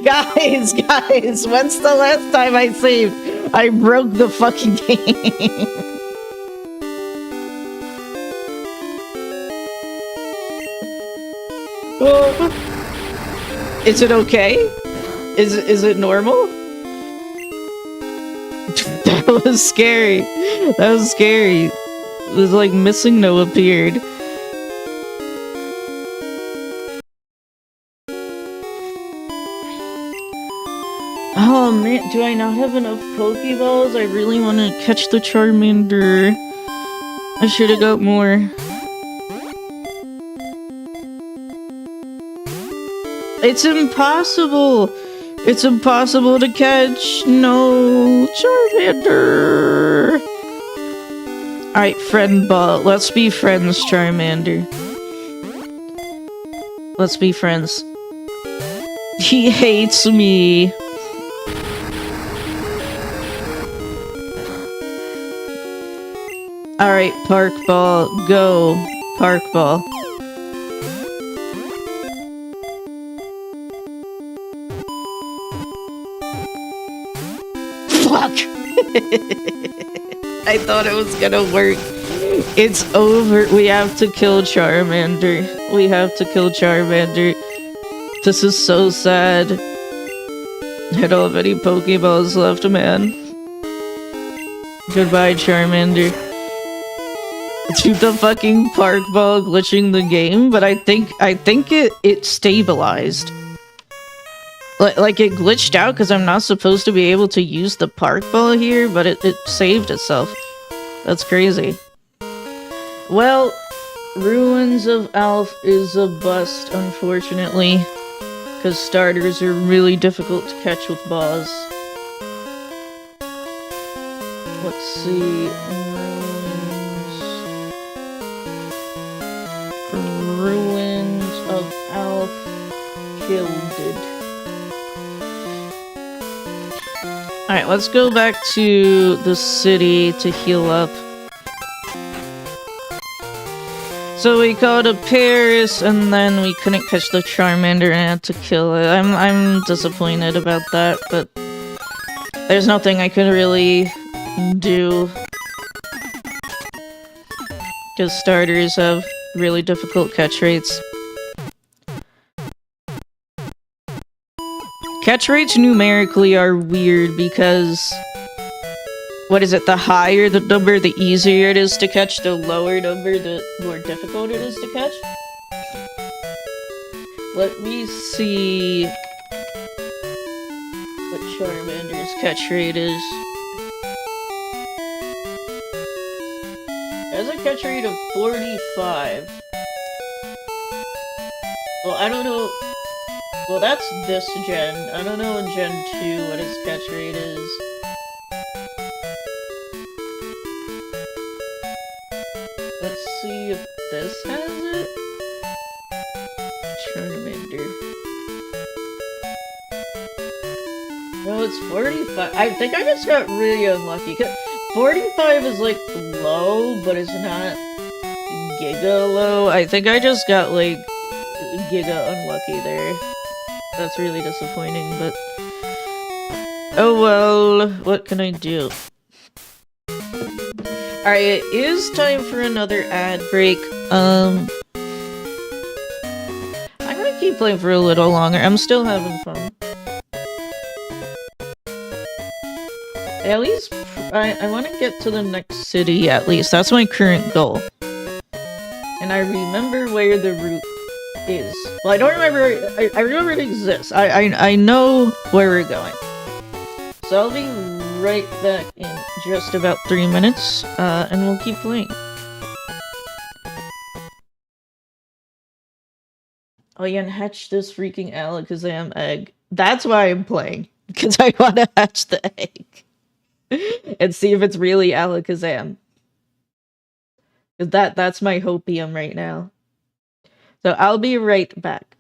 Guys, when's the last time I saved? I broke the fucking game. Is it okay? Is it normal? That was scary. It was like Missing No appeared. Oh man, do I not have enough Pokeballs? I really want to catch the Charmander. I should have got more. It's impossible! It's impossible to catch! No! Charmander! Alright, friend ball. Let's be friends, Charmander. Let's be friends. He hates me. Alright, park ball, go. Park ball. Fuck! I thought it was gonna work. It's over. We have to kill Charmander. We have to kill Charmander. This is so sad. I don't have any Pokeballs left, man. Goodbye, Charmander. To the fucking park ball glitching the game, but I think it stabilized. Like it glitched out because I'm not supposed to be able to use the park ball here, but it saved itself. That's crazy. Well, Ruins of Alph is a bust, unfortunately, because starters are really difficult to catch with balls. Let's see. Ruins of Alph Gilded. Alright, let's go back to the city to heal up. So we called a Paris, and then we couldn't catch the Charmander and had to kill it. I'm disappointed about that, but there's nothing I could really do. Because starters have really difficult catch rates. Catch rates numerically are weird because... what is it? The higher the number, the easier it is to catch. The lower number, the more difficult it is to catch. Let me see what Charmander's catch rate is. It has a catch rate of 45. Well, I don't know. Well, that's this gen. I don't know in Gen 2 what his catch rate is. Let's see if this has it. Charmander. No, it's 45. I think I just got really unlucky. 45 is like low, but it's not giga low. I think I just got like giga unlucky there. That's really disappointing, but oh well, what can I do? Alright, it is time for another ad break. I'm gonna keep playing for a little longer. I'm still having fun. At least, I want to get to the next city, at least. That's my current goal. And I remember where the route is. Well, I don't remember, I remember it exists. I know where we're going. So I'll be right back in just about 3 minutes, and we'll keep playing. Oh yeah, and hatch this freaking Alakazam egg. That's why I'm playing. Because I want to hatch the egg. And see if it's really Alakazam. That's my hopium right now. So I'll be right back.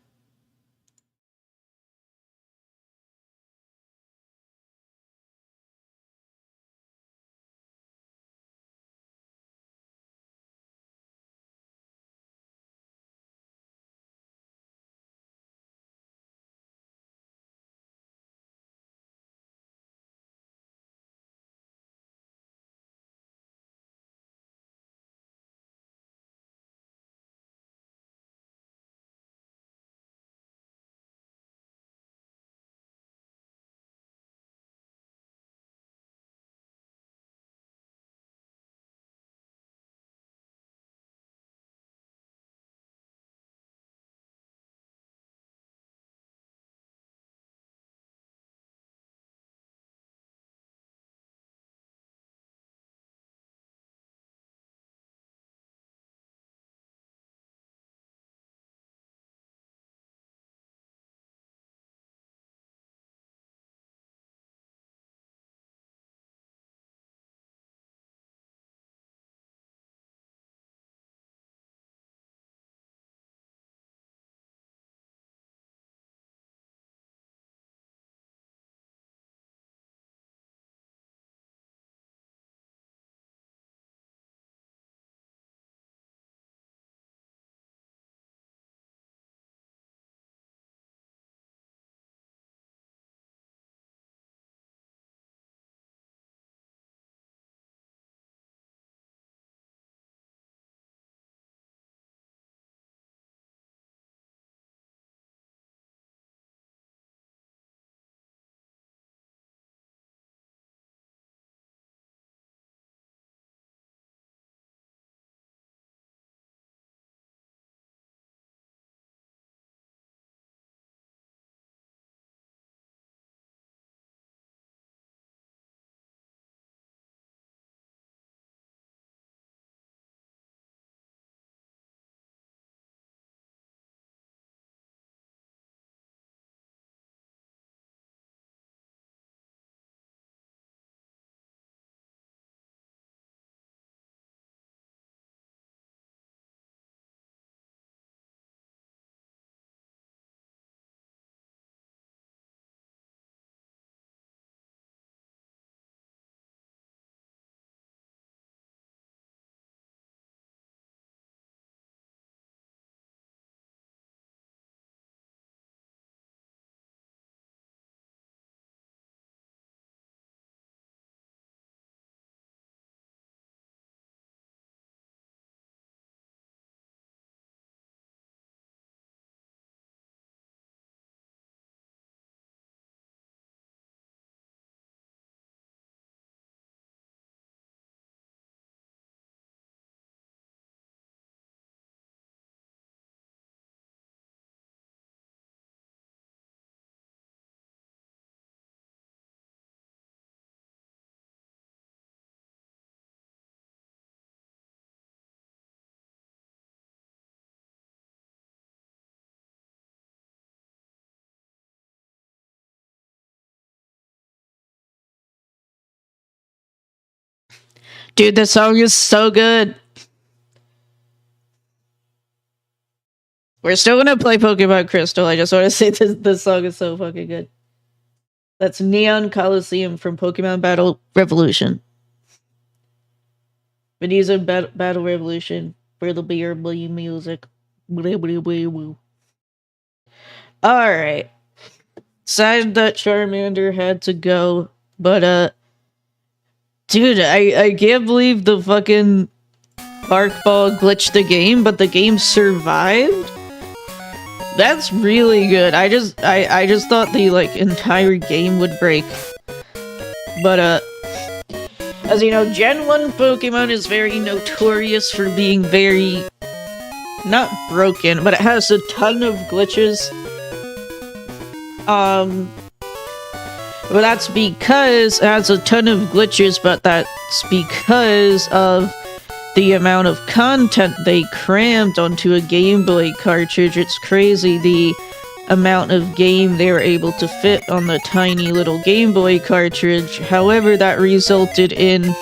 Dude, this song is so good. We're still gonna play Pokemon Crystal. I just want to say this song is so fucking good. That's Neon Coliseum from Pokemon Battle Revolution. Veneza Battle Revolution. Where the beer music. Alright. Decided that Charmander had to go, but dude, I can't believe the fucking Bark Ball glitched the game, but the game survived? That's really good. I just thought the like entire game would break. But as you know, Gen 1 Pokemon is very notorious for being very not broken, but it has a ton of glitches. But that's because it has a ton of glitches, but that's because of the amount of content they crammed onto a Game Boy cartridge. It's crazy the amount of game they were able to fit on the tiny little Game Boy cartridge. However, that resulted in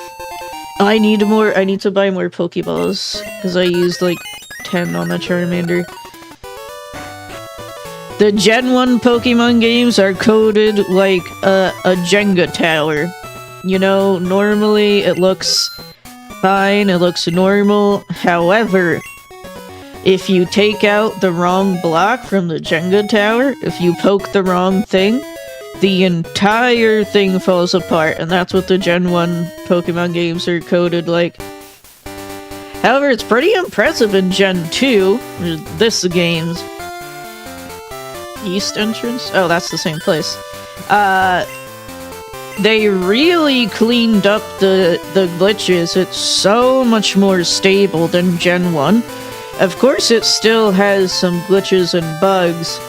I need to buy more Pokeballs because I used like 10 on the Charmander. The Gen 1 Pokemon games are coded like a Jenga tower. You know, normally it looks fine, it looks normal. However, if you take out the wrong block from the Jenga tower, if you poke the wrong thing, the entire thing falls apart, and that's what the Gen 1 Pokemon games are coded like. However, it's pretty impressive in Gen 2, this game's East entrance? Oh, that's the same place. They really cleaned up the glitches. It's so much more stable than Gen 1. Of course, it still has some glitches and bugs,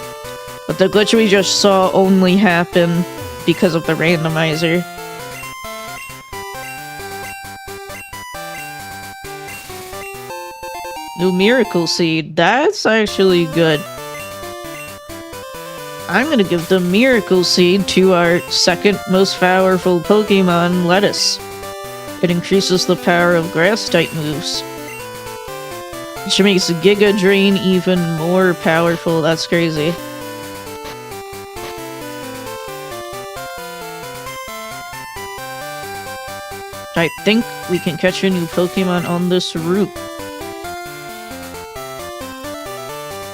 but the glitch we just saw only happened because of the randomizer. New Miracle Seed. That's actually good. I'm gonna give the Miracle Seed to our second most powerful Pokemon, Lettuce. It increases the power of Grass-type moves, which makes Giga Drain even more powerful. That's crazy. I think we can catch a new Pokemon on this route.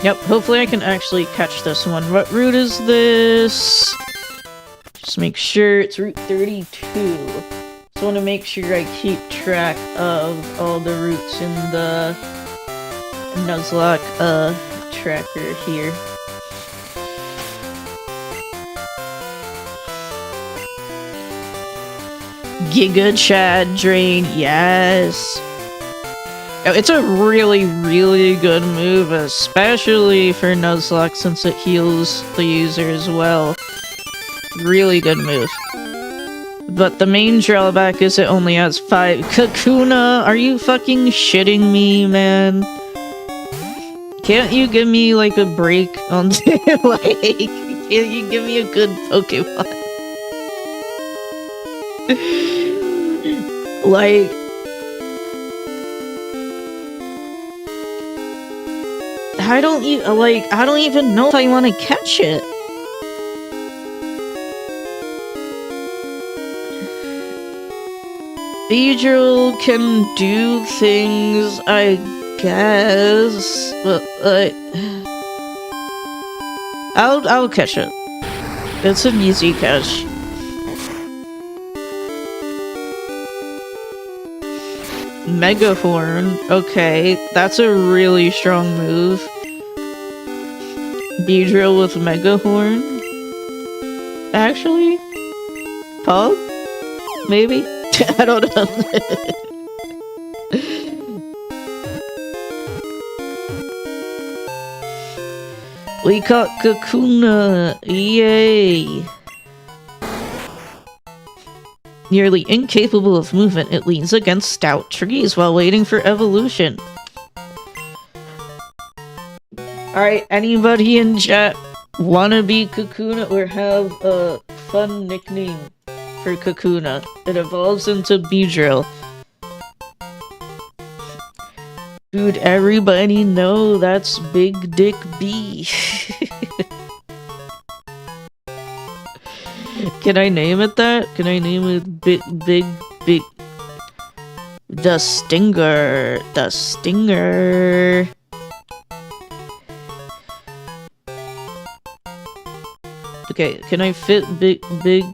Yep, hopefully I can actually catch this one. What route is this? Just make sure it's Route 32. Just want to make sure I keep track of all the routes in the Nuzlocke tracker here. Giga Chad Drain, yes! It's a really, really good move, especially for Nuzlocke since it heals the user as well. Really good move. But the main drawback is it only has 5. Kakuna, are you fucking shitting me, man? Can't you give me, like, a break on... like, can't you give me a good Pokemon? like... I don't even know if I want to catch it. Beedrill can do things, I guess, but I'll catch it. It's an easy catch. Megahorn, okay, that's a really strong move. Beedrill with Megahorn? Actually? Pug? Maybe? I don't know. We caught Kakuna! Yay! Nearly incapable of movement, it leans against stout trees while waiting for evolution. Alright, anybody in chat wanna be Kakuna or have a fun nickname for Kakuna? It evolves into Beedrill. Dude, everybody know that's Big Dick B. Can I name it that? Can I name it Big The Stinger? The Stinger. Okay, can I fit big dick?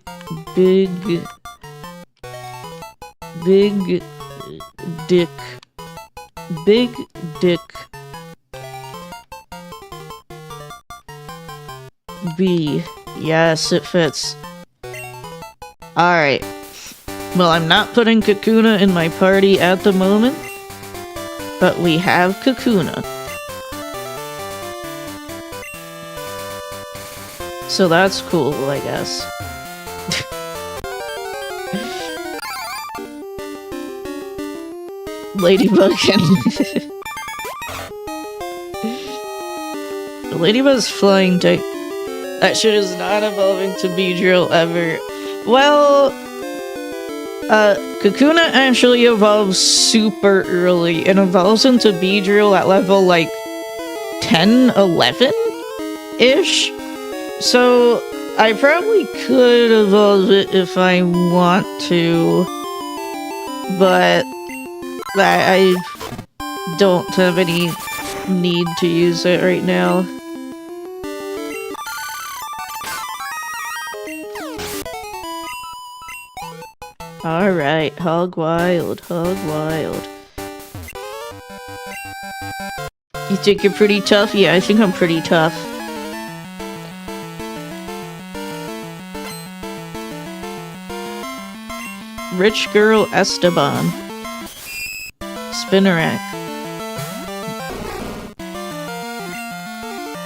Big dick B. Yes, it fits. Alright. Well, I'm not putting Kakuna in my party at the moment, but we have Kakuna. So that's cool, I guess. Ladybug and... Ladybug's flying type. That shit is not evolving to Beedrill ever. Well... Kakuna actually evolves super early. It evolves into Beedrill at level, like, 10, 11-ish? So, I probably could evolve it if I want to, but I don't have any need to use it right now. Alright, Hog Wild, Hog Wild. You think you're pretty tough? Yeah, I think I'm pretty tough. Rich Girl Esteban. Spinnerack.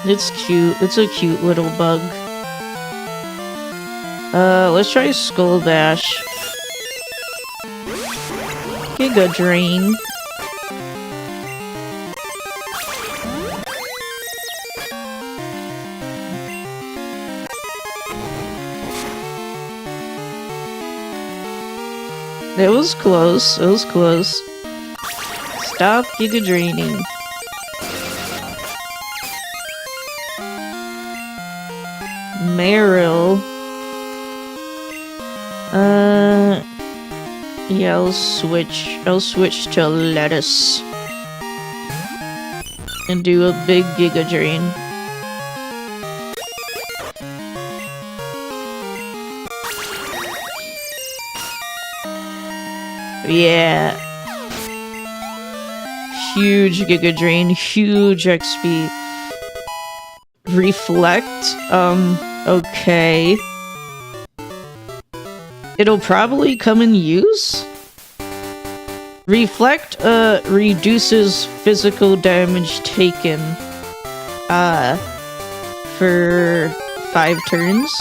It's cute. It's a cute little bug. Let's try Skull Bash. Giga Drain. It was close. It was close. Stop Giga Draining. Meryl. Yeah, I'll switch to Lettuce. And do a big Giga Drain. Yeah. Huge Giga Drain, huge XP. Reflect? Okay. It'll probably come in use? Reflect, reduces physical damage taken, for 5 turns.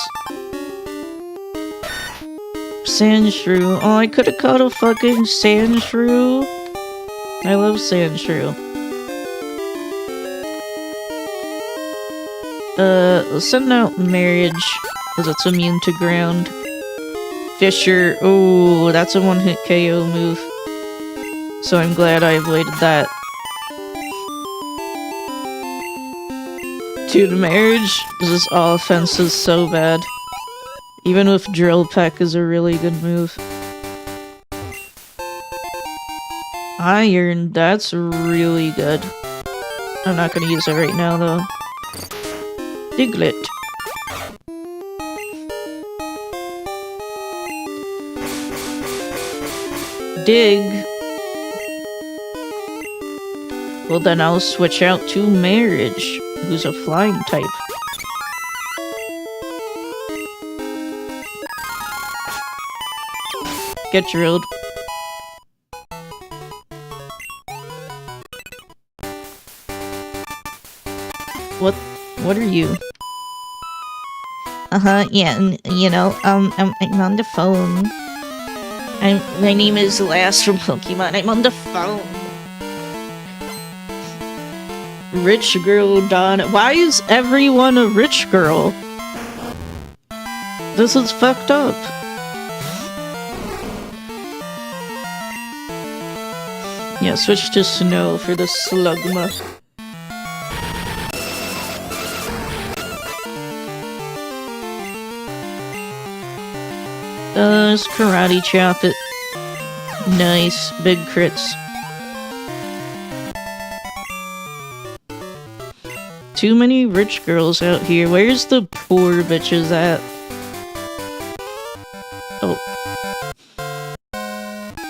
Sandshrew. Oh, I could've caught a fucking Sandshrew. I love Sandshrew. Let's send out Marriage, because it's immune to ground. Fisher. Oh, that's a one-hit KO move. So I'm glad I avoided that. Dude, Marriage, this offense is so bad. Even with Drill Peck is a really good move. Iron, that's really good. I'm not gonna use it right now though. Diglett. Dig. Well then I'll switch out to Marriage, who's a flying type. Get drilled. What are you? Yeah, you know, I'm on the phone. My name is Lass from Pokemon. I'm on the phone. Rich girl Donna. Why is everyone a rich girl? This is fucked up. Yeah, Yeah, switch to snow for the slugma. Does karate chop it. Nice, big crits. Too many rich girls out here. Where's the poor bitches at? Oh.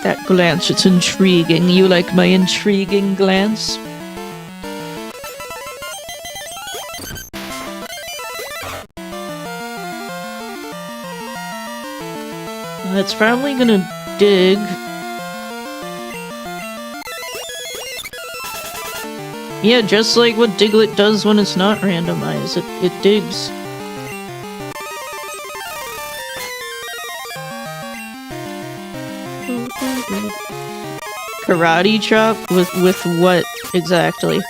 That glance, it's intriguing. You like my intriguing glance? It's probably gonna dig. Yeah, just like what Diglett does when it's not randomized. It digs. Karate chop? With what exactly?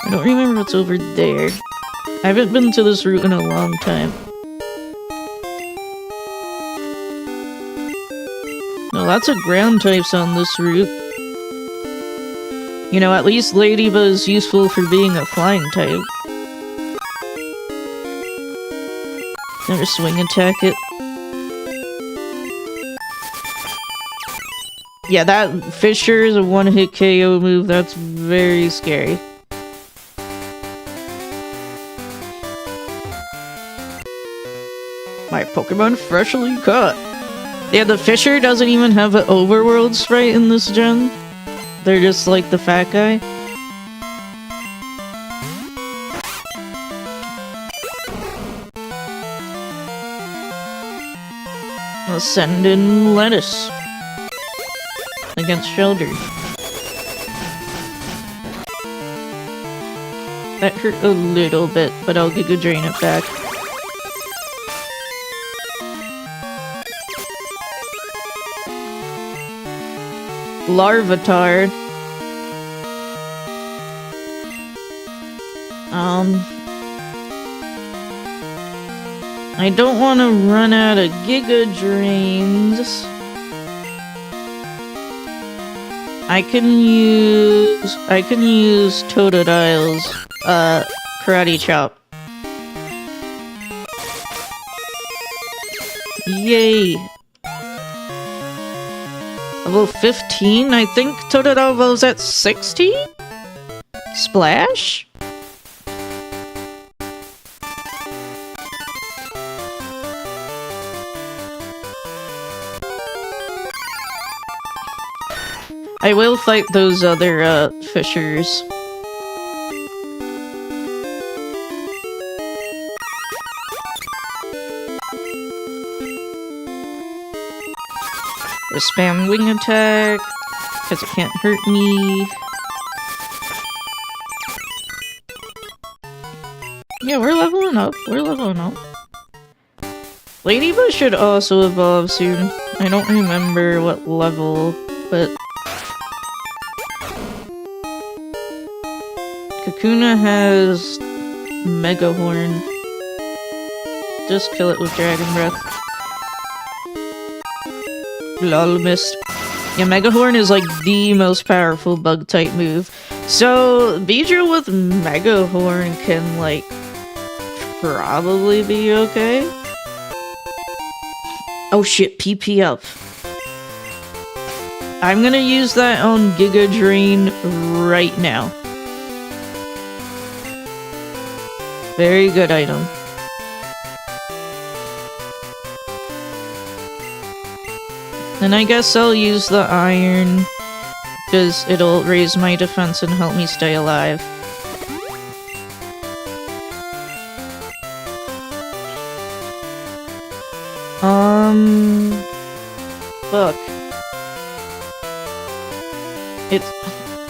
I don't remember what's over there. I haven't been to this route in a long time. No, lots of ground types on this route. You know, at least Ladybug is useful for being a flying type. Never swing attack it. Yeah, that Fisher is a one-hit KO move. That's very scary. My Pokemon freshly caught. Yeah, the Fisher doesn't even have an overworld sprite in this gen. They're just like the fat guy. I'll send in lettuce against shoulder. That hurt a little bit, but I'll Giga Drain it back. Larvitar. I don't want to run out of Giga Drains. I can use Totodile's Karate Chop. Yay! Level 15? I think Totodile was at 16? Splash? I will fight those other, fishers. The spam wing attack, because it can't hurt me. Yeah, we're leveling up. We're leveling up. Ladybug should also evolve soon. I don't remember what level, but... Kakuna has Mega Horn. Just kill it with Dragon Breath. Lol, missed. Yeah, Mega Horn is like the most powerful bug type move. So, Beedrill with Mega Horn can like probably be okay. Oh shit, PP up. I'm gonna use that on Giga Drain right now. Very good item. And I guess I'll use the iron, because it'll raise my defense and help me stay alive. Fuck.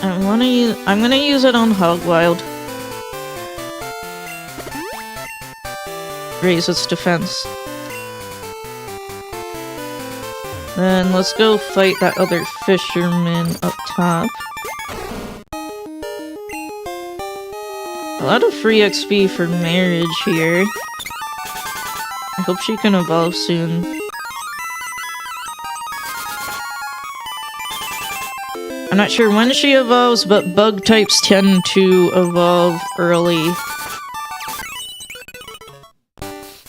I'm gonna use it on Hogwild. Raise its defense. Then let's go fight that other fisherman up top. A lot of free XP for marriage here. I hope she can evolve soon. I'm not sure when she evolves, but bug types tend to evolve early.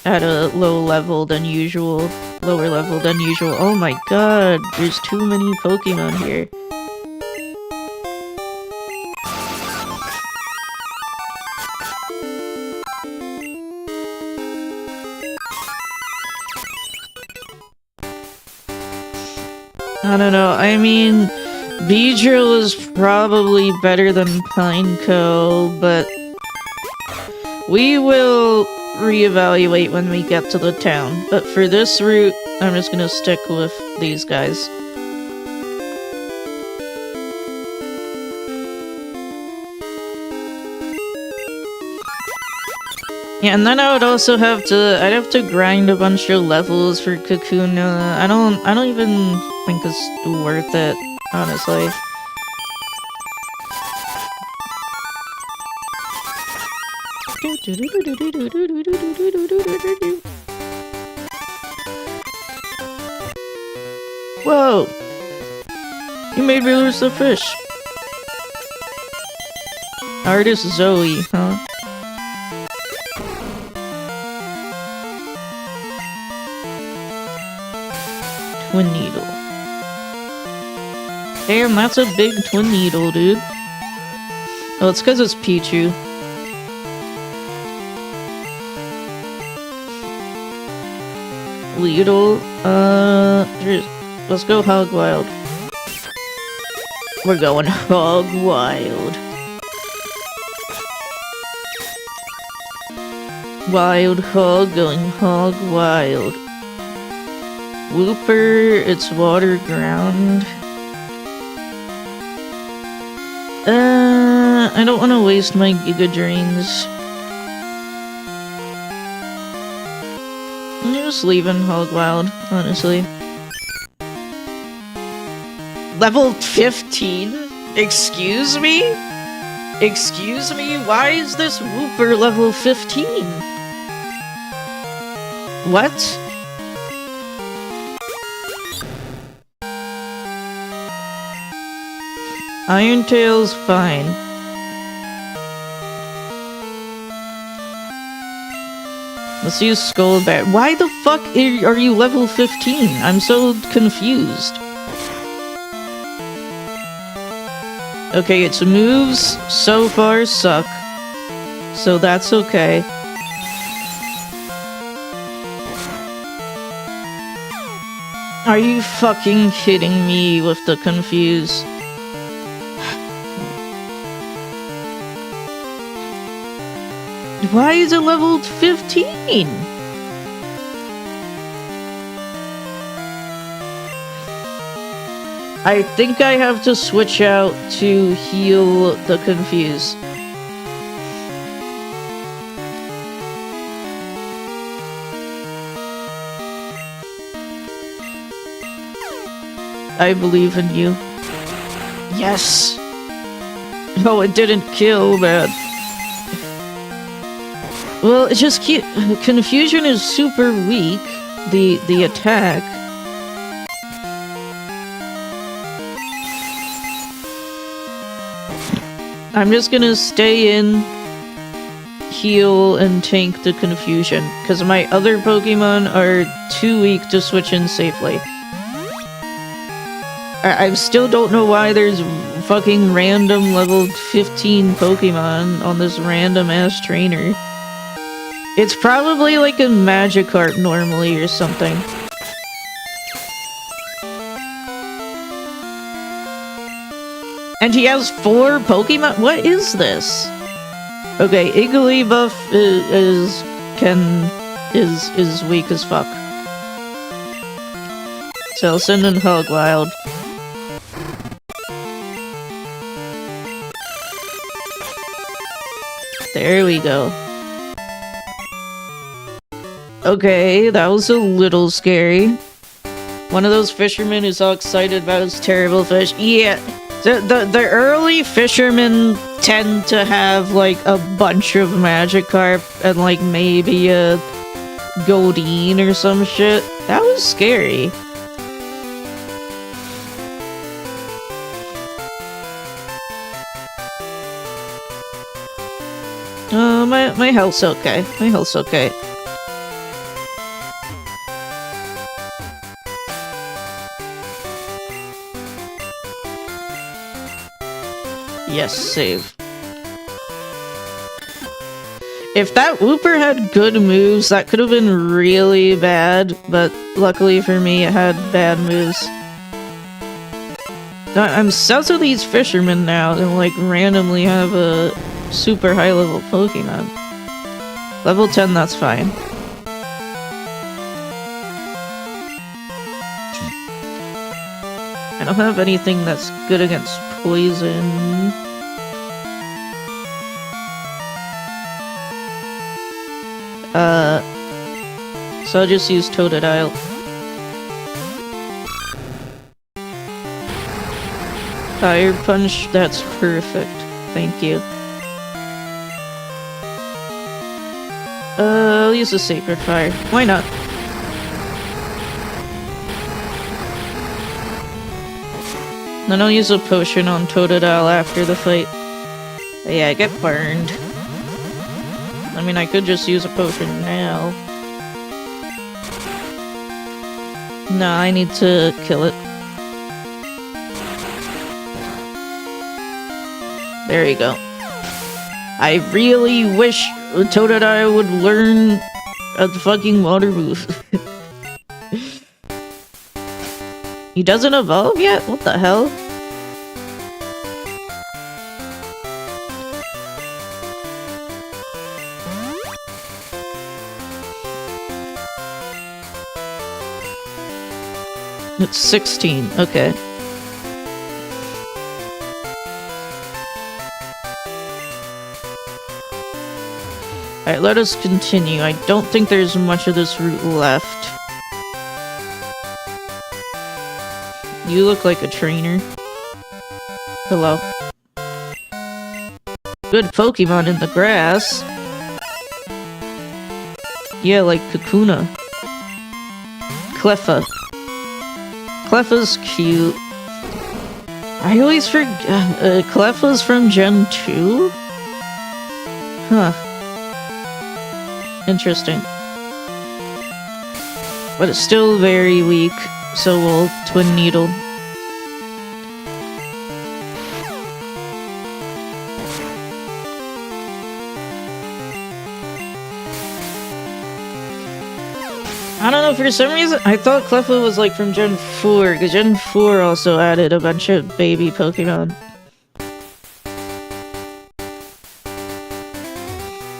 At a lower level than usual. Oh my god, there's too many Pokemon here. I don't know, I mean, Beedrill is probably better than Pineco, but we will reevaluate when we get to the town. But for this route, I'm just gonna stick with these guys. Yeah, and then I would also have to grind a bunch of levels for Kakuna. I don't even think it's worth it, honestly. Whoa! You made me lose the fish. Artist Zoe, huh? Twin Needle. Damn, that's a big Twin Needle, dude. Oh, it's because it's Pichu. Weedle, let's go Hog Wild. We're going Hog Wild. Wild Hog, going Hog Wild. Wooper, it's Water Ground. I don't want to waste my Giga Drains. I'm just leaving Hog Wild, honestly. Level 15? Excuse me? Excuse me? Why is this Wooper level 15? What? Iron Tail's fine. Let's use Skull Bear. Why the fuck are you level 15? I'm so confused. Okay, its moves so far suck. So that's okay. Are you fucking kidding me with the confuse? Why is it leveled 15? I think I have to switch out to heal the confuse. I believe in you. Yes! No, it didn't kill, man. Well, it's just cute. Confusion is super weak. The attack. I'm just gonna stay in, heal, and tank the confusion, because my other Pokemon are too weak to switch in safely. I still don't know why there's fucking random level 15 Pokemon on this random ass trainer. It's probably like a Magikarp normally or something. And he has 4 Pokemon? What is this? Okay, Igglybuff is weak as fuck. So I'll send in Hog Wild. There we go. Okay, that was a little scary. One of those fishermen who's all excited about his terrible fish. Yeah, the early fishermen tend to have like a bunch of Magikarp and like maybe a Goldeen or some shit. That was scary. My health's okay. My health's okay. Yes, save. If that Wooper had good moves, that could have been really bad, but luckily for me, it had bad moves. I'm south of these fishermen now, and like randomly have a super high level Pokemon. Level 10, that's fine. I don't have anything that's good against poison. So I'll just use Totodile. Fire Punch, that's perfect. Thank you. I'll use a Sacred Fire. Why not? Then I'll use a potion on Totodile after the fight. But yeah, get burned. I mean, I could just use a potion now. No, I need to kill it. There you go. I really wish Totodile would learn a fucking water move. He doesn't evolve yet? What the hell? It's 16, okay. Alright, let us continue. I don't think there's much of this route left. You look like a trainer. Hello. Good Pokemon in the grass. Yeah, like Kakuna. Cleffa. Cleffa's cute. I always forget. Cleffa's from Gen 2? Huh. Interesting. But it's still very weak, so we'll Twin Needle. I don't know, for some reason, I thought Cleffa was like from Gen 4, because Gen 4 also added a bunch of baby Pokemon.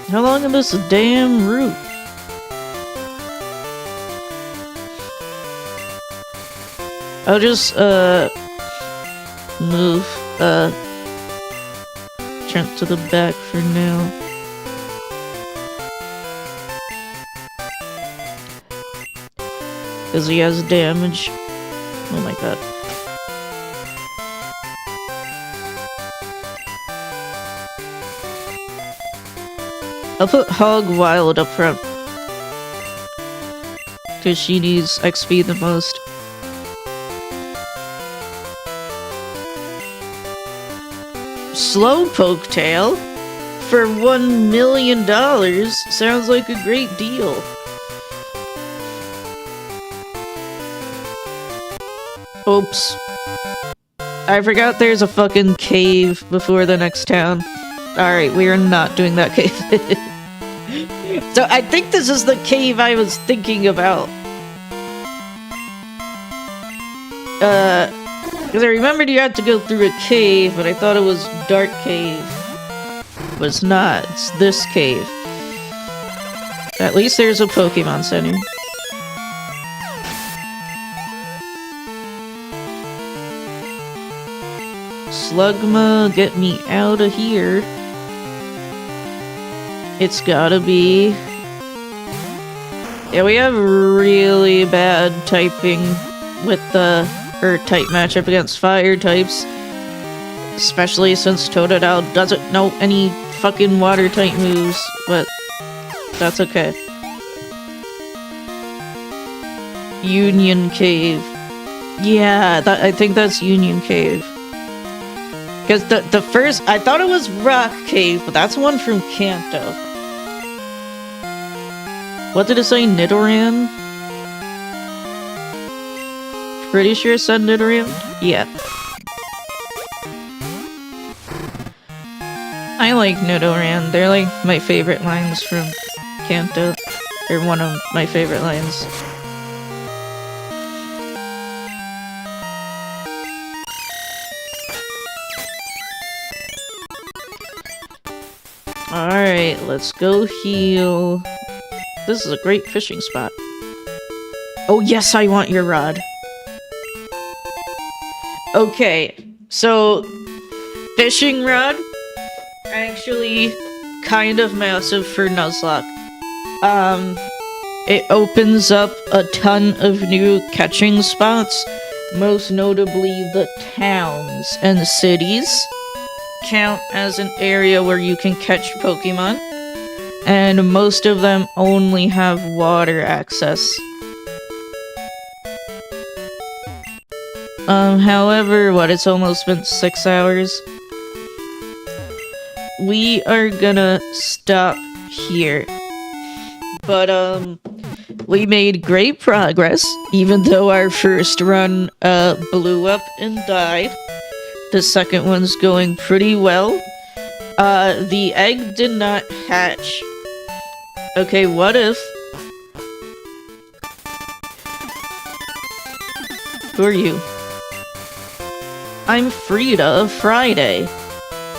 How long is this damn route? I'll just, move, Trent to the back for now. Because he has damage. Oh my god. I'll put Hog Wild up front. Because she needs XP the most. Slowpoke Tail? For $1 million? Sounds like a great deal. Oops. I forgot there's a fucking cave before the next town. Alright, we are not doing that cave. So I think this is the cave I was thinking about. Because I remembered you had to go through a cave, but I thought it was Dark Cave. But it's not, it's this cave. At least there's a Pokemon Center. Slugma, get me out of here. It's gotta be... Yeah, we have really bad typing with the Earth-type matchup against Fire types. Especially since Totodile doesn't know any fucking Water-type moves, but that's okay. Union Cave. Yeah, I think that's Union Cave. Because the first, I thought it was Rock Cave, but that's one from Kanto. What did it say, Nidoran? Pretty sure it said Nidoran? Yeah. I like Nidoran. They're like my favorite lines from Kanto. They're one of my favorite lines. Alright, let's go heal. This is a great fishing spot. Oh yes, I want your rod. Okay, so fishing rod, actually kind of massive for Nuzlocke. It opens up a ton of new catching spots, most notably the towns and cities count as an area where you can catch Pokemon, and most of them only have water access. However, it's almost been 6 hours. We are gonna stop here. But, we made great progress, even though our first run, blew up and died. The second one's going pretty well. The egg did not hatch. Okay, what if... Who are you? I'm Frida Friday.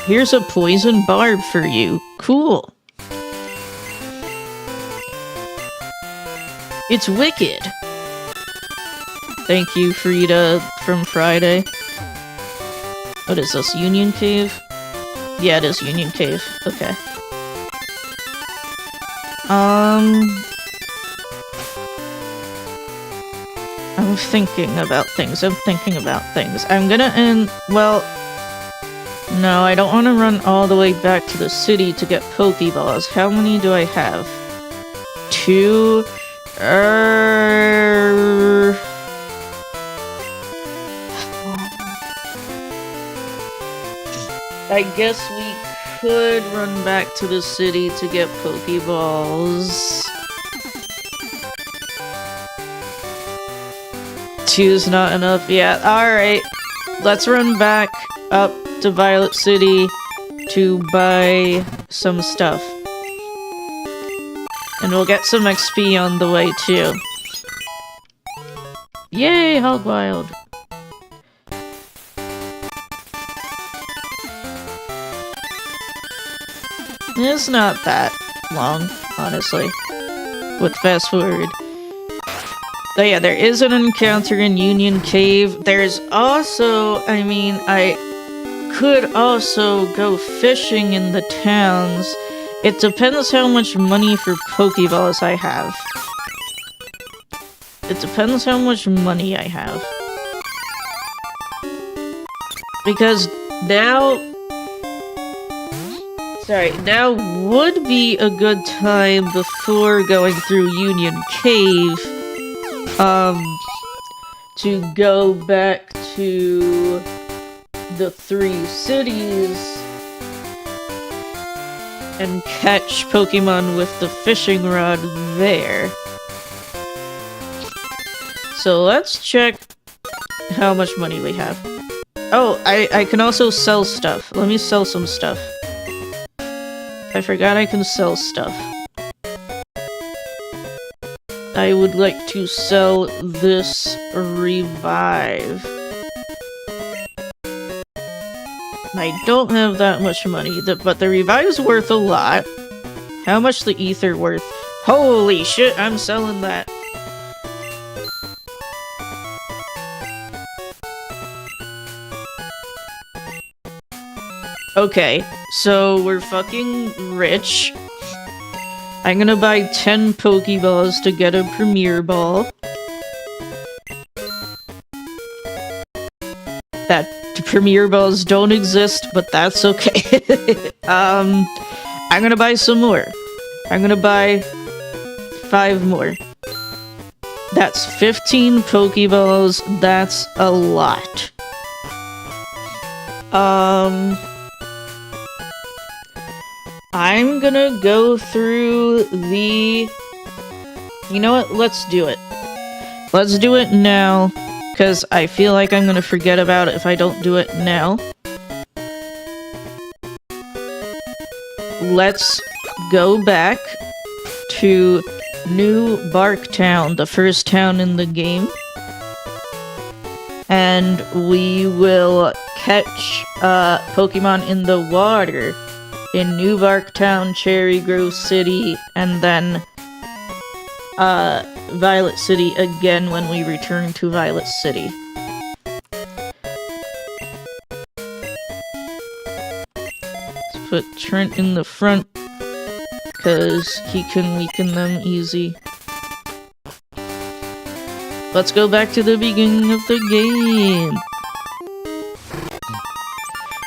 Here's a poison barb for you. Cool. It's wicked. Thank you, Frida from Friday. What is this, Union Cave? Yeah, it is Union Cave. Okay. I'm thinking about things. I'm gonna end... Well... No, I don't want to run all the way back to the city to get Pokeballs. How many do I have? 2... I guess we could run back to the city to get Pokeballs. 2's not enough yet. Alright, let's run back up to Violet City to buy some stuff. And we'll get some XP on the way too. Yay, Hogwild! It's not that long, honestly, with fast forward. But yeah, there is an encounter in Union Cave. There's also, I could also go fishing in the towns. It depends how much money for Pokeballs I have. It depends how much money I have. Because now would be a good time before going through Union Cave, to go back to the 3 cities and catch Pokemon with the fishing rod there. So let's check how much money we have. Oh, I can also sell stuff. Let me sell some stuff. I forgot I can sell stuff. I would like to sell this revive. I don't have that much money, but the revive's worth a lot. How much the ether worth? Holy shit, I'm selling that. Okay, so we're fucking rich. I'm gonna buy 10 Pokeballs to get a Premier Ball. That Premier Balls don't exist, but that's okay. I'm gonna buy some more. I'm gonna buy 5 more. That's 15 Pokeballs. That's a lot. I'm gonna go through the... You know what? Let's do it. Let's do it now, because I feel like I'm gonna forget about it if I don't do it now. Let's go back to New Barktown, the first town in the game. And we will catch Pokemon in the water in New Barktown, Cherry Grove City, and then Violet City again when we return to Violet City. Let's put Trent in the front, because he can weaken them easy. Let's go back to the beginning of the game.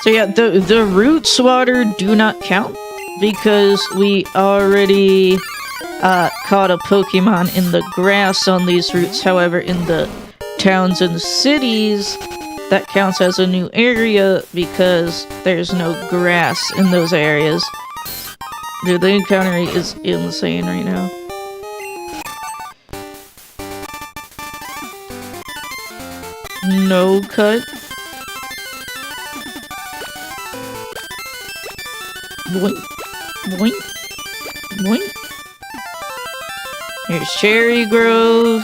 So yeah, the roots water do not count because we already caught a Pokemon in the grass on these routes. However, in the towns and cities, that counts as a new area because there's no grass in those areas. Dude, the encounter rate is insane right now. No cut. Boink, boink, boink. Here's Cherry Grove.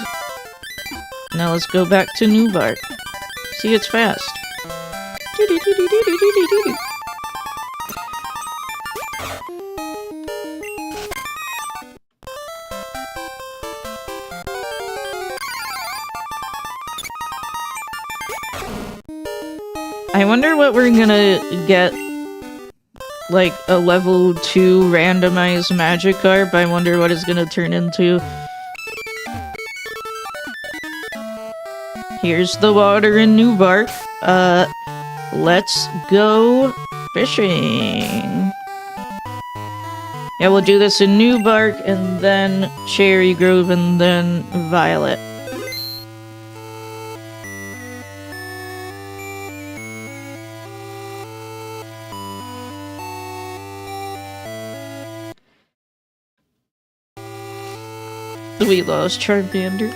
Now let's go back to New Bark. See, it's fast. I wonder what we're gonna get, like, a level 2 randomized Magikarp. I wonder what it's gonna turn into. Here's the water in New Bark. Let's go fishing. Yeah, we'll do this in New Bark, and then Cherry Grove, and then Violet. We lost Charmander.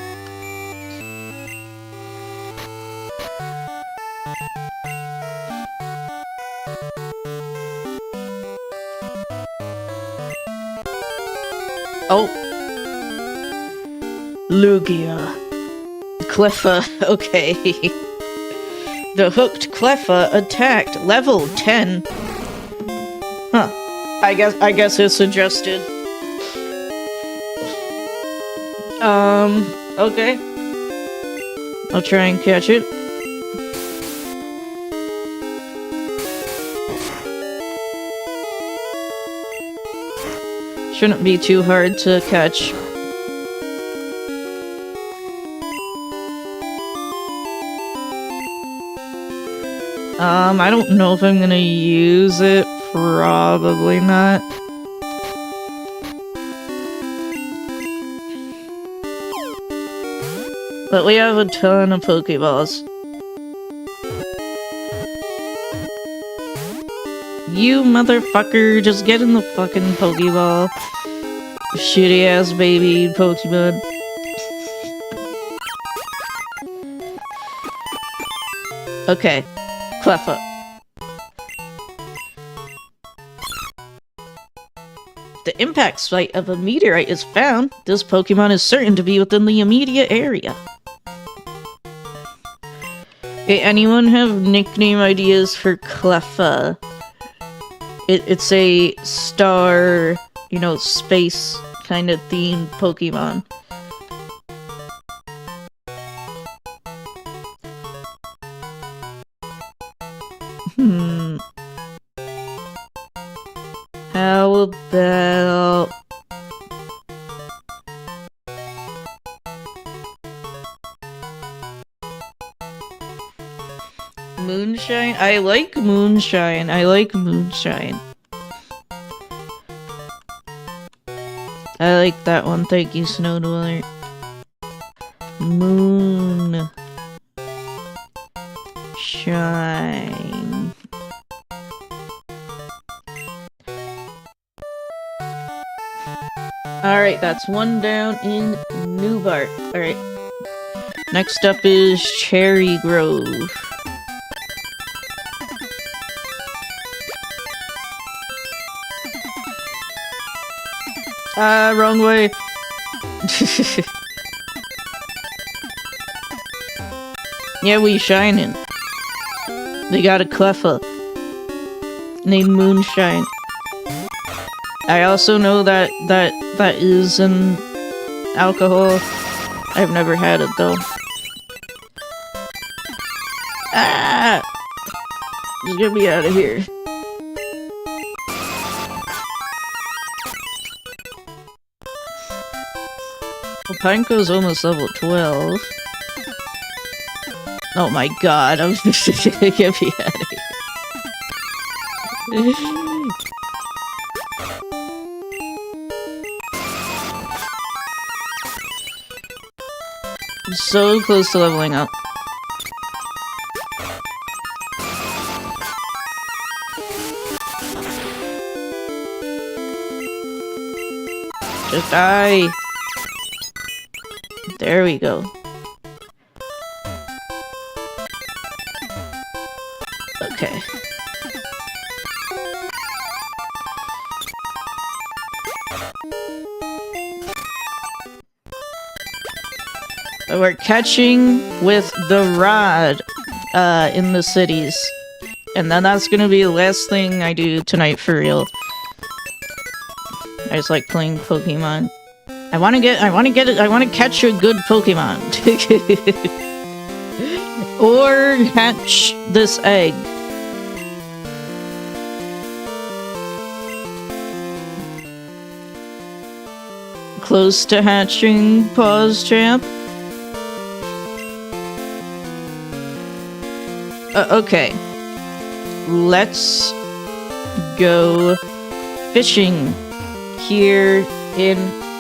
Oh. Lugia. Cleffa, okay. The hooked Cleffa attacked level 10. Huh. I guess it's adjusted. Okay. I'll try and catch it. Shouldn't be too hard to catch. I don't know if I'm gonna use it. Probably not. But we have a ton of Pokeballs. You motherfucker, just get in the fucking Pokeball. Shitty ass baby Pokemon. Okay, Cleffa. The impact site of a meteorite is found. This Pokemon is certain to be within the immediate area. Okay, anyone have nickname ideas for Cleffa? It's a star, you know, space kind of themed Pokemon. How about... Moonshine? I like Moonshine. I like that one. Thank you, Snow Dweller. Moon shine. Alright, that's one down in New Bart. Alright. Next up is Cherry Grove. Ah, wrong way. Yeah, we shining. They got a cleffa named Moonshine. I also know that is an alcohol. I've never had it though. Ah! Just get me out of here. Well, Pineco's almost level 12. Oh my god, I'm just gonna get me out of here. I'm so close to leveling up. Just die! There we go. Okay. We're catching with the rod in the cities. And then that's gonna be the last thing I do tonight for real. I just like playing Pokemon. I wanna catch a good Pokemon. Or hatch this egg. Close to hatching, pause champ. Okay. Let's go fishing here in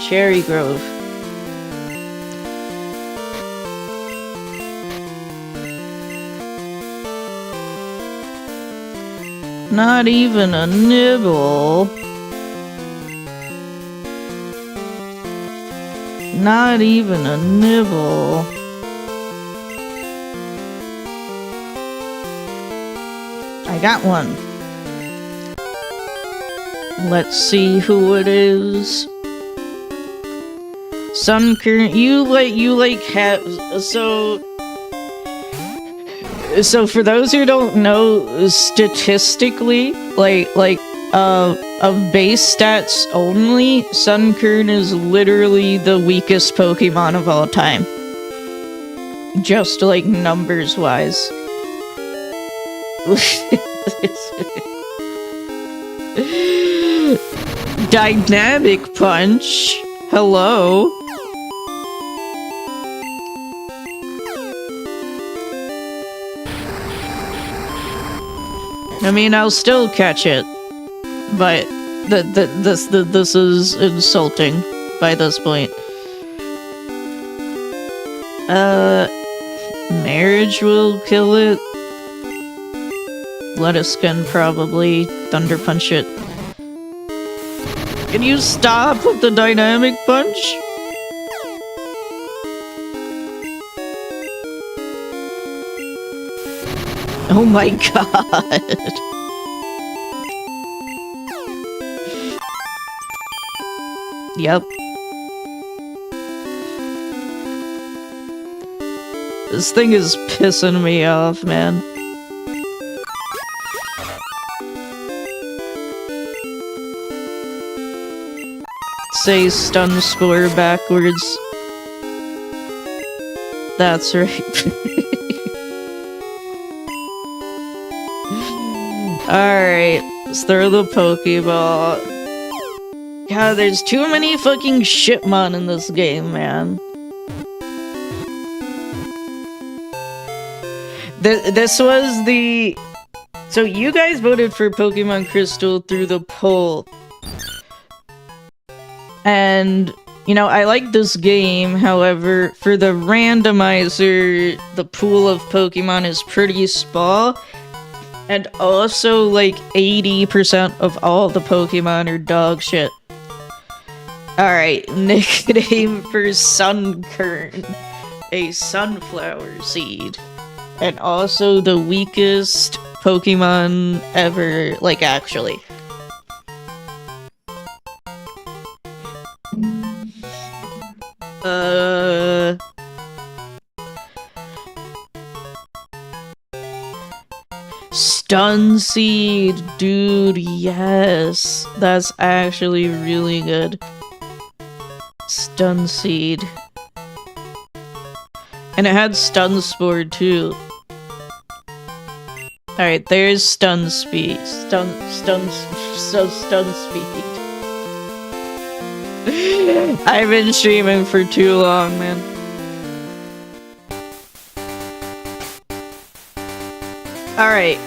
Cherry Grove. Not even a nibble. Not even a nibble. I got one. Let's see who it is. Sunkern, you have so for those who don't know, statistically, of base stats only, Sunkern is literally the weakest Pokemon of all time. Just like numbers wise. Dynamic Punch. Hello. I mean, I'll still catch it, but this is insulting by this point. Marriage will kill it. Lettuce can probably Thunder Punch it. Can you stop with the Dynamic Punch? Oh my god. Yep. This thing is pissing me off, man. Say stun score backwards. That's right. Alright, let's throw the Pokeball. God, there's too many fucking shitmon in this game, man. This was the... So you guys voted for Pokemon Crystal through the poll. And, You know, I like this game, however, for the randomizer, the pool of Pokemon is pretty small. And also, like, 80% of all the Pokemon are dog shit. Alright, nickname for Sunkern. A sunflower seed. And also the weakest Pokemon ever, like, actually. Stun Seed, dude, yes. That's actually really good. Stun Seed. And it had Stun Spore too. Alright, there's Stun Speed. Stun Speed. I've been streaming for too long, man. Alright.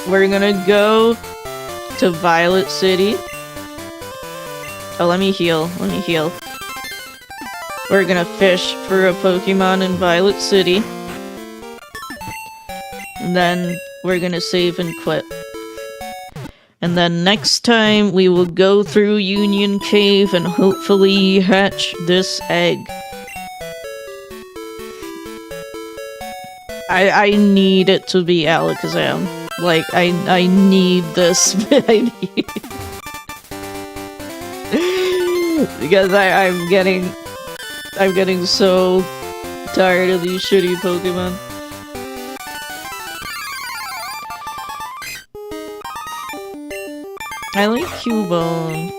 We're gonna go to Violet City. Oh, let me heal. We're gonna fish for a Pokemon in Violet City. And then we're gonna save and quit. And then next time we will go through Union Cave and hopefully hatch this egg. I need it to be Alakazam. Like, I need this. I need because I'm getting so tired of these shitty Pokemon. I like Cubone.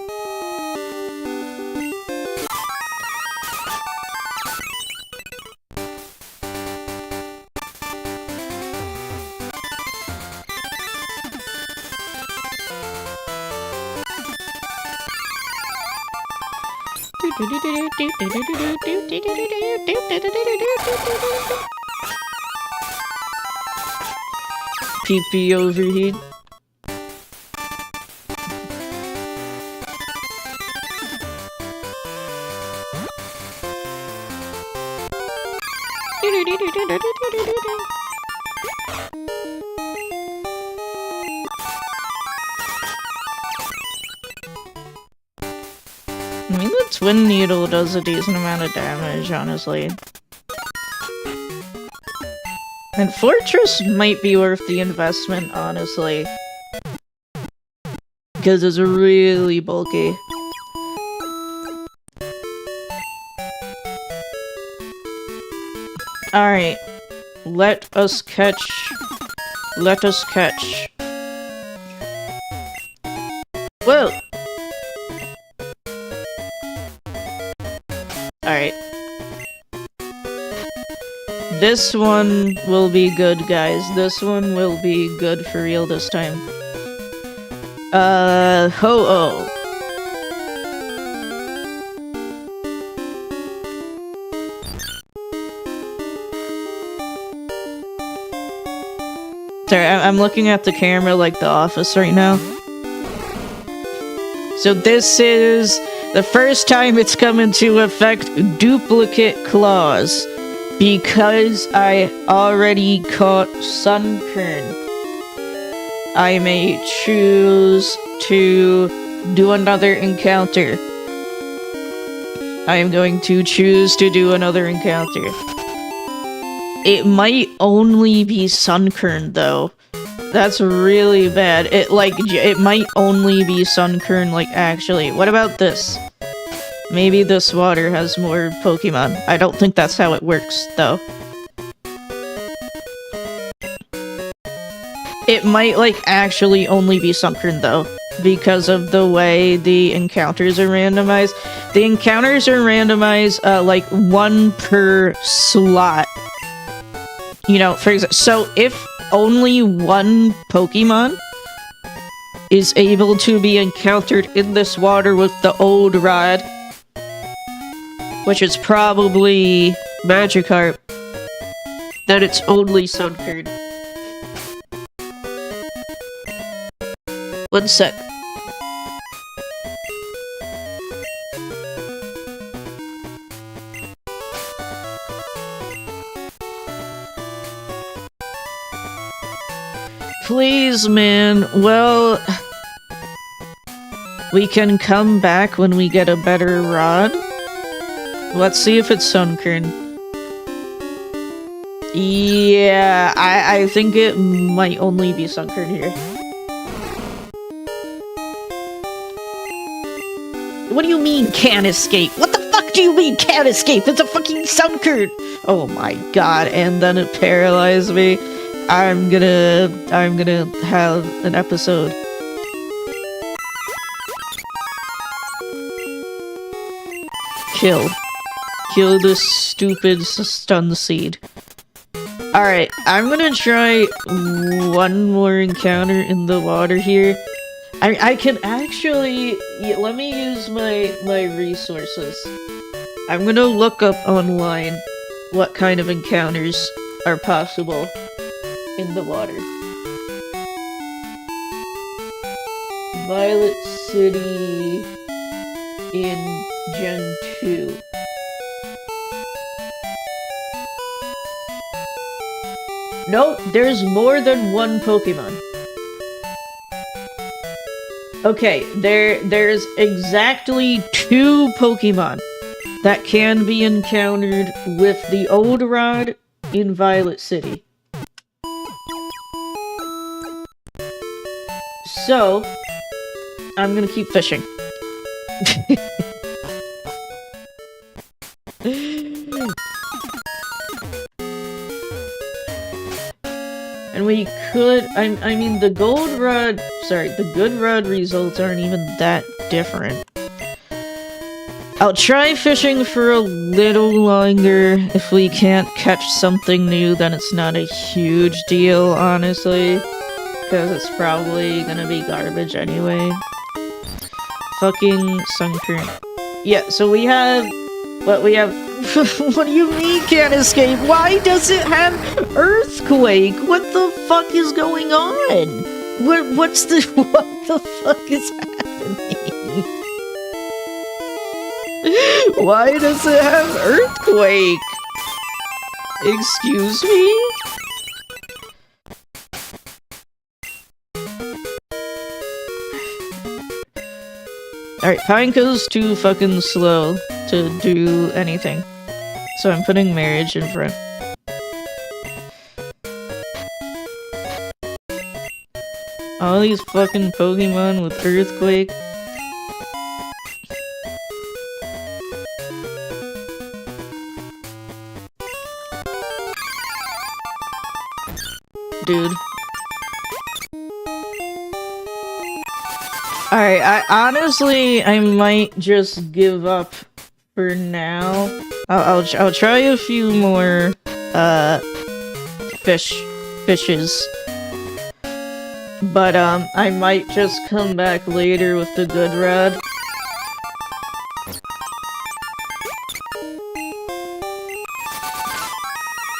PP overheat. I mean, the Twin Needle does a decent amount of damage, honestly. And Fortress might be worth the investment, honestly. Because it's really bulky. Alright. Let us catch. Whoa! Alright. This one will be good, guys. This one will be good for real this time. Ho-Oh. Sorry, I'm looking at the camera like The Office right now. So this is the first time it's come into effect, duplicate claws. Because I already caught Sunkern, I may choose to do another encounter. I am going to choose to do another encounter. It might only be Sunkern, though. That's really bad. It might only be Sunkern, like, actually. What about this? Maybe this water has more Pokemon. I don't think that's how it works, though. It might, like, actually only be Sunkern, though, because of the way the encounters are randomized. The encounters are randomized, like, 1 per slot. You know, for example, so if only 1 Pokemon is able to be encountered in this water with the old rod, which is probably Magikarp, then it's only Sunkern. 1 sec. Please, man. Well, we can come back when we get a better rod. Let's see if it's Sunkern. Yeah, I think it might only be Sunkern here. What do you mean can't escape? What the fuck do you mean can't escape? It's a fucking Sunkern! Oh my god, and then it paralyzed me. I'm gonna have an episode. Kill this stupid stun seed. Alright, I'm gonna try one more encounter in the water here. I can actually... Yeah, let me use my resources. I'm gonna look up online what kind of encounters are possible in the water. Violet City in Gen 2. Nope, there's more than one Pokemon. Okay, there's exactly 2 Pokemon that can be encountered with the old rod in Violet City. So, I'm gonna keep fishing. And we could, I mean, the gold rod, sorry, the good rod results aren't even that different. I'll try fishing for a little longer. If we can't catch something new, then it's not a huge deal, honestly. Because it's probably gonna be garbage anyway. Fucking Sunkern. Yeah, so we have... What we have... What do you mean can't escape? Why does it have Earthquake? What the fuck is going on? What the fuck is happening? Why does it have Earthquake? Excuse me? Alright, Pineco's too fucking slow to do anything. So I'm putting marriage in front. All these fucking Pokemon with Earthquake. Dude. Alright, I might just give up for now. I'll try a few more, fishes. But, I might just come back later with the good rod.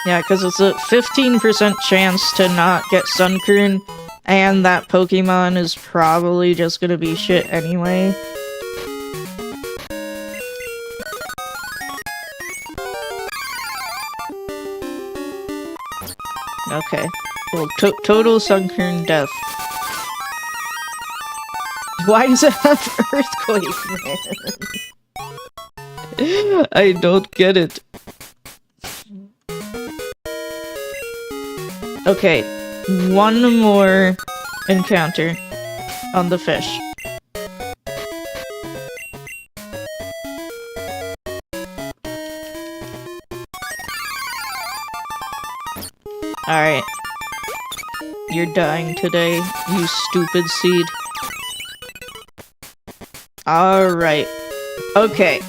Yeah, because it's a 15% chance to not get Sunkern, and that Pokemon is probably just gonna be shit anyway. Okay. Well, total Sunkern death. Why does it have Earthquake, man? I don't get it. Okay, one more encounter on the fish. Alright. You're dying today, you stupid seed. Alright. Okay.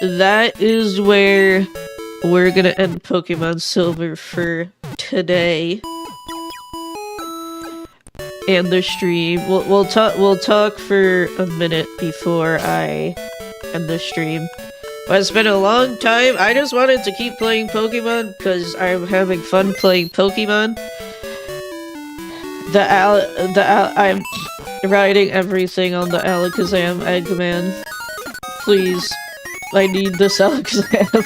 That is where we're gonna end Pokemon Silver for today. And the stream. We'll talk for a minute before I end the stream. But it's been a long time. I just wanted to keep playing Pokemon because I'm having fun playing Pokemon. I'm writing everything on the Alakazam Eggman. Please. I need this Alakazam.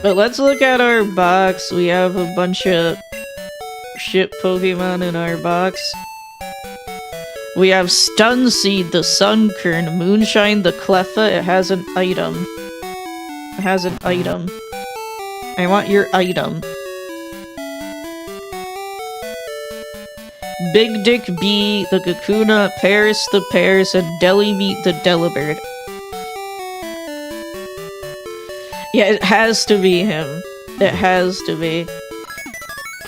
But let's look at our box. We have a bunch of shit Pokemon in our box. We have Stun Seed, the Sunkern, Moonshine, the Cleffa. It has an item. It has an item. I want your item. Big Dick B, the Kakuna, Paris the Paris, and Delimeat the Delibird. Yeah, it has to be him. It has to be.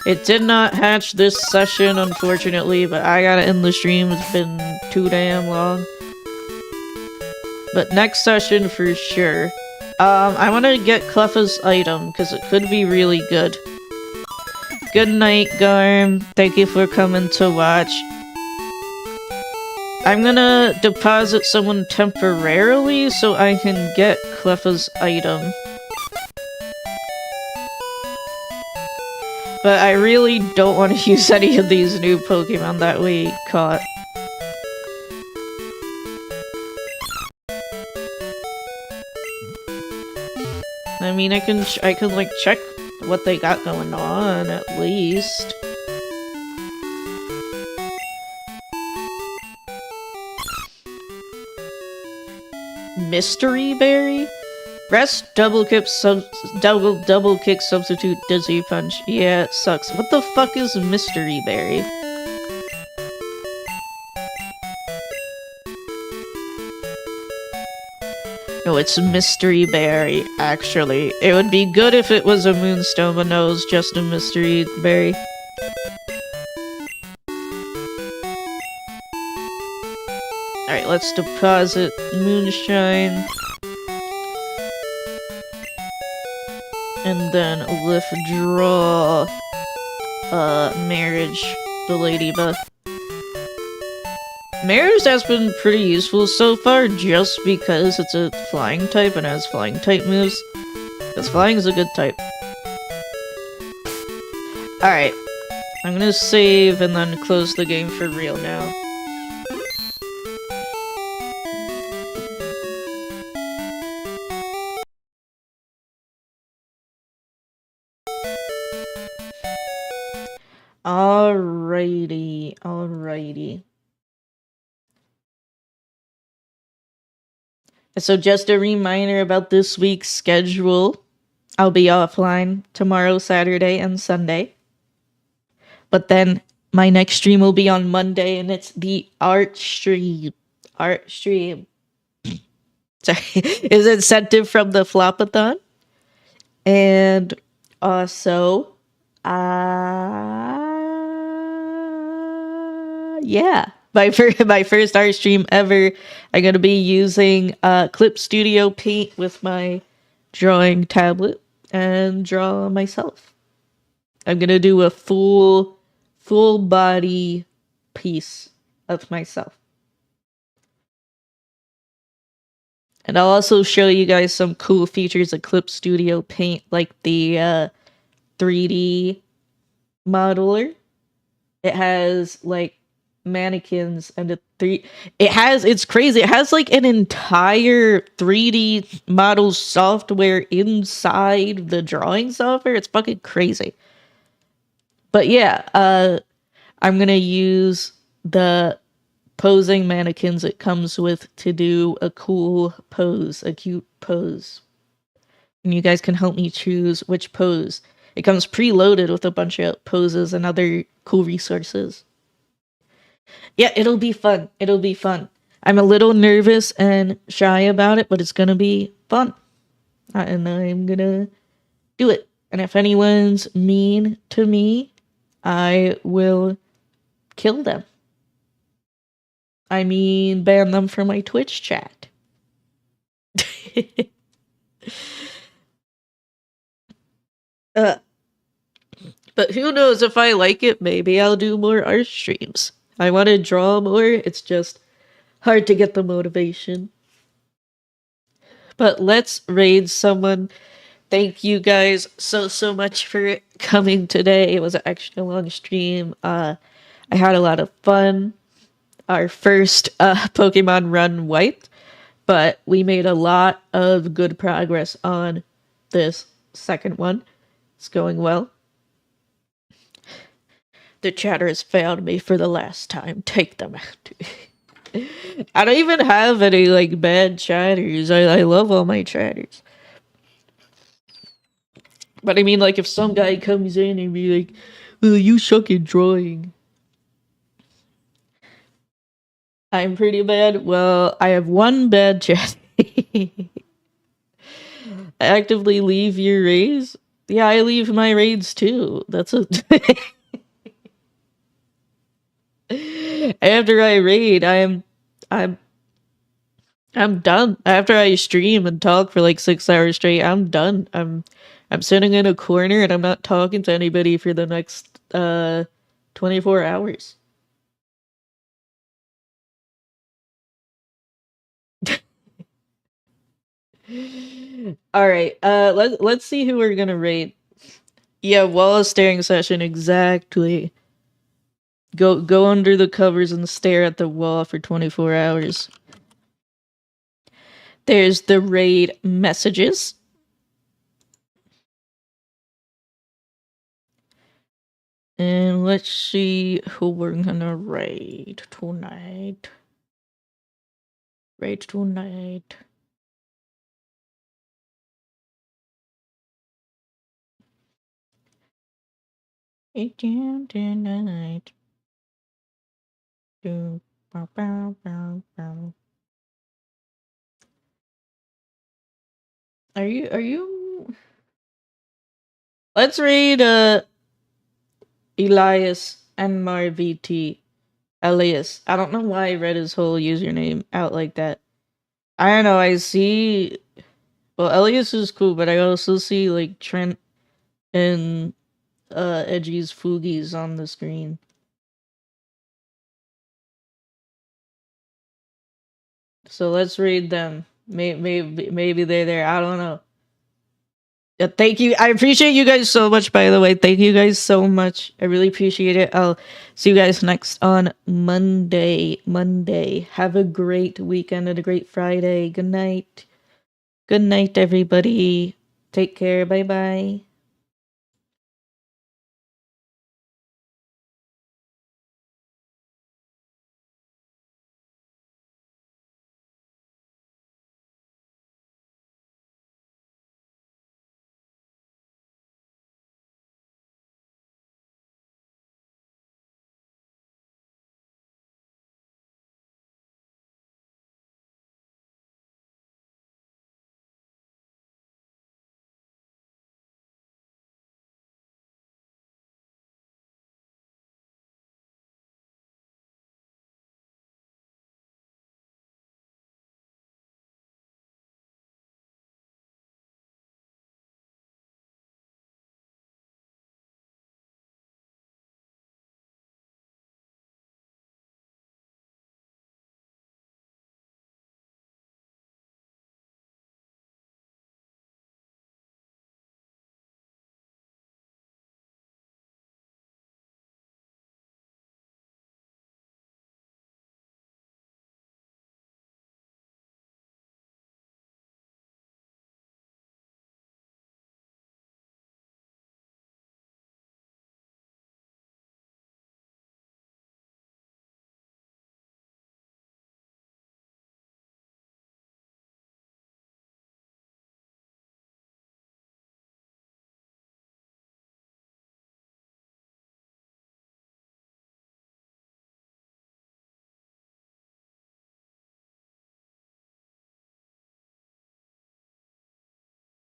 It did not hatch this session, unfortunately, but I gotta end the stream. It's been too damn long. But next session for sure. I want to get Cleffa's item, because it could be really good. Good night, Garm. Thank you for coming to watch. I'm gonna deposit someone temporarily so I can get Cleffa's item. But I really don't want to use any of these new Pokemon that we caught. I mean, I can like check what they got going on at least. Mystery Berry? Rest, double kick substitute, dizzy punch. Yeah, it sucks. What the fuck is Mystery Berry? No, it's Mystery Berry, actually. It would be good if it was a Moonstone, but no, it's just a Mystery Berry. Alright, let's deposit Moonshine. And then withdraw Marriage, the Ladybug. Marriage has been pretty useful so far just because it's a flying type and has flying type moves. Because flying is a good type. Alright. I'm gonna save and then close the game for real now. Alrighty. So just a reminder about this week's schedule. I'll be offline tomorrow, Saturday, and Sunday. But then my next stream will be on Monday, and it's the art stream. Sorry, is incentive from the Flopathon. And also, yeah, my first art stream ever. I'm gonna be using Clip Studio Paint with my drawing tablet and draw myself. I'm gonna do a full body piece of myself. And I'll also show you guys some cool features of Clip Studio Paint, like the 3D modeler. It has like mannequins and it's crazy. It has like an entire 3D model software inside the drawing software. It's fucking crazy. But yeah, I'm gonna use the posing mannequins it comes with to do a cool pose, a cute pose. And you guys can help me choose which pose. It comes preloaded with a bunch of poses and other cool resources. Yeah, it'll be fun. I'm a little nervous and shy about it, but it's gonna be fun. And I'm gonna do it. And if anyone's mean to me, I will kill them. I mean, ban them from my Twitch chat. But who knows, if I like it, maybe I'll do more art streams. I want to draw more, it's just hard to get the motivation. But let's raid someone. Thank you guys so much for coming today. It was an extra long stream. I had a lot of fun. Our first Pokemon run wiped, but we made a lot of good progress on this second one. It's going well. The chatter has failed me for the last time. Take them out. I don't even have any, like, bad chatters. I love all my chatters. But I mean, like, if some guy comes in and be like, well, you suck at drawing. I'm pretty bad. Well, I have one bad chat. Actively leave your raids? Yeah, I leave my raids too. That's a... After I raid, I'm done. After I stream and talk for like 6 hours straight, I'm done. I'm sitting in a corner and I'm not talking to anybody for the next 24 hours. All right. Let's see who we're gonna raid. Yeah, wall staring session, exactly. Go under the covers and stare at the wall for 24 hours. There's the raid messages. And let's see who we're gonna raid tonight. Raid tonight. Again tonight. Bow, bow, bow, bow. Are you Let's raid Elias and MarVT. Elias. I don't know why I read his whole username out like that. I don't know, I see... Well, Elias is cool, but I also see, like, Trent and Edgy's Foogies on the screen. So let's read them. Maybe they're there. I don't know. Yeah, thank you. I appreciate you guys so much, by the way. Thank you guys so much. I really appreciate it. I'll see you guys next on Monday. Have a great weekend and a great Friday. Good night. Good night, everybody. Take care. Bye-bye.